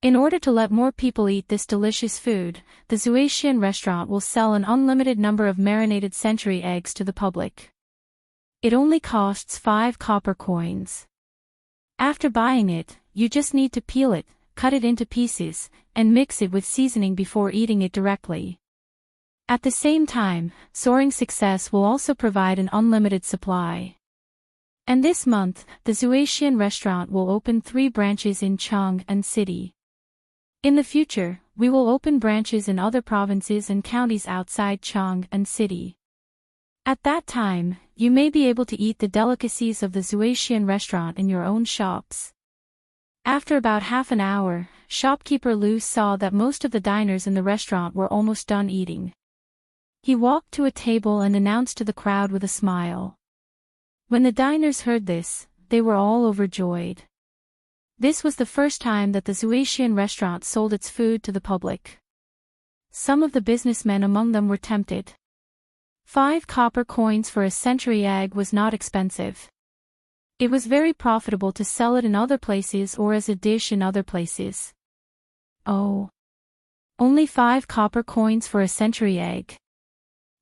In order to let more people eat this delicious food, the Zuaxian restaurant will sell an unlimited number of marinated century eggs to the public. It only costs 5 copper coins. After buying it, you just need to peel it, cut it into pieces, and mix it with seasoning before eating it directly. At the same time, Soaring Success will also provide an unlimited supply. And this month, the Zuaxian restaurant will open 3 branches in Chang and city. In the future, we will open branches in other provinces and counties outside Chang and city. At that time, you may be able to eat the delicacies of the Zuaxian restaurant in your own shops. After about half an hour, shopkeeper Lu saw that most of the diners in the restaurant were almost done eating. He walked to a table and announced to the crowd with a smile. When the diners heard this, they were all overjoyed. This was the first time that the Zuaxian restaurant sold its food to the public. Some of the businessmen among them were tempted. 5 copper coins for a century egg was not expensive. It was very profitable to sell it in other places or as a dish in other places. Oh! Only 5 copper coins for a century egg.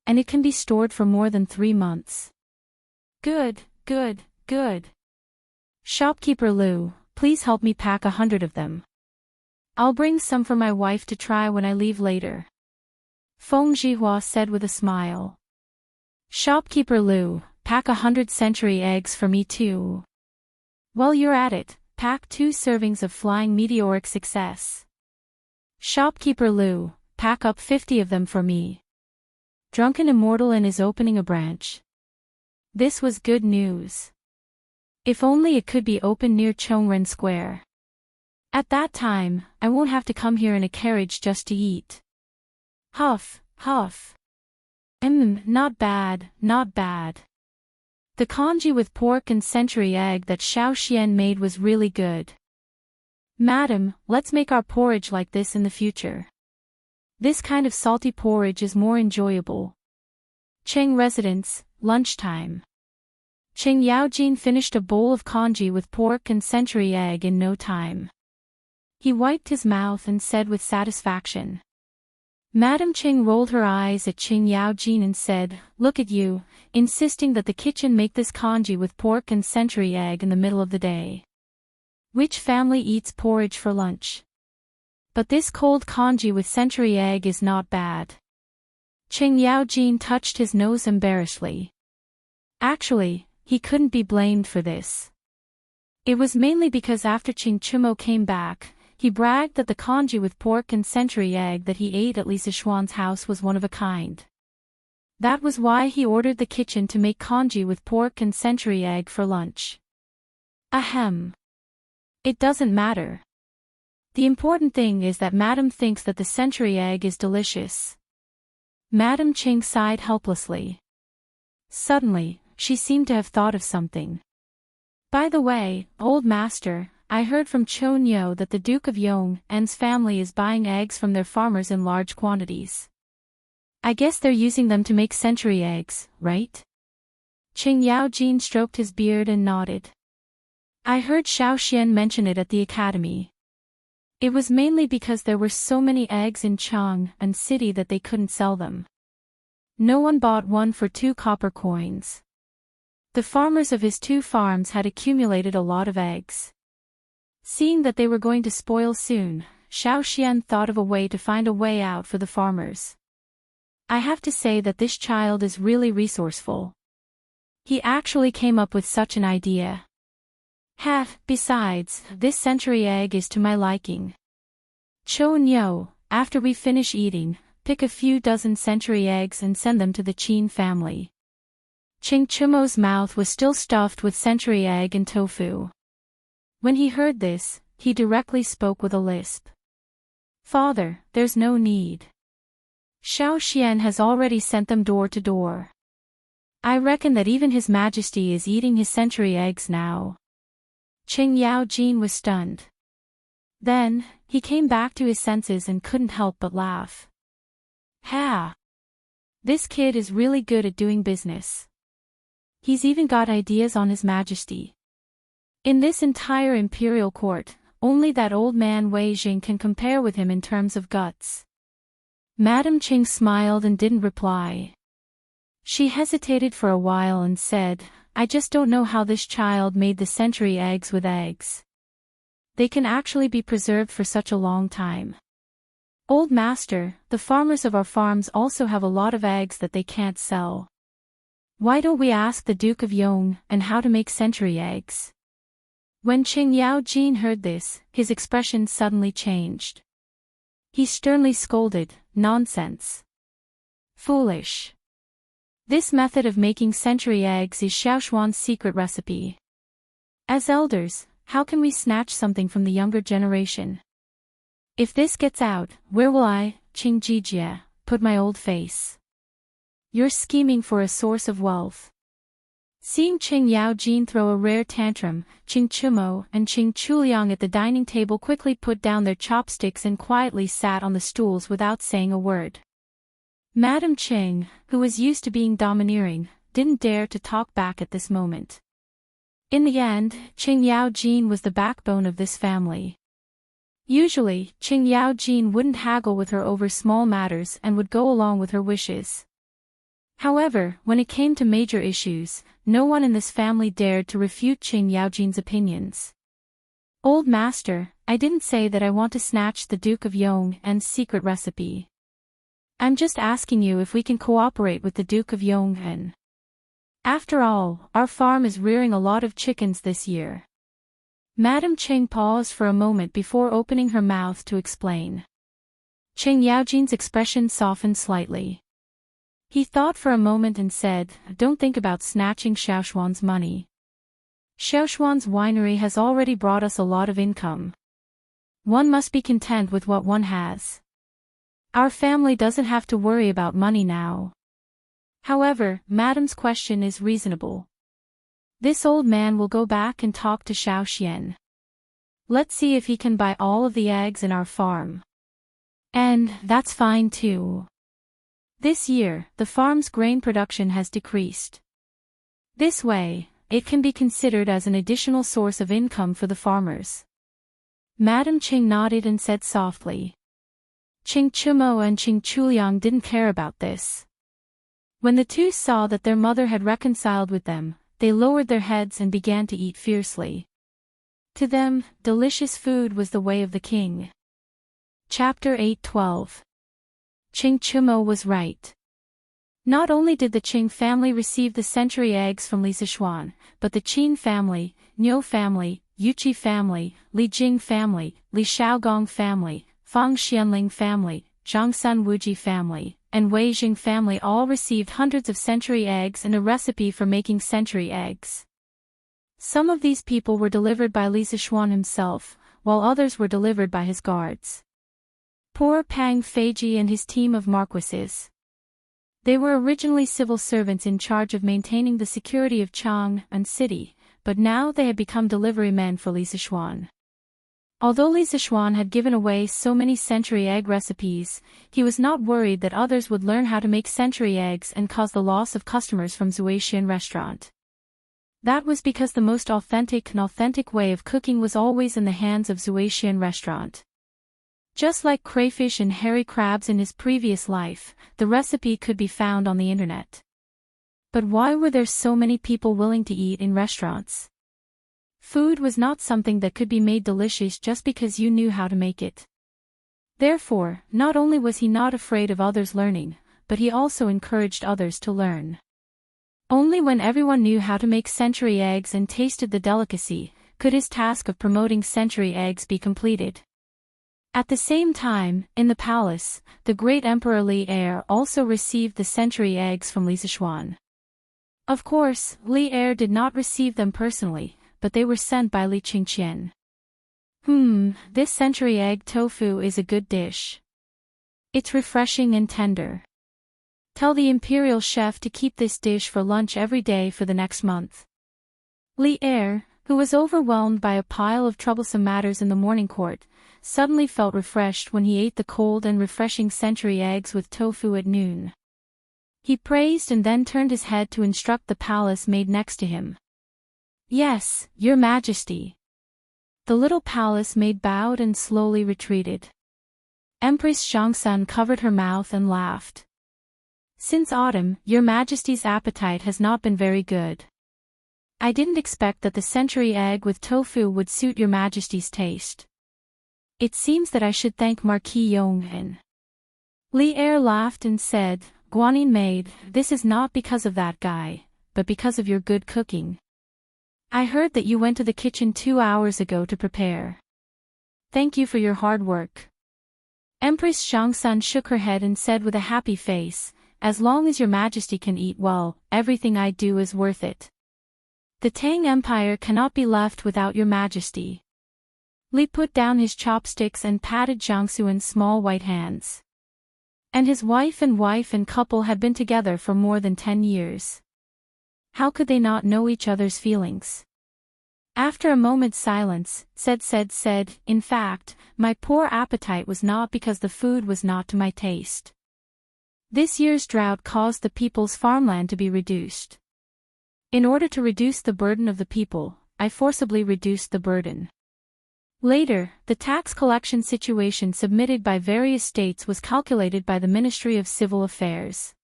And it can be stored for more than 3 months. Good, good, good. Shopkeeper Lu, please help me pack 100 of them. I'll bring some for my wife to try when I leave later. Feng Jihua said with a smile. Shopkeeper Lu, pack 100 century eggs for me too. While you're at it, pack 2 servings of flying meteoric success. Shopkeeper Lou, pack up 50 of them for me. Drunken Immortal is opening a branch. This was good news. If only it could be open near Chongren Square. At that time, I won't have to come here in a carriage just to eat. Huff, huff. Not bad, not bad. The congee with pork and century egg that Xiao Xian made was really good. Madam, let's make our porridge like this in the future. This kind of salty porridge is more enjoyable. Cheng Residence, lunchtime. Cheng Yaojin finished a bowl of congee with pork and century egg in no time. He wiped his mouth and said with satisfaction. Madam Cheng rolled her eyes at Cheng Yaojin and said, "Look at you, insisting that the kitchen make this congee with pork and century egg in the middle of the day. Which family eats porridge for lunch? But this cold congee with century egg is not bad." Cheng Yaojin touched his nose embarrassedly. Actually, he couldn't be blamed for this. It was mainly because after Cheng Chumo came back, he bragged that the congee with pork and century egg that he ate at Li Sichuan's house was one of a kind. That was why he ordered the kitchen to make congee with pork and century egg for lunch. Ahem. It doesn't matter. The important thing is that Madam thinks that the century egg is delicious. Madam Cheng sighed helplessly. Suddenly, she seemed to have thought of something. By the way, old master, I heard from Cho Nyo that the Duke of Yong'an's family is buying eggs from their farmers in large quantities. I guess they're using them to make century eggs, right? Cheng Yaojin stroked his beard and nodded. I heard Xiao Xian mention it at the academy. It was mainly because there were so many eggs in Chang'an City that they couldn't sell them. No one bought one for 2 copper coins. The farmers of his 2 farms had accumulated a lot of eggs. Seeing that they were going to spoil soon, Xiao Xian thought of a way to find a way out for the farmers. I have to say that this child is really resourceful. He actually came up with such an idea. Besides, this century egg is to my liking. Cho Nyo, after we finish eating, pick a few dozen century eggs and send them to the Qin family. Cheng Chumo's mouth was still stuffed with century egg and tofu. When he heard this, he directly spoke with a lisp. Father, there's no need. Xiao Xian has already sent them door to door. I reckon that even His Majesty is eating his century eggs now. Cheng Yaojin was stunned. Then, he came back to his senses and couldn't help but laugh. Ha! This kid is really good at doing business. He's even got ideas on His Majesty. In this entire imperial court, only that old man Wei Jing can compare with him in terms of guts. Madam Cheng smiled and didn't reply. She hesitated for a while and said, I just don't know how this child made the century eggs with eggs. They can actually be preserved for such a long time. Old master, the farmers of our farms also have a lot of eggs that they can't sell. Why don't we ask the Duke of Yong'an how to make century eggs? When Cheng Yaojin heard this, his expression suddenly changed. He sternly scolded, Nonsense. Foolish. This method of making century eggs is Xiaoshuan's secret recipe. As elders, how can we snatch something from the younger generation? If this gets out, where will I, Qing Jijie, put my old face? You're scheming for a source of wealth. Seeing Cheng Yaojin throw a rare tantrum, Ching Chumo and Ching Chuliang at the dining table quickly put down their chopsticks and quietly sat on the stools without saying a word. Madam Cheng, who was used to being domineering, didn't dare to talk back at this moment. In the end, Cheng Yaojin was the backbone of this family. Usually, Cheng Yaojin wouldn't haggle with her over small matters and would go along with her wishes. However, when it came to major issues, no one in this family dared to refute Cheng Yaojin's opinions. Old master, I didn't say that I want to snatch the Duke of Yong'an's secret recipe. I'm just asking you if we can cooperate with the Duke of Yong'an. After all, our farm is rearing a lot of chickens this year. Madam Cheng paused for a moment before opening her mouth to explain. Cheng Yaojin's expression softened slightly. He thought for a moment and said, "Don't think about snatching Xiaoshuan's money. Xiaoshuan's winery has already brought us a lot of income. One must be content with what one has. Our family doesn't have to worry about money now." However, Madam's question is reasonable. This old man will go back and talk to Xiao Xian. Let's see if he can buy all of the eggs in our farm. And that's fine too. This year, the farm's grain production has decreased. This way, it can be considered as an additional source of income for the farmers. Madam Cheng nodded and said softly. Cheng Chumo and Cheng Chuliang didn't care about this. When the two saw that their mother had reconciled with them, they lowered their heads and began to eat fiercely. To them, delicious food was the way of the king. Chapter 8:12. Cheng Chumo was right. Not only did the Qing family receive the century eggs from Li Zishuan, but the Qin family, Niu family, Yuqi family, Li Jing family, Li Shaogong family, Fang Xianling family, Zhangsun Wuji family, and Wei Jing family all received hundreds of century eggs and a recipe for making century eggs. Some of these people were delivered by Li Zishuan himself, while others were delivered by his guards. Poor Pang Feiji and his team of marquises. They were originally civil servants in charge of maintaining the security of Chang'an City, but now they had become delivery men for Li Zishuan. Although Li Zishuan had given away so many century egg recipes, he was not worried that others would learn how to make century eggs and cause the loss of customers from Zuixian restaurant. That was because the most authentic way of cooking was always in the hands of Zuixian restaurant. Just like crayfish and hairy crabs in his previous life, the recipe could be found on the internet. But why were there so many people willing to eat in restaurants? Food was not something that could be made delicious just because you knew how to make it. Therefore, not only was he not afraid of others learning, but he also encouraged others to learn. Only when everyone knew how to make century eggs and tasted the delicacy, could his task of promoting century eggs be completed. At the same time, in the palace, the great Emperor Li Er also received the century eggs from Li Zishuan. Of course, Li Er did not receive them personally, but they were sent by Li Qingqian. This century egg tofu is a good dish. It's refreshing and tender. Tell the imperial chef to keep this dish for lunch every day for the next month. Li Er, who was overwhelmed by a pile of troublesome matters in the morning court, suddenly felt refreshed when he ate the cold and refreshing century eggs with tofu at noon. He praised and then turned his head to instruct the palace maid next to him. "Yes, Your Majesty." The little palace maid bowed and slowly retreated. Empress Zhangsun covered her mouth and laughed. "Since autumn, Your Majesty's appetite has not been very good. I didn't expect that the century egg with tofu would suit Your Majesty's taste. It seems that I should thank Marquis Yonghen." Li Er laughed and said, "Guanyin maid, this is not because of that guy, but because of your good cooking. I heard that you went to the kitchen 2 hours ago to prepare. Thank you for your hard work." Empress Zhangsun shook her head and said with a happy face, "As long as Your Majesty can eat well, everything I do is worth it. The Tang Empire cannot be left without Your Majesty." Li put down his chopsticks and patted Jiang Xuan's small white hands. And his wife and couple had been together for more than 10 years. How could they not know each other's feelings? After a moment's silence, said, "In fact, my poor appetite was not because the food was not to my taste. This year's drought caused the people's farmland to be reduced. In order to reduce the burden of the people, I forcibly reduced the burden. Later, the tax collection situation submitted by various states was calculated by the Ministry of Civil Affairs.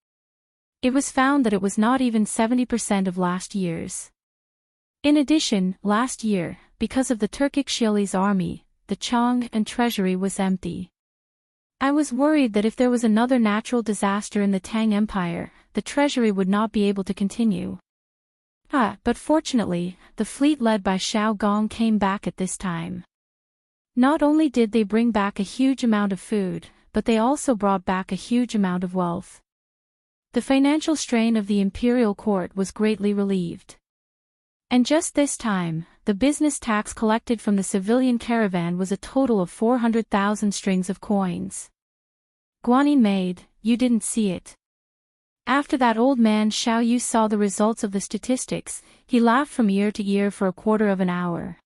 It was found that it was not even 70% of last year's. In addition, last year, because of the Turkic Shiali's army, the Chang'an treasury was empty. I was worried that if there was another natural disaster in the Tang Empire, the treasury would not be able to continue. But fortunately, the fleet led by Xiao Gong came back at this time. Not only did they bring back a huge amount of food, but they also brought back a huge amount of wealth. The financial strain of the imperial court was greatly relieved. And just this time, the business tax collected from the civilian caravan was a total of 400,000 strings of coins. Guanyin maid, you didn't see it. After that old man Xiao Yu saw the results of the statistics, he laughed from ear to ear for a quarter of an hour.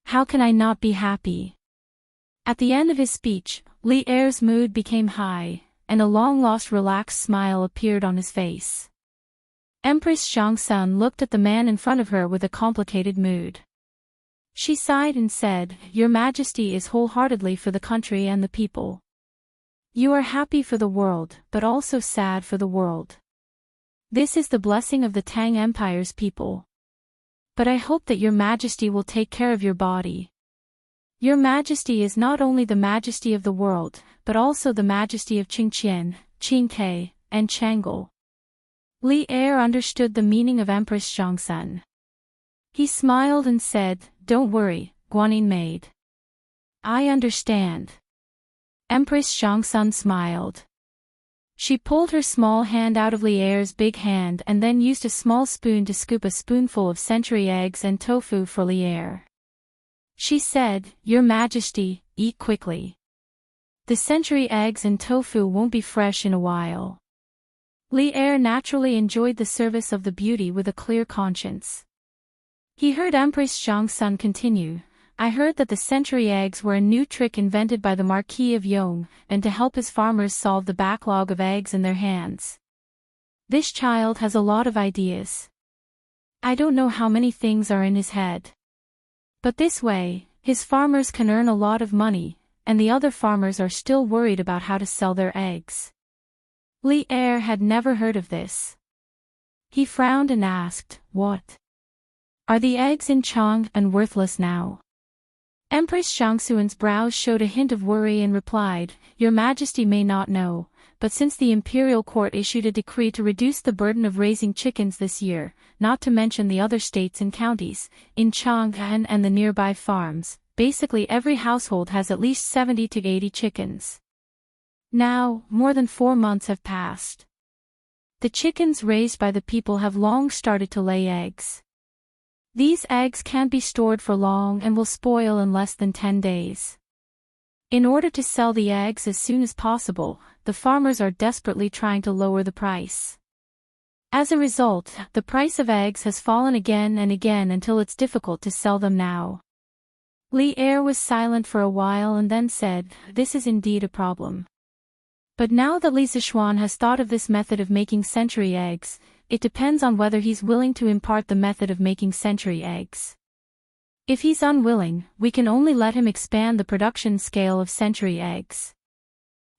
How can I not be happy? At the end of his speech, Li Er's mood became high, and a long-lost relaxed smile appeared on his face. Empress Xiangsun looked at the man in front of her with a complicated mood. She sighed and said, Your Majesty is wholeheartedly for the country and the people. You are happy for the world, but also sad for the world. This is the blessing of the Tang Empire's people. But I hope that Your Majesty will take care of your body. Your Majesty is not only the majesty of the world, but also the majesty of Qingqian, Qingke, and Chang'e. Li Er understood the meaning of Empress Xiangsun. He smiled and said, Don't worry, Guanyin maid. I understand. Empress Xiangsun smiled. She pulled her small hand out of Li Er's big hand and then used a small spoon to scoop a spoonful of century eggs and tofu for Li Er. She said, Your Majesty, eat quickly. The century eggs and tofu won't be fresh in a while. Li Er naturally enjoyed the service of the beauty with a clear conscience. He heard Empress Xiangsun continue, I heard that the century eggs were a new trick invented by the Marquis of Yong, and to help his farmers solve the backlog of eggs in their hands. This child has a lot of ideas. I don't know how many things are in his head. But this way, his farmers can earn a lot of money, and the other farmers are still worried about how to sell their eggs. Li Er had never heard of this. He frowned and asked, What? Are the eggs in Chang'an worthless now? Empress Xiangsun's brows showed a hint of worry and replied, Your Majesty may not know, but since the imperial court issued a decree to reduce the burden of raising chickens this year, not to mention the other states and counties, in Chang'an and the nearby farms, basically every household has at least 70 to 80 chickens. Now, more than 4 months have passed. The chickens raised by the people have long started to lay eggs. These eggs can't be stored for long and will spoil in less than 10 days. In order to sell the eggs as soon as possible, the farmers are desperately trying to lower the price. As a result, the price of eggs has fallen again and again until it's difficult to sell them now. Li Er was silent for a while and then said, This is indeed a problem. But now that Li Zishuan has thought of this method of making century eggs, it depends on whether he's willing to impart the method of making century eggs. If he's unwilling, we can only let him expand the production scale of century eggs.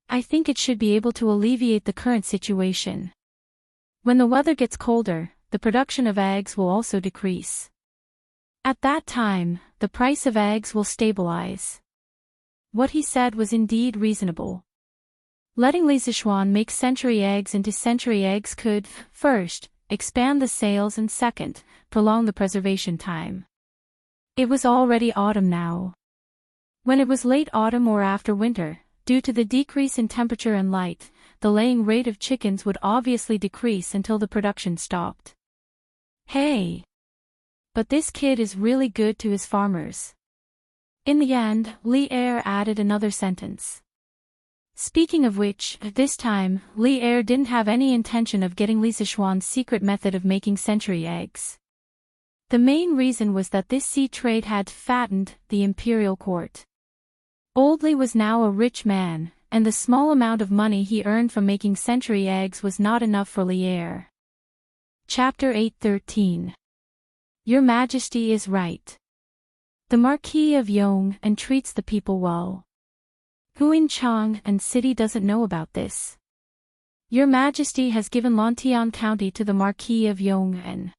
I think it should be able to alleviate the current situation. When the weather gets colder, the production of eggs will also decrease. At that time, the price of eggs will stabilize. What he said was indeed reasonable. Letting Li Zishuan make century eggs into century eggs could, first, expand the sales and second, prolong the preservation time. It was already autumn now. When it was late autumn or after winter, due to the decrease in temperature and light, the laying rate of chickens would obviously decrease until the production stopped. Hey! But this kid is really good to his farmers. In the end, Li Er added another sentence. Speaking of which, this time, Li Er didn't have any intention of getting Li Zishuan's secret method of making century eggs. The main reason was that this sea trade had fattened the imperial court. Old Li was now a rich man, and the small amount of money he earned from making century eggs was not enough for Li Er. Chapter 8:13. Your Majesty is right. The Marquis of Yong entreats the people well. Who in Chang'an city doesn't know about this? Your Majesty has given Lontian County to the Marquis of Yong'an.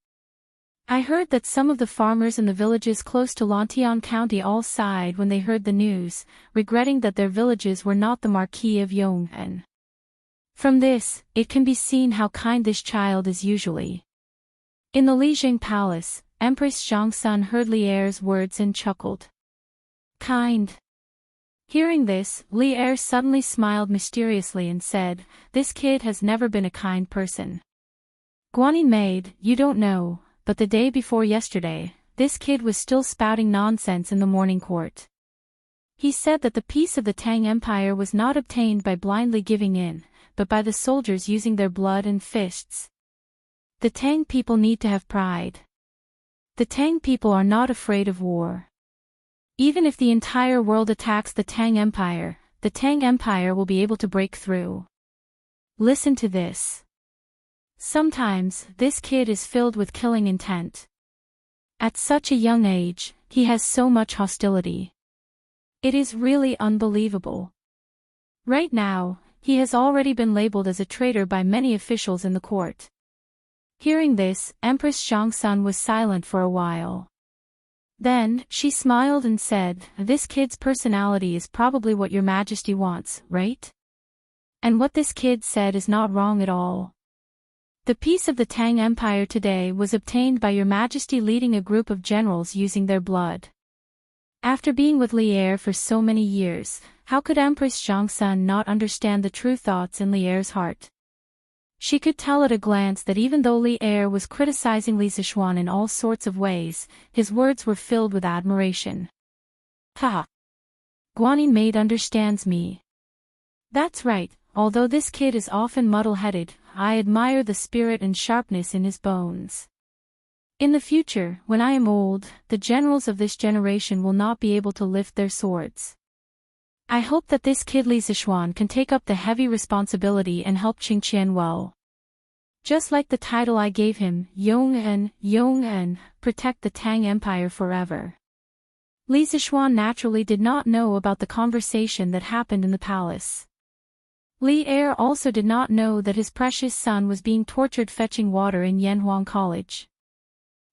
I heard that some of the farmers in the villages close to Lontian County all sighed when they heard the news, regretting that their villages were not the Marquis of Yong'an. From this, it can be seen how kind this child is usually. In the Lijing Palace, Empress Zhongsun heard Li Er's words and chuckled. Kind. Hearing this, Li Er suddenly smiled mysteriously and said, "This kid has never been a kind person. Guanyin maid, you don't know, but the day before yesterday, this kid was still spouting nonsense in the morning court. He said that the peace of the Tang Empire was not obtained by blindly giving in, but by the soldiers using their blood and fists. The Tang people need to have pride. The Tang people are not afraid of war. Even if the entire world attacks the Tang Empire will be able to break through. Listen to this. Sometimes, this kid is filled with killing intent. At such a young age, he has so much hostility. It is really unbelievable. Right now, he has already been labeled as a traitor by many officials in the court." Hearing this, Empress Zhongsun was silent for a while. Then, she smiled and said, "This kid's personality is probably what your majesty wants, right? And what this kid said is not wrong at all. The peace of the Tang Empire today was obtained by your majesty leading a group of generals using their blood." After being with Li Er for so many years, how could Empress Zhongsun not understand the true thoughts in Li Er's heart? She could tell at a glance that even though Li Er was criticizing Li Zishuan in all sorts of ways, his words were filled with admiration. Ha! Guanyin maid understands me. That's right, although this kid is often muddle-headed, I admire the spirit and sharpness in his bones. In the future, when I am old, the generals of this generation will not be able to lift their swords. I hope that this kid Li Zishuan can take up the heavy responsibility and help Qingqian well. Just like the title I gave him, Yong'en, protect the Tang Empire forever. Li Zishuan naturally did not know about the conversation that happened in the palace. Li Er also did not know that his precious son was being tortured fetching water in Yanhuang College.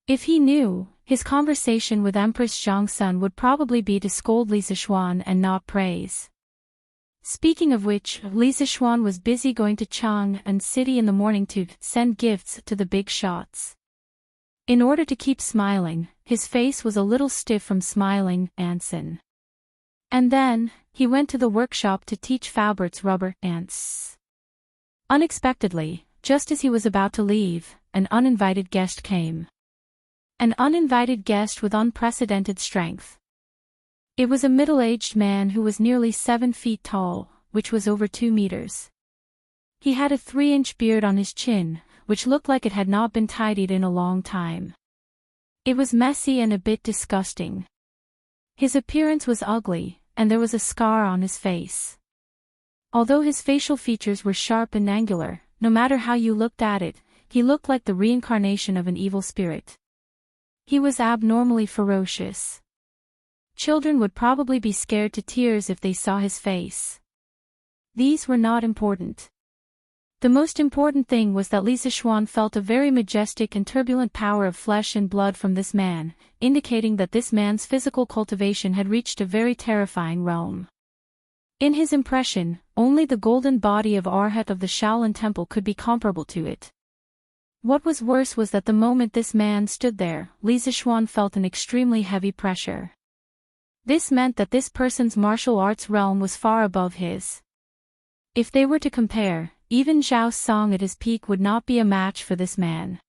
If he knew, his conversation with Empress Zhongsun would probably be to scold Li Zishuan and not praise. Speaking of which, Li Zishuan was busy going to Chang'an City in the morning to send gifts to the big shots. In order to keep smiling, his face was a little stiff from smiling, Anson. And then, he went to the workshop to teach Faubert's rubber ants. Unexpectedly, just as he was about to leave, an uninvited guest came. An uninvited guest with unprecedented strength. It was a middle-aged man who was nearly 7 feet tall, which was over 2 meters. He had a 3-inch beard on his chin, which looked like it had not been tidied in a long time. It was messy and a bit disgusting. His appearance was ugly, and there was a scar on his face. Although his facial features were sharp and angular, no matter how you looked at it, he looked like the reincarnation of an evil spirit. He was abnormally ferocious. Children would probably be scared to tears if they saw his face. These were not important. The most important thing was that Li Zishuan felt a very majestic and turbulent power of flesh and blood from this man, indicating that this man's physical cultivation had reached a very terrifying realm. In his impression, only the golden body of Arhat of the Shaolin Temple could be comparable to it. What was worse was that the moment this man stood there, Li Zishuan felt an extremely heavy pressure. This meant that this person's martial arts realm was far above his. If they were to compare, even Zhao Song at his peak would not be a match for this man.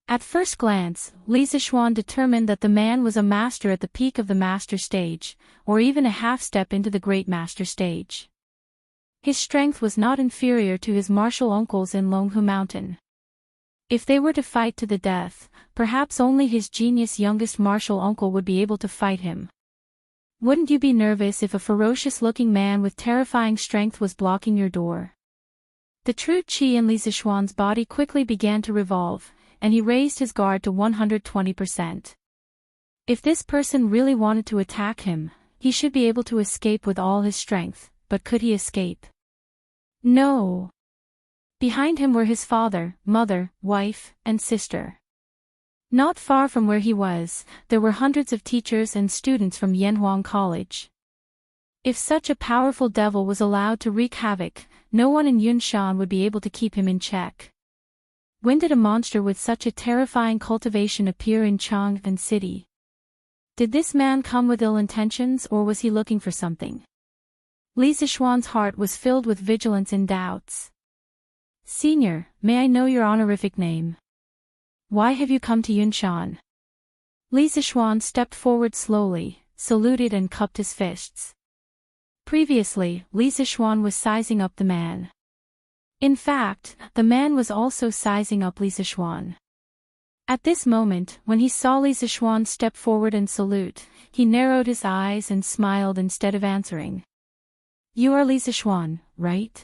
At first glance, Li Zishuan determined that the man was a master at the peak of the master stage, or even a half step into the great master stage. His strength was not inferior to his martial uncles in Longhu Mountain. If they were to fight to the death, perhaps only his genius youngest martial uncle would be able to fight him. Wouldn't you be nervous if a ferocious-looking man with terrifying strength was blocking your door? The true qi in Li Zishuan's body quickly began to revolve, and he raised his guard to 120%. If this person really wanted to attack him, he should be able to escape with all his strength, but could he escape? No. Behind him were his father, mother, wife, and sister. Not far from where he was, there were hundreds of teachers and students from Yanhuang College. If such a powerful devil was allowed to wreak havoc, no one in Yunshan would be able to keep him in check. When did a monster with such a terrifying cultivation appear in Chang'an City? Did this man come with ill intentions or was he looking for something? Li Zishuan's heart was filled with vigilance and doubts. Senior, may I know your honorific name? Why have you come to Yunshan? Li Zishuan stepped forward slowly, saluted and cupped his fists. Previously, Li Zishuan was sizing up the man. In fact, the man was also sizing up Li Zishuan. At this moment, when he saw Li Zishuan step forward and salute, he narrowed his eyes and smiled instead of answering. You are Li Zishuan, right?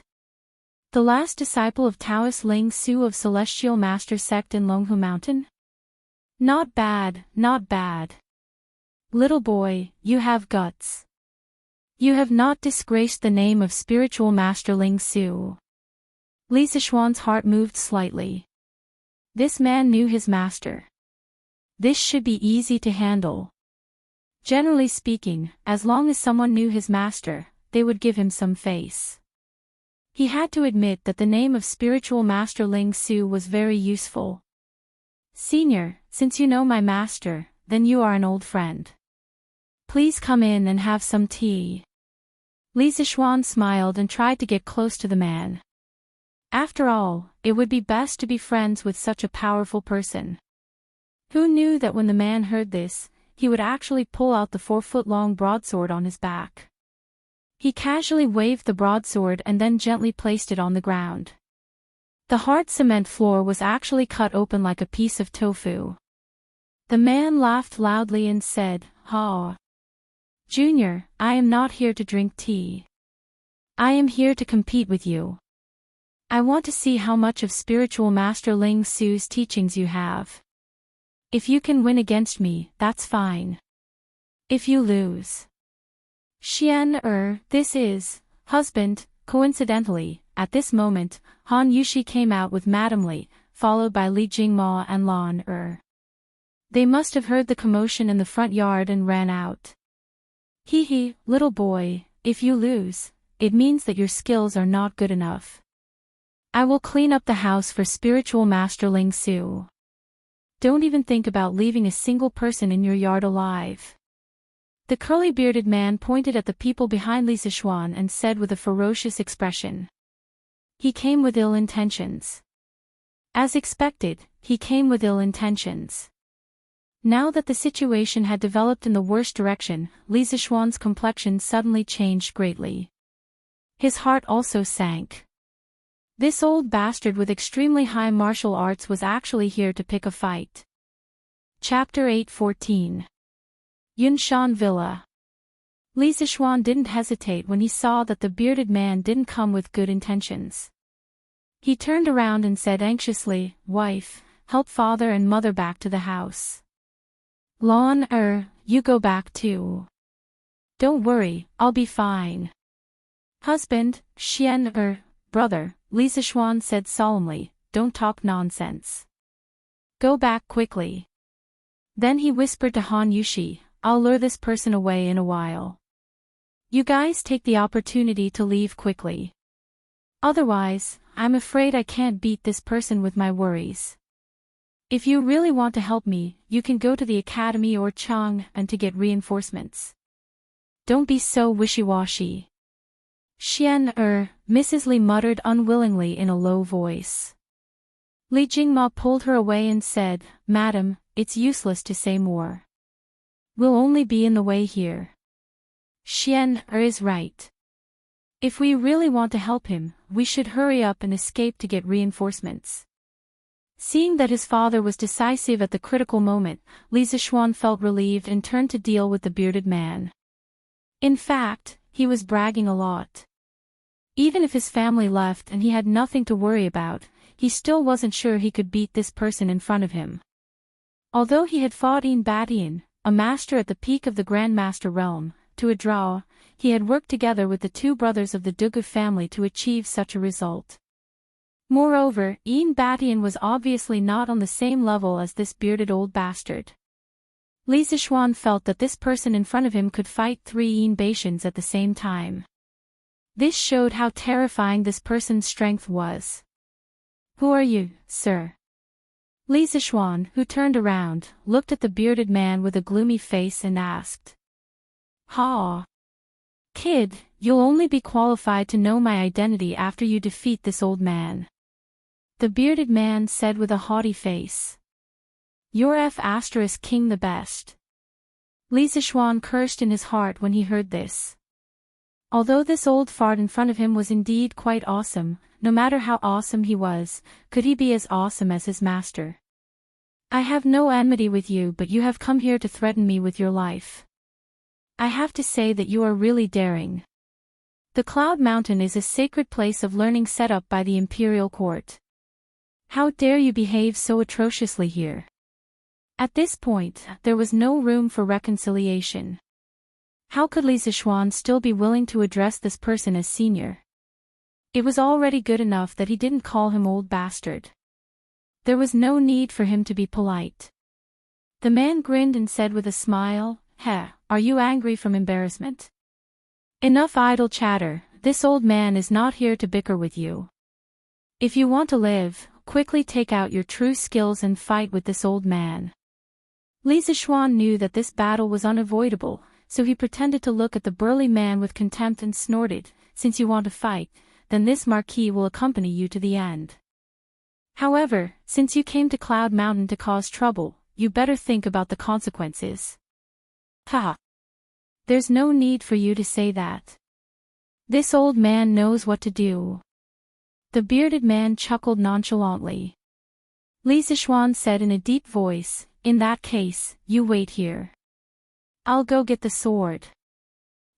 The last disciple of Taoist Ling Su of Celestial Master Sect in Longhu Mountain? Not bad, not bad. Little boy, you have guts. You have not disgraced the name of Spiritual Master Ling Su. Li Zishuan's heart moved slightly. This man knew his master. This should be easy to handle. Generally speaking, as long as someone knew his master, they would give him some face. He had to admit that the name of Spiritual Master Ling Su was very useful. Senior, since you know my master, then you are an old friend. Please come in and have some tea. Li Zishuan smiled and tried to get close to the man. After all, it would be best to be friends with such a powerful person. Who knew that when the man heard this, he would actually pull out the 4-foot-long broadsword on his back. He casually waved the broadsword and then gently placed it on the ground. The hard cement floor was actually cut open like a piece of tofu. The man laughed loudly and said, "Ha! Junior, I am not here to drink tea. I am here to compete with you. I want to see how much of Spiritual Master Ling Su's teachings you have. If you can win against me, that's fine. If you lose." This is, husband. Coincidentally, at this moment, Han Yushi came out with Madame Li, followed by Li Jingma and Lan They must have heard the commotion in the front yard and ran out. Hee, little boy, if you lose, it means that your skills are not good enough. I will clean up the house for Spiritual Master Ling Su. Don't even think about leaving a single person in your yard alive. The curly-bearded man pointed at the people behind Li Zishuan and said with a ferocious expression. He came with ill intentions. As expected, he came with ill intentions. Now that the situation had developed in the worst direction, Li Zishuan's complexion suddenly changed greatly. His heart also sank. This old bastard with extremely high martial arts was actually here to pick a fight. Chapter 8:14. Yunshan Villa. Li Zishuan didn't hesitate when he saw that the bearded man didn't come with good intentions. He turned around and said anxiously, "Wife, help father and mother back to the house. Lan you go back too. Don't worry, I'll be fine." Husband, brother, Li Zishuan said solemnly, "Don't talk nonsense. Go back quickly." Then he whispered to Han Yushi, "I'll lure this person away in a while. You guys take the opportunity to leave quickly. Otherwise, I'm afraid I can't beat this person with my worries. If you really want to help me, you can go to the academy or Chang'an to get reinforcements. Don't be so wishy-washy." Mrs. Li muttered unwillingly in a low voice. Li Jingma pulled her away and said, "Madam, it's useless to say more. We'll only be in the way here. Is right. If we really want to help him, we should hurry up and escape to get reinforcements." Seeing that his father was decisive at the critical moment, Li Zishuan felt relieved and turned to deal with the bearded man. In fact, he was bragging a lot. Even if his family left and he had nothing to worry about, he still wasn't sure he could beat this person in front of him. Although he had fought Yin Badian, a master at the peak of the Grandmaster realm, to a draw, he had worked together with the two brothers of the Dugu family to achieve such a result. Moreover, Yin Badian was obviously not on the same level as this bearded old bastard. Li Zishuan felt that this person in front of him could fight 3 Yin Baitians at the same time. This showed how terrifying this person's strength was. "Who are you, sir?" Li Zishuan, who turned around, looked at the bearded man with a gloomy face and asked. Ha! Kid, you'll only be qualified to know my identity after you defeat this old man. The bearded man said with a haughty face. You're King the best. Li Zishuan cursed in his heart when he heard this. Although this old fart in front of him was indeed quite awesome, no matter how awesome he was, could he be as awesome as his master? I have no enmity with you, but you have come here to threaten me with your life. I have to say that you are really daring. The Cloud Mountain is a sacred place of learning set up by the imperial court. How dare you behave so atrociously here? At this point, there was no room for reconciliation. How could Li Zishuan still be willing to address this person as senior? It was already good enough that he didn't call him old bastard. There was no need for him to be polite. The man grinned and said with a smile, Heh, are you angry from embarrassment? Enough idle chatter, this old man is not here to bicker with you. If you want to live, quickly take out your true skills and fight with this old man. Li Zishuan knew that this battle was unavoidable, so he pretended to look at the burly man with contempt and snorted, Since you want to fight, then this marquis will accompany you to the end. However, since you came to Cloud Mountain to cause trouble, you better think about the consequences. Haha. There's no need for you to say that. This old man knows what to do. The bearded man chuckled nonchalantly. Li Zishuan said in a deep voice, In that case, you wait here. I'll go get the sword.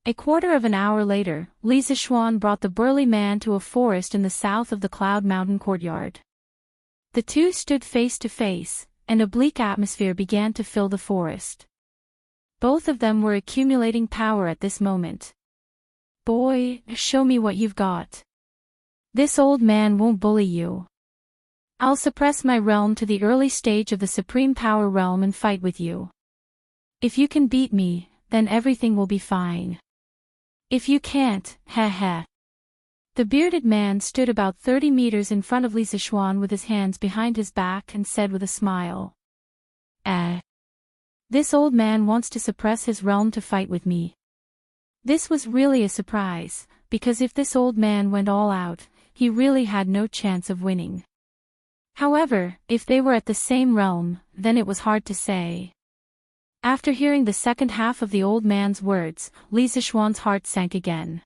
A quarter of an hour later, Li Zishuan brought the burly man to a forest in the south of the Cloud Mountain courtyard. The two stood face to face, and a bleak atmosphere began to fill the forest. Both of them were accumulating power at this moment. Boy, show me what you've got. This old man won't bully you. I'll suppress my realm to the early stage of the Supreme Power Realm and fight with you. If you can beat me, then everything will be fine. If you can't, heh heh. The bearded man stood about 30 meters in front of Li Zishuan with his hands behind his back and said with a smile. This old man wants to suppress his realm to fight with me. This was really a surprise, because if this old man went all out, he really had no chance of winning. However, if they were at the same realm, then it was hard to say. After hearing the second half of the old man's words, Li Zishuan's heart sank again.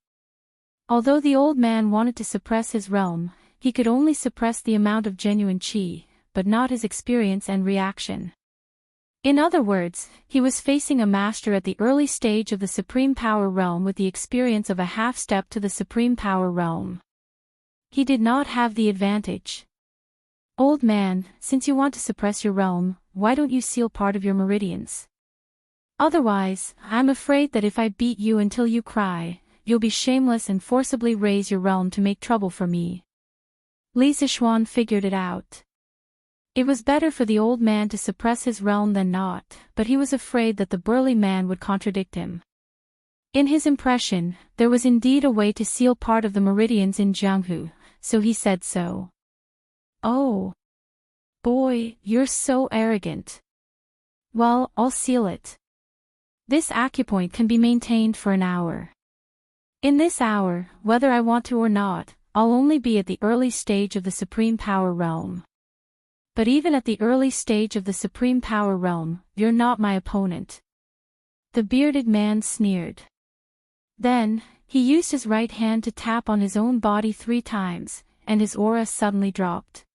Although the old man wanted to suppress his realm, he could only suppress the amount of genuine qi, but not his experience and reaction. In other words, he was facing a master at the early stage of the Supreme Power Realm with the experience of a half-step to the Supreme Power Realm. He did not have the advantage. Old man, since you want to suppress your realm, why don't you seal part of your meridians? Otherwise, I'm afraid that if I beat you until you cry, you'll be shameless and forcibly raise your realm to make trouble for me. Li Zishuan figured it out. It was better for the old man to suppress his realm than not, but he was afraid that the burly man would contradict him. In his impression, there was indeed a way to seal part of the meridians in Jianghu, so he said so. Oh. Boy, you're so arrogant. Well, I'll seal it. This acupoint can be maintained for an hour. In this hour, whether I want to or not, I'll only be at the early stage of the Supreme Power Realm. But even at the early stage of the Supreme Power Realm, you're not my opponent. The bearded man sneered. Then, he used his right hand to tap on his own body 3 times, and his aura suddenly dropped.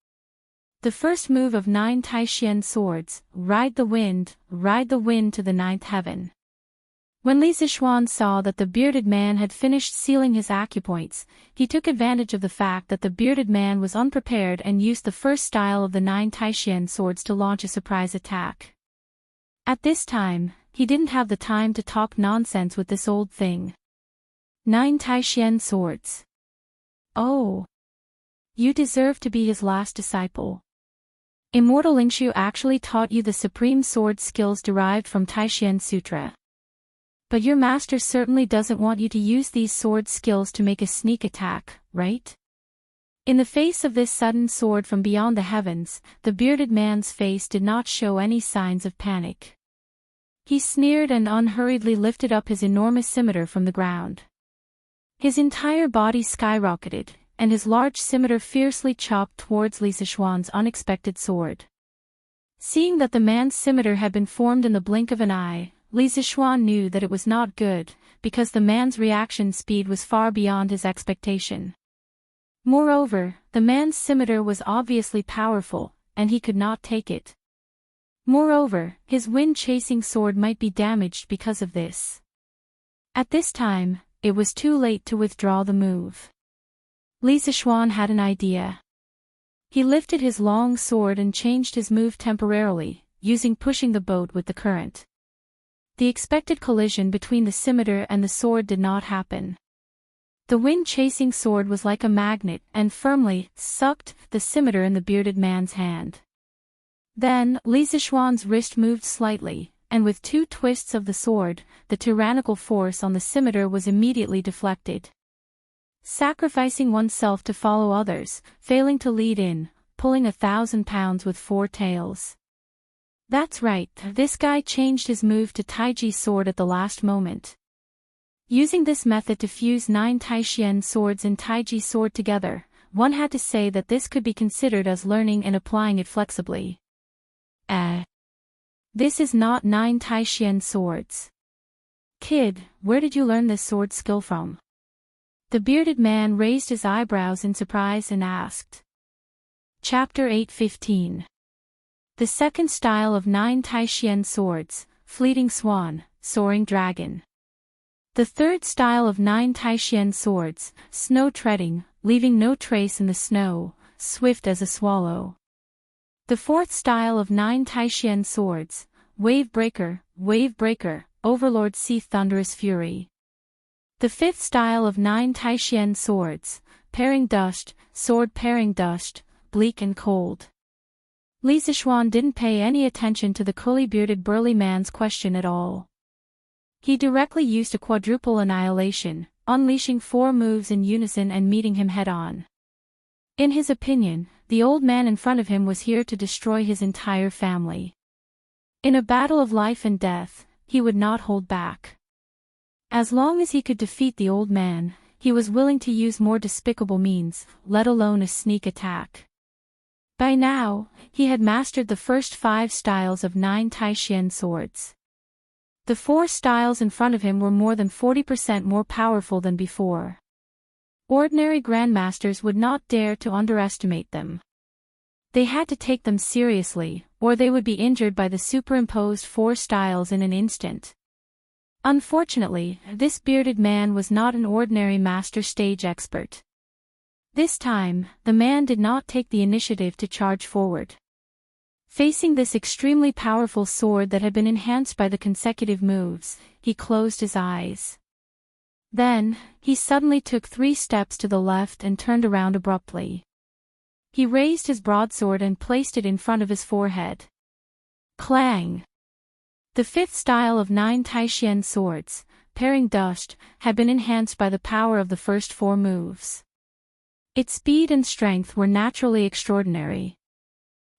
The first move of 9 Taishian swords, ride the wind to the 9th heaven. When Li Zishuan saw that the bearded man had finished sealing his acupoints, he took advantage of the fact that the bearded man was unprepared and used the first style of the 9 Taishian swords to launch a surprise attack. At this time, he didn't have the time to talk nonsense with this old thing. 9 Taishian swords. Oh. You deserve to be his last disciple. Immortal Lingshu actually taught you the supreme sword skills derived from Taishian Sutra. But your master certainly doesn't want you to use these sword skills to make a sneak attack, right? In the face of this sudden sword from beyond the heavens, the bearded man's face did not show any signs of panic. He sneered and unhurriedly lifted up his enormous scimitar from the ground. His entire body skyrocketed, and his large scimitar fiercely chopped towards Li Sichuan's unexpected sword. Seeing that the man's scimitar had been formed in the blink of an eye, Li Sichuan knew that it was not good, because the man's reaction speed was far beyond his expectation. Moreover, the man's scimitar was obviously powerful, and he could not take it. Moreover, his wind-chasing sword might be damaged because of this. At this time, it was too late to withdraw the move. Li Sichuan had an idea. He lifted his long sword and changed his move temporarily, using pushing the boat with the current. The expected collision between the scimitar and the sword did not happen. The wind-chasing sword was like a magnet and firmly sucked the scimitar in the bearded man's hand. Then, Li Sichuan's wrist moved slightly, and with two twists of the sword, the tyrannical force on the scimitar was immediately deflected. Sacrificing oneself to follow others, failing to lead in, pulling 1,000 pounds with 4 tails. That's right, this guy changed his move to Taiji sword at the last moment. Using this method to fuse 9 Taishian swords and Taiji sword together, one had to say that this could be considered as learning and applying it flexibly. This is not 9 Taishian swords. Kid, where did you learn this sword skill from? The bearded man raised his eyebrows in surprise and asked. Chapter 8:15. The second style of 9 Taishian swords, Fleeting Swan, Soaring Dragon. The third style of 9 Taishian swords, Snow Treading, Leaving no trace in the snow, Swift as a swallow. The fourth style of 9 Taishian swords, Wave Breaker, Overlord Sea Thunderous Fury. The fifth style of 9 Taishian swords, Pairing Dust, Sword Pairing Dust, Bleak and Cold. Li Sichuan didn't pay any attention to the curly-bearded burly man's question at all. He directly used a quadruple annihilation, unleashing 4 moves in unison and meeting him head-on. In his opinion, the old man in front of him was here to destroy his entire family. In a battle of life and death, he would not hold back. As long as he could defeat the old man, he was willing to use more despicable means, let alone a sneak attack. By now, he had mastered the first 5 styles of 9 Taishian swords. The 4 styles in front of him were more than 40% more powerful than before. Ordinary grandmasters would not dare to underestimate them. They had to take them seriously, or they would be injured by the superimposed 4 styles in an instant. Unfortunately, this bearded man was not an ordinary master stage expert. This time, the man did not take the initiative to charge forward. Facing this extremely powerful sword that had been enhanced by the consecutive moves, he closed his eyes. Then, he suddenly took 3 steps to the left and turned around abruptly. He raised his broadsword and placed it in front of his forehead. Clang! The 5th style of 9 Taishian swords, Pairing Dust, had been enhanced by the power of the first 4 moves. Its speed and strength were naturally extraordinary.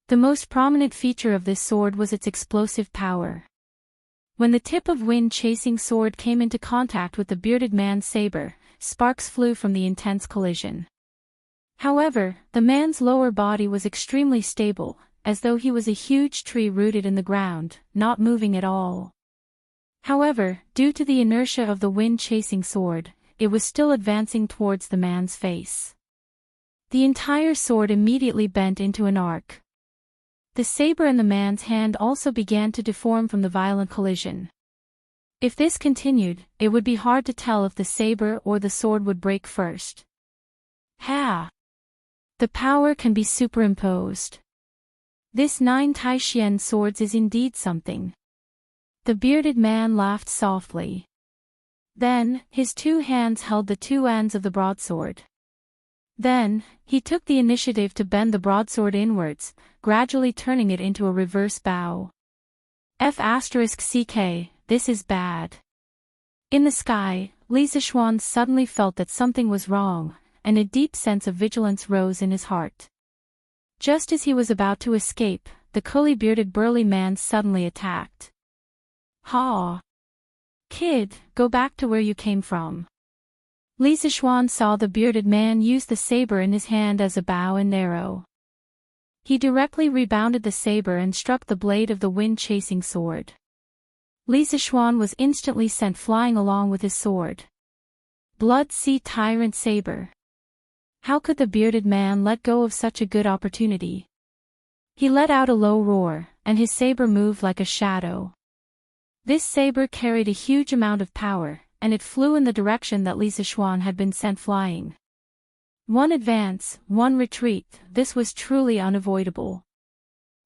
The most prominent feature of this sword was its explosive power. When the tip of wind-chasing sword came into contact with the bearded man's saber, sparks flew from the intense collision. However, the man's lower body was extremely stable, as though he was a huge tree rooted in the ground, not moving at all. However, due to the inertia of the wind-chasing sword, it was still advancing towards the man's face. The entire sword immediately bent into an arc. The saber in the man's hand also began to deform from the violent collision. If this continued, it would be hard to tell if the saber or the sword would break first. Ha! The power can be superimposed. This 9 Taishian swords is indeed something. The bearded man laughed softly. Then, his 2 hands held the 2 ends of the broadsword. Then, he took the initiative to bend the broadsword inwards, gradually turning it into a reverse bow. F***ck, this is bad. In the sky, Li Sichuan suddenly felt that something was wrong, and a deep sense of vigilance rose in his heart. Just as he was about to escape, the curly-bearded burly man suddenly attacked. "Ha! Kid, go back to where you came from." Li Zixuan saw the bearded man use the saber in his hand as a bow and arrow. He directly rebounded the saber and struck the blade of the wind-chasing sword. Li Zixuan was instantly sent flying along with his sword. Blood Sea Tyrant Saber. How could the bearded man let go of such a good opportunity? He let out a low roar, and his saber moved like a shadow. This saber carried a huge amount of power, and it flew in the direction that Li Zixuan had been sent flying. One advance, one retreat, this was truly unavoidable.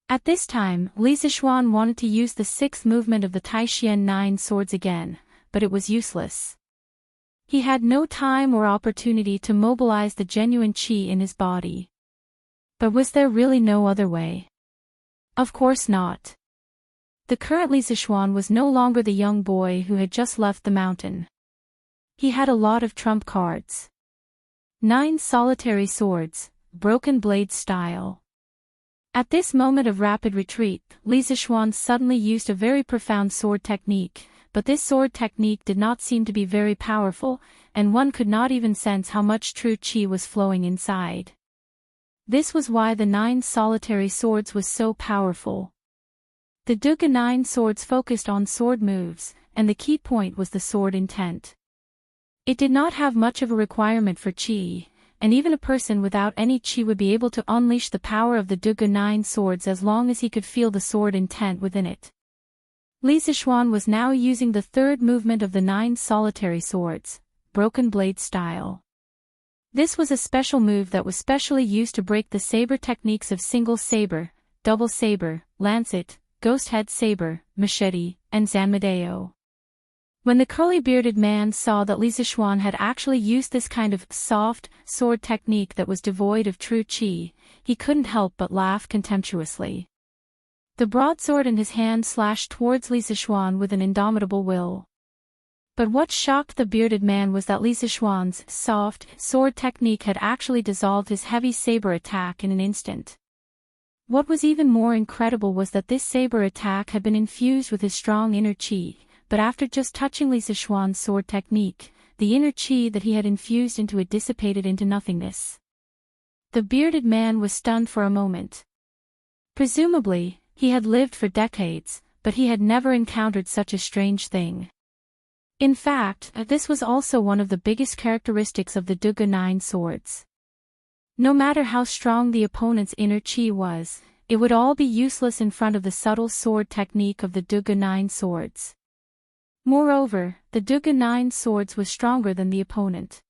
At this time, Li Zixuan wanted to use the sixth movement of the Taishian 9 swords again, but it was useless. He had no time or opportunity to mobilize the genuine qi in his body. But was there really no other way? Of course not. The current Li Zixuan was no longer the young boy who had just left the mountain. He had a lot of trump cards. 9 solitary swords, broken blade style. At this moment of rapid retreat, Li Zixuan suddenly used a very profound sword technique, but this sword technique did not seem to be very powerful, and one could not even sense how much true qi was flowing inside. This was why the 9 solitary swords was so powerful. The Duge 9 swords focused on sword moves, and the key point was the sword intent. It did not have much of a requirement for qi, and even a person without any qi would be able to unleash the power of the Duge 9 swords as long as he could feel the sword intent within it. Li Zixuan was now using the third movement of the 9 solitary swords, broken blade style. This was a special move that was specially used to break the saber techniques of single saber, double saber, lancet, ghost head saber, machete, and zanmadeo. When the curly-bearded man saw that Li Zixuan had actually used this kind of soft sword technique that was devoid of true qi, he couldn't help but laugh contemptuously. The broadsword in his hand slashed towards Li Zixuan with an indomitable will. But what shocked the bearded man was that Li Zixuan's soft sword technique had actually dissolved his heavy saber attack in an instant. What was even more incredible was that this saber attack had been infused with his strong inner qi, but after just touching Li Zixuan's sword technique, the inner qi that he had infused into it dissipated into nothingness. The bearded man was stunned for a moment. Presumably, he had lived for decades, but he had never encountered such a strange thing. In fact, this was also one of the biggest characteristics of the Duge 9 swords. No matter how strong the opponent's inner qi was, it would all be useless in front of the subtle sword technique of the Duge 9 swords. Moreover, the Duge 9 swords was stronger than the opponent.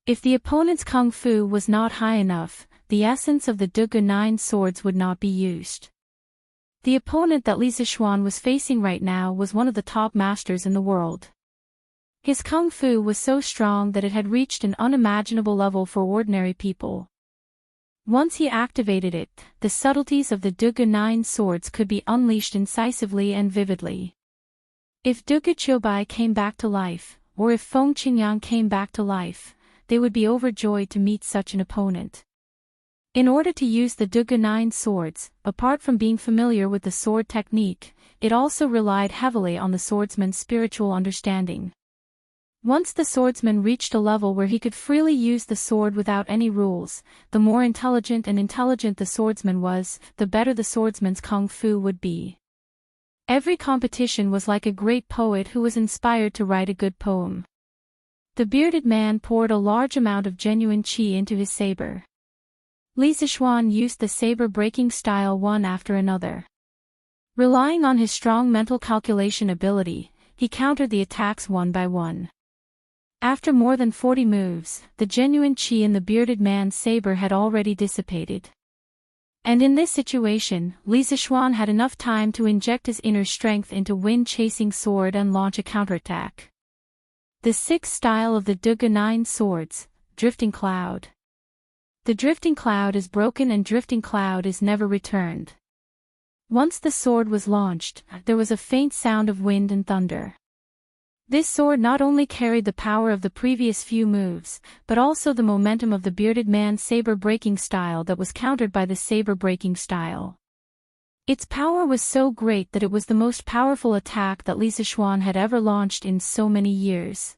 If the opponent's kung fu was not high enough, the essence of the Duge 9 swords would not be used. The opponent that Li Zixuan was facing right now was one of the top masters in the world. His kung fu was so strong that it had reached an unimaginable level for ordinary people. Once he activated it, the subtleties of the Duge 9 swords could be unleashed incisively and vividly. If Duge Qiubai came back to life, or if Feng Qingyang came back to life, they would be overjoyed to meet such an opponent. In order to use the Duge 9 swords, apart from being familiar with the sword technique, it also relied heavily on the swordsman's spiritual understanding. Once the swordsman reached a level where he could freely use the sword without any rules, the more intelligent the swordsman was, the better the swordsman's kung fu would be. Every competition was like a great poet who was inspired to write a good poem. The bearded man poured a large amount of genuine qi into his saber. Li Zixuan used the saber-breaking style one after another. Relying on his strong mental calculation ability, he countered the attacks one by one. After more than 40 moves, the genuine qi in the bearded man's saber had already dissipated. And in this situation, Li Zixuan had enough time to inject his inner strength into wind-chasing sword and launch a counterattack. The sixth style of the Duge 9 swords, Drifting Cloud. The drifting cloud is broken and drifting cloud is never returned. Once the sword was launched, there was a faint sound of wind and thunder. This sword not only carried the power of the previous few moves, but also the momentum of the bearded man's saber-breaking style that was countered by the saber-breaking style. Its power was so great that it was the most powerful attack that Li Zishuan had ever launched in so many years.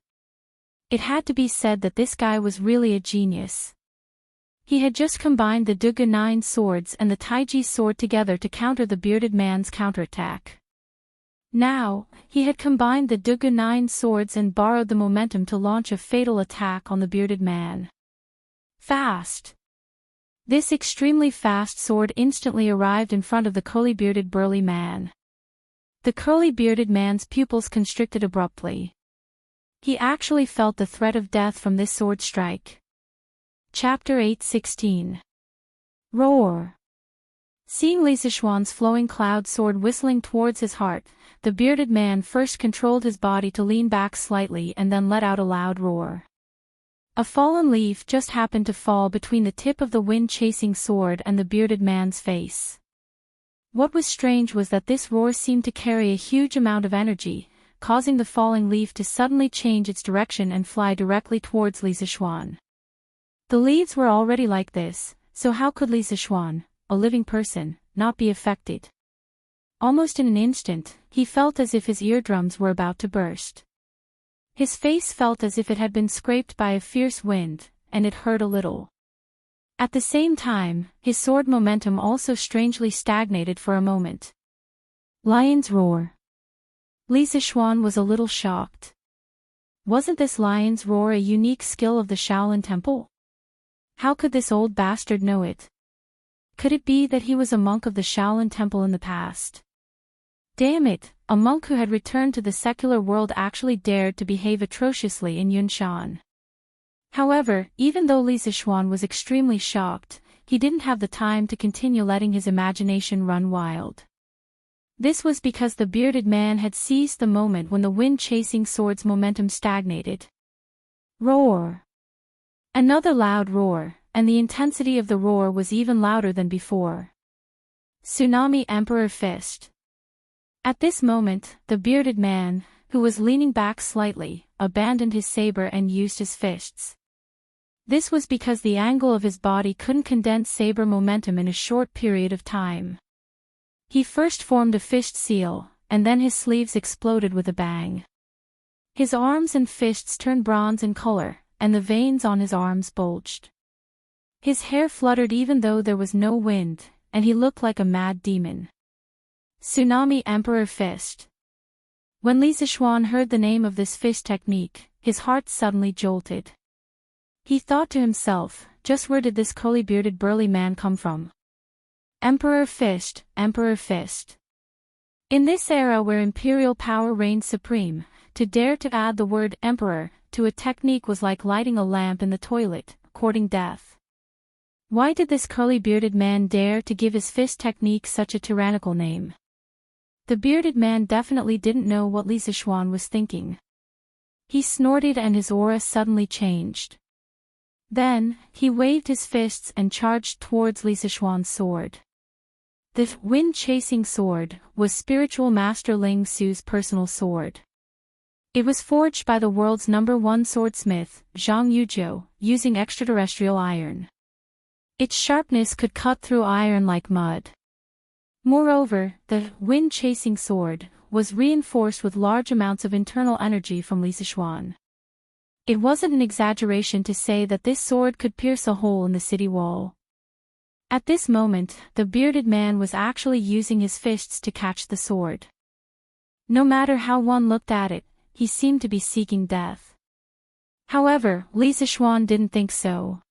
It had to be said that this guy was really a genius. He had just combined the Duge 9 swords and the Taiji sword together to counter the bearded man's counterattack. Now, he had combined the Duge 9 swords and borrowed the momentum to launch a fatal attack on the bearded man. Fast! This extremely fast sword instantly arrived in front of the curly-bearded burly man. The curly-bearded man's pupils constricted abruptly. He actually felt the threat of death from this sword strike. Chapter 8:16. Roar! Seeing Li Zishuan's flowing cloud sword whistling towards his heart, the bearded man first controlled his body to lean back slightly and then let out a loud roar. A fallen leaf just happened to fall between the tip of the wind-chasing sword and the bearded man's face. What was strange was that this roar seemed to carry a huge amount of energy, causing the falling leaf to suddenly change its direction and fly directly towards Li Zishuan. The leaves were already like this, so how could Li Zishuan, a living person, not be affected? Almost in an instant, he felt as if his eardrums were about to burst. His face felt as if it had been scraped by a fierce wind, and it hurt a little. At the same time, his sword momentum also strangely stagnated for a moment. Lion's roar. Li Zishuan was a little shocked. Wasn't this lion's roar a unique skill of the Shaolin Temple? How could this old bastard know it? Could it be that he was a monk of the Shaolin Temple in the past? Damn it, a monk who had returned to the secular world actually dared to behave atrociously in Yunshan. However, even though Li Zishuan was extremely shocked, he didn't have the time to continue letting his imagination run wild. This was because the bearded man had seized the moment when the wind-chasing sword's momentum stagnated. Roar! Another loud roar, and the intensity of the roar was even louder than before. Tsunami Emperor Fist. At this moment, the bearded man, who was leaning back slightly, abandoned his saber and used his fists. This was because the angle of his body couldn't condense saber momentum in a short period of time. He first formed a fist seal, and then his sleeves exploded with a bang. His arms and fists turned bronze in color, and the veins on his arms bulged. His hair fluttered even though there was no wind, and he looked like a mad demon. Tsunami Emperor Fist. When Li Zishuan heard the name of this fist technique, his heart suddenly jolted. He thought to himself, just where did this curly-bearded burly man come from? Emperor Fist, Emperor Fist. In this era where imperial power reigned supreme, to dare to add the word emperor to a technique was like lighting a lamp in the toilet, courting death. Why did this curly-bearded man dare to give his fist technique such a tyrannical name? The bearded man definitely didn't know what Li Zishuan was thinking. He snorted and his aura suddenly changed. Then, he waved his fists and charged towards Li Zishuan's sword. The wind-chasing sword was spiritual master Ling Su's personal sword. It was forged by the world's #1 swordsmith, Zhang Yuzhou, using extraterrestrial iron. Its sharpness could cut through iron like mud. Moreover, the wind-chasing sword was reinforced with large amounts of internal energy from Li Zishuan. It wasn't an exaggeration to say that this sword could pierce a hole in the city wall. At this moment, the bearded man was actually using his fists to catch the sword. No matter how one looked at it, he seemed to be seeking death. However, Li Zishuan didn't think so.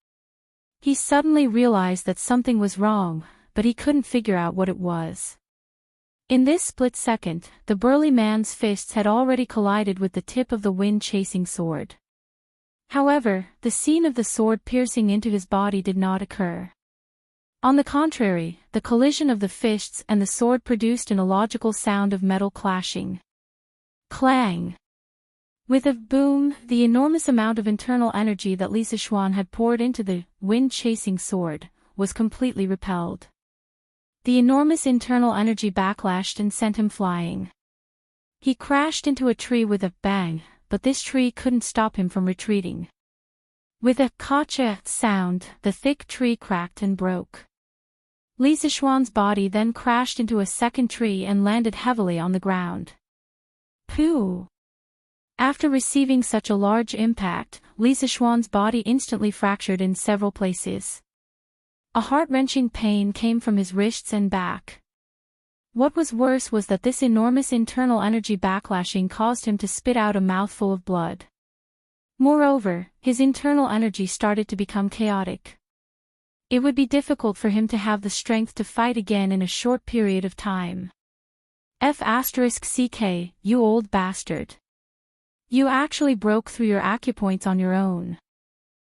He suddenly realized that something was wrong, but he couldn't figure out what it was. In this split second, the burly man's fists had already collided with the tip of the wind-chasing sword. However, the scene of the sword piercing into his body did not occur. On the contrary, the collision of the fists and the sword produced an illogical sound of metal clashing. Clang! With a boom, the enormous amount of internal energy that Li Zishuan had poured into the wind-chasing sword was completely repelled. The enormous internal energy backlashed and sent him flying. He crashed into a tree with a bang, but this tree couldn't stop him from retreating. With a "kacha" sound, the thick tree cracked and broke. Li Zishuan's body then crashed into a second tree and landed heavily on the ground. Pooh! After receiving such a large impact, Li Zishuan's body instantly fractured in several places. A heart-wrenching pain came from his wrists and back. What was worse was that this enormous internal energy backlashing caused him to spit out a mouthful of blood. Moreover, his internal energy started to become chaotic. It would be difficult for him to have the strength to fight again in a short period of time. F***ck, you old bastard. You actually broke through your acupoints on your own.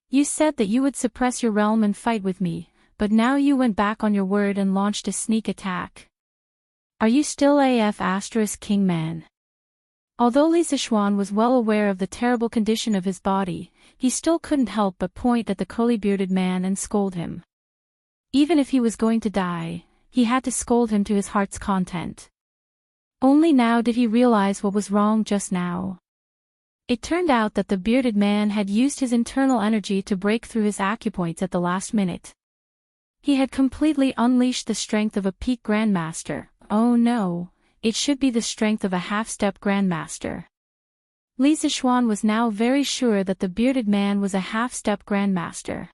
You said that you would suppress your realm and fight with me, but now you went back on your word and launched a sneak attack. Are you still King man? Although Li Zishuan was well aware of the terrible condition of his body, he still couldn't help but point at the curly-bearded man and scold him. Even if he was going to die, he had to scold him to his heart's content. Only now did he realize what was wrong just now. It turned out that the bearded man had used his internal energy to break through his acupoints at the last minute. He had completely unleashed the strength of a peak grandmaster. Oh no, it should be the strength of a half-step grandmaster. Li Zishuan was now very sure that the bearded man was a half-step grandmaster.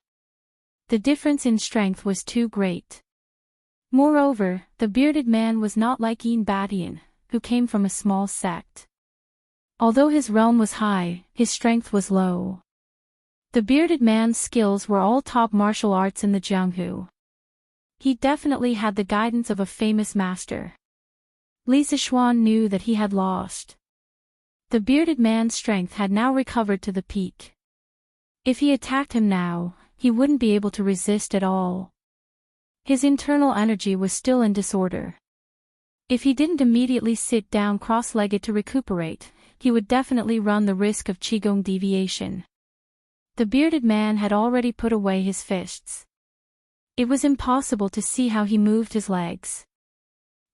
The difference in strength was too great. Moreover, the bearded man was not like Yin Badian, who came from a small sect. Although his realm was high, his strength was low. The bearded man's skills were all top martial arts in the Jianghu. He definitely had the guidance of a famous master. Li Zishuan knew that he had lost. The bearded man's strength had now recovered to the peak. If he attacked him now, he wouldn't be able to resist at all. His internal energy was still in disorder. If he didn't immediately sit down cross-legged to recuperate, he would definitely run the risk of Qigong deviation. The bearded man had already put away his fists. It was impossible to see how he moved his legs.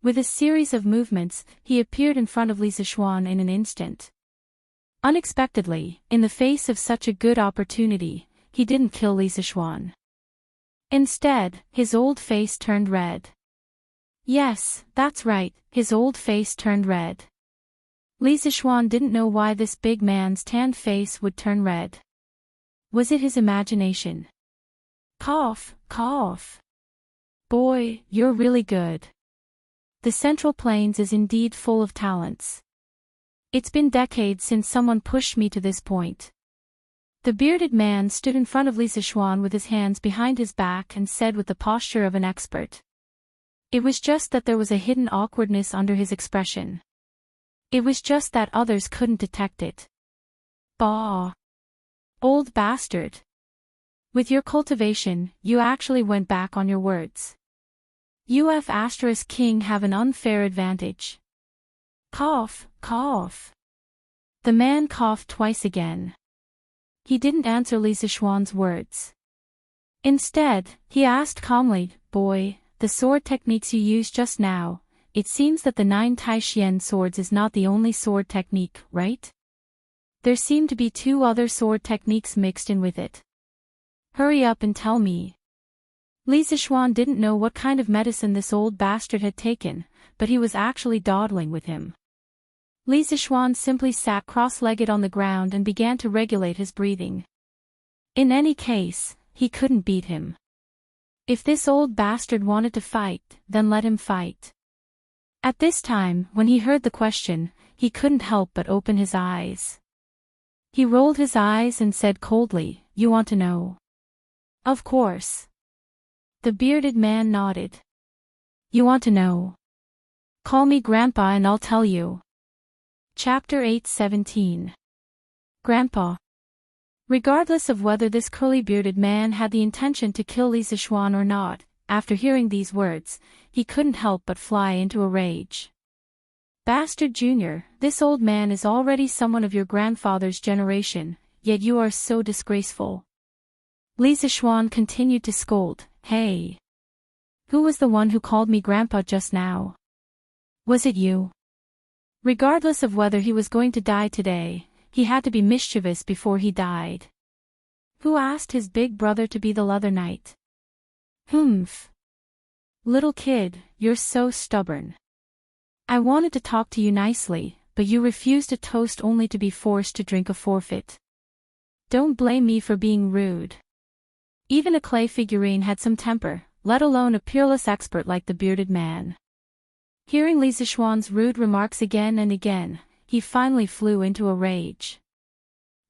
With a series of movements, he appeared in front of Li Zishuan in an instant. Unexpectedly, in the face of such a good opportunity, he didn't kill Li Zishuan. Instead, his old face turned red. Yes, that's right, his old face turned red. Li Zishuan didn't know why this big man's tanned face would turn red. Was it his imagination? Cough, cough. Boy, you're really good. The Central Plains is indeed full of talents. It's been decades since someone pushed me to this point. The bearded man stood in front of Li Zishuan with his hands behind his back and said with the posture of an expert. It was just that there was a hidden awkwardness under his expression. It was just that others couldn't detect it. Bah! Old bastard! With your cultivation, you actually went back on your words. King have an unfair advantage. Cough, cough. The man coughed twice again. He didn't answer Li Zishuan's words. Instead, he asked calmly, Boy, the sword techniques you used just now, it seems that the 9 Taishian swords is not the only sword technique, right? There seem to be 2 other sword techniques mixed in with it. Hurry up and tell me. Li Zishuan didn't know what kind of medicine this old bastard had taken, but he was actually dawdling with him. Li Zishuan simply sat cross-legged on the ground and began to regulate his breathing. In any case, he couldn't beat him. If this old bastard wanted to fight, then let him fight. At this time, when he heard the question, he couldn't help but open his eyes. He rolled his eyes and said coldly, You want to know? Of course. The bearded man nodded. You want to know? Call me Grandpa and I'll tell you. Chapter 8:17. Grandpa. Regardless of whether this curly-bearded man had the intention to kill Li Zishuan or not, after hearing these words, he couldn't help but fly into a rage. Bastard Junior, this old man is already someone of your grandfather's generation, yet you are so disgraceful. Li Zishuan continued to scold, Hey! Who was the one who called me Grandpa just now? Was it you? Regardless of whether he was going to die today, he had to be mischievous before he died. Who asked his big brother to be the Leather Knight? Humph. Little kid, you're so stubborn. I wanted to talk to you nicely, but you refused a toast only to be forced to drink a forfeit. Don't blame me for being rude. Even a clay figurine had some temper, let alone a peerless expert like the bearded man. Hearing Li Zixuan's rude remarks again and again, he finally flew into a rage.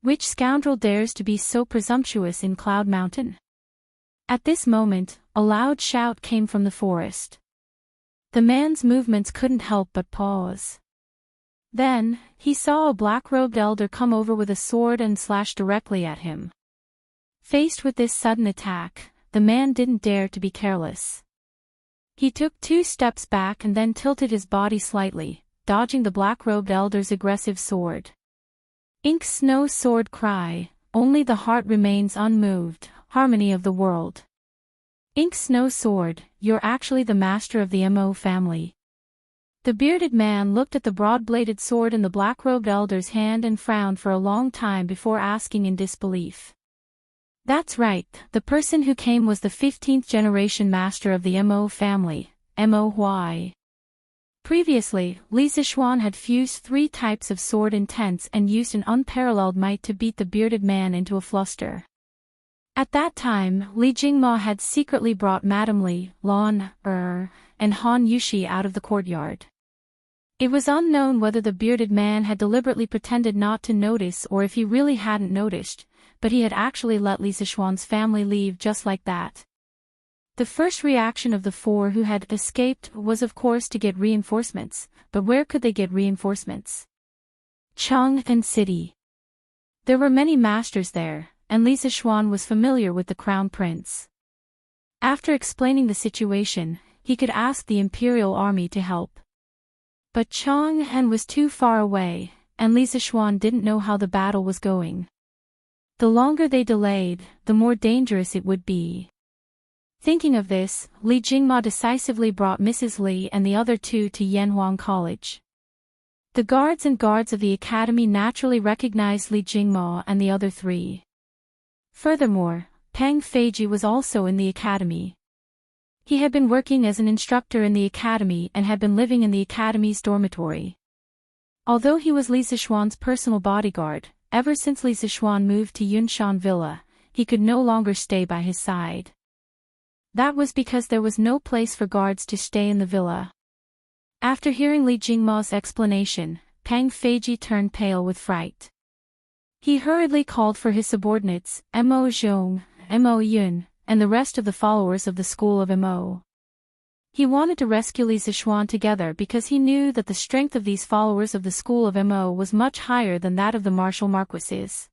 Which scoundrel dares to be so presumptuous in Cloud Mountain? At this moment, a loud shout came from the forest. The man's movements couldn't help but pause. Then, he saw a black-robed elder come over with a sword and slash directly at him. Faced with this sudden attack, the man didn't dare to be careless. He took 2 steps back and then tilted his body slightly, dodging the black-robed elder's aggressive sword. Ink Snow Sword cry, only the heart remains unmoved, harmony of the world. Ink Snow Sword, you're actually the master of the Mo family. The bearded man looked at the broad-bladed sword in the black-robed elder's hand and frowned for a long time before asking in disbelief. That's right, the person who came was the 15th generation master of the Mo family, Mo. Previously, Li Zixuan had fused 3 types of sword intense and used an unparalleled might to beat the bearded man into a fluster. At that time, Li Jingma had secretly brought Madame Li, Lan, and Han Yushi out of the courtyard. It was unknown whether the bearded man had deliberately pretended not to notice or if he really hadn't noticed, but he had actually let Li Zixuan's family leave just like that. The first reaction of the 4 who had escaped was of course to get reinforcements, but where could they get reinforcements? Chang'an City. There were many masters there, and Li Zixuan was familiar with the crown prince. After explaining the situation, he could ask the imperial army to help. But Chang'an was too far away, and Li Zixuan didn't know how the battle was going. The longer they delayed, the more dangerous it would be. Thinking of this, Li Jingma decisively brought Mrs. Li and the other 2 to Yanhuang College. The guards of the academy naturally recognized Li Jingma and the other 3. Furthermore, Pang Feiji was also in the academy. He had been working as an instructor in the academy and had been living in the academy's dormitory. Although he was Li Zixuan's personal bodyguard, ever since Li Zixuan moved to Yunshan Villa, he could no longer stay by his side. That was because there was no place for guards to stay in the villa. After hearing Li Jingma's explanation, Pang Feiji turned pale with fright. He hurriedly called for his subordinates, Mo Zhong, Mo Yun, and the rest of the followers of the school of Mo. He wanted to rescue Li Zixuan together because he knew that the strength of these followers of the school of Mo was much higher than that of the martial marquises.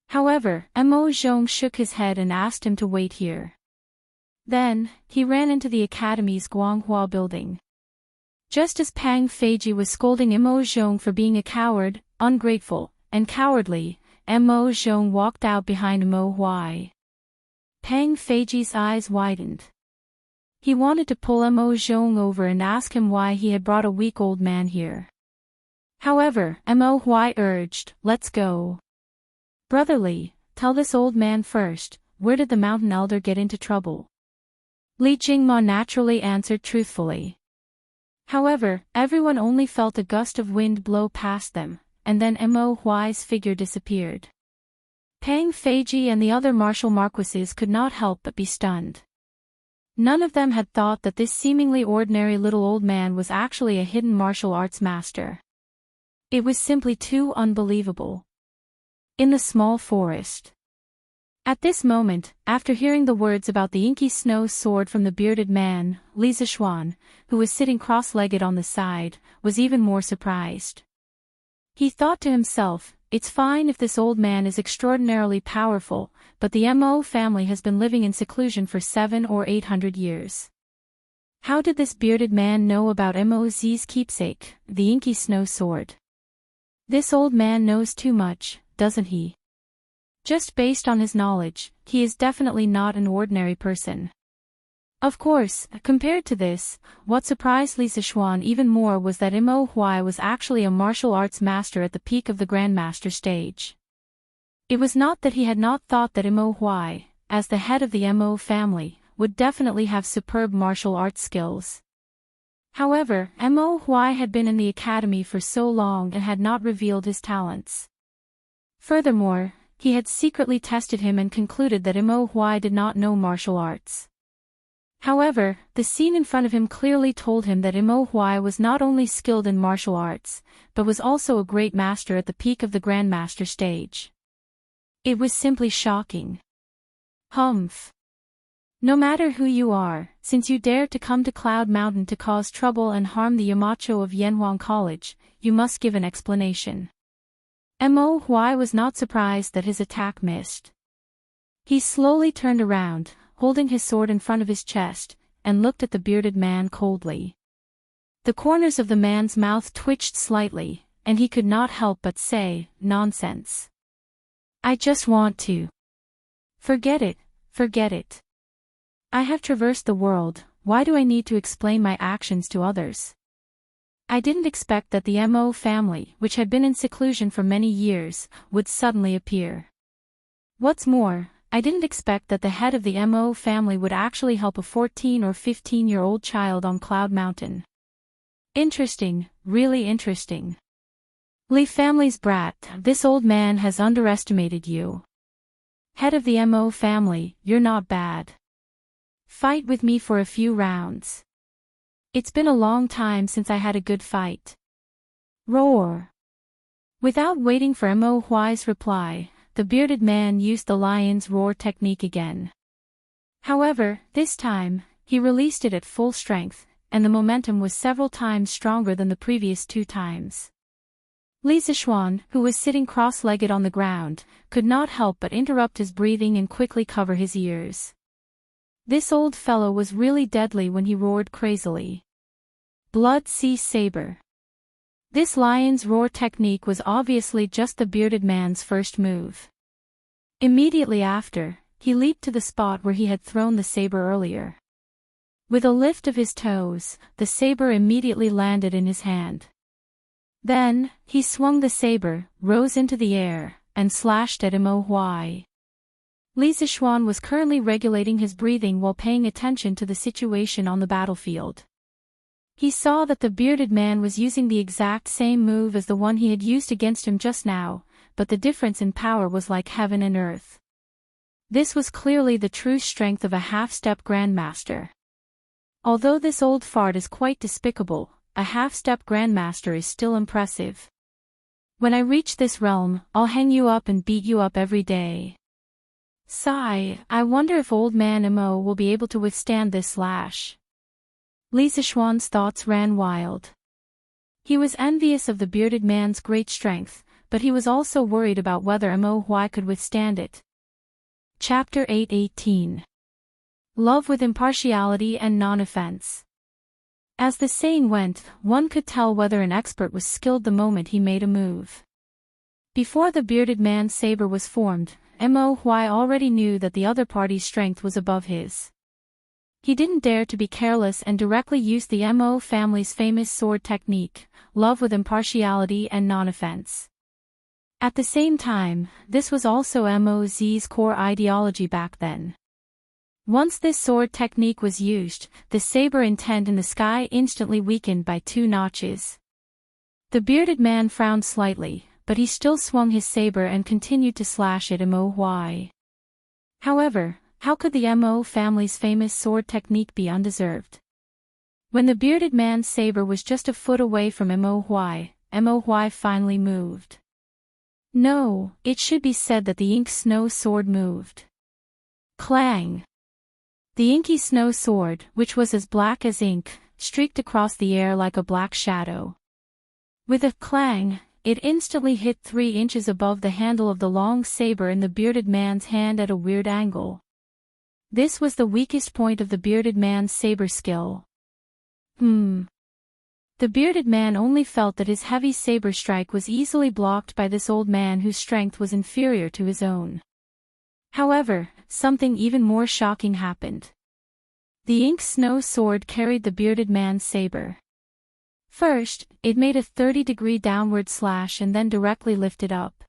However, Mo Zhong shook his head and asked him to wait here. Then, he ran into the academy's Guanghua building. Just as Pang Feiji was scolding Mo Zhong for being a coward, ungrateful, and cowardly, Mo Zhong walked out behind Mo Huai. Pang Feiji's eyes widened. He wanted to pull Mo Zhong over and ask him why he had brought a weak old man here. However, Mo Huai urged, let's go. Brotherly, tell this old man first, where did the mountain elder get into trouble? Li Jingma naturally answered truthfully. However, everyone only felt a gust of wind blow past them, and then Mo Huai's figure disappeared. Pang Feiji and the other martial marquises could not help but be stunned. None of them had thought that this seemingly ordinary little old man was actually a hidden martial arts master. It was simply too unbelievable. In the small forest. At this moment, after hearing the words about the inky snow sword from the bearded man, Li Zixuan, who was sitting cross-legged on the side, was even more surprised. He thought to himself, it's fine if this old man is extraordinarily powerful, but the Mo family has been living in seclusion for 700 or 800 years. How did this bearded man know about Mo's keepsake, the inky snow sword? This old man knows too much, doesn't he? Just based on his knowledge, he is definitely not an ordinary person. Of course, compared to this, what surprised Li Zixuan even more was that Mo Huai was actually a martial arts master at the peak of the Grandmaster stage. It was not that he had not thought that Mo Huai, as the head of the Mo family, would definitely have superb martial arts skills. However, Mo Huai had been in the academy for so long and had not revealed his talents. Furthermore, he had secretly tested him and concluded that Mo Huai did not know martial arts. However, the scene in front of him clearly told him that Mo Huai was not only skilled in martial arts, but was also a great master at the peak of the Grandmaster stage. It was simply shocking. Humph. No matter who you are, since you dared to come to Cloud Mountain to cause trouble and harm the Yamacho of Yanhuang College, you must give an explanation. Mo Huai was not surprised that his attack missed. He slowly turned around, holding his sword in front of his chest, and looked at the bearded man coldly. The corners of the man's mouth twitched slightly, and he could not help but say, "Nonsense. I just want to. Forget it, forget it. I have traversed the world, why do I need to explain my actions to others? I didn't expect that the Mo family, which had been in seclusion for many years, would suddenly appear. What's more, I didn't expect that the head of the Mo family would actually help a 14 or 15-year-old child on Cloud Mountain. Interesting, really interesting. Li family's brat, this old man has underestimated you. Head of the Mo family, you're not bad. Fight with me for a few rounds. It's been a long time since I had a good fight. Roar. Without waiting for Mo Huai's reply, the bearded man used the lion's roar technique again. However, this time, he released it at full strength, and the momentum was several times stronger than the previous 2 times. Li Zixuan, who was sitting cross-legged on the ground, could not help but interrupt his breathing and quickly cover his ears. This old fellow was really deadly when he roared crazily. Blood Sea Saber. This lion's roar technique was obviously just the bearded man's first move. Immediately after, he leaped to the spot where he had thrown the saber earlier. With a lift of his toes, the saber immediately landed in his hand. Then, he swung the saber, rose into the air, and slashed at Mo Huai. Li Zixuan was currently regulating his breathing while paying attention to the situation on the battlefield. He saw that the bearded man was using the exact same move as the one he had used against him just now, but the difference in power was like heaven and earth. This was clearly the true strength of a half-step grandmaster. Although this old fart is quite despicable, a half-step grandmaster is still impressive. When I reach this realm, I'll hang you up and beat you up every day. Sigh, I wonder if old man Mo will be able to withstand this slash. Li Zixuan's thoughts ran wild. He was envious of the bearded man's great strength, but he was also worried about whether Mo Huai could withstand it. Chapter 8:18. Love with impartiality and non-offense. As the saying went, one could tell whether an expert was skilled the moment he made a move. Before the bearded man's saber was formed, Mo Huai already knew that the other party's strength was above his. He didn't dare to be careless and directly used the Mo family's famous sword technique, love with impartiality and non-offense. At the same time, this was also Mo's core ideology back then. Once this sword technique was used, the saber intent in the sky instantly weakened by 2 notches. The bearded man frowned slightly, but he still swung his saber and continued to slash at Mo Huai. However, how could the Mo family's famous sword technique be undeserved? When the bearded man's saber was just a foot away from Mo Huai finally moved. No, it should be said that the ink snow sword moved. Clang! The inky snow sword, which was as black as ink, streaked across the air like a black shadow. With a clang, it instantly hit 3 inches above the handle of the long saber in the bearded man's hand at a weird angle. This was the weakest point of the bearded man's saber skill. The bearded man only felt that his heavy saber strike was easily blocked by this old man whose strength was inferior to his own. However, something even more shocking happened. The ink snow sword carried the bearded man's saber. First, it made a 30-degree downward slash and then directly lifted up.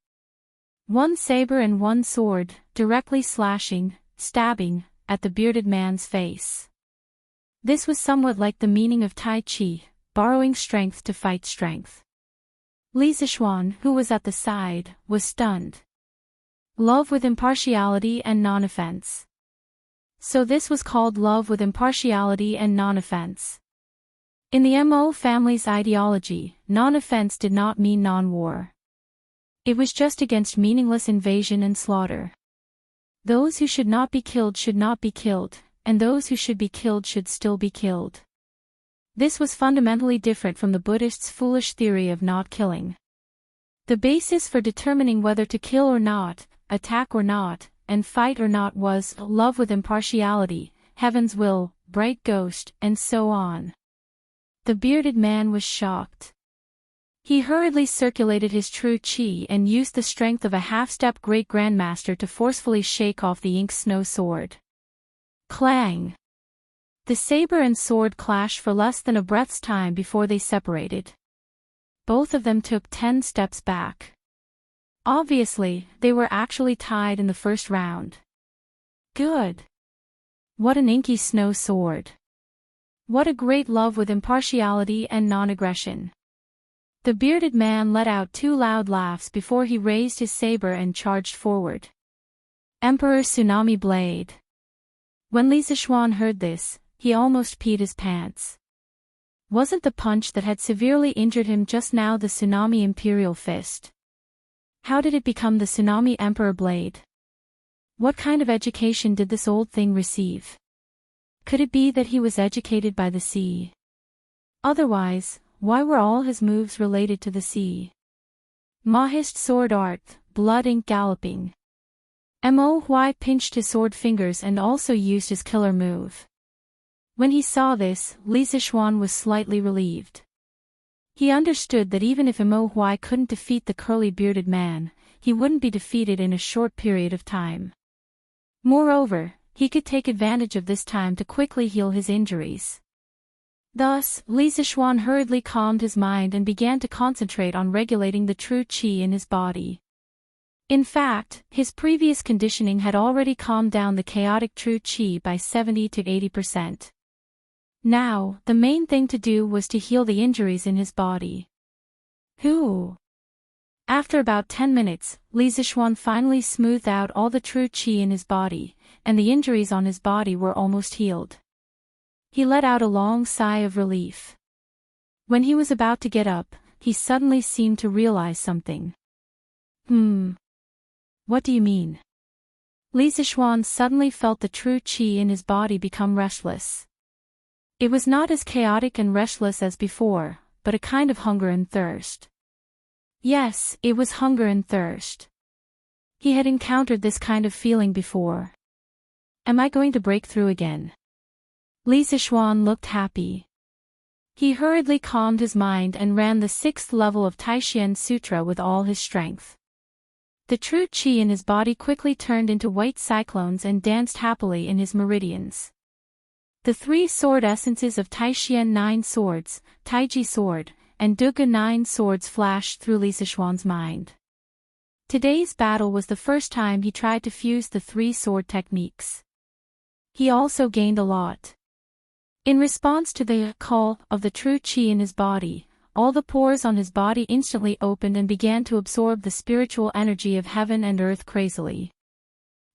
One saber and one sword, directly slashing, stabbing, at the bearded man's face. This was somewhat like the meaning of Tai Chi, borrowing strength to fight strength. Li Zixuan, who was at the side, was stunned. Love with impartiality and non-offense. So this was called love with impartiality and non-offense. In the Mo family's ideology, non-offense did not mean non-war. It was just against meaningless invasion and slaughter. Those who should not be killed, and those who should be killed should still be killed. This was fundamentally different from the Buddhists' foolish theory of not killing. The basis for determining whether to kill or not, attack or not, and fight or not was love with impartiality, heaven's will, bright ghost, and so on. The bearded man was shocked. He hurriedly circulated his true chi and used the strength of a half-step great-grandmaster to forcefully shake off the ink snow sword. Clang! The saber and sword clashed for less than a breath's time before they separated. Both of them took 10 steps back. Obviously, they were actually tied in the first round. Good. What an inky snow sword. What a great love with impartiality and non-aggression. The bearded man let out 2 loud laughs before he raised his saber and charged forward. Emperor Tsunami Blade. When Li Zixuan heard this, he almost peed his pants. Wasn't the punch that had severely injured him just now the Tsunami Imperial Fist? How did it become the Tsunami Emperor Blade? What kind of education did this old thing receive? Could it be that he was educated by the sea? Otherwise, why were all his moves related to the sea? Mahist sword art, blood ink galloping. Mo Huai pinched his sword fingers and also used his killer move. When he saw this, Li Zixuan was slightly relieved. He understood that even if Mo Huai couldn't defeat the curly bearded man, he wouldn't be defeated in a short period of time. Moreover, he could take advantage of this time to quickly heal his injuries. Thus, Li Zixuan hurriedly calmed his mind and began to concentrate on regulating the true qi in his body. In fact, his previous conditioning had already calmed down the chaotic true qi by 70 to 80%. Now, the main thing to do was to heal the injuries in his body. After about 10 minutes, Li Zixuan finally smoothed out all the true qi in his body, and the injuries on his body were almost healed. He let out a long sigh of relief. When he was about to get up, he suddenly seemed to realize something. What do you mean? Li Zixuan suddenly felt the true qi in his body become restless. It was not as chaotic and restless as before, but a kind of hunger and thirst. Yes, it was hunger and thirst. He had encountered this kind of feeling before. Am I going to break through again? Li Zixuan looked happy. He hurriedly calmed his mind and ran the 6th level of Taishan Sutra with all his strength. The true qi in his body quickly turned into white cyclones and danced happily in his meridians. The 3 sword essences of Taishan 9 swords, Taiji sword, and Duge 9 swords flashed through Li Zixuan's mind. Today's battle was the first time he tried to fuse the 3 sword techniques. He also gained a lot. In response to the call of the true qi in his body, all the pores on his body instantly opened and began to absorb the spiritual energy of heaven and earth crazily.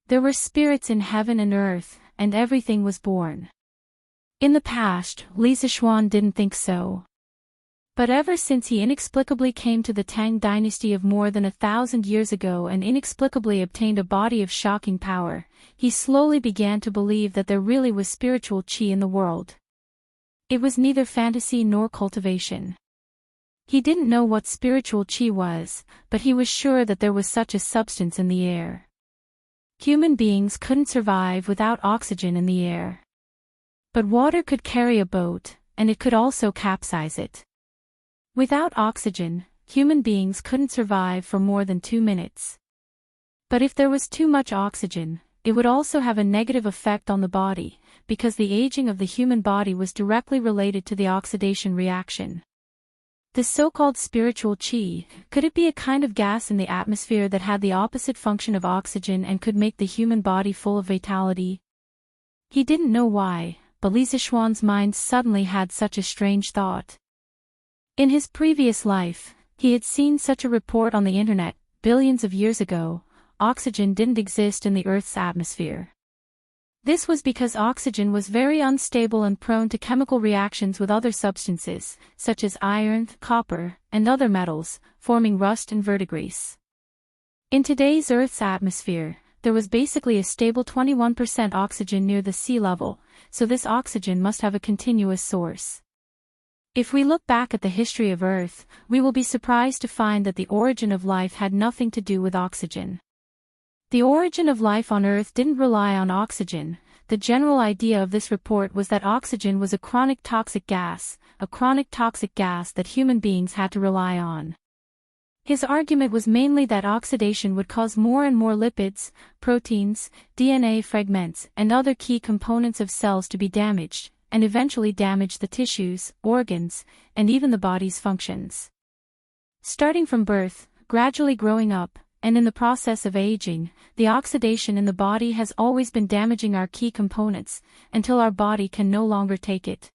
There were spirits in heaven and earth, and everything was born. In the past, Li Zixuan didn't think so. But ever since he inexplicably came to the Tang dynasty of more than 1,000 years ago and inexplicably obtained a body of shocking power, he slowly began to believe that there really was spiritual qi in the world. It was neither fantasy nor cultivation. He didn't know what spiritual qi was, but he was sure that there was such a substance in the air. Human beings couldn't survive without oxygen in the air. But water could carry a boat, and it could also capsize it. Without oxygen, human beings couldn't survive for more than 2 minutes. But if there was too much oxygen, it would also have a negative effect on the body, because the aging of the human body was directly related to the oxidation reaction. This so-called spiritual qi, could it be a kind of gas in the atmosphere that had the opposite function of oxygen and could make the human body full of vitality? He didn't know why, but Li Zixuan's mind suddenly had such a strange thought. In his previous life, he had seen such a report on the internet. Billions of years ago, oxygen didn't exist in the Earth's atmosphere. This was because oxygen was very unstable and prone to chemical reactions with other substances, such as iron, copper, and other metals, forming rust and verdigris. In today's Earth's atmosphere, there was basically a stable 21% oxygen near the sea level, so this oxygen must have a continuous source. If we look back at the history of Earth, we will be surprised to find that the origin of life had nothing to do with oxygen. The origin of life on Earth didn't rely on oxygen. The general idea of this report was that oxygen was a chronic toxic gas that human beings had to rely on. His argument was mainly that oxidation would cause more and more lipids, proteins, DNA fragments, and other key components of cells to be damaged, and eventually damage the tissues, organs, and even the body's functions. Starting from birth, gradually growing up, and in the process of aging, the oxidation in the body has always been damaging our key components, until our body can no longer take it.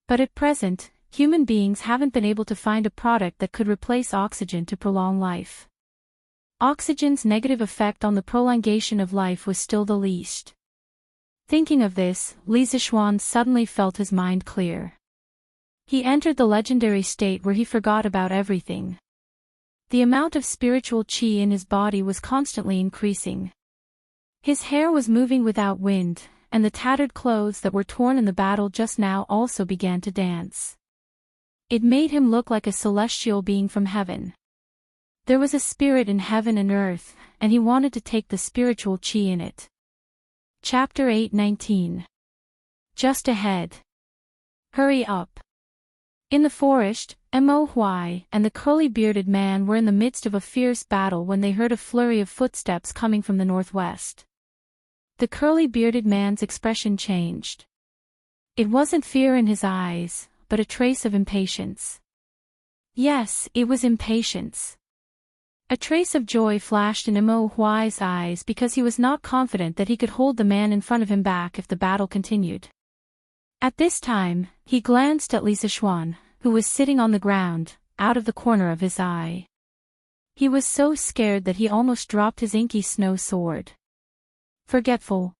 But at present, human beings haven't been able to find a product that could replace oxygen to prolong life. Oxygen's negative effect on the prolongation of life was still the least. Thinking of this, Li Zixuan suddenly felt his mind clear. He entered the legendary state where he forgot about everything. The amount of spiritual qi in his body was constantly increasing. His hair was moving without wind, and the tattered clothes that were torn in the battle just now also began to dance. It made him look like a celestial being from heaven. There was a spirit in heaven and earth, and he wanted to take the spiritual qi in it. Chapter 8:19. Just ahead. Hurry up. In the forest, Mo Huai and the curly-bearded man were in the midst of a fierce battle when they heard a flurry of footsteps coming from the northwest. The curly-bearded man's expression changed. It wasn't fear in his eyes, but a trace of impatience. Yes, it was impatience. A trace of joy flashed in Mo Huai's eyes because he was not confident that he could hold the man in front of him back if the battle continued. At this time, he glanced at Li Zixuan, who was sitting on the ground, out of the corner of his eye. He was so scared that he almost dropped his inky snow sword. Forgetful.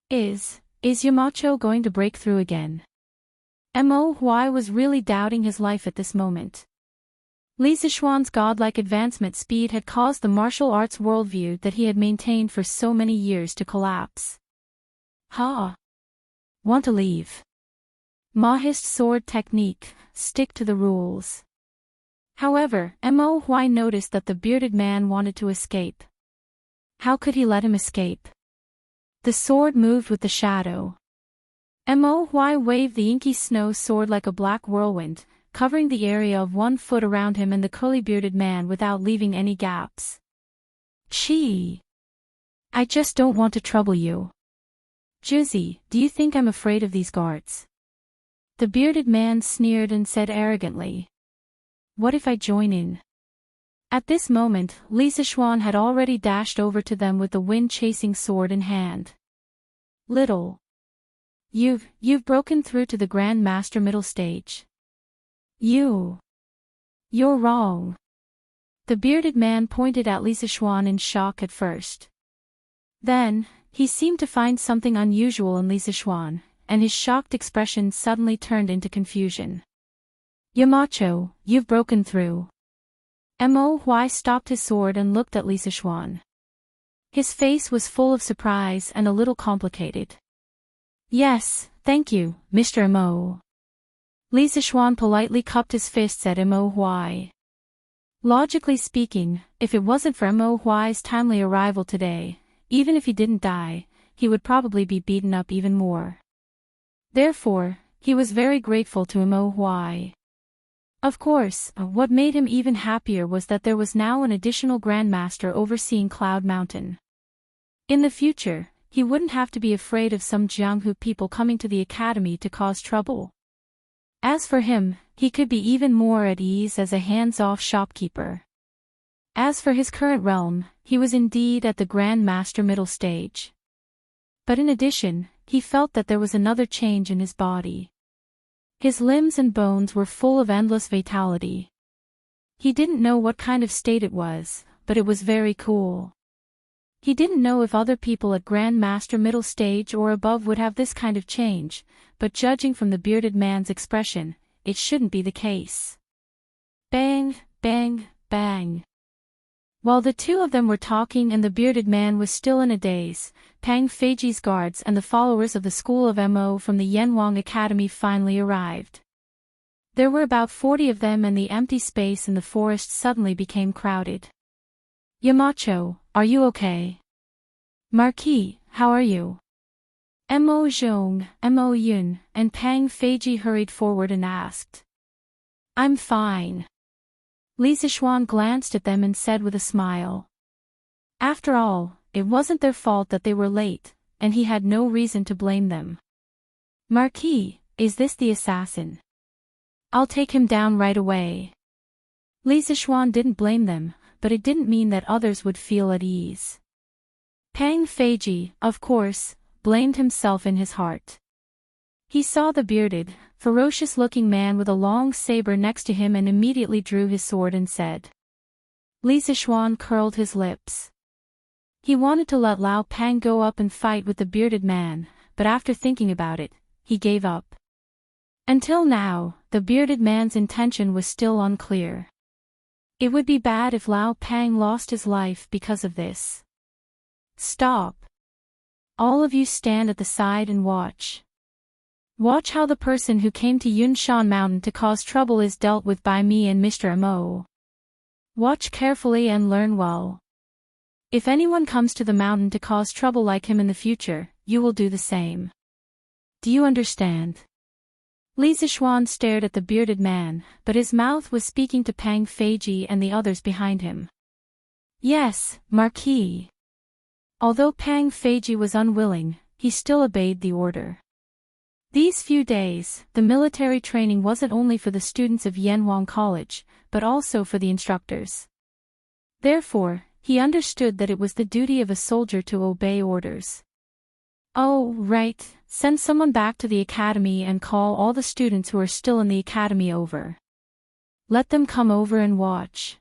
Is Yamacho going to break through again? Mo Huai was really doubting his life at this moment. Li Zixuan's godlike advancement speed had caused the martial arts worldview that he had maintained for so many years to collapse. Want to leave? Mahist sword technique, stick to the rules. However, Mo Huai noticed that the bearded man wanted to escape. How could he let him escape? The sword moved with the shadow. Mo Huai waved the inky snow sword like a black whirlwind, covering the area of 1 foot around him and the curly-bearded man without leaving any gaps. Gee! I just don't want to trouble you. Juzi, do you think I'm afraid of these guards? The bearded man sneered and said arrogantly. What if I join in? At this moment, Li Zixuan had already dashed over to them with the wind-chasing sword in hand. Little. You've broken through to the Grand Master middle stage. You're wrong. The bearded man pointed at Li Zixuan in shock at first. Then, he seemed to find something unusual in Li Zixuan, and his shocked expression suddenly turned into confusion. Yamacho, you've broken through. Mo Huai stopped his sword and looked at Li Zixuan. His face was full of surprise and a little complicated. Yes, thank you, Mr. Mo. Li Zixuan politely cupped his fists at Mo Huai. Logically speaking, if it wasn't for Mo Huai's timely arrival today, even if he didn't die, he would probably be beaten up even more. Therefore, he was very grateful to Mo Huai. Of course, what made him even happier was that there was now an additional Grandmaster overseeing Cloud Mountain. In the future, he wouldn't have to be afraid of some Jianghu people coming to the academy to cause trouble. As for him, he could be even more at ease as a hands-off shopkeeper. As for his current realm, he was indeed at the Grand Master middle stage. But in addition, he felt that there was another change in his body. His limbs and bones were full of endless vitality. He didn't know what kind of state it was, but it was very cool. He didn't know if other people at Grand Master middle stage or above would have this kind of change, but judging from the bearded man's expression, it shouldn't be the case. Bang, bang, bang. While the two of them were talking and the bearded man was still in a daze, Pang Feiji's guards and the followers of the school of Mo from the Yanwang Academy finally arrived. There were about 40 of them and the empty space in the forest suddenly became crowded. Yamacho, are you okay? Marquis, how are you? Mo Zhong, Mo Yun, and Pang Feiji hurried forward and asked. I'm fine. Li Zishuan glanced at them and said with a smile. After all, it wasn't their fault that they were late, and he had no reason to blame them. Marquis, is this the assassin? I'll take him down right away. Li Zishuan didn't blame them, but it didn't mean that others would feel at ease. Pang Feiji, of course, blamed himself in his heart. He saw the bearded, ferocious-looking man with a long saber next to him and immediately drew his sword and said. Li Zishuan curled his lips. He wanted to let Lao Pang go up and fight with the bearded man, but after thinking about it, he gave up. Until now, the bearded man's intention was still unclear. It would be bad if Lao Pang lost his life because of this. Stop. All of you stand at the side and watch. Watch how the person who came to Yunshan Mountain to cause trouble is dealt with by me and Mr. Mo. Watch carefully and learn well. If anyone comes to the mountain to cause trouble like him in the future, you will do the same. Do you understand? Li Zishuan stared at the bearded man, but his mouth was speaking to Pang Feiji and the others behind him. Yes, Marquis. Although Pang Feiji was unwilling, he still obeyed the order. These few days, the military training wasn't only for the students of Yanwang College, but also for the instructors. Therefore, he understood that it was the duty of a soldier to obey orders. Oh, right, send someone back to the academy and call all the students who are still in the academy over. Let them come over and watch.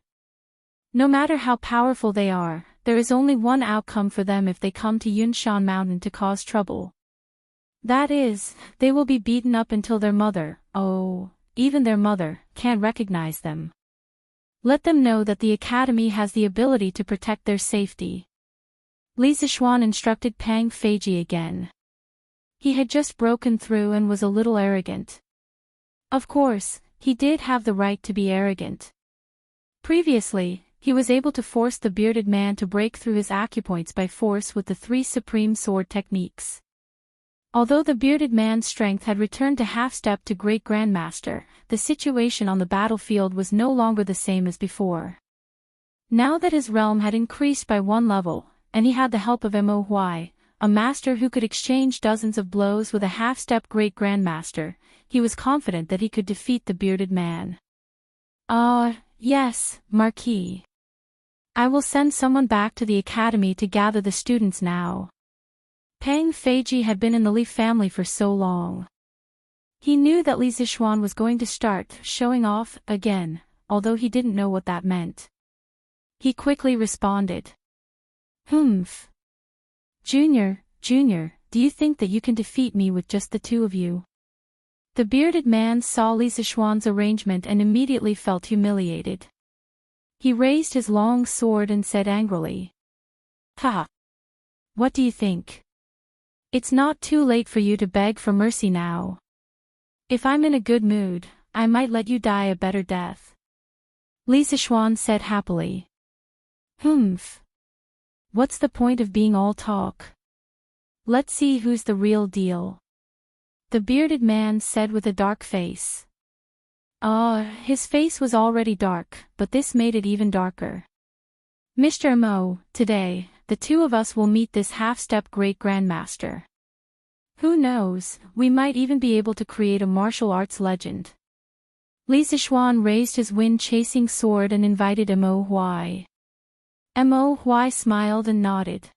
No matter how powerful they are, there is only one outcome for them if they come to Yunshan Mountain to cause trouble. That is, they will be beaten up until their mother, even their mother, can't recognize them. Let them know that the academy has the ability to protect their safety. Li Zishuan instructed Pang Feiji again. He had just broken through and was a little arrogant. Of course, he did have the right to be arrogant. Previously, he was able to force the bearded man to break through his acupoints by force with the 3 supreme sword techniques. Although the bearded man's strength had returned to half-step to Great Grandmaster, the situation on the battlefield was no longer the same as before. Now that his realm had increased by 1 level, and he had the help of Mo Huai, a master who could exchange dozens of blows with a half-step Great Grandmaster, he was confident that he could defeat the bearded man. Yes, Marquis. I will send someone back to the academy to gather the students now. Pang Feiji had been in the Li family for so long. He knew that Li Zishuan was going to start showing off again, although he didn't know what that meant. He quickly responded. Junior, do you think that you can defeat me with just the 2 of you? The bearded man saw Li Zishuan's arrangement and immediately felt humiliated. He raised his long sword and said angrily. Ha! What do you think? It's not too late for you to beg for mercy now. If I'm in a good mood, I might let you die a better death. Li Zishuan said happily. What's the point of being all talk? Let's see who's the real deal. The bearded man said with a dark face. His face was already dark, but this made it even darker. Mr. Mo, today, the two of us will meet this half-step great-grandmaster. Who knows, we might even be able to create a martial arts legend. Li Zishuan raised his wind-chasing sword and invited Mo Huai. Mo Huai smiled and nodded.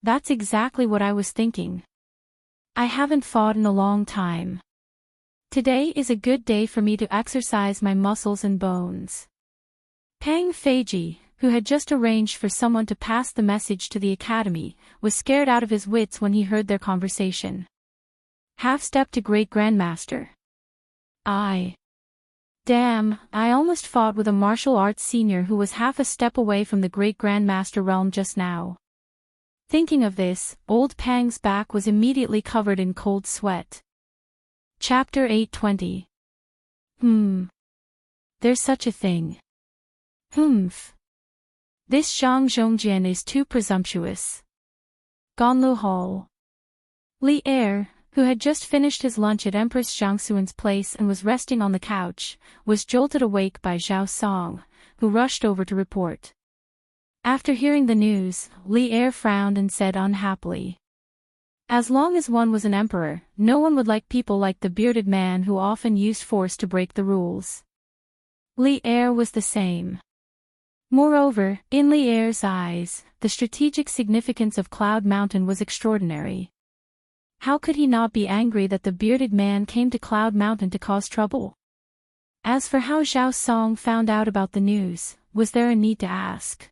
That's exactly what I was thinking. I haven't fought in a long time. Today is a good day for me to exercise my muscles and bones. Pang Feiji, who had just arranged for someone to pass the message to the academy, was scared out of his wits when he heard their conversation. Half-step to great-grandmaster. Damn, I almost fought with a martial arts senior who was half a step away from the great-grandmaster realm just now. Thinking of this, old Pang's back was immediately covered in cold sweat. Chapter 820. There's such a thing. This Zhang Zhongjian is too presumptuous. Ganlu Hall. Li Er, who had just finished his lunch at Empress Jiangxuan's place and was resting on the couch, was jolted awake by Zhao Song, who rushed over to report. After hearing the news, Li Er frowned and said unhappily, "As long as one was an emperor, no one would like people like the bearded man who often used force to break the rules." Li Er was the same. Moreover, in Li Er's eyes, the strategic significance of Cloud Mountain was extraordinary. How could he not be angry that the bearded man came to Cloud Mountain to cause trouble? As for how Zhao Song found out about the news, was there a need to ask?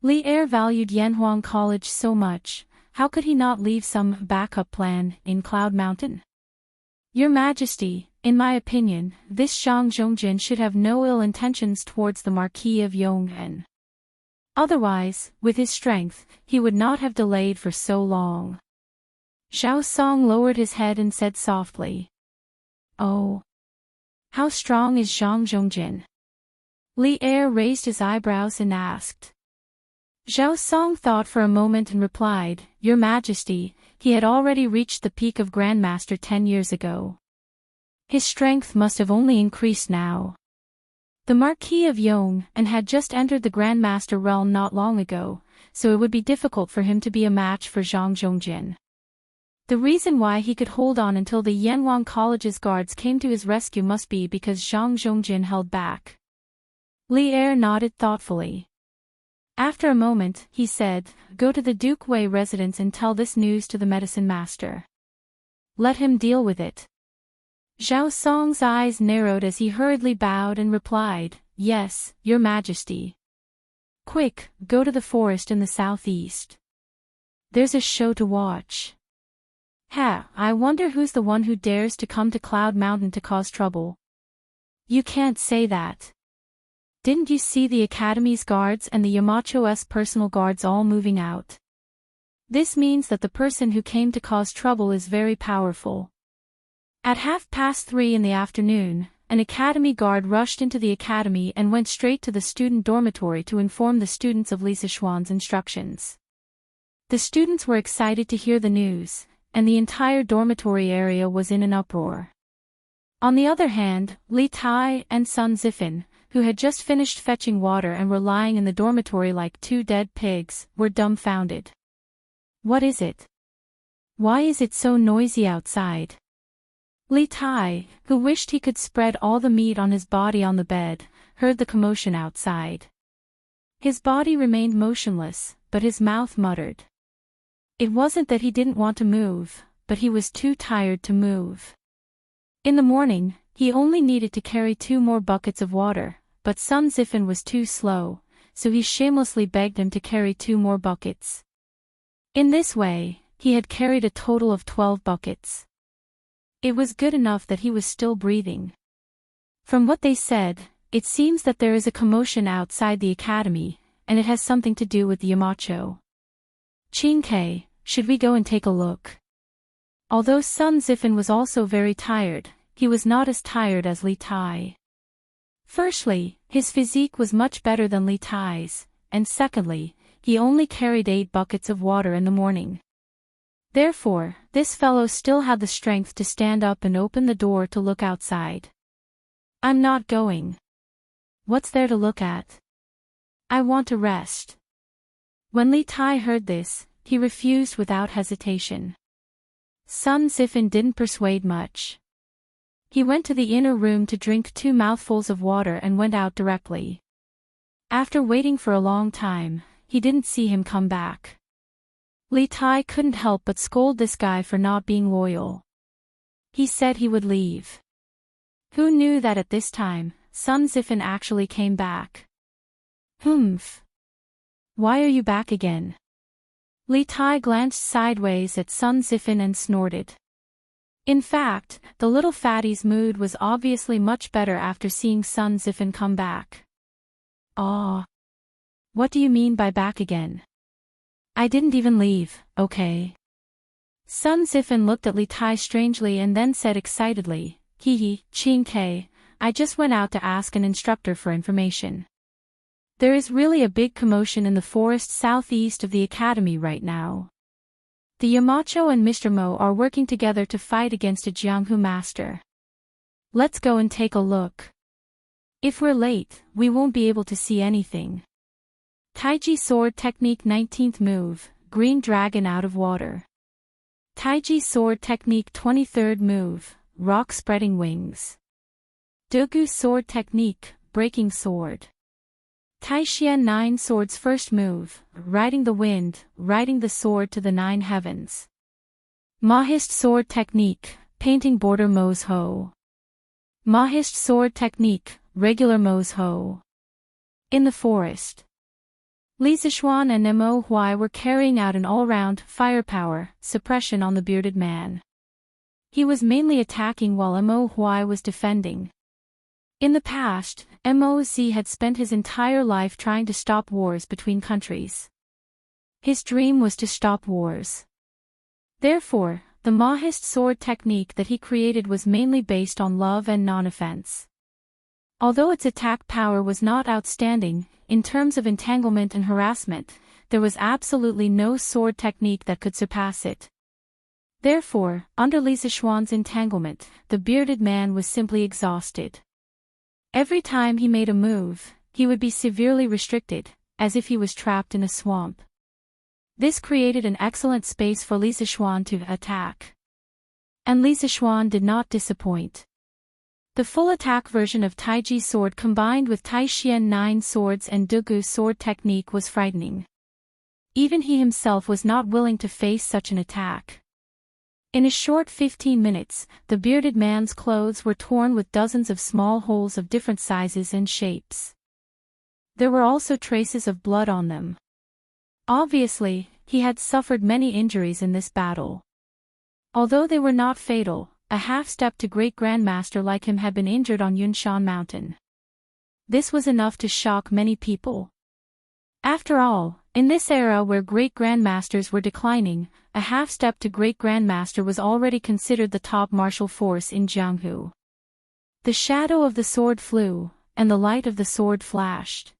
Li Er valued Yanhuang College so much, how could he not leave some backup plan in Cloud Mountain? Your Majesty, in my opinion, this Zhang Zhongjin should have no ill intentions towards the Marquis of Yong'an. Otherwise, with his strength, he would not have delayed for so long. Zhao Song lowered his head and said softly, "Oh. How strong is Zhang Zhongjin?" Li Er raised his eyebrows and asked. Zhao Song thought for a moment and replied, "Your Majesty, he had already reached the peak of Grandmaster 10 years ago. His strength must have only increased now. The Marquis of Yong'an had just entered the Grandmaster realm not long ago, so it would be difficult for him to be a match for Zhang Zhongjin. The reason why he could hold on until the Yanhuang College's guards came to his rescue must be because Zhang Zhongjin held back." Li Er nodded thoughtfully. After a moment, he said, "Go to the Duke Wei residence and tell this news to the medicine master. Let him deal with it." Zhao Song's eyes narrowed as he hurriedly bowed and replied, "Yes, Your Majesty." "Quick, go to the forest in the southeast. There's a show to watch. I wonder who's the one who dares to come to Cloud Mountain to cause trouble." "You can't say that. Didn't you see the Academy's guards and the Yamacho's personal guards all moving out? This means that the person who came to cause trouble is very powerful." At 3:30 in the afternoon, an Academy guard rushed into the Academy and went straight to the student dormitory to inform the students of Li Zishuan's instructions. The students were excited to hear the news, and the entire dormitory area was in an uproar. On the other hand, Li Tai and Sun Zifan, who had just finished fetching water and were lying in the dormitory like two dead pigs, were dumbfounded. "What is it? Why is it so noisy outside?" Li Tai, who wished he could spread all the meat on his body on the bed, heard the commotion outside. His body remained motionless, but his mouth muttered. It wasn't that he didn't want to move, but he was too tired to move. In the morning, he only needed to carry 2 more buckets of water, but Sun Zifan was too slow, so he shamelessly begged him to carry 2 more buckets. In this way, he had carried a total of 12 buckets. It was good enough that he was still breathing. From what they said, it seems that there is a commotion outside the academy, and it has something to do with the Yamacho. "Qingke, should we go and take a look?" Although Sun Zifan was also very tired, he was not as tired as Li Tai. Firstly, his physique was much better than Li Tai's, and secondly, he only carried 8 buckets of water in the morning. Therefore, this fellow still had the strength to stand up and open the door to look outside. "I'm not going. What's there to look at? I want to rest." When Li Tai heard this, he refused without hesitation. Sun Sifin didn't persuade much. He went to the inner room to drink 2 mouthfuls of water and went out directly. After waiting for a long time, he didn't see him come back. Li Tai couldn't help but scold this guy for not being loyal. He said he would leave. Who knew that at this time, Sun Sifin actually came back? Humph. Why are you back again? Li Tai glanced sideways at Sun Sifin and snorted. In fact, the little fatty's mood was obviously much better after seeing Sun Sifin come back. Aw. What do you mean by back again? I didn't even leave, okay? Sun Sifin looked at Li Tai strangely and then said excitedly, Hehe, Ching Ke, I just went out to ask an instructor for information. There is really a big commotion in the forest southeast of the academy right now. The Yamacho and Mr. Mo are working together to fight against a Jianghu master. Let's go and take a look. If we're late, we won't be able to see anything. Taiji Sword Technique 19th Move, Green Dragon out of water. Taiji Sword Technique 23rd Move, Rock Spreading Wings. Dugu Sword Technique, Breaking Sword. Taishian 9 Swords First Move, Riding the Wind, Riding the Sword to the 9 Heavens. Mahist Sword Technique, Painting Border Mo's Ho. Mahist Sword Technique, Regular Mo's Ho. In the forest. Li Zishuan and Nemo Huai were carrying out an all-round firepower suppression on the bearded man. He was mainly attacking while Mo Huai was defending. In the past, Moz had spent his entire life trying to stop wars between countries. His dream was to stop wars. Therefore, the Mahist sword technique that he created was mainly based on love and non-offense. Although its attack power was not outstanding, in terms of entanglement and harassment, there was absolutely no sword technique that could surpass it. Therefore, under Li Zishuan's entanglement, the bearded man was simply exhausted. Every time he made a move, he would be severely restricted, as if he was trapped in a swamp. This created an excellent space for Li Zishuan to attack. And Li Zishuan did not disappoint. The full attack version of Taiji sword combined with Taishian 9 swords and Dugu sword technique was frightening. Even he himself was not willing to face such an attack. In a short 15 minutes, the bearded man's clothes were torn with dozens of small holes of different sizes and shapes. There were also traces of blood on them. Obviously, he had suffered many injuries in this battle. Although they were not fatal, a half-step to Great Grandmaster like him had been injured on Yunshan Mountain. This was enough to shock many people. After all, in this era where Great Grandmasters were declining, a half-step to Great Grandmaster was already considered the top martial force in Jianghu. The shadow of the sword flew, and the light of the sword flashed.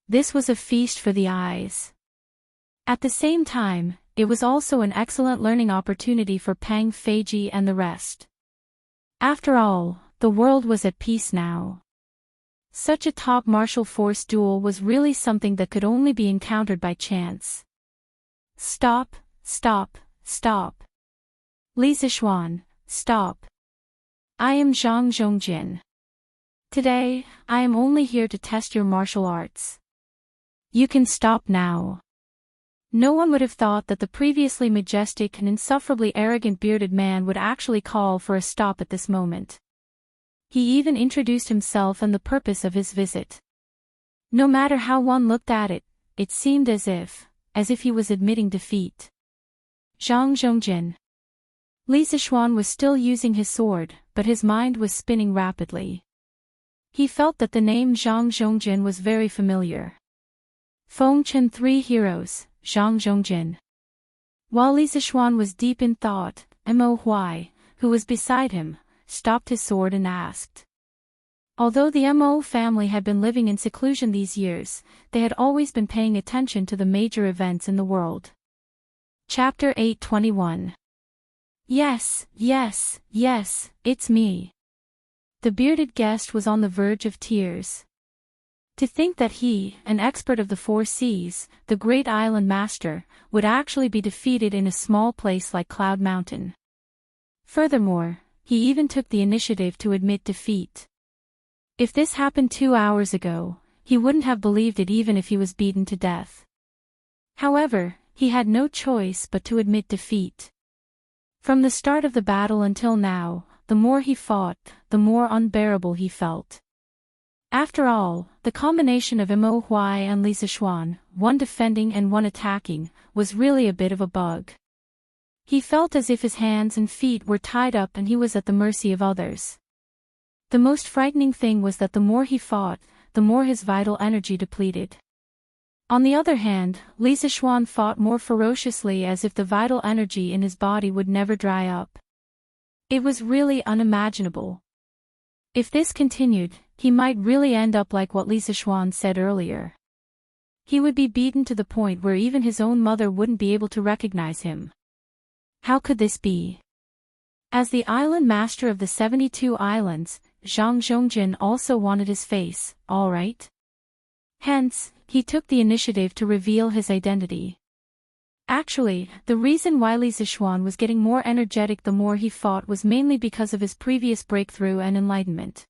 This was a feast for the eyes. At the same time, it was also an excellent learning opportunity for Pang Feiji and the rest. After all, the world was at peace now. Such a top martial force duel was really something that could only be encountered by chance. Stop, stop, stop. Li Zishuan, stop. I am Zhang Zhongjin. Today, I am only here to test your martial arts. You can stop now. No one would have thought that the previously majestic and insufferably arrogant bearded man would actually call for a stop at this moment. He even introduced himself and the purpose of his visit. No matter how one looked at it, it seemed as if he was admitting defeat. Zhang Zhongjin. Li Zishuan was still using his sword, but his mind was spinning rapidly. He felt that the name Zhang Zhongjin was very familiar. Fengchen 3 Heroes, Zhang Zhongjin. While Li Zishuan was deep in thought, Mo Huai, who was beside him, stopped his sword and asked. Although the Mo family had been living in seclusion these years, they had always been paying attention to the major events in the world. Chapter 821. Yes, yes, yes, it's me. The bearded guest was on the verge of tears. To think that he, an expert of the four seas, the great island master, would actually be defeated in a small place like Cloud Mountain. Furthermore, he even took the initiative to admit defeat. If this happened 2 hours ago, he wouldn't have believed it even if he was beaten to death. However, he had no choice but to admit defeat. From the start of the battle until now, the more he fought, the more unbearable he felt. After all, the combination of Mo Huai and Li Zixuan, one defending and one attacking, was really a bit of a bug. He felt as if his hands and feet were tied up and he was at the mercy of others. The most frightening thing was that the more he fought, the more his vital energy depleted. On the other hand, Li Zixuan fought more ferociously as if the vital energy in his body would never dry up. It was really unimaginable. If this continued, he might really end up like what Li Zixuan said earlier. He would be beaten to the point where even his own mother wouldn't be able to recognize him. How could this be? As the island master of the 72 islands, Zhang Zhongjin also wanted his face, all right? Hence, he took the initiative to reveal his identity. Actually, the reason why Li Zixuan was getting more energetic the more he fought was mainly because of his previous breakthrough and enlightenment.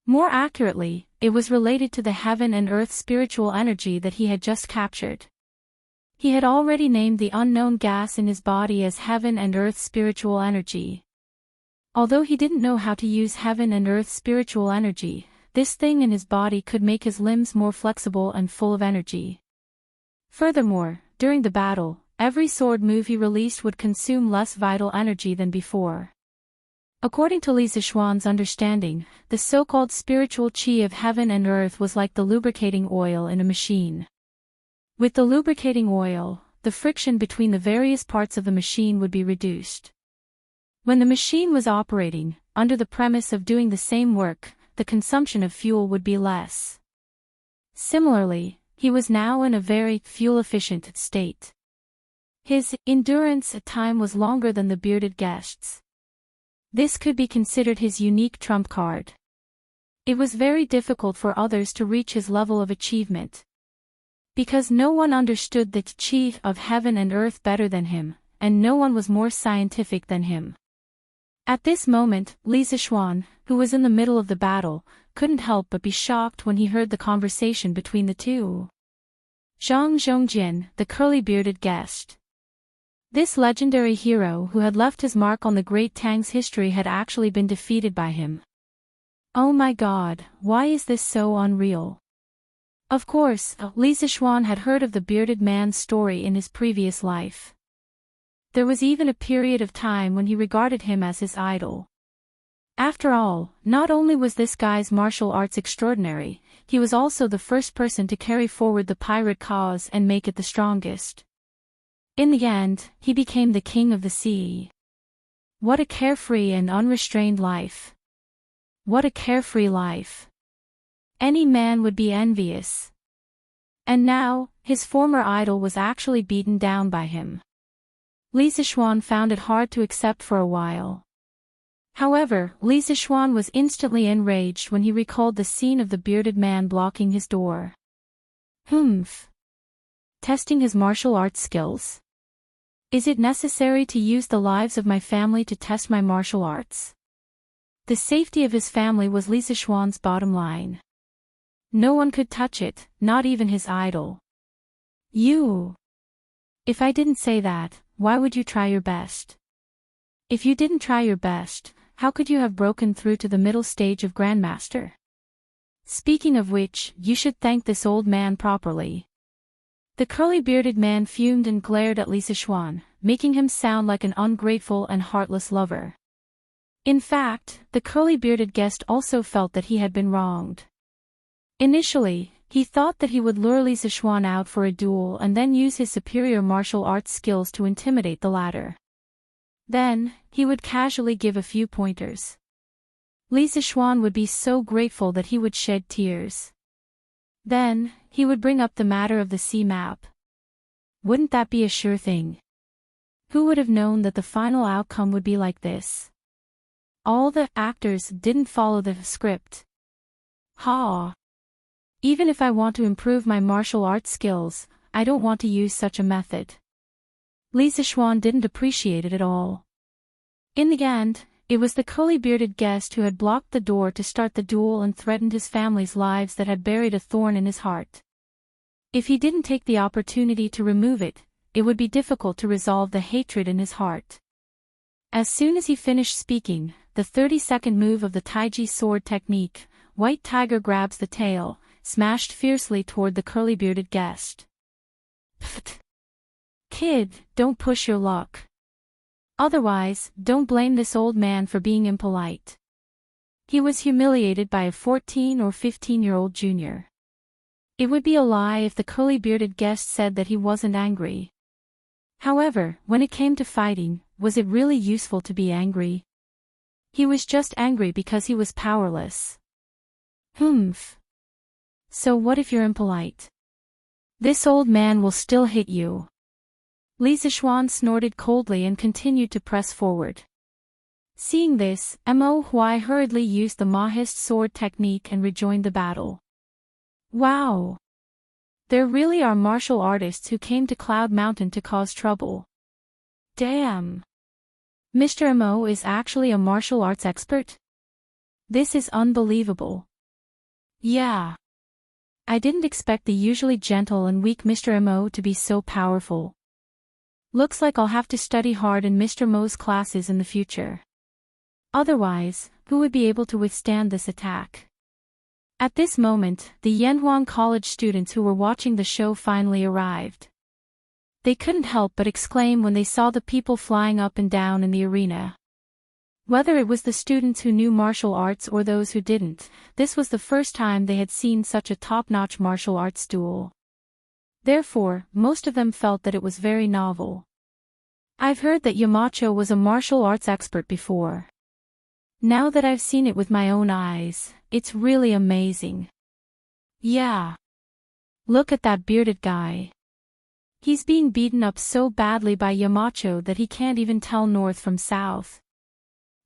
More accurately, it was related to the heaven and earth spiritual energy that he had just captured. He had already named the unknown gas in his body as heaven and earth spiritual energy. Although he didn't know how to use heaven and earth spiritual energy, this thing in his body could make his limbs more flexible and full of energy. Furthermore, during the battle, every sword move he released would consume less vital energy than before. According to Li Zixuan's understanding, the so-called spiritual qi of heaven and earth was like the lubricating oil in a machine. With the lubricating oil, the friction between the various parts of the machine would be reduced. When the machine was operating, under the premise of doing the same work, the consumption of fuel would be less. Similarly, he was now in a very fuel-efficient state. His endurance at time was longer than the bearded guest's. This could be considered his unique trump card. It was very difficult for others to reach his level of achievement. Because no one understood the qi of heaven and earth better than him, and no one was more scientific than him. At this moment, Li Zixuan, who was in the middle of the battle, couldn't help but be shocked when he heard the conversation between the two. Zhang Zhongjin, the curly-bearded guest. This legendary hero who had left his mark on the Great Tang's history had actually been defeated by him. Oh my god, why is this so unreal? Of course, Li Zixuan had heard of the bearded man's story in his previous life. There was even a period of time when he regarded him as his idol. After all, not only was this guy's martial arts extraordinary, he was also the first person to carry forward the pirate cause and make it the strongest. In the end, he became the king of the sea. What a carefree and unrestrained life. What a carefree life. Any man would be envious. And now, his former idol was actually beaten down by him. Li Zixuan found it hard to accept for a while. However, Li Zixuan was instantly enraged when he recalled the scene of the bearded man blocking his door. Humph. Testing his martial arts skills? Is it necessary to use the lives of my family to test my martial arts? The safety of his family was Li Zixuan's bottom line. No one could touch it, not even his idol. You. If I didn't say that, why would you try your best? If you didn't try your best, how could you have broken through to the middle stage of Grandmaster? Speaking of which, you should thank this old man properly. The curly-bearded man fumed and glared at Li Zixuan, making him sound like an ungrateful and heartless lover. In fact, the curly-bearded guest also felt that he had been wronged. Initially, he thought that he would lure Li Zixuan out for a duel and then use his superior martial arts skills to intimidate the latter. Then, he would casually give a few pointers. Li Zixuan would be so grateful that he would shed tears. Then, he would bring up the matter of the sea map. Wouldn't that be a sure thing? Who would have known that the final outcome would be like this? All the actors didn't follow the script. Ha! Even if I want to improve my martial arts skills, I don't want to use such a method. Li Zishuan didn't appreciate it at all. In the end, it was the curly-bearded guest who had blocked the door to start the duel and threatened his family's lives that had buried a thorn in his heart. If he didn't take the opportunity to remove it, it would be difficult to resolve the hatred in his heart. As soon as he finished speaking, the 30-second move of the Taiji sword technique, White Tiger grabs the tail, smashed fiercely toward the curly-bearded guest. Pfft. Kid, don't push your luck. Otherwise, don't blame this old man for being impolite. He was humiliated by a 14 or 15-year-old junior. It would be a lie if the curly-bearded guest said that he wasn't angry. However, when it came to fighting, was it really useful to be angry? He was just angry because he was powerless. Humph. So what if you're impolite? This old man will still hit you. Li Zishuan snorted coldly and continued to press forward. Seeing this, Mo Huai hurriedly used the Mahist sword technique and rejoined the battle. Wow! There really are martial artists who came to Cloud Mountain to cause trouble. Damn! Mr. Mo is actually a martial arts expert? This is unbelievable. Yeah. I didn't expect the usually gentle and weak Mr. Mo to be so powerful. Looks like I'll have to study hard in Mr. Mo's classes in the future. Otherwise, who would be able to withstand this attack? At this moment, the Yanhuang College students who were watching the show finally arrived. They couldn't help but exclaim when they saw the people flying up and down in the arena. Whether it was the students who knew martial arts or those who didn't, this was the first time they had seen such a top-notch martial arts duel. Therefore, most of them felt that it was very novel. I've heard that Yamacho was a martial arts expert before. Now that I've seen it with my own eyes, it's really amazing. Yeah. Look at that bearded guy. He's being beaten up so badly by Yamacho that he can't even tell north from south.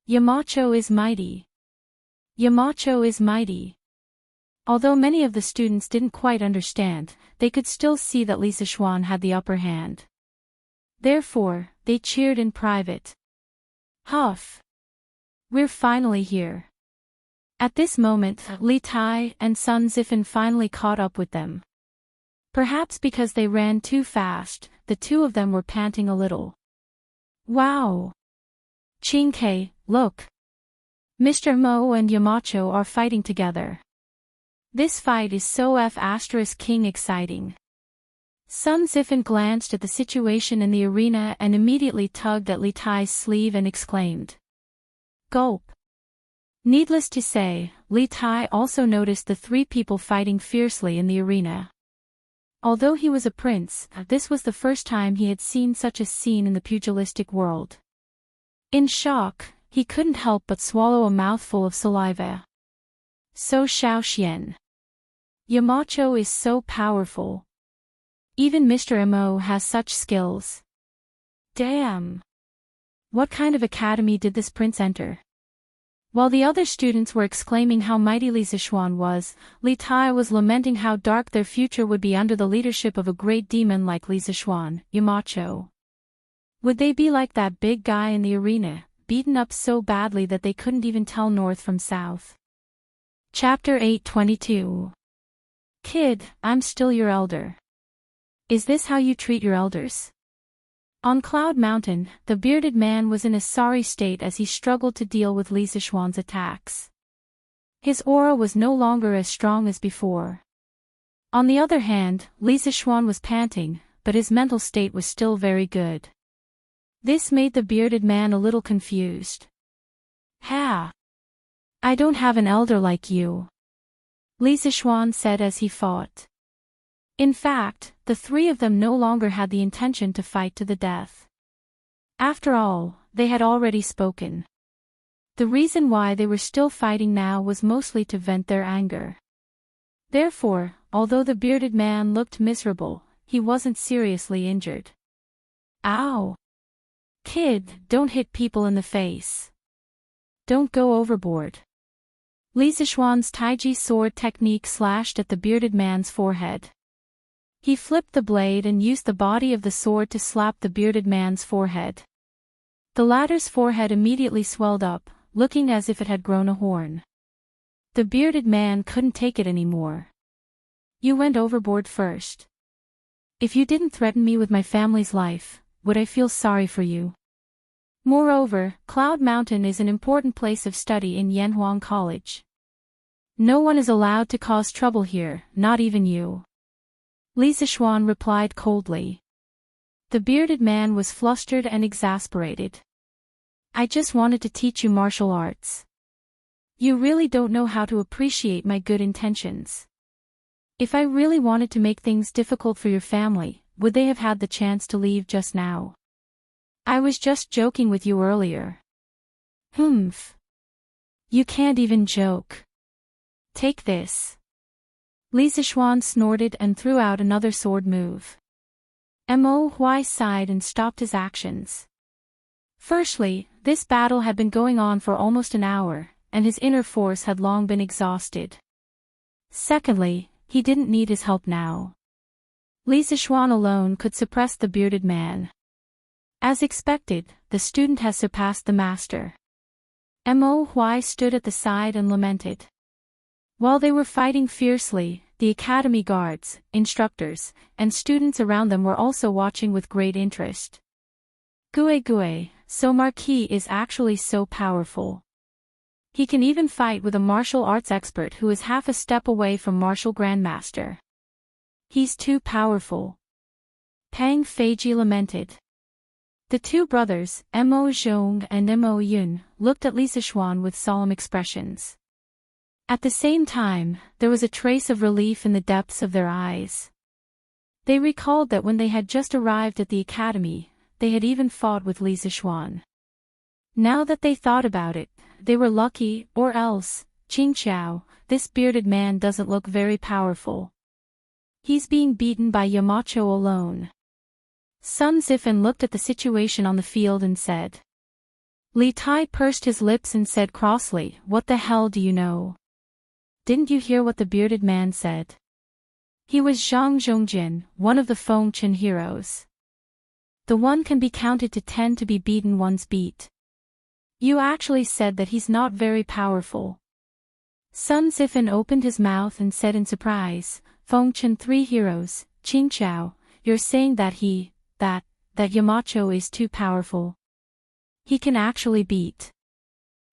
Yamacho is mighty. Yamacho is mighty. Although many of the students didn't quite understand, they could still see that Li Zishuan had the upper hand. Therefore, they cheered in private. Huff! We're finally here. At this moment, Li Tai and Sun Zifan finally caught up with them. Perhaps because they ran too fast, the two of them were panting a little. Wow! Qingke, look! Mr. Mo and Yamacho are fighting together. This fight is so F***ing exciting. Sun Zifan glanced at the situation in the arena and immediately tugged at Li Tai's sleeve and exclaimed. Gulp. Needless to say, Li Tai also noticed the three people fighting fiercely in the arena. Although he was a prince, this was the first time he had seen such a scene in the pugilistic world. In shock, he couldn't help but swallow a mouthful of saliva. So Xiaoxian. Yamacho is so powerful. Even Mr. Mo has such skills. Damn! What kind of academy did this prince enter? While the other students were exclaiming how mighty Li Zishuan was, Li Tai was lamenting how dark their future would be under the leadership of a great demon like Li Zishuan, Yamacho. Would they be like that big guy in the arena, beaten up so badly that they couldn't even tell north from south? Chapter 822. Kid, I'm still your elder. Is this how you treat your elders? On Cloud Mountain, the bearded man was in a sorry state as he struggled to deal with Li Zishuan's attacks. His aura was no longer as strong as before. On the other hand, Li Zishuan was panting, but his mental state was still very good. This made the bearded man a little confused. Ha! I don't have an elder like you, Li Zishuan said as he fought. In fact, the three of them no longer had the intention to fight to the death. After all, they had already spoken. The reason why they were still fighting now was mostly to vent their anger. Therefore, although the bearded man looked miserable, he wasn't seriously injured. Ow! Kid, don't hit people in the face. Don't go overboard. Li Zishuan's Taiji sword technique slashed at the bearded man's forehead. He flipped the blade and used the body of the sword to slap the bearded man's forehead. The latter's forehead immediately swelled up, looking as if it had grown a horn. The bearded man couldn't take it anymore. You went overboard first. If you didn't threaten me with my family's life, would I feel sorry for you? Moreover, Cloud Mountain is an important place of study in Yanhuang College. No one is allowed to cause trouble here, not even you. Li Zishuan replied coldly. The bearded man was flustered and exasperated. I just wanted to teach you martial arts. You really don't know how to appreciate my good intentions. If I really wanted to make things difficult for your family, would they have had the chance to leave just now? I was just joking with you earlier. Humph. You can't even joke. Take this. Li Zishuan snorted and threw out another sword move. Mo Huai sighed and stopped his actions. Firstly, this battle had been going on for almost an hour, and his inner force had long been exhausted. Secondly, he didn't need his help now. Li Zishuan alone could suppress the bearded man. As expected, the student has surpassed the master. Mo Huai stood at the side and lamented. While they were fighting fiercely, the academy guards, instructors, and students around them were also watching with great interest. Gue, so Marquis is actually so powerful. He can even fight with a martial arts expert who is half a step away from martial grandmaster. He's too powerful. Pang Feiji lamented. The two brothers, Mo Zhong and Mo Yun, looked at Li Zishuan with solemn expressions. At the same time, there was a trace of relief in the depths of their eyes. They recalled that when they had just arrived at the academy, they had even fought with Li Zishuan. Now that they thought about it, they were lucky, or else, Qingqiao, this bearded man doesn't look very powerful. He's being beaten by Yamacho alone. Sun Zifan looked at the situation on the field and said. Li Tai pursed his lips and said crossly, What the hell do you know? Didn't you hear what the bearded man said? He was Zhang Zhongjin, one of the Fengchen heroes. The one can be counted to 10 to be beaten once beat. You actually said that he's not very powerful. Sun Zifan opened his mouth and said in surprise, Fengchen 3 heroes, Qingqiao, you're saying that that Yamacho is too powerful. He can actually beat.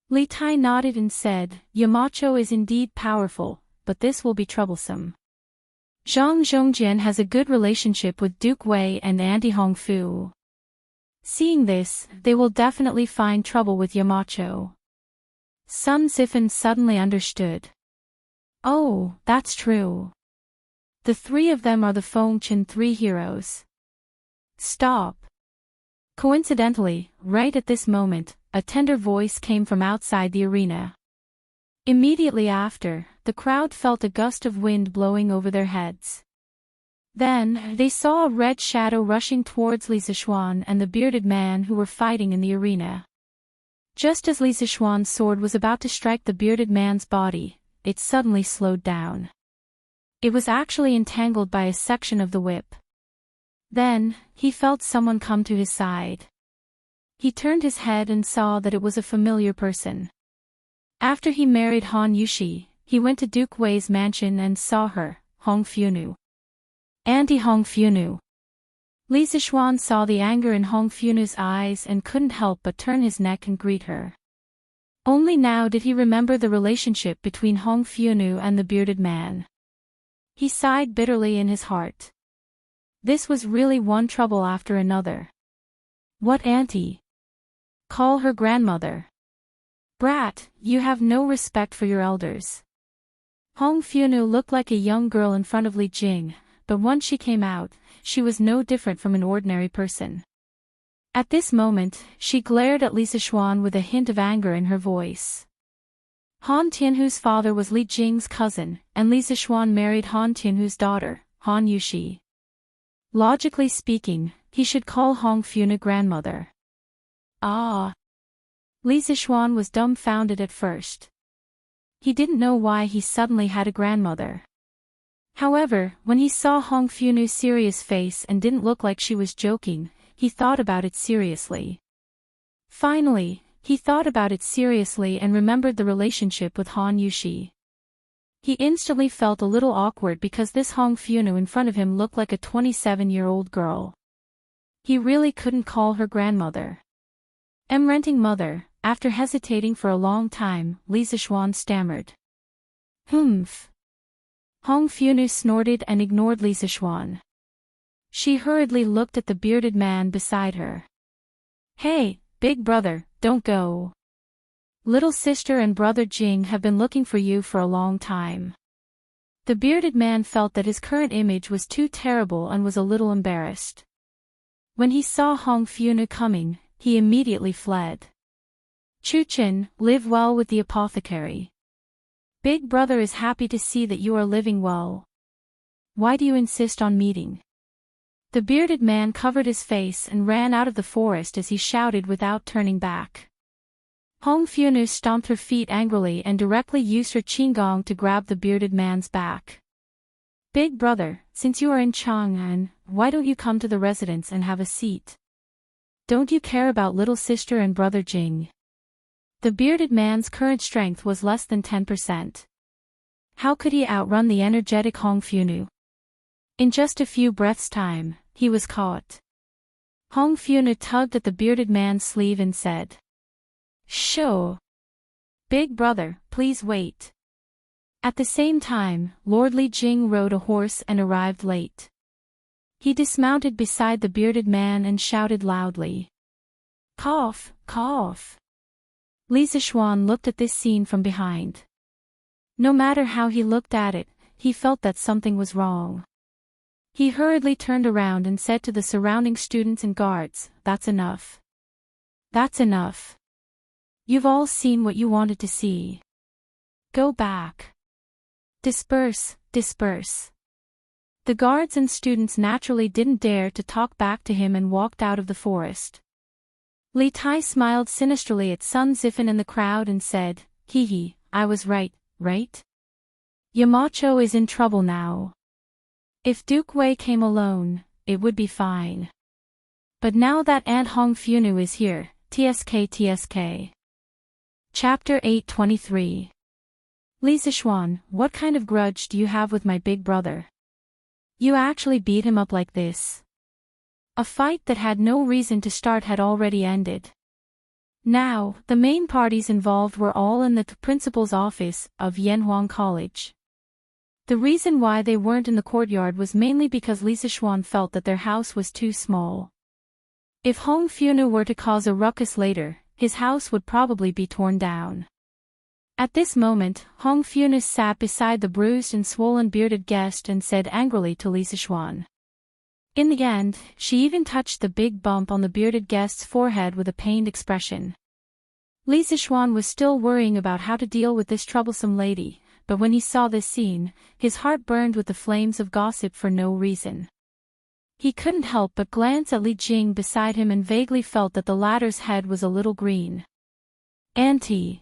Li Tai nodded and said, Yamacho is indeed powerful, but this will be troublesome. Zhang Zhongjian has a good relationship with Duke Wei and Anti Hongfu. Seeing this, they will definitely find trouble with Yamacho. Sun Zifan suddenly understood. Oh, that's true. The 3 of them are the Fengchen 3 heroes. Stop. Coincidentally, right at this moment, a tender voice came from outside the arena. Immediately after, the crowd felt a gust of wind blowing over their heads. Then, they saw a red shadow rushing towards Li Zishuan and the bearded man who were fighting in the arena. Just as Li Zishuan's sword was about to strike the bearded man's body, it suddenly slowed down. It was actually entangled by a section of the whip. Then, he felt someone come to his side. He turned his head and saw that it was a familiar person. After he married Han Yushi, he went to Duke Wei's mansion and saw her, Hong Funu. Auntie Hong Funu. Li Zishuan saw the anger in Hong Funu's eyes and couldn't help but turn his neck and greet her. Only now did he remember the relationship between Hong Funu and the bearded man. He sighed bitterly in his heart. This was really one trouble after another. What auntie? Call her grandmother. Brat, you have no respect for your elders. Hong Funu looked like a young girl in front of Li Jing, but once she came out, she was no different from an ordinary person. At this moment, she glared at Li Zishuan with a hint of anger in her voice. Han Tianhu's father was Li Jing's cousin, and Li Zishuan married Han Tianhu's daughter, Han Yushi. Logically speaking, he should call Hong Funu grandmother. Ah! Li Zishuan was dumbfounded at first. He didn't know why he suddenly had a grandmother. However, when he saw Hong Funu's serious face and didn't look like she was joking, he thought about it seriously. Finally, he thought about it seriously and remembered the relationship with Han Yushi. He instantly felt a little awkward because this Hong Funu in front of him looked like a 27-year-old girl. He really couldn't call her grandmother. Renting mother, after hesitating for a long time, Li Zixuan stammered. Humph. Hong Funu snorted and ignored Li Zixuan. She hurriedly looked at the bearded man beside her. Hey, big brother, don't go. Little sister and brother Jing have been looking for you for a long time. The bearded man felt that his current image was too terrible and was a little embarrassed. When he saw Hong Funu coming, he immediately fled. Chuchen, live well with the apothecary. Big brother is happy to see that you are living well. Why do you insist on meeting? The bearded man covered his face and ran out of the forest as he shouted without turning back. Hong Funu stomped her feet angrily and directly used her qinggong to grab the bearded man's back. Big brother, since you are in Chang'an, why don't you come to the residence and have a seat? Don't you care about little sister and brother Jing? The bearded man's current strength was less than 10%. How could he outrun the energetic Hong Funu? In just a few breaths' time, he was caught. Hong Funu tugged at the bearded man's sleeve and said, Sure. Big brother, please wait. At the same time, Lord Li Jing rode a horse and arrived late. He dismounted beside the bearded man and shouted loudly. Cough, cough. Li Zixuan looked at this scene from behind. No matter how he looked at it, he felt that something was wrong. He hurriedly turned around and said to the surrounding students and guards, That's enough. That's enough. You've all seen what you wanted to see. Go back. Disperse, disperse. The guards and students naturally didn't dare to talk back to him and walked out of the forest. Li Tai smiled sinisterly at Sun Zifen and the crowd and said, Hee hee, I was right, right? Yamacho is in trouble now. If Duke Wei came alone, it would be fine. But now that Aunt Hong Funu is here, TSK TSK. Chapter 823. Li Zixuan, what kind of grudge do you have with my big brother? You actually beat him up like this. A fight that had no reason to start had already ended. Now, the main parties involved were all in the principal's office of Yanhuang College. The reason why they weren't in the courtyard was mainly because Li Zixuan felt that their house was too small. If Hong Funu were to cause a ruckus later, his house would probably be torn down. At this moment, Hong Funu sat beside the bruised and swollen bearded guest and said angrily to Li Zixuan. In the end, she even touched the big bump on the bearded guest's forehead with a pained expression. Li Zixuan was still worrying about how to deal with this troublesome lady, but when he saw this scene, his heart burned with the flames of gossip for no reason. He couldn't help but glance at Li Jing beside him and vaguely felt that the latter's head was a little green. Auntie.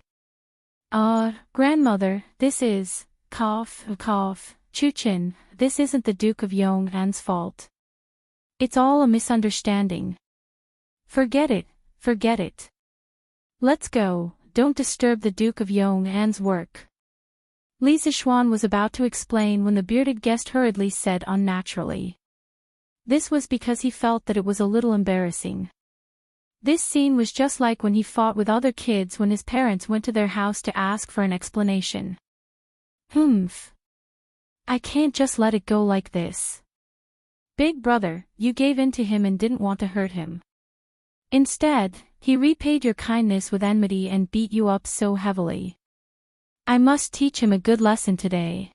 Grandmother, this is, cough, Chuchen, this isn't the Duke of Yong'an's fault. It's all a misunderstanding. Forget it, forget it. Let's go, don't disturb the Duke of Yong'an's work. Li Zixuan was about to explain when the bearded guest hurriedly said unnaturally. This was because he felt that it was a little embarrassing. This scene was just like when he fought with other kids when his parents went to their house to ask for an explanation. Humph. I can't just let it go like this. Big brother, you gave in to him and didn't want to hurt him. Instead, he repaid your kindness with enmity and beat you up so heavily. I must teach him a good lesson today.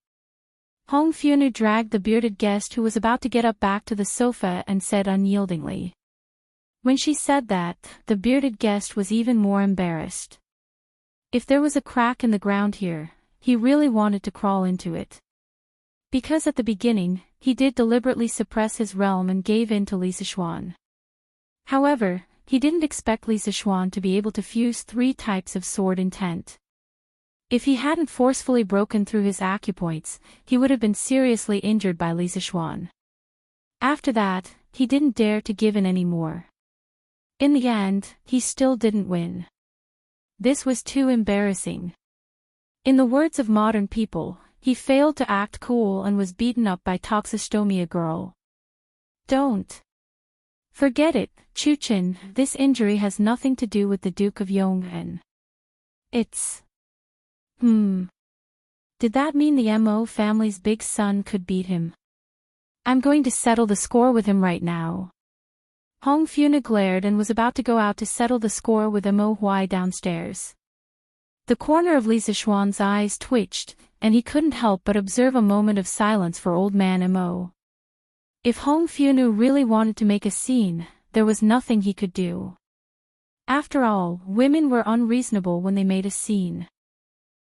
Hong Funu dragged the bearded guest who was about to get up back to the sofa and said unyieldingly. When she said that, the bearded guest was even more embarrassed. If there was a crack in the ground here, he really wanted to crawl into it. Because at the beginning, he did deliberately suppress his realm and gave in to Li Zixuan. However, he didn't expect Li Zixuan to be able to fuse 3 types of sword intent. If he hadn't forcefully broken through his acupoints, he would have been seriously injured by Li Zixuan. After that, he didn't dare to give in anymore. In the end, he still didn't win. This was too embarrassing. In the words of modern people, he failed to act cool and was beaten up by Toxistomia Girl. Don't forget it, Chuchin, this injury has nothing to do with the Duke of Yong'an. It's… Did that mean the Mo family's big son could beat him? I'm going to settle the score with him right now. Hong Funa glared and was about to go out to settle the score with Mo Huai downstairs. The corner of Li Zixuan's eyes twitched, and he couldn't help but observe a moment of silence for old man Mo. If Hong Funa really wanted to make a scene, there was nothing he could do. After all, women were unreasonable when they made a scene.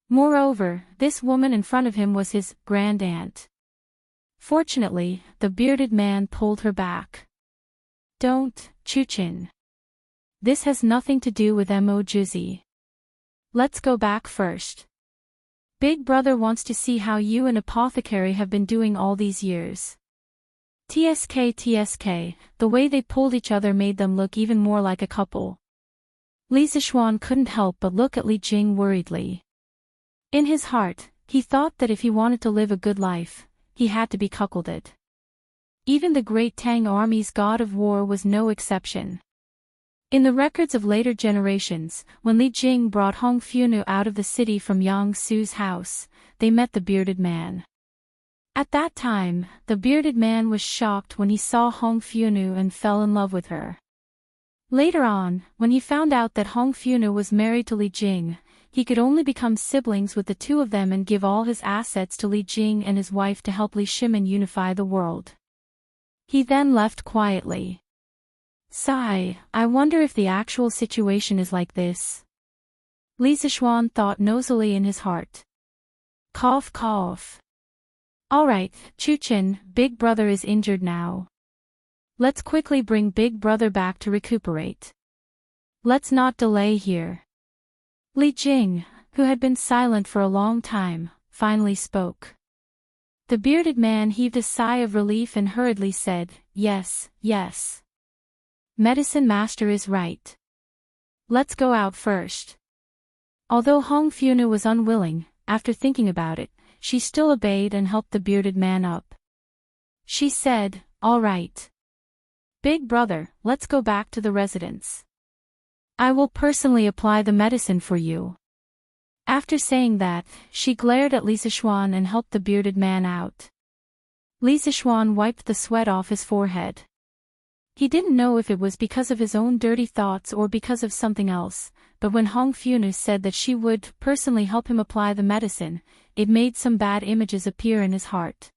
Moreover, this woman in front of him was his grand-aunt. Fortunately, the bearded man pulled her back. Don't, Chuchin. This has nothing to do with Mo Juzi. Let's go back first. Big brother wants to see how you and Apothecary have been doing all these years. TSK, the way they pulled each other made them look even more like a couple. Li Zixuan couldn't help but look at Li Jing worriedly. In his heart, he thought that if he wanted to live a good life, he had to be cuckolded. Even the great Tang army's god of war was no exception. In the records of later generations, when Li Jing brought Hong Funu out of the city from Yang Su's house, they met the bearded man. At that time, the bearded man was shocked when he saw Hong Funu and fell in love with her. Later on, when he found out that Hong Funu was married to Li Jing, he could only become siblings with the two of them and give all his assets to Li Jing and his wife to help Li Shimin unify the world. He then left quietly. Sigh, I wonder if the actual situation is like this. Li Zixuan thought nosily in his heart. Cough cough. Alright, Chuchin, Big Brother is injured now. Let's quickly bring Big Brother back to recuperate. Let's not delay here. Li Jing, who had been silent for a long time, finally spoke. The bearded man heaved a sigh of relief and hurriedly said, Yes. Medicine Master is right. Let's go out first. Although Hong Funu was unwilling, after thinking about it, she still obeyed and helped the bearded man up. She said, All right. Big Brother, let's go back to the residence. I will personally apply the medicine for you. After saying that, she glared at Li Zixuan and helped the bearded man out. Li Zixuan wiped the sweat off his forehead. He didn't know if it was because of his own dirty thoughts or because of something else, but when Hong Funu said that she would personally help him apply the medicine, it made some bad images appear in his heart.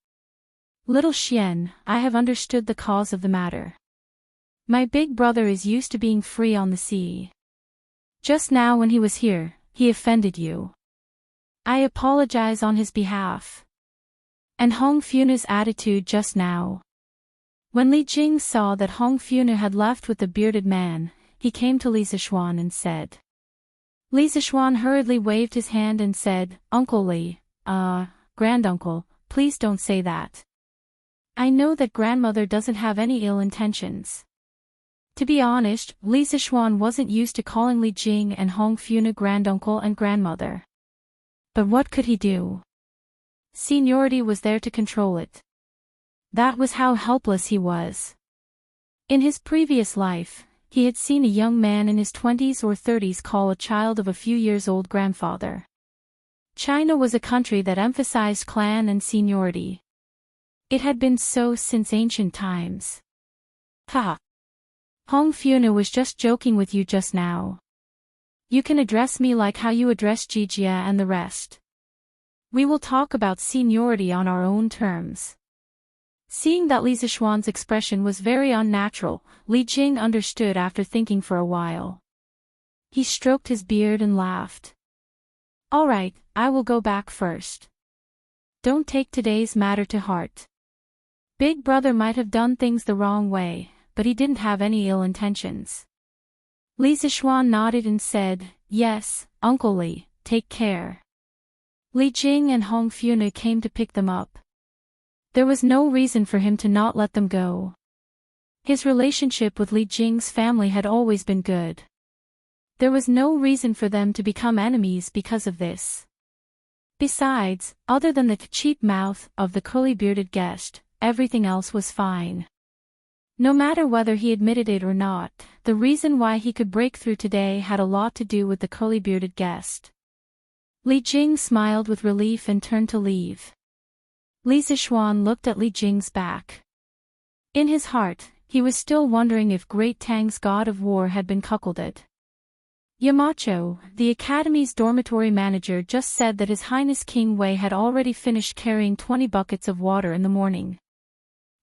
Little Xian, I have understood the cause of the matter. My big brother is used to being free on the sea. Just now when he was here, he offended you. I apologize on his behalf. And Hong Funu's attitude just now. When Li Jing saw that Hong Funu had left with the bearded man, he came to Li Zixuan and said. Li Zixuan hurriedly waved his hand and said, Uncle Li, granduncle, please don't say that. I know that grandmother doesn't have any ill intentions. To be honest, Li Zixuan wasn't used to calling Li Jing and Hong Funu granduncle and grandmother. But what could he do? Seniority was there to control it. That was how helpless he was. In his previous life, he had seen a young man in his 20s or 30s call a child of a few years old grandfather. China was a country that emphasized clan and seniority. It had been so since ancient times. Ha! Hong Funu was just joking with you just now. You can address me like how you address Jijia and the rest. We will talk about seniority on our own terms. Seeing that Li Zixuan's expression was very unnatural, Li Jing understood after thinking for a while. He stroked his beard and laughed. All right, I will go back first. Don't take today's matter to heart. Big Brother might have done things the wrong way, but he didn't have any ill intentions. Li Zixuan nodded and said, Yes, Uncle Li, take care. Li Jing and Hong Funa came to pick them up. There was no reason for him to not let them go. His relationship with Li Jing's family had always been good. There was no reason for them to become enemies because of this. Besides, other than the cheap mouth of the curly-bearded guest, everything else was fine. No matter whether he admitted it or not, the reason why he could break through today had a lot to do with the curly-bearded guest. Li Jing smiled with relief and turned to leave. Li Zishuan looked at Li Jing's back. In his heart, he was still wondering if Great Tang's god of war had been cuckolded. Yamacho, the academy's dormitory manager, just said that His Highness King Wei had already finished carrying 20 buckets of water in the morning.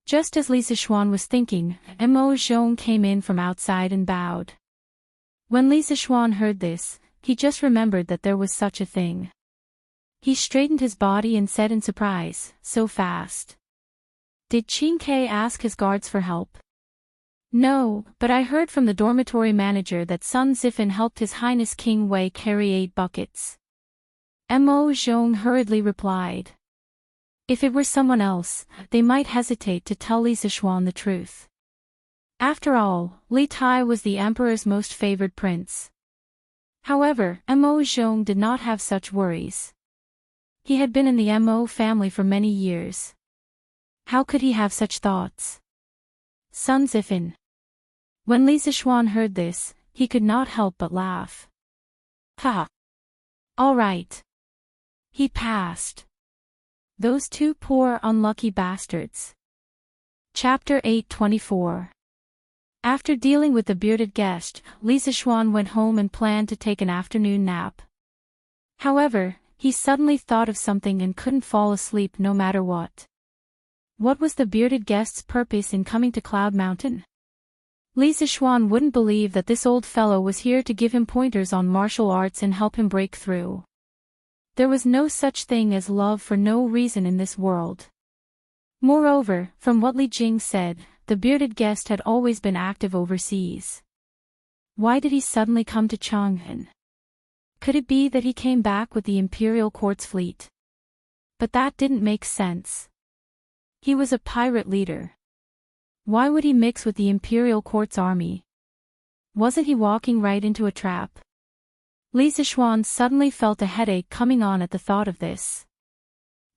Just as Li Zishuan was thinking, Mo Zhong came in from outside and bowed. When Li Zishuan heard this, he just remembered that there was such a thing. He straightened his body and said in surprise, "So fast. Did Qin Ke ask his guards for help?" "No, but I heard from the dormitory manager that Sun Zifan helped His Highness King Wei carry 8 buckets. Mo Zhong hurriedly replied. If it were someone else, they might hesitate to tell Li Zishuan the truth. After all, Li Tai was the emperor's most favored prince. However, Mo Zhong did not have such worries. He had been in the Mo family for many years. How could he have such thoughts? Sun Zifan. When Li Zishuan heard this, he could not help but laugh. Ha! All right. He passed. Those two poor unlucky bastards. Chapter 8:24. After dealing with the bearded guest, Li Zishuan went home and planned to take an afternoon nap. However, he suddenly thought of something and couldn't fall asleep no matter what. What was the bearded guest's purpose in coming to Cloud Mountain? Li Zishuan wouldn't believe that this old fellow was here to give him pointers on martial arts and help him break through. There was no such thing as love for no reason in this world. Moreover, from what Li Jing said, the bearded guest had always been active overseas. Why did he suddenly come to Chang'an? Could it be that he came back with the Imperial Court's fleet? But that didn't make sense. He was a pirate leader. Why would he mix with the Imperial Court's army? Wasn't he walking right into a trap? Li Zishuan suddenly felt a headache coming on at the thought of this.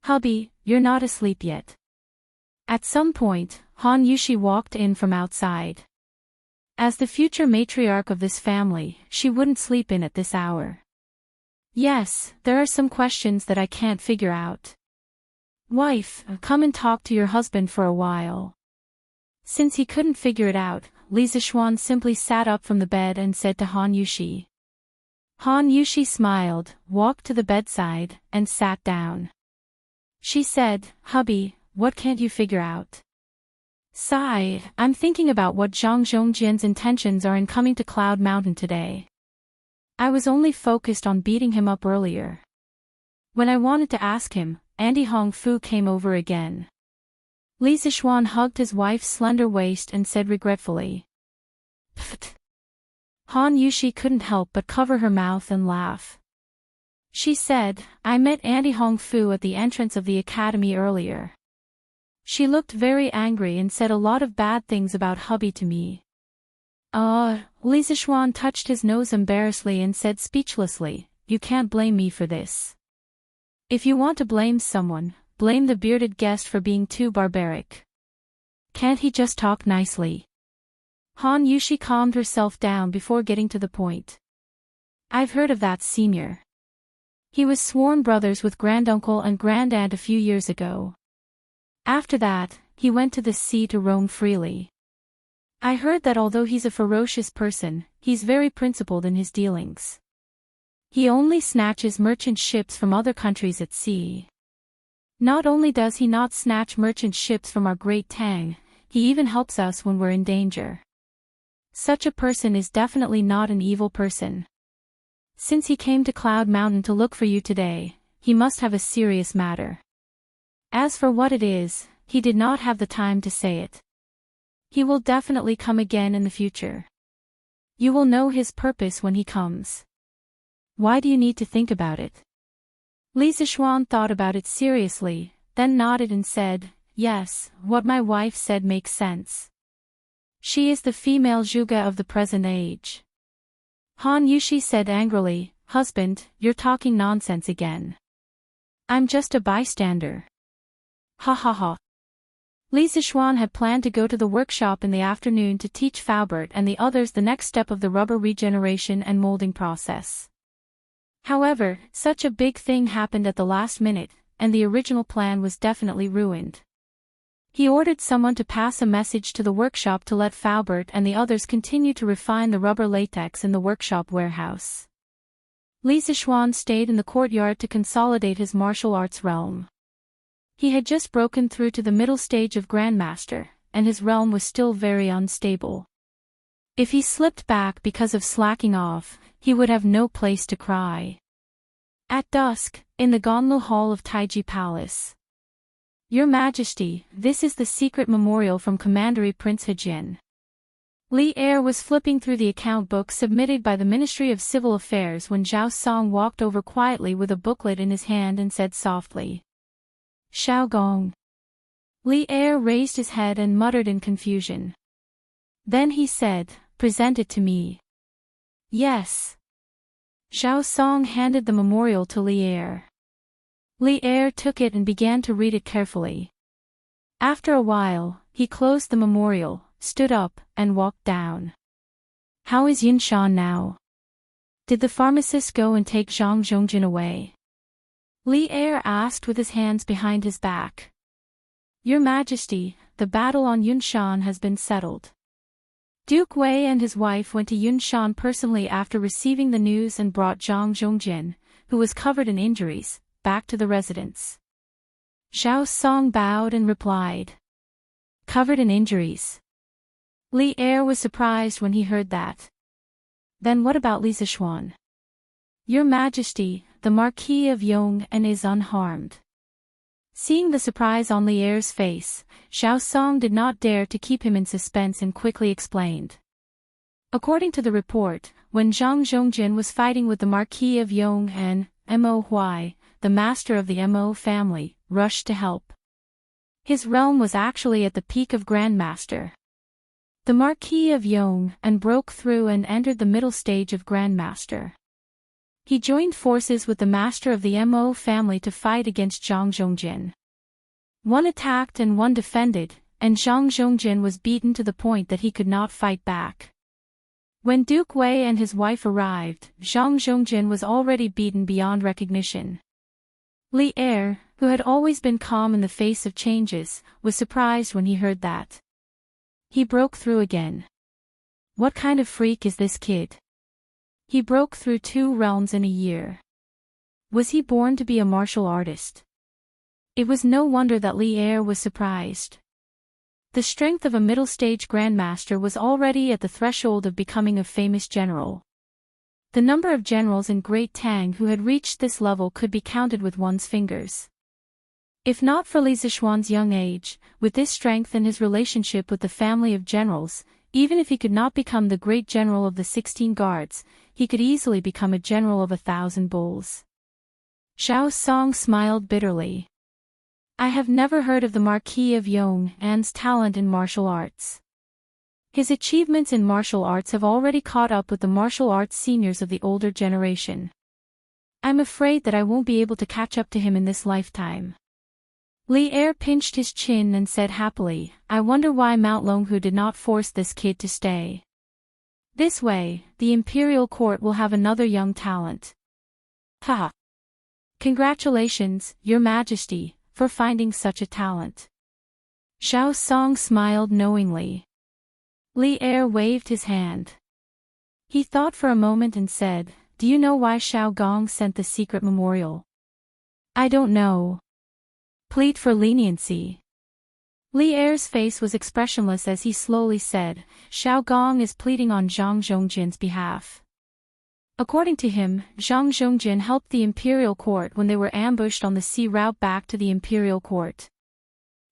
"Hubby, you're not asleep yet." At some point, Han Yushi walked in from outside. As the future matriarch of this family, she wouldn't sleep in at this hour. "Yes, there are some questions that I can't figure out." "Wife, come and talk to your husband for a while." Since he couldn't figure it out, Li Zishuan simply sat up from the bed and said to Han Yushi. Han Yushi smiled, walked to the bedside, and sat down. She said, "Hubby, what can't you figure out?" "Sigh, I'm thinking about what Zhang Zhongjian's intentions are in coming to Cloud Mountain today. I was only focused on beating him up earlier. When I wanted to ask him, Andy Hong Fu came over again." Li Zishuan hugged his wife's slender waist and said regretfully. "Pfft." Han Yushi couldn't help but cover her mouth and laugh. She said, "I met Andy Hong Fu at the entrance of the academy earlier. She looked very angry and said a lot of bad things about hubby to me." Li Zishuan touched his nose embarrassedly and said speechlessly, "You can't blame me for this. If you want to blame someone, blame the bearded guest for being too barbaric. Can't he just talk nicely?" Han Yushi calmed herself down before getting to the point. "I've heard of that senior. He was sworn brothers with granduncle and grandaunt a few years ago. After that, he went to the sea to roam freely. I heard that although he's a ferocious person, he's very principled in his dealings. He only snatches merchant ships from other countries at sea. Not only does he not snatch merchant ships from our Great Tang, he even helps us when we're in danger. Such a person is definitely not an evil person. Since he came to Cloud Mountain to look for you today, he must have a serious matter. As for what it is, he did not have the time to say it. He will definitely come again in the future. You will know his purpose when he comes. Why do you need to think about it?" Li Zishuan thought about it seriously, then nodded and said, "Yes, what my wife said makes sense. She is the female Zhuge of the present age." Han Yushi said angrily, "Husband, you're talking nonsense again. I'm just a bystander." Ha ha ha. Li Zishuan had planned to go to the workshop in the afternoon to teach Faubert and the others the next step of the rubber regeneration and molding process. However, such a big thing happened at the last minute, and the original plan was definitely ruined. He ordered someone to pass a message to the workshop to let Faubert and the others continue to refine the rubber latex in the workshop warehouse. Li Zishuan stayed in the courtyard to consolidate his martial arts realm. He had just broken through to the middle stage of Grandmaster, and his realm was still very unstable. If he slipped back because of slacking off, he would have no place to cry. At dusk, in the Ganlu Hall of Taiji Palace. "Your Majesty, this is the secret memorial from Commandery Prince Hejian." Li Er was flipping through the account book submitted by the Ministry of Civil Affairs when Zhao Song walked over quietly with a booklet in his hand and said softly, "Xiao Gong." Li Er raised his head and muttered in confusion. Then he said, "Present it to me." "Yes." Zhao Song handed the memorial to Li Er. Li Er took it and began to read it carefully. After a while, he closed the memorial, stood up, and walked down. "How is Yinshan now? Did the pharmacist go and take Zhang Zhongjin away?" Li Er asked with his hands behind his back. "Your Majesty, the battle on Yunshan has been settled." Duke Wei and his wife went to Yunshan personally after receiving the news and brought Zhang Zhongjin, who was covered in injuries, back to the residence. Zhao Song bowed and replied, "Covered in injuries." Li Er was surprised when he heard that. "Then what about Li Zishuan?" "Your Majesty, the Marquis of Yong'an is unharmed." Seeing the surprise on Li Er's face, Zhao Song did not dare to keep him in suspense and quickly explained. According to the report, when Zhang Zhongjin was fighting with the Marquis of Yong'an, Mo Huai, the master of the Mo family, rushed to help. His realm was actually at the peak of Grandmaster. The Marquis of Yong'an broke through and entered the middle stage of Grandmaster. He joined forces with the master of the Mo family to fight against Zhang Zhongjin. One attacked and one defended, and Zhang Zhongjin was beaten to the point that he could not fight back. When Duke Wei and his wife arrived, Zhang Zhongjin was already beaten beyond recognition. Li Er, who had always been calm in the face of changes, was surprised when he heard that. He broke through again. What kind of freak is this kid? He broke through 2 realms in a year. Was he born to be a martial artist? It was no wonder that Li Er was surprised. The strength of a middle-stage grandmaster was already at the threshold of becoming a famous general. The number of generals in Great Tang who had reached this level could be counted with one's fingers. If not for Li Zishuan's young age, with this strength and his relationship with the family of generals, even if he could not become the great general of the 16 guards, he could easily become a general of 1,000 bulls. Zhao Song smiled bitterly. "I have never heard of the Marquis of Yong'an's talent in martial arts. His achievements in martial arts have already caught up with the martial arts seniors of the older generation. I'm afraid that I won't be able to catch up to him in this lifetime." Li Er pinched his chin and said happily, "I wonder why Mount Longhu did not force this kid to stay. This way, the imperial court will have another young talent." "Ha! Congratulations, Your Majesty, for finding such a talent." Zhao Song smiled knowingly. Li Er waved his hand. He thought for a moment and said, "Do you know why Xiao Gong sent the secret memorial?" "I don't know." "Plead for leniency." Li Er's face was expressionless as he slowly said, "Xiao Gong is pleading on Zhang Zhongjin's behalf." According to him, Zhang Zhongjin helped the imperial court when they were ambushed on the sea route back to the imperial court.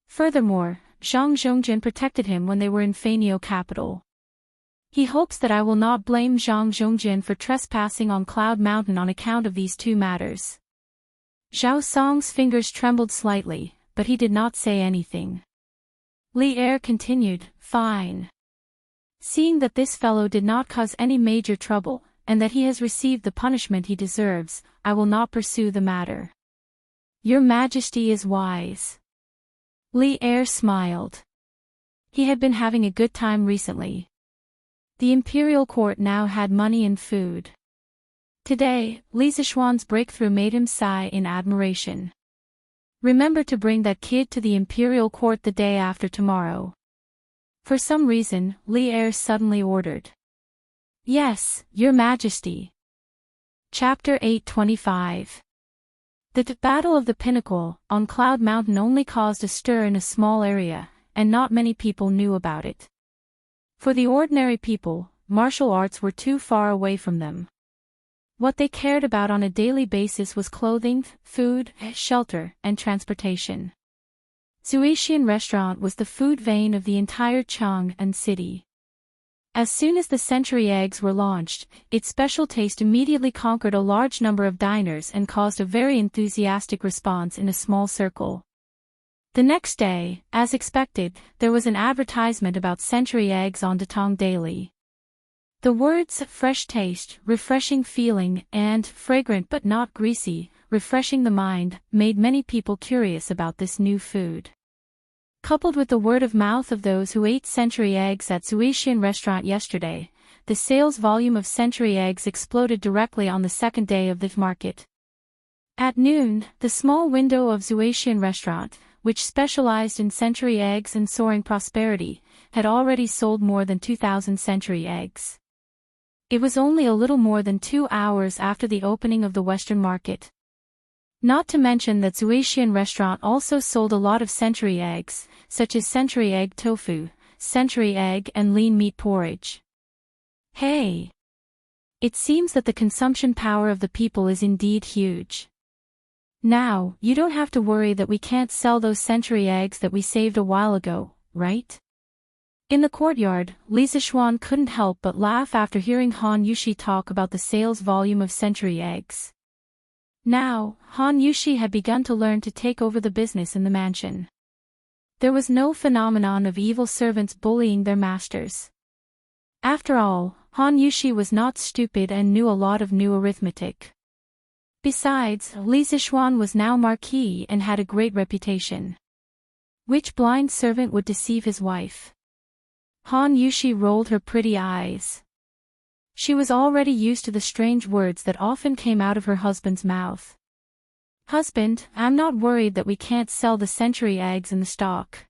Furthermore, Zhang Zhongjin protected him when they were in Fanio capital. He hopes that I will not blame Zhang Zhongjin for trespassing on Cloud Mountain on account of these 2 matters. Zhao Song's fingers trembled slightly, but he did not say anything. Li Er continued, "Fine. Seeing that this fellow did not cause any major trouble, and that he has received the punishment he deserves, I will not pursue the matter." "Your Majesty is wise." Li Er smiled. He had been having a good time recently. The imperial court now had money and food. Today, Li Zishuan's breakthrough made him sigh in admiration. "Remember to bring that kid to the imperial court the day after tomorrow." For some reason, Li Er suddenly ordered. "Yes, Your Majesty." Chapter 825. The Battle of the Pinnacle on Cloud Mountain only caused a stir in a small area, and not many people knew about it. For the ordinary people, martial arts were too far away from them. What they cared about on a daily basis was clothing, food, shelter, and transportation. Zuishian Restaurant was the food vein of the entire Chang'an city. As soon as the century eggs were launched, its special taste immediately conquered a large number of diners and caused a very enthusiastic response in a small circle. The next day, as expected, there was an advertisement about century eggs on Datong Daily. The words "fresh taste, refreshing feeling," and "fragrant but not greasy, refreshing the mind" made many people curious about this new food. Coupled with the word of mouth of those who ate century eggs at Zuishian Restaurant yesterday, the sales volume of century eggs exploded directly on the second day of the market. At noon, the small window of Zuishian Restaurant, which specialized in century eggs and soaring prosperity, had already sold more than 2,000 century eggs. It was only a little more than 2 hours after the opening of the Western market. Not to mention that Zuishian Restaurant also sold a lot of century eggs, such as century egg tofu, century egg and lean meat porridge. Hey! It seems that the consumption power of the people is indeed huge. Now, you don't have to worry that we can't sell those century eggs that we saved a while ago, right? In the courtyard, Li Zishuan couldn't help but laugh after hearing Han Yushi talk about the sales volume of century eggs. Now, Han Yushi had begun to learn to take over the business in the mansion. There was no phenomenon of evil servants bullying their masters. After all, Han Yushi was not stupid and knew a lot of new arithmetic. Besides, Li Zishuan was now marquis and had a great reputation. Which blind servant would deceive his wife? Han Yushi rolled her pretty eyes. She was already used to the strange words that often came out of her husband's mouth. "Husband, I'm not worried that we can't sell the century eggs in the stock.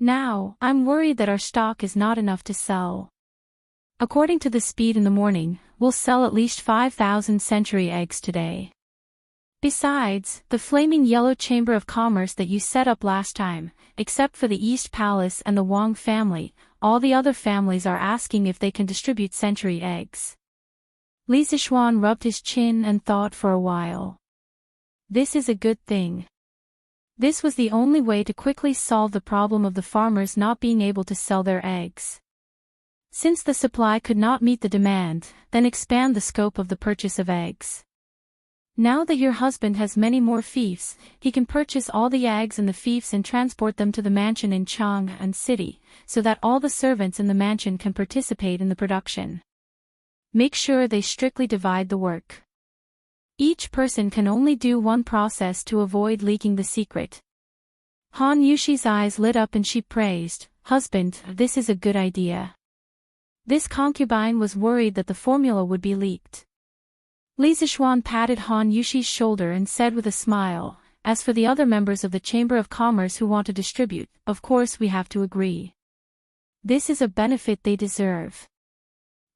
Now, I'm worried that our stock is not enough to sell. According to the speed in the morning, we'll sell at least 5,000 century eggs today. Besides, the flaming yellow chamber of commerce that you set up last time, except for the East Palace and the Wang family, all the other families are asking if they can distribute century eggs." Li Zishuan rubbed his chin and thought for a while. This is a good thing. This was the only way to quickly solve the problem of the farmers not being able to sell their eggs. Since the supply could not meet the demand, then expand the scope of the purchase of eggs. Now that your husband has many more fiefs, he can purchase all the eggs in the fiefs and transport them to the mansion in Chang'an City, so that all the servants in the mansion can participate in the production. Make sure they strictly divide the work. Each person can only do one process to avoid leaking the secret. Han Yushi's eyes lit up and she praised, "Husband, this is a good idea." This concubine was worried that the formula would be leaked. Li Zishuan patted Han Yushi's shoulder and said with a smile, "As for the other members of the Chamber of Commerce who want to distribute, of course we have to agree. This is a benefit they deserve.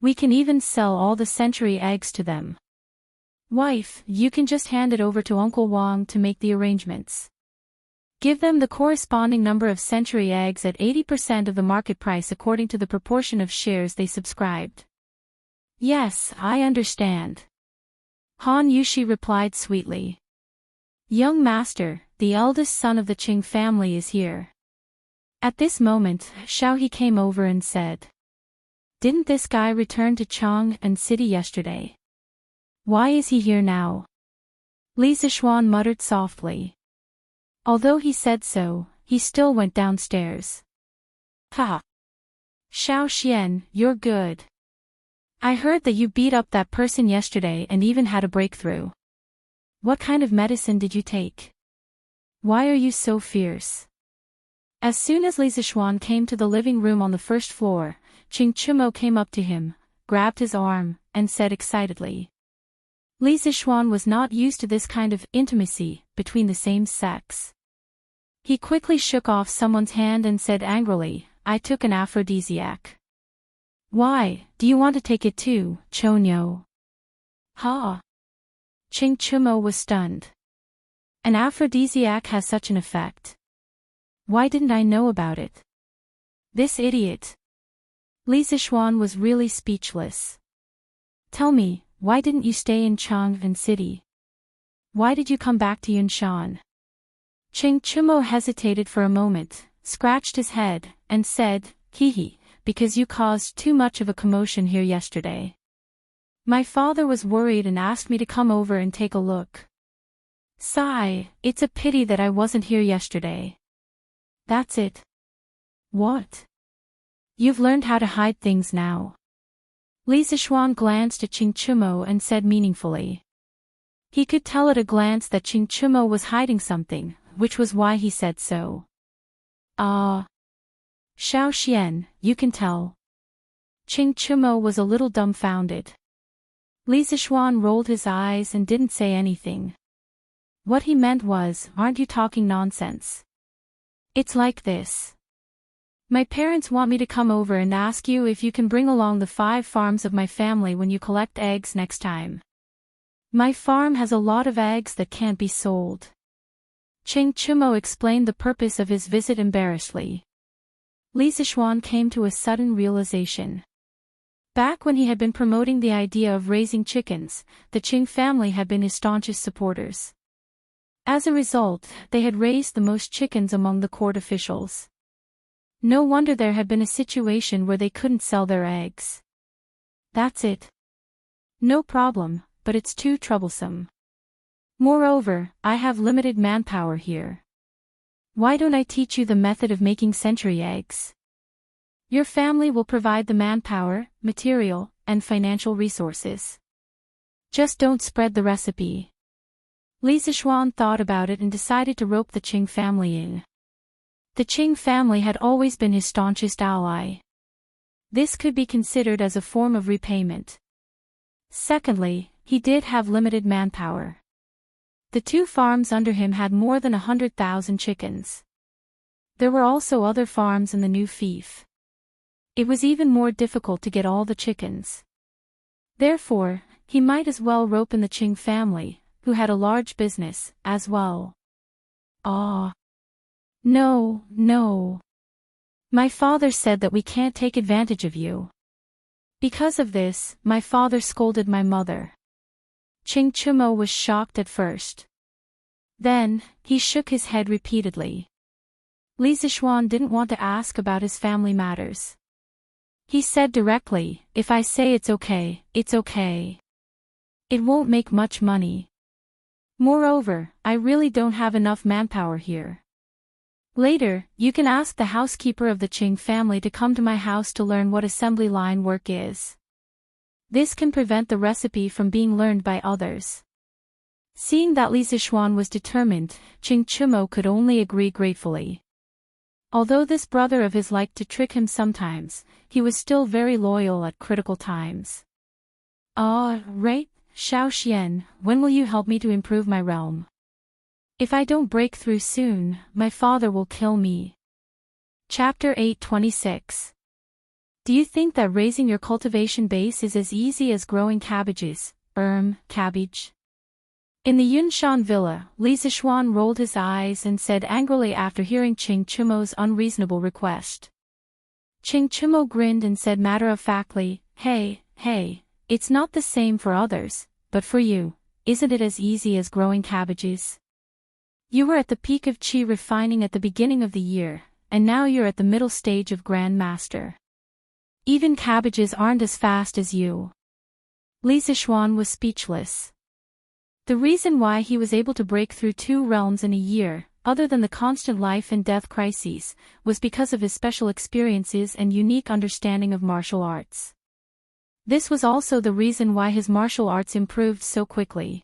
We can even sell all the century eggs to them. Wife, you can just hand it over to Uncle Wang to make the arrangements. Give them the corresponding number of century eggs at 80% of the market price according to the proportion of shares they subscribed." "Yes, I understand." Han Yushi replied sweetly. "Young master, the eldest son of the Qing family is here." At this moment, Xiaohe came over and said, "Didn't this guy return to Chang'an City yesterday? Why is he here now?" Li Zishuan muttered softly. Although he said so, he still went downstairs. Ha! Xiao Xian, you're good. I heard that you beat up that person yesterday and even had a breakthrough. What kind of medicine did you take? Why are you so fierce? As soon as Li Zishuan came to the living room on the first floor, Qing Chumo came up to him, grabbed his arm, and said excitedly. Li Zishuan was not used to this kind of intimacy between the same sex. He quickly shook off someone's hand and said angrily, I took an aphrodisiac. Why, do you want to take it too, Chonyo? Ha! Qing Chumo was stunned. An aphrodisiac has such an effect. Why didn't I know about it? This idiot. Li Zishuan was really speechless. Tell me, why didn't you stay in Chang'an City? Why did you come back to Yunshan? Qing Chumo hesitated for a moment, scratched his head, and said, Hehe, because you caused too much of a commotion here yesterday. My father was worried and asked me to come over and take a look. Sigh, it's a pity that I wasn't here yesterday. That's it. What? You've learned how to hide things now. Li Zishuan glanced at Qing Chumo and said meaningfully. He could tell at a glance that Qing Chumo was hiding something, which was why he said so. Ah. Xiao Xian, you can tell. Qing Chumo was a little dumbfounded. Li Zishuan rolled his eyes and didn't say anything. What he meant was, aren't you talking nonsense? It's like this. My parents want me to come over and ask you if you can bring along the 5 farms of my family when you collect eggs next time. My farm has a lot of eggs that can't be sold. Qing Chumo explained the purpose of his visit embarrassedly. Li Zishuan came to a sudden realization. Back when he had been promoting the idea of raising chickens, the Qing family had been his staunchest supporters. As a result, they had raised the most chickens among the court officials. No wonder there had been a situation where they couldn't sell their eggs. That's it. No problem, but it's too troublesome. Moreover, I have limited manpower here. Why don't I teach you the method of making century eggs? Your family will provide the manpower, material, and financial resources. Just don't spread the recipe. Li Zishuan thought about it and decided to rope the Qing family in. The Qing family had always been his staunchest ally. This could be considered as a form of repayment. Secondly, he did have limited manpower. The 2 farms under him had more than 100,000 chickens. There were also other farms in the new fief. It was even more difficult to get all the chickens. Therefore, he might as well rope in the Qing family, who had a large business, as well. Ah. No, no. My father said that we can't take advantage of you. Because of this, my father scolded my mother. Qing Chumo was shocked at first. Then, he shook his head repeatedly. Li Zishuan didn't want to ask about his family matters. He said directly, if I say it's okay, it's okay. It won't make much money. Moreover, I really don't have enough manpower here. Later, you can ask the housekeeper of the Qing family to come to my house to learn what assembly line work is. This can prevent the recipe from being learned by others. Seeing that Li Zishuan was determined, Qing Chumo could only agree gratefully. Although this brother of his liked to trick him sometimes, he was still very loyal at critical times. Right, Xiao Xian, when will you help me to improve my realm? If I don't break through soon, my father will kill me. Chapter 826. Do you think that raising your cultivation base is as easy as growing cabbages, cabbage? In the Yunshan villa, Li Zishuan rolled his eyes and said angrily after hearing Qing Chumo's unreasonable request. Qing Chumo grinned and said matter-of-factly, Hey, it's not the same for others, but for you, isn't it as easy as growing cabbages? You were at the peak of qi refining at the beginning of the year, and now you're at the middle stage of Grand Master. Even cabbages aren't as fast as you. Li Zishuan was speechless. The reason why he was able to break through 2 realms in a year, other than the constant life and death crises, was because of his special experiences and unique understanding of martial arts. This was also the reason why his martial arts improved so quickly.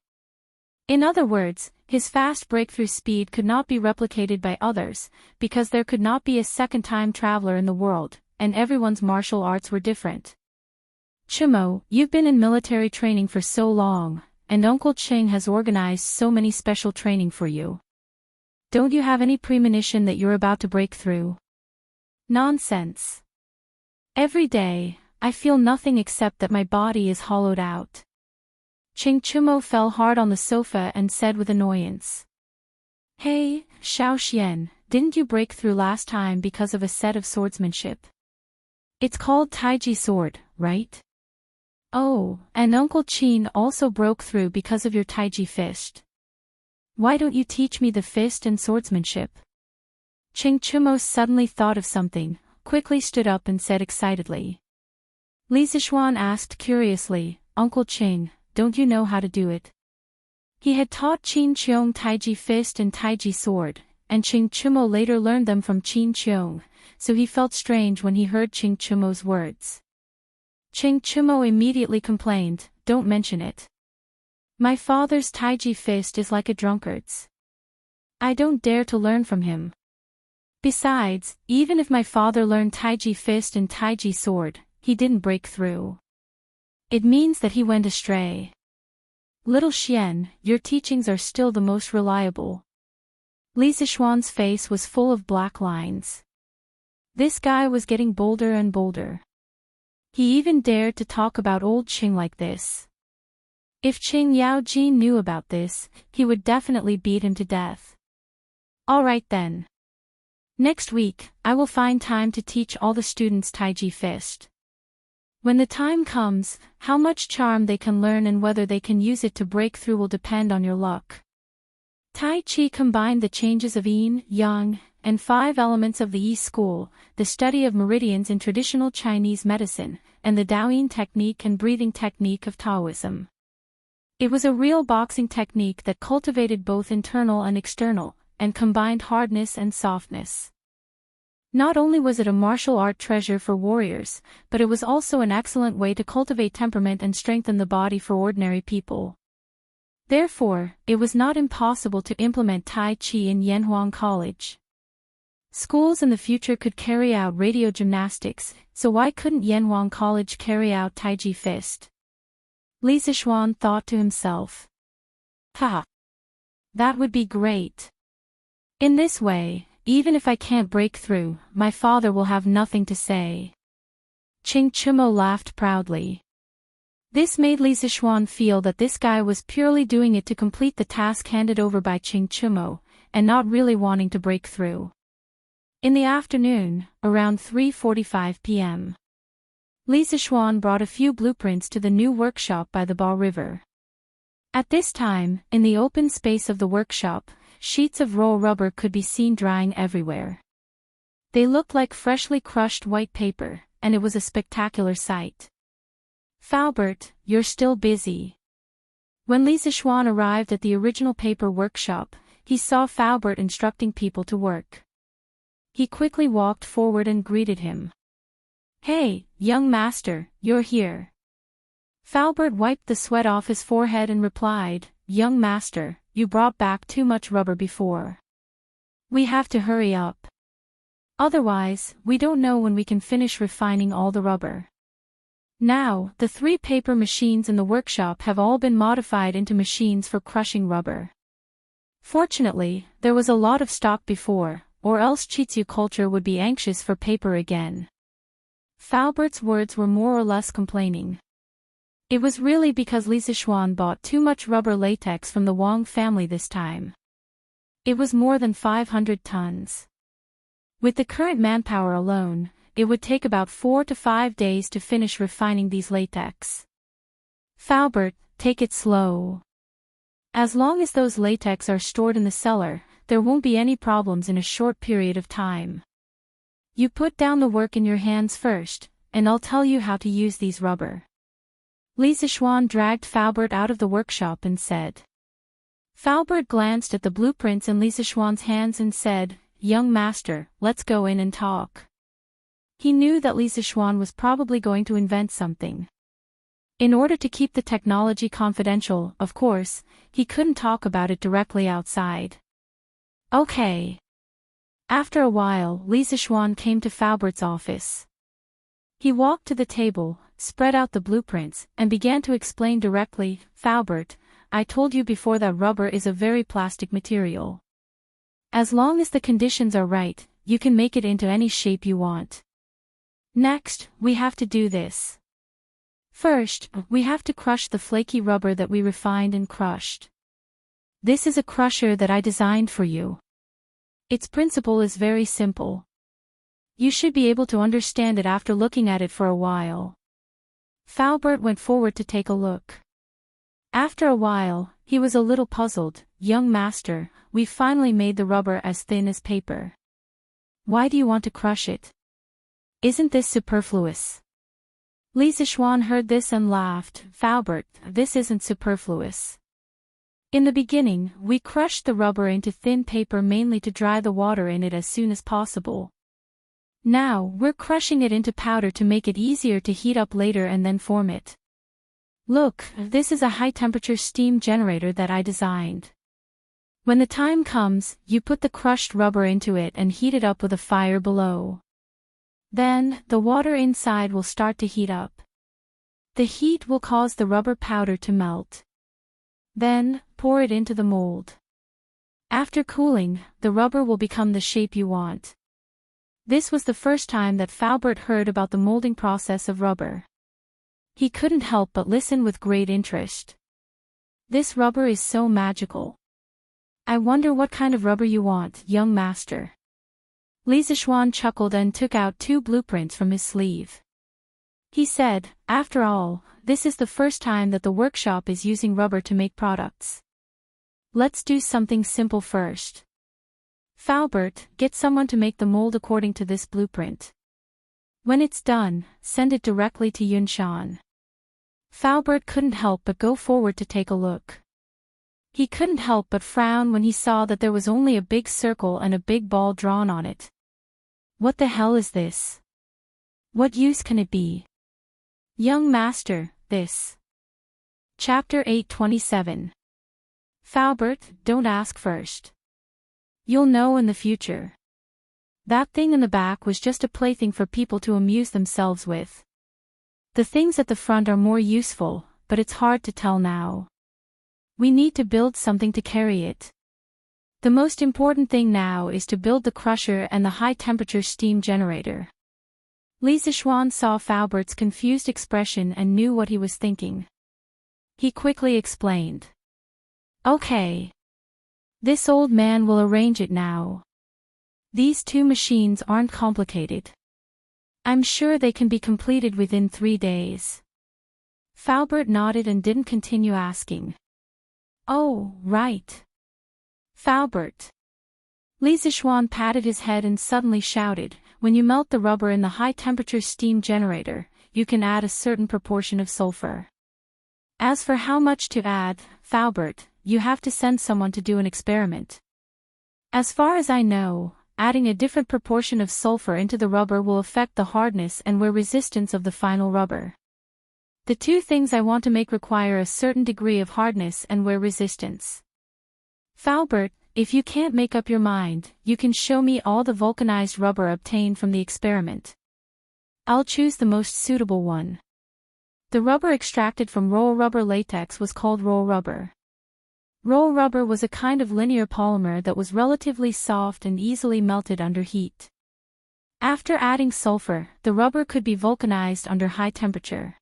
In other words, his fast breakthrough speed could not be replicated by others, because there could not be a second time traveler in the world, and everyone's martial arts were different. Chimo, you've been in military training for so long, and Uncle Ching has organized so many special training for you. Don't you have any premonition that you're about to break through? Nonsense. Every day, I feel nothing except that my body is hollowed out. Ching Chimo fell hard on the sofa and said with annoyance. Hey, Xiao Xian, didn't you break through last time because of a set of swordsmanship? It's called Taiji sword, right? Oh, and Uncle Qin also broke through because of your Taiji fist. Why don't you teach me the fist and swordsmanship? Ching Chimo suddenly thought of something, quickly stood up and said excitedly. Li Zixuan asked curiously, Uncle Qing, don't you know how to do it? He had taught Qin Qiong Taiji fist and Taiji sword, and Ching Chimo later learned them from Qin Qiong, so he felt strange when he heard Ching Chimo's words. Ching Chimo immediately complained, don't mention it. My father's Taiji fist is like a drunkard's. I don't dare to learn from him. Besides, even if my father learned Taiji fist and Taiji sword, he didn't break through. It means that he went astray. Little Xian, your teachings are still the most reliable. Li Zixuan's face was full of black lines. This guy was getting bolder and bolder. He even dared to talk about old Qing like this. If Qing Yaojin knew about this, he would definitely beat him to death. All right then. Next week, I will find time to teach all the students Taiji fist. When the time comes, how much charm they can learn and whether they can use it to break through will depend on your luck. Tai Chi combined the changes of Yin, Yang, and 5 elements of the Yi school, the study of meridians in traditional Chinese medicine, and the Daoyin technique and breathing technique of Taoism. It was a real boxing technique that cultivated both internal and external, and combined hardness and softness. Not only was it a martial art treasure for warriors, but it was also an excellent way to cultivate temperament and strengthen the body for ordinary people. Therefore, it was not impossible to implement Tai Chi in Yanhuang College. Schools in the future could carry out radio gymnastics, so why couldn't Yanhuang College carry out Taiji fist? Li Zixuan thought to himself. Ha! That would be great. In this way, even if I can't break through, my father will have nothing to say. Ching Chimo laughed proudly. This made Li Zixuan feel that this guy was purely doing it to complete the task handed over by Ching Chimo, and not really wanting to break through. In the afternoon, around 3:45 p.m., Li Zixuan brought a few blueprints to the new workshop by the Ba River. At this time, in the open space of the workshop, sheets of raw rubber could be seen drying everywhere. They looked like freshly crushed white paper, and it was a spectacular sight. Faubert, you're still busy. When Li Zixuan arrived at the original paper workshop, he saw Faubert instructing people to work. He quickly walked forward and greeted him. Hey, young master, you're here. Faubert wiped the sweat off his forehead and replied, Young master, you brought back too much rubber before. We have to hurry up. Otherwise, we don't know when we can finish refining all the rubber. Now, the 3 paper machines in the workshop have all been modified into machines for crushing rubber. Fortunately, there was a lot of stock before, or else Chitsu culture would be anxious for paper again. Faubert's words were more or less complaining. It was really because Li Zixuan bought too much rubber latex from the Wang family this time. It was more than 500 tons. With the current manpower alone, it would take about 4 to 5 days to finish refining these latex. Faubert, take it slow. As long as those latex are stored in the cellar, there won't be any problems in a short period of time. You put down the work in your hands first, and I'll tell you how to use these rubber. Li Zixuan dragged Faubert out of the workshop and said. Falbert glanced at the blueprints in Lisa Schwann's hands and said, "Young master, let's go in and talk." He knew that Lisa Schwann was probably going to invent something. In order to keep the technology confidential, of course, he couldn't talk about it directly outside. Okay. After a while, Lisa Schwann came to Falbert's office. He walked to the table, spread out the blueprints, and began to explain directly, "Falbert, I told you before that rubber is a very plastic material. As long as the conditions are right, you can make it into any shape you want. Next, we have to do this. First, we have to crush the flaky rubber that we refined and crushed. This is a crusher that I designed for you. Its principle is very simple. You should be able to understand it after looking at it for a while." Falbert went forward to take a look. After a while, he was a little puzzled. "Young master, we finally made the rubber as thin as paper. Why do you want to crush it? Isn't this superfluous?" Lisa Schwann heard this and laughed. "Falbert, this isn't superfluous. In the beginning, we crushed the rubber into thin paper mainly to dry the water in it as soon as possible. Now, we're crushing it into powder to make it easier to heat up later and then form it. Look, this is a high-temperature steam generator that I designed. When the time comes, you put the crushed rubber into it and heat it up with a fire below. Then, the water inside will start to heat up. The heat will cause the rubber powder to melt. Then, pour it into the mold. After cooling, the rubber will become the shape you want." This was the first time that Falbert heard about the molding process of rubber. He couldn't help but listen with great interest. "This rubber is so magical. I wonder what kind of rubber you want, young master." Lisa Schwann chuckled and took out 2 blueprints from his sleeve. He said, "After all, this is the first time that the workshop is using rubber to make products. Let's do something simple first. Falbert, get someone to make the mold according to this blueprint. When it's done, send it directly to Yunshan." Falbert couldn't help but go forward to take a look. He couldn't help but frown when he saw that there was only a big circle and a big ball drawn on it. What the hell is this? What use can it be? Young master, this. Chapter 827. Falbert, don't ask first. You'll know in the future. That thing in the back was just a plaything for people to amuse themselves with. The things at the front are more useful, but it's hard to tell now. We need to build something to carry it. The most important thing now is to build the crusher and the high-temperature steam generator." Lisa Schwann saw Falbert's confused expression and knew what he was thinking. He quickly explained. "Okay. This old man will arrange it now. These 2 machines aren't complicated. I'm sure they can be completed within 3 days." Falbert nodded and didn't continue asking. "Oh, right. Falbert." Lisa Schwann patted his head and suddenly shouted, "When you melt the rubber in the high-temperature steam generator, you can add a certain proportion of sulfur. As for how much to add, Falbert, you have to send someone to do an experiment. As far as I know, adding a different proportion of sulfur into the rubber will affect the hardness and wear resistance of the final rubber. The 2 things I want to make require a certain degree of hardness and wear resistance. Falbert, if you can't make up your mind, you can show me all the vulcanized rubber obtained from the experiment. I'll choose the most suitable one." The rubber extracted from roll rubber latex was called roll rubber. Roll rubber was a kind of linear polymer that was relatively soft and easily melted under heat. After adding sulfur, the rubber could be vulcanized under high temperature.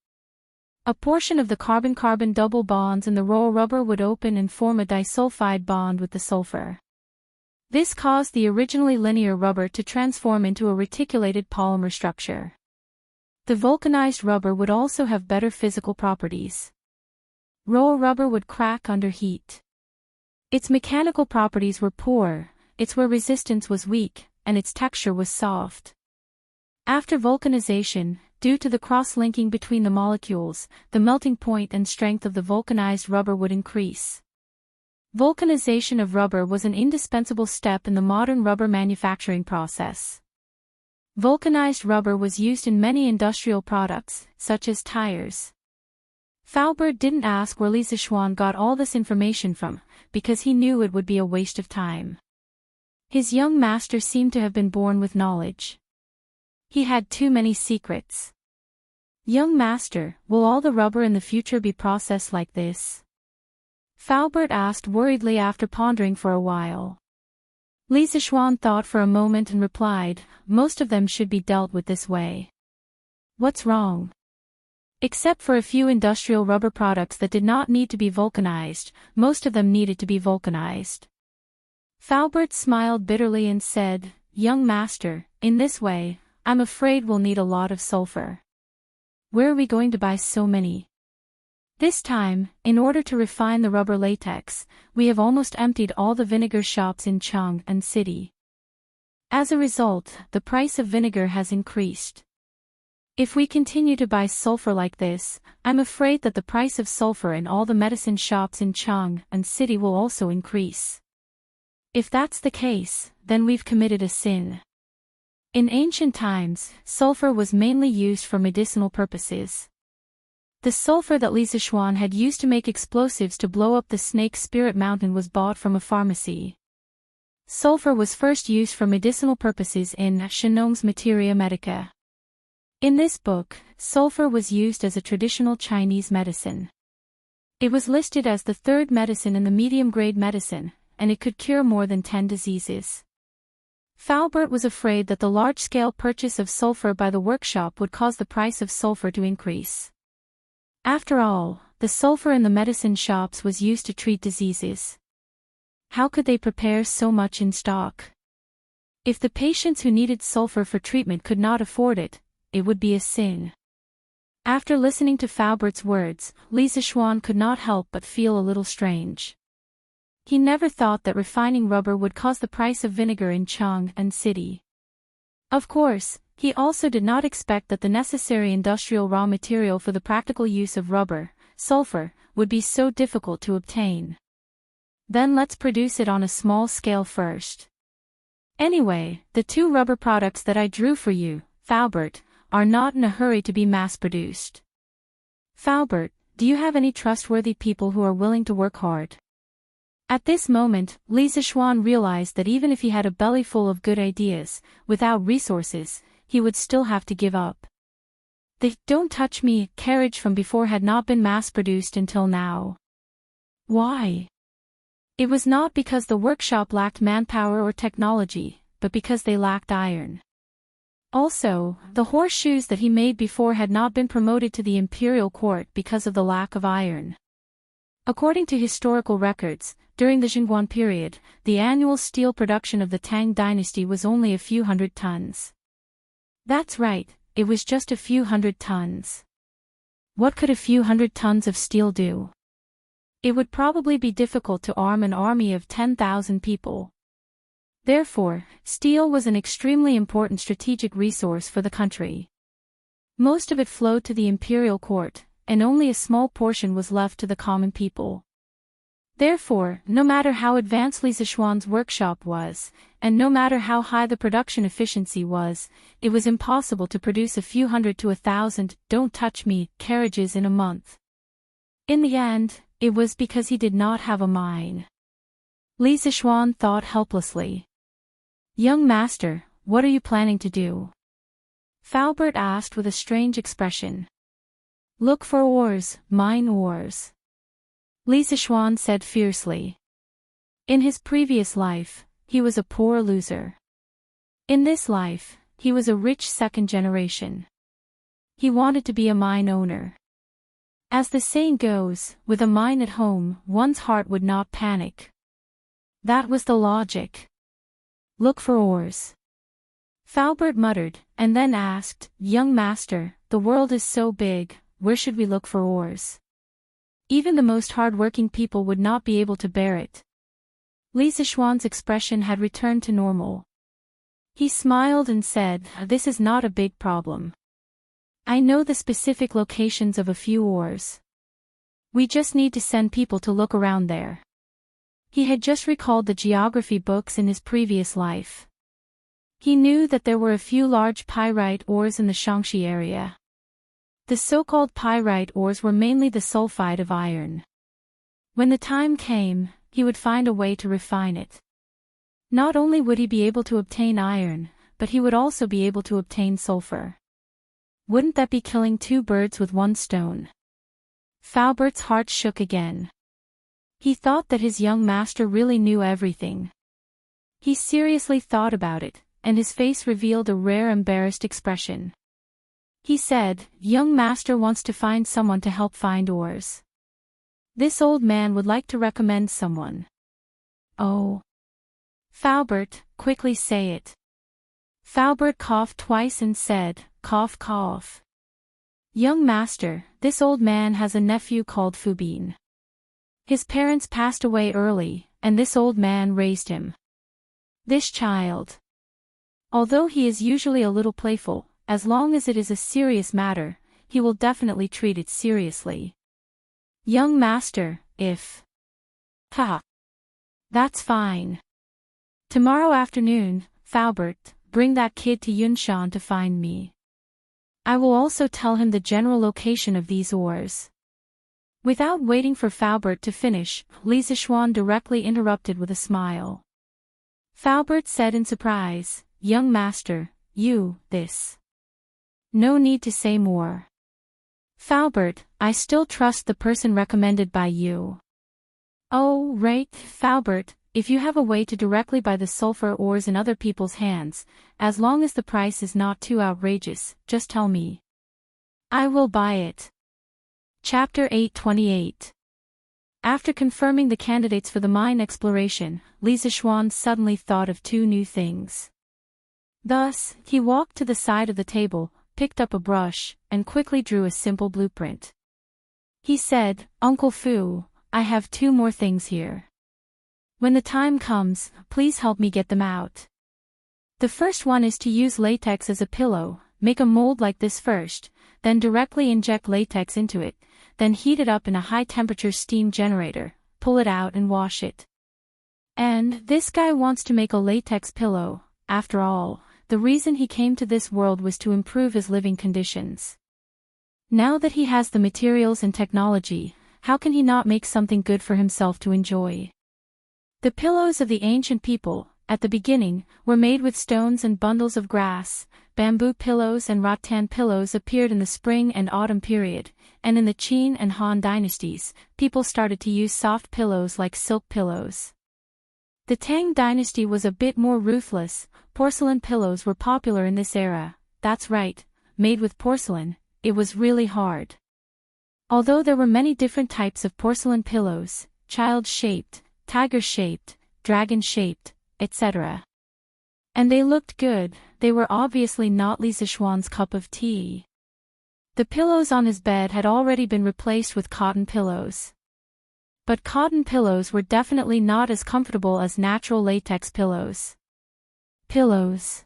A portion of the carbon-carbon double bonds in the roll rubber would open and form a disulfide bond with the sulfur. This caused the originally linear rubber to transform into a reticulated polymer structure. The vulcanized rubber would also have better physical properties. Roll rubber would crack under heat. Its mechanical properties were poor, its wear resistance was weak, and its texture was soft. After vulcanization, due to the cross-linking between the molecules, the melting point and strength of the vulcanized rubber would increase. Vulcanization of rubber was an indispensable step in the modern rubber manufacturing process. Vulcanized rubber was used in many industrial products, such as tires. Faubert didn't ask where Li Zishuan got all this information from, because he knew it would be a waste of time. His young master seemed to have been born with knowledge. He had too many secrets. Young master, will all the rubber in the future be processed like this? Faubert asked worriedly after pondering for a while. Li Zishuan thought for a moment and replied, most of them should be dealt with this way. What's wrong? Except for a few industrial rubber products that did not need to be vulcanized, most of them needed to be vulcanized. Faubert smiled bitterly and said, young master, in this way, I'm afraid we'll need a lot of sulfur. Where are we going to buy so many? This time, in order to refine the rubber latex, we have almost emptied all the vinegar shops in Chang and City. As a result, the price of vinegar has increased. If we continue to buy sulfur like this, I'm afraid that the price of sulfur in all the medicine shops in Chang and City will also increase. If that's the case, then we've committed a sin. In ancient times, sulfur was mainly used for medicinal purposes. The sulfur that Li Zishuan had used to make explosives to blow up the Snake Spirit Mountain was bought from a pharmacy. Sulfur was first used for medicinal purposes in Shenong's Materia Medica. In this book, sulfur was used as a traditional Chinese medicine. It was listed as the third medicine in the medium-grade medicine, and it could cure more than 10 diseases. Faubert was afraid that the large-scale purchase of sulfur by the workshop would cause the price of sulfur to increase. After all, the sulfur in the medicine shops was used to treat diseases. How could they prepare so much in stock? If the patients who needed sulfur for treatment could not afford it, it would be a sin. After listening to Faubert's words, Li Zishuan could not help but feel a little strange. He never thought that refining rubber would cause the price of vinegar in Chang and City. Of course, he also did not expect that the necessary industrial raw material for the practical use of rubber, sulfur, would be so difficult to obtain. Then let's produce it on a small scale first. Anyway, the 2 rubber products that I drew for you, Faubert, are not in a hurry to be mass-produced. Faubert, do you have any trustworthy people who are willing to work hard? At this moment, Li Zishuan realized that even if he had a belly full of good ideas, without resources, he would still have to give up. The "Don't Touch Me" carriage from before had not been mass-produced until now. Why? It was not because the workshop lacked manpower or technology, but because they lacked iron. Also, the horseshoes that he made before had not been promoted to the imperial court because of the lack of iron. According to historical records, during the Jingguan period, the annual steel production of the Tang dynasty was only a few hundred tons. That's right, it was just a few hundred tons. What could a few hundred tons of steel do? It would probably be difficult to arm an army of 10,000 people. Therefore, steel was an extremely important strategic resource for the country. Most of it flowed to the imperial court, and only a small portion was left to the common people. Therefore, no matter how advanced Li Zishuan's workshop was, and no matter how high the production efficiency was, it was impossible to produce a few hundred to 1,000 "Don't Touch Me" carriages in a month. In the end, it was because he did not have a mine. Li Zishuan thought helplessly. Young master, what are you planning to do? Faubert asked with a strange expression. Look for ores, mine ores. Li Zishuan said fiercely. In his previous life, he was a poor loser. In this life, he was a rich second generation. He wanted to be a mine owner. As the saying goes, with a mine at home, one's heart would not panic. That was the logic. Look for ores. Faubert muttered, and then asked, Young master, the world is so big, where should we look for ores? Even the most hard-working people would not be able to bear it. Li Zishuan's expression had returned to normal. He smiled and said, This is not a big problem. I know the specific locations of a few ores. We just need to send people to look around there. He had just recalled the geography books in his previous life. He knew that there were a few large pyrite ores in the Shaanxi area. The so-called pyrite ores were mainly the sulfide of iron. When the time came, he would find a way to refine it. Not only would he be able to obtain iron, but he would also be able to obtain sulfur. Wouldn't that be killing two birds with one stone? Faubert's heart shook again. He thought that his young master really knew everything. He seriously thought about it, and his face revealed a rare embarrassed expression. He said, "Young master wants to find someone to help find ores. This old man would like to recommend someone." "Oh. Faubert, quickly say it." Faubert coughed twice and said, "Cough cough. Young master, this old man has a nephew called Fubin. His parents passed away early, and this old man raised him. This child. Although he is usually a little playful, as long as it is a serious matter, he will definitely treat it seriously. Young master, if... Ha! That's fine. Tomorrow afternoon, Faubert, bring that kid to Yunshan to find me. I will also tell him the general location of these ores." Without waiting for Faubert to finish, Li Zixuan directly interrupted with a smile. Faubert said in surprise, "Young master, this. No need to say more. Faubert, I still trust the person recommended by you." "Oh, right, Faubert, if you have a way to directly buy the sulfur ores in other people's hands, as long as the price is not too outrageous, just tell me. I will buy it." Chapter 828. After confirming the candidates for the mine exploration, Li Zixuan suddenly thought of two new things. Thus, he walked to the side of the table, picked up a brush, and quickly drew a simple blueprint. He said, "Uncle Fu, I have two more things here. When the time comes, please help me get them out. The first one is to use latex as a pillow. Make a mold like this first, then directly inject latex into it, then heat it up in a high-temperature steam generator, pull it out and wash it. And this guy wants to make a latex pillow. After all, the reason he came to this world was to improve his living conditions. Now that he has the materials and technology, how can he not make something good for himself to enjoy?" The pillows of the ancient people, at the beginning, were made with stones and bundles of grass. Bamboo pillows and rattan pillows appeared in the spring and autumn period, and in the Qin and Han dynasties, people started to use soft pillows like silk pillows. The Tang dynasty was a bit more ruthless. Porcelain pillows were popular in this era. That's right, made with porcelain, it was really hard. Although there were many different types of porcelain pillows, child-shaped, tiger-shaped, dragon-shaped, etc. And they looked good, they were obviously not Li Zixuan's cup of tea. The pillows on his bed had already been replaced with cotton pillows. But cotton pillows were definitely not as comfortable as natural latex pillows. Pillows.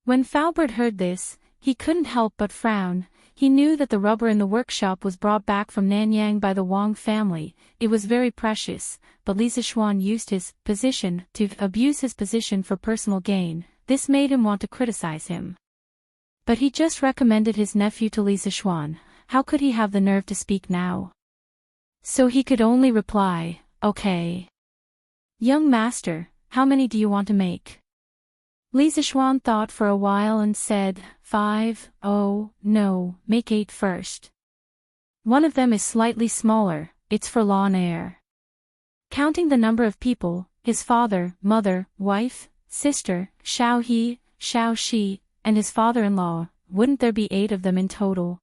When Faubert heard this, he couldn't help but frown. He knew that the rubber in the workshop was brought back from Nanyang by the Wang family. It was very precious, but Li Zixuan used his position to abuse his position for personal gain. This made him want to criticize him. But he just recommended his nephew to Li Zixuan. How could he have the nerve to speak now? So he could only reply, "Okay. Young master, how many do you want to make?" Li Zixuan thought for a while and said, 5. "Oh, no, make 8 first. One of them is slightly smaller, it's for lawn air." Counting the number of people, his father, mother, wife, sister, Xiao He, Xiao Shi, and his father-in-law, wouldn't there be 8 of them in total?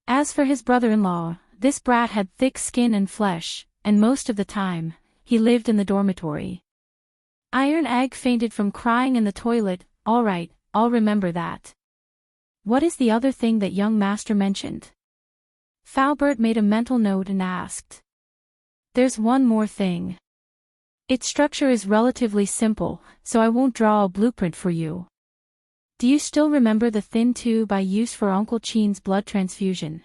As for his brother-in-law, this brat had thick skin and flesh, and most of the time, he lived in the dormitory. Iron Egg fainted from crying in the toilet. "All right, I'll remember that. What is the other thing that young master mentioned?" Faubert made a mental note and asked. "There's one more thing. Its structure is relatively simple, so I won't draw a blueprint for you. Do you still remember the thin tube I used for Uncle Chin's blood transfusion?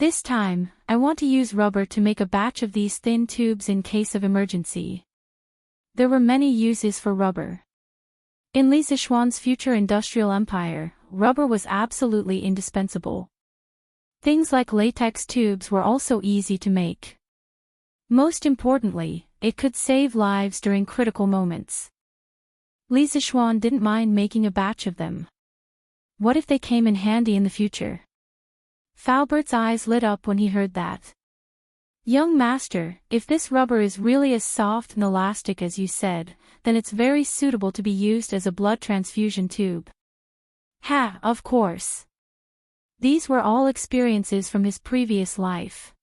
This time, I want to use rubber to make a batch of these thin tubes in case of emergency. There were many uses for rubber. In Li Zixuan's future industrial empire, rubber was absolutely indispensable. Things like latex tubes were also easy to make. Most importantly, it could save lives during critical moments. Li Zixuan didn't mind making a batch of them. What if they came in handy in the future? Falbert's eyes lit up when he heard that. Young master, if this rubber is really as soft and elastic as you said, then it's very suitable to be used as a blood transfusion tube. Ha, of course. These were all experiences from his previous life.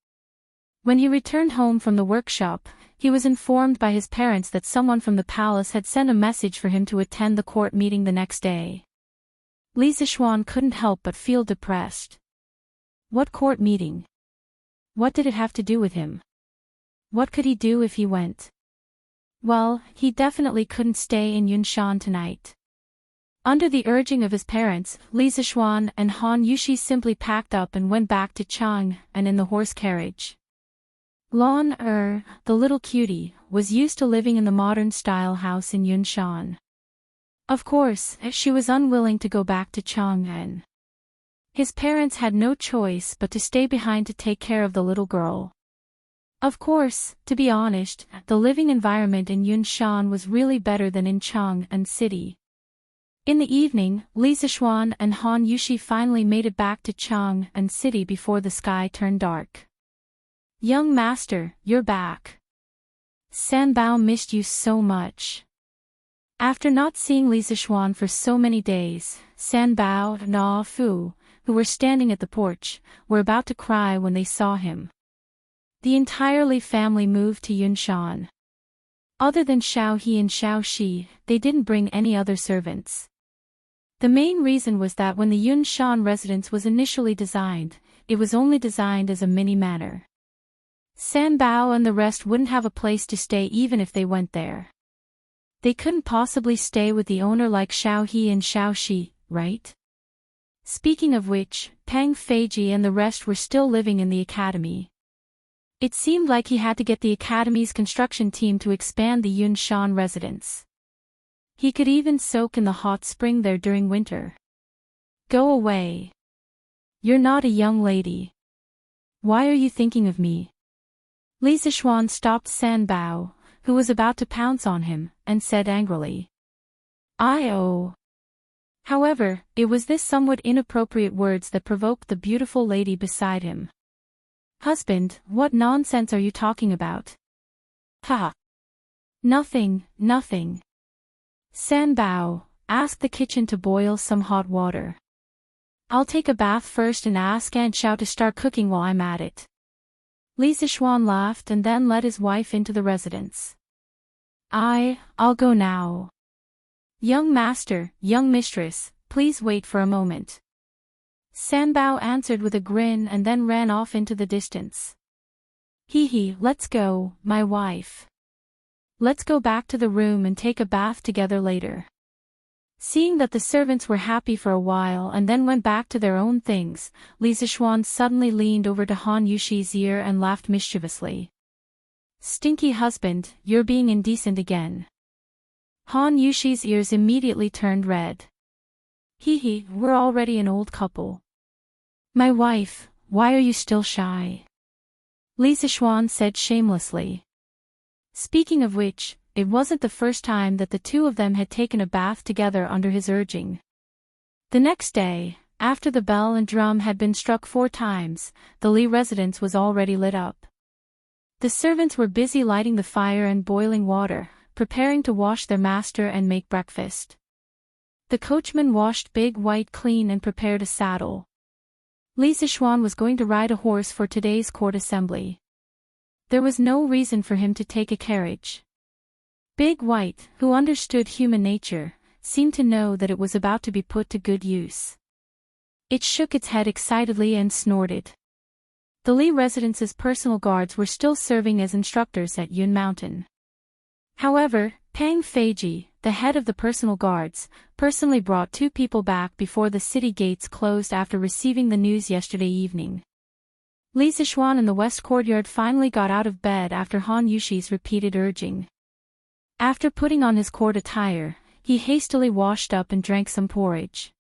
When he returned home from the workshop, he was informed by his parents that someone from the palace had sent a message for him to attend the court meeting the next day. Li Zixuan couldn't help but feel depressed. What court meeting? What did it have to do with him? What could he do if he went? Well, he definitely couldn't stay in Yunshan tonight. Under the urging of his parents, Li Zixuan and Han Yushi simply packed up and went back to Chang and in the horse carriage. Lan the little cutie, was used to living in the modern-style house in Yunshan. Of course, she was unwilling to go back to Chang'an. His parents had no choice but to stay behind to take care of the little girl. Of course, to be honest, the living environment in Yunshan was really better than in Chang'an City. In the evening, Li Zixuan and Han Yushi finally made it back to Chang'an City before the sky turned dark. Young master, you're back. Sanbao missed you so much. After not seeing Li Zixuan for so many days, Sanbao and Na Fu, who were standing at the porch, were about to cry when they saw him. The entire Li family moved to Yunshan. Other than Xiao He and Xiao Shi, they didn't bring any other servants. The main reason was that when the Yunshan residence was initially designed, it was only designed as a mini manor. Sanbao and the rest wouldn't have a place to stay even if they went there. They couldn't possibly stay with the owner like Xiao He and Xiao Shi, right? Speaking of which, Peng Feiji and the rest were still living in the academy. It seemed like he had to get the academy's construction team to expand the Yunshan residence. He could even soak in the hot spring there during winter. Go away. You're not a young lady. Why are you thinking of me? Li Zixuan stopped Sanbao, who was about to pounce on him, and said angrily. I-oh. However, it was this somewhat inappropriate words that provoked the beautiful lady beside him. Husband, what nonsense are you talking about? Ha! Nothing, nothing. Sanbao, ask the kitchen to boil some hot water. I'll take a bath first and ask Aunt Xiao to start cooking while I'm at it. Li Zixuan laughed and then led his wife into the residence. I'll go now. Young master, young mistress, please wait for a moment. Sanbao answered with a grin and then ran off into the distance. Hee, let's go, my wife. Let's go back to the room and take a bath together later. Seeing that the servants were happy for a while and then went back to their own things, Li Zixuan suddenly leaned over to Han Yushi's ear and laughed mischievously. Stinky husband, you're being indecent again. Han Yushi's ears immediately turned red. Hee, we're already an old couple. My wife, why are you still shy? Li Zixuan said shamelessly. Speaking of which, it wasn't the first time that the two of them had taken a bath together under his urging. The next day, after the bell and drum had been struck 4 times, the Li residence was already lit up. The servants were busy lighting the fire and boiling water, preparing to wash their master and make breakfast. The coachman washed Big White clean and prepared a saddle. Li Zixuan was going to ride a horse for today's court assembly. There was no reason for him to take a carriage. Big White, who understood human nature, seemed to know that it was about to be put to good use. It shook its head excitedly and snorted. The Li residence's personal guards were still serving as instructors at Yun Mountain. However, Peng Feiji, the head of the personal guards, personally brought 2 people back before the city gates closed after receiving the news yesterday evening. Li Zixuan in the west courtyard finally got out of bed after Han Yushi's repeated urging. After putting on his court attire, he hastily washed up and drank some porridge.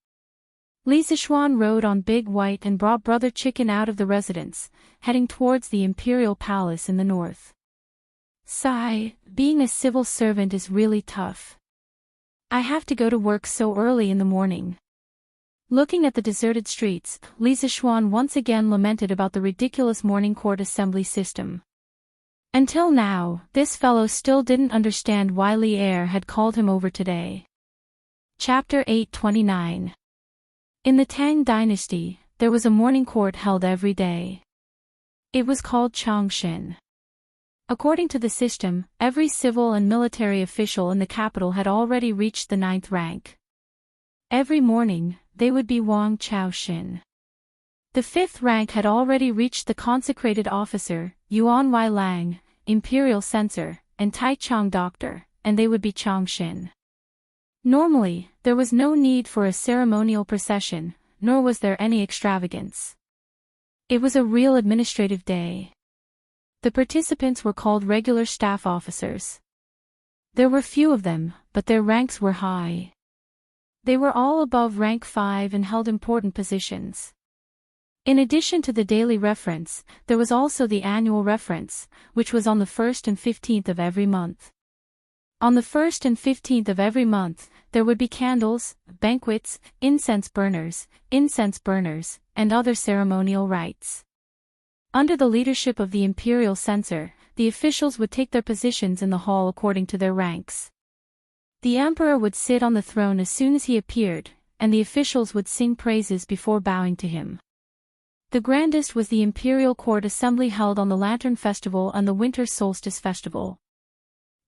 Li Zixuan rode on Big White and brought Brother Chicken out of the residence, heading towards the Imperial Palace in the north. Sigh, being a civil servant is really tough. I have to go to work so early in the morning. Looking at the deserted streets, Li Zixuan once again lamented about the ridiculous morning court assembly system. Until now, this fellow still didn't understand why Li Er had called him over today. Chapter 829. In the Tang dynasty, there was a morning court held every day. It was called Changshen. According to the system, every civil and military official in the capital had already reached the 9th rank. Every morning, they would be Wang Chaoxin. The 5th rank had already reached the consecrated officer, Yuan Wai Lang, Imperial Censor, and Tai Chong Doctor, and they would be Changshin. Normally, there was no need for a ceremonial procession, nor was there any extravagance. It was a real administrative day. The participants were called regular staff officers. There were few of them, but their ranks were high. They were all above rank 5 and held important positions. In addition to the daily reference, there was also the annual reference, which was on the 1st and 15th of every month. On the 1st and 15th of every month, there would be candles, banquets, incense burners, and other ceremonial rites. Under the leadership of the imperial censor, the officials would take their positions in the hall according to their ranks. The emperor would sit on the throne as soon as he appeared, and the officials would sing praises before bowing to him. The grandest was the imperial court assembly held on the Lantern Festival and the Winter Solstice Festival.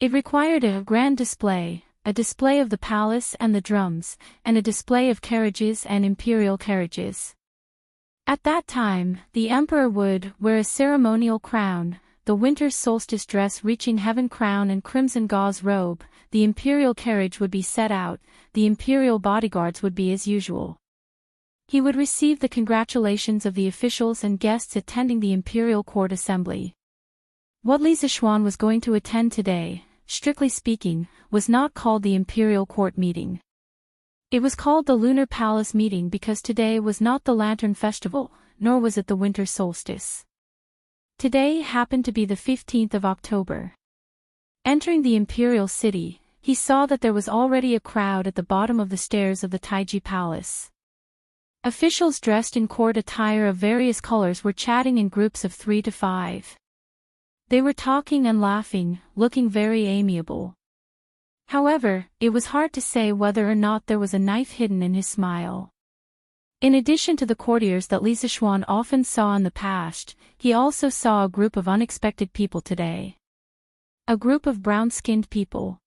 It required a grand display, a display of the palace and the drums, and a display of carriages and imperial carriages. At that time, the emperor would wear a ceremonial crown, the winter solstice dress reaching heaven crown and crimson gauze robe, the imperial carriage would be set out, the imperial bodyguards would be as usual. He would receive the congratulations of the officials and guests attending the imperial court assembly. What Li Zixuan was going to attend today, strictly speaking, was not called the imperial court meeting. It was called the Lunar Palace meeting because today was not the Lantern Festival, nor was it the winter solstice. Today happened to be the 15th of October. Entering the imperial city, he saw that there was already a crowd at the bottom of the stairs of the Taiji Palace. Officials dressed in court attire of various colors were chatting in groups of 3 to 5. They were talking and laughing, looking very amiable. However, it was hard to say whether or not there was a knife hidden in his smile. In addition to the courtiers that Li Zixuan often saw in the past, he also saw a group of unexpected people today. A group of brown-skinned people.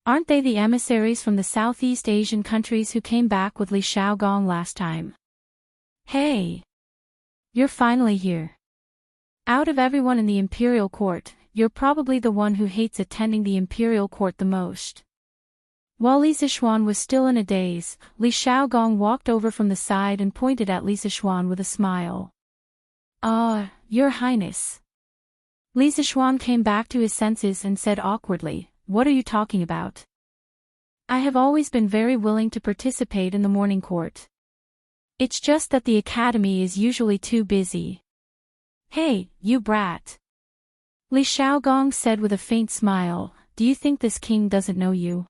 Aren't they the emissaries from the Southeast Asian countries who came back with Li Xiaogong last time? Hey! You're finally here. Out of everyone in the imperial court, you're probably the one who hates attending the imperial court the most. While Li Zixuan was still in a daze, Li Xiaogong walked over from the side and pointed at Li Zixuan with a smile. Your Highness. Li Zixuan came back to his senses and said awkwardly, "What are you talking about?" "I have always been very willing to participate in the morning court. It's just that the academy is usually too busy." "Hey, you brat!" Li Xiaogong said with a faint smile, "Do you think this king doesn't know you?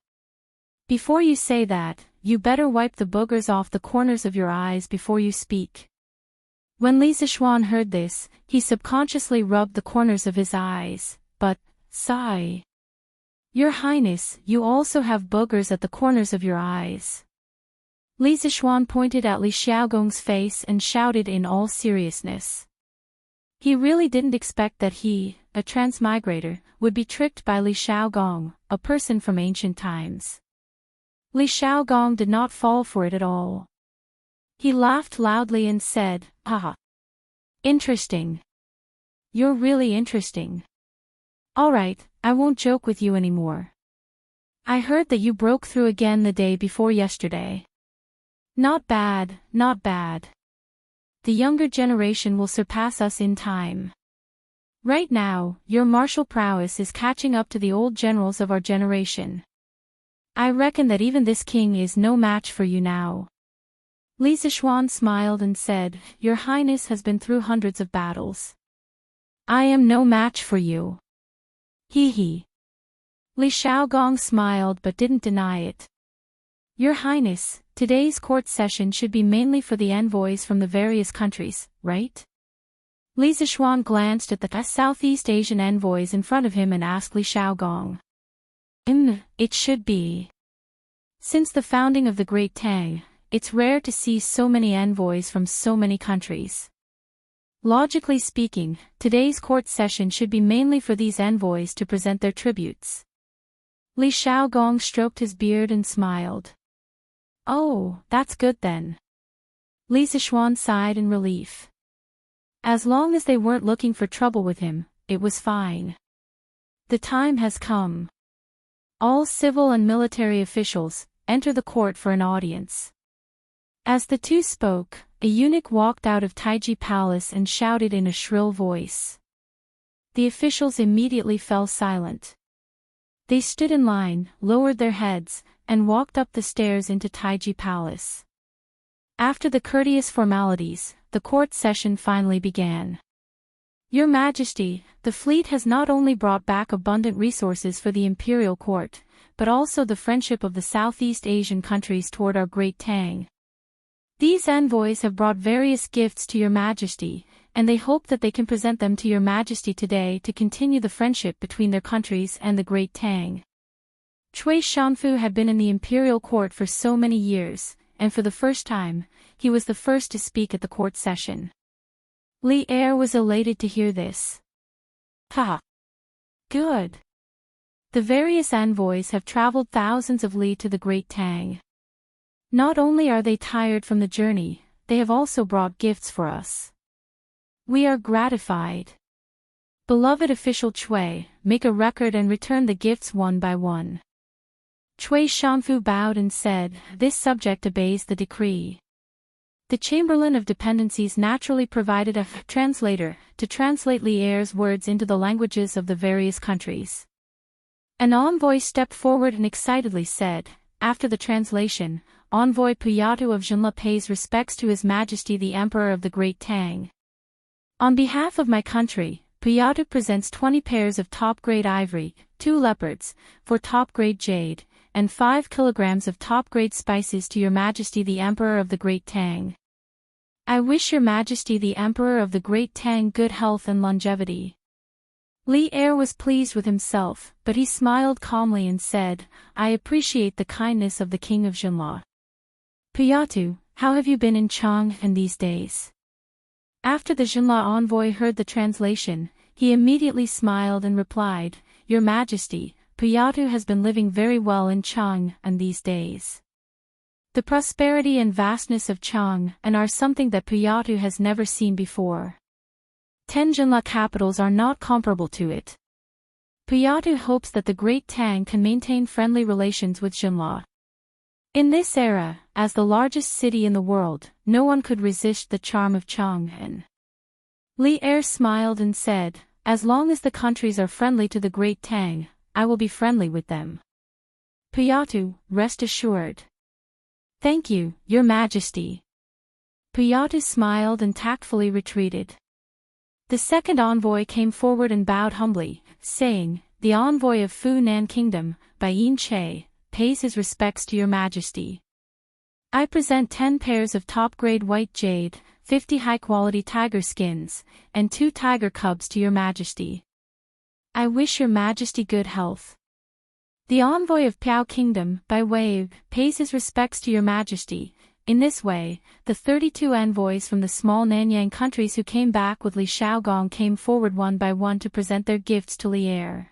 Before you say that, you better wipe the boogers off the corners of your eyes before you speak." When Li Zixuan heard this, he subconsciously rubbed the corners of his eyes, but, sigh. "Your Highness, you also have boogers at the corners of your eyes." Li Zixuan pointed at Li Xiaogong's face and shouted in all seriousness. He really didn't expect that he, a transmigrator, would be tricked by Li Xiaogong, a person from ancient times. Li Xiaogong did not fall for it at all. He laughed loudly and said, "Haha. Interesting. You're really interesting. Alright, I won't joke with you anymore. I heard that you broke through again the day before yesterday. Not bad, not bad. the younger generation will surpass us in time. Right now, your martial prowess is catching up to the old generals of our generation. I reckon that even this king is no match for you now. Li Zishuan smiled and said, Your Highness has been through hundreds of battles. I am no match for you. Hee hee. Li Xiaogong smiled but didn't deny it. Your Highness, today's court session should be mainly for the envoys from the various countries, right? Li Zishuan glanced at the Southeast Asian envoys in front of him and asked Li Xiaogong. It should be. Since the founding of the Great Tang, it's rare to see so many envoys from so many countries. Logically speaking, today's court session should be mainly for these envoys to present their tributes. Li Xiaogong stroked his beard and smiled. Oh, that's good then. Li Zishuan sighed in relief. As long as they weren't looking for trouble with him, it was fine. The time has come. All civil and military officials, enter the court for an audience. As the two spoke, a eunuch walked out of Taiji Palace and shouted in a shrill voice. The officials immediately fell silent. They stood in line, lowered their heads, and walked up the stairs into Taiji Palace. After the courteous formalities, the court session finally began. Your Majesty, the fleet has not only brought back abundant resources for the imperial court, but also the friendship of the Southeast Asian countries toward our Great Tang. These envoys have brought various gifts to Your Majesty, and they hope that they can present them to Your Majesty today to continue the friendship between their countries and the Great Tang. Cui Shanfu had been in the imperial court for so many years, and for the first time, he was the first to speak at the court session. Li Er was elated to hear this. Ha! Good! The various envoys have traveled thousands of li to the Great Tang. Not only are they tired from the journey, they have also brought gifts for us. We are gratified. Beloved official Cui, make a record and return the gifts one by one. Cui Shanfu bowed and said, This subject obeys the decree. The Chamberlain of Dependencies naturally provided a translator to translate Li Er's words into the languages of the various countries. An envoy stepped forward and excitedly said, after the translation, Envoy Puyatu of Jinla pays respects to His Majesty the Emperor of the Great Tang. On behalf of my country, Puyatu presents 20 pairs of top-grade ivory, 2 leopards, 4 top-grade jade, and 5 kilograms of top-grade spices to Your Majesty the Emperor of the Great Tang. I wish Your Majesty the Emperor of the Great Tang good health and longevity. Li Er was pleased with himself, but he smiled calmly and said, I appreciate the kindness of the King of Jinla. Puyatu, how have you been in Chang'an these days? After the Jinla envoy heard the translation, he immediately smiled and replied, Your Majesty, Puyatu has been living very well in Chang'an these days. The prosperity and vastness of Chang'an are something that Puyatu has never seen before. 10 Jinla capitals are not comparable to it. Puyatu hopes that the Great Tang can maintain friendly relations with Jinla. In this era, as the largest city in the world, no one could resist the charm of Chang'an. Li Er smiled and said, As long as the countries are friendly to the Great Tang, I will be friendly with them. Puyatu, rest assured. Thank you, Your Majesty. Puyatu smiled and tactfully retreated. The second envoy came forward and bowed humbly, saying, The envoy of Funan Kingdom, Bai Yin Che, pays his respects to Your Majesty. I present 10 pairs of top-grade white jade, 50 high-quality tiger skins, and 2 tiger cubs to Your Majesty. I wish Your Majesty good health. The envoy of Piao Kingdom, Bai Wei, pays his respects to Your Majesty. In this way, the 32 envoys from the small Nanyang countries who came back with Li Xiaogong came forward one by one to present their gifts to Li Er.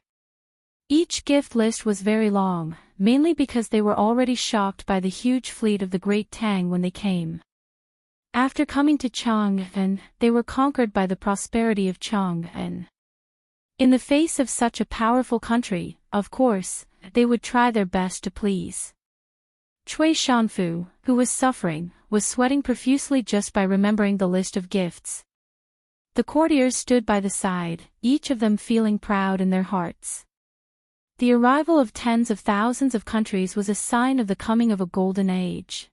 Each gift list was very long, mainly because they were already shocked by the huge fleet of the Great Tang when they came. After coming to Chang'an, they were conquered by the prosperity of Chang'an. In the face of such a powerful country, of course, they would try their best to please. Cui Shanfu, who was suffering, was sweating profusely just by remembering the list of gifts. The courtiers stood by the side, each of them feeling proud in their hearts. The arrival of tens of thousands of countries was a sign of the coming of a golden age.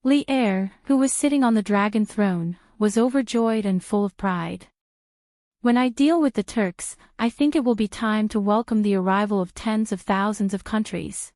Li Er, who was sitting on the dragon throne, was overjoyed and full of pride. When I deal with the Turks, I think it will be time to welcome the arrival of tens of thousands of countries.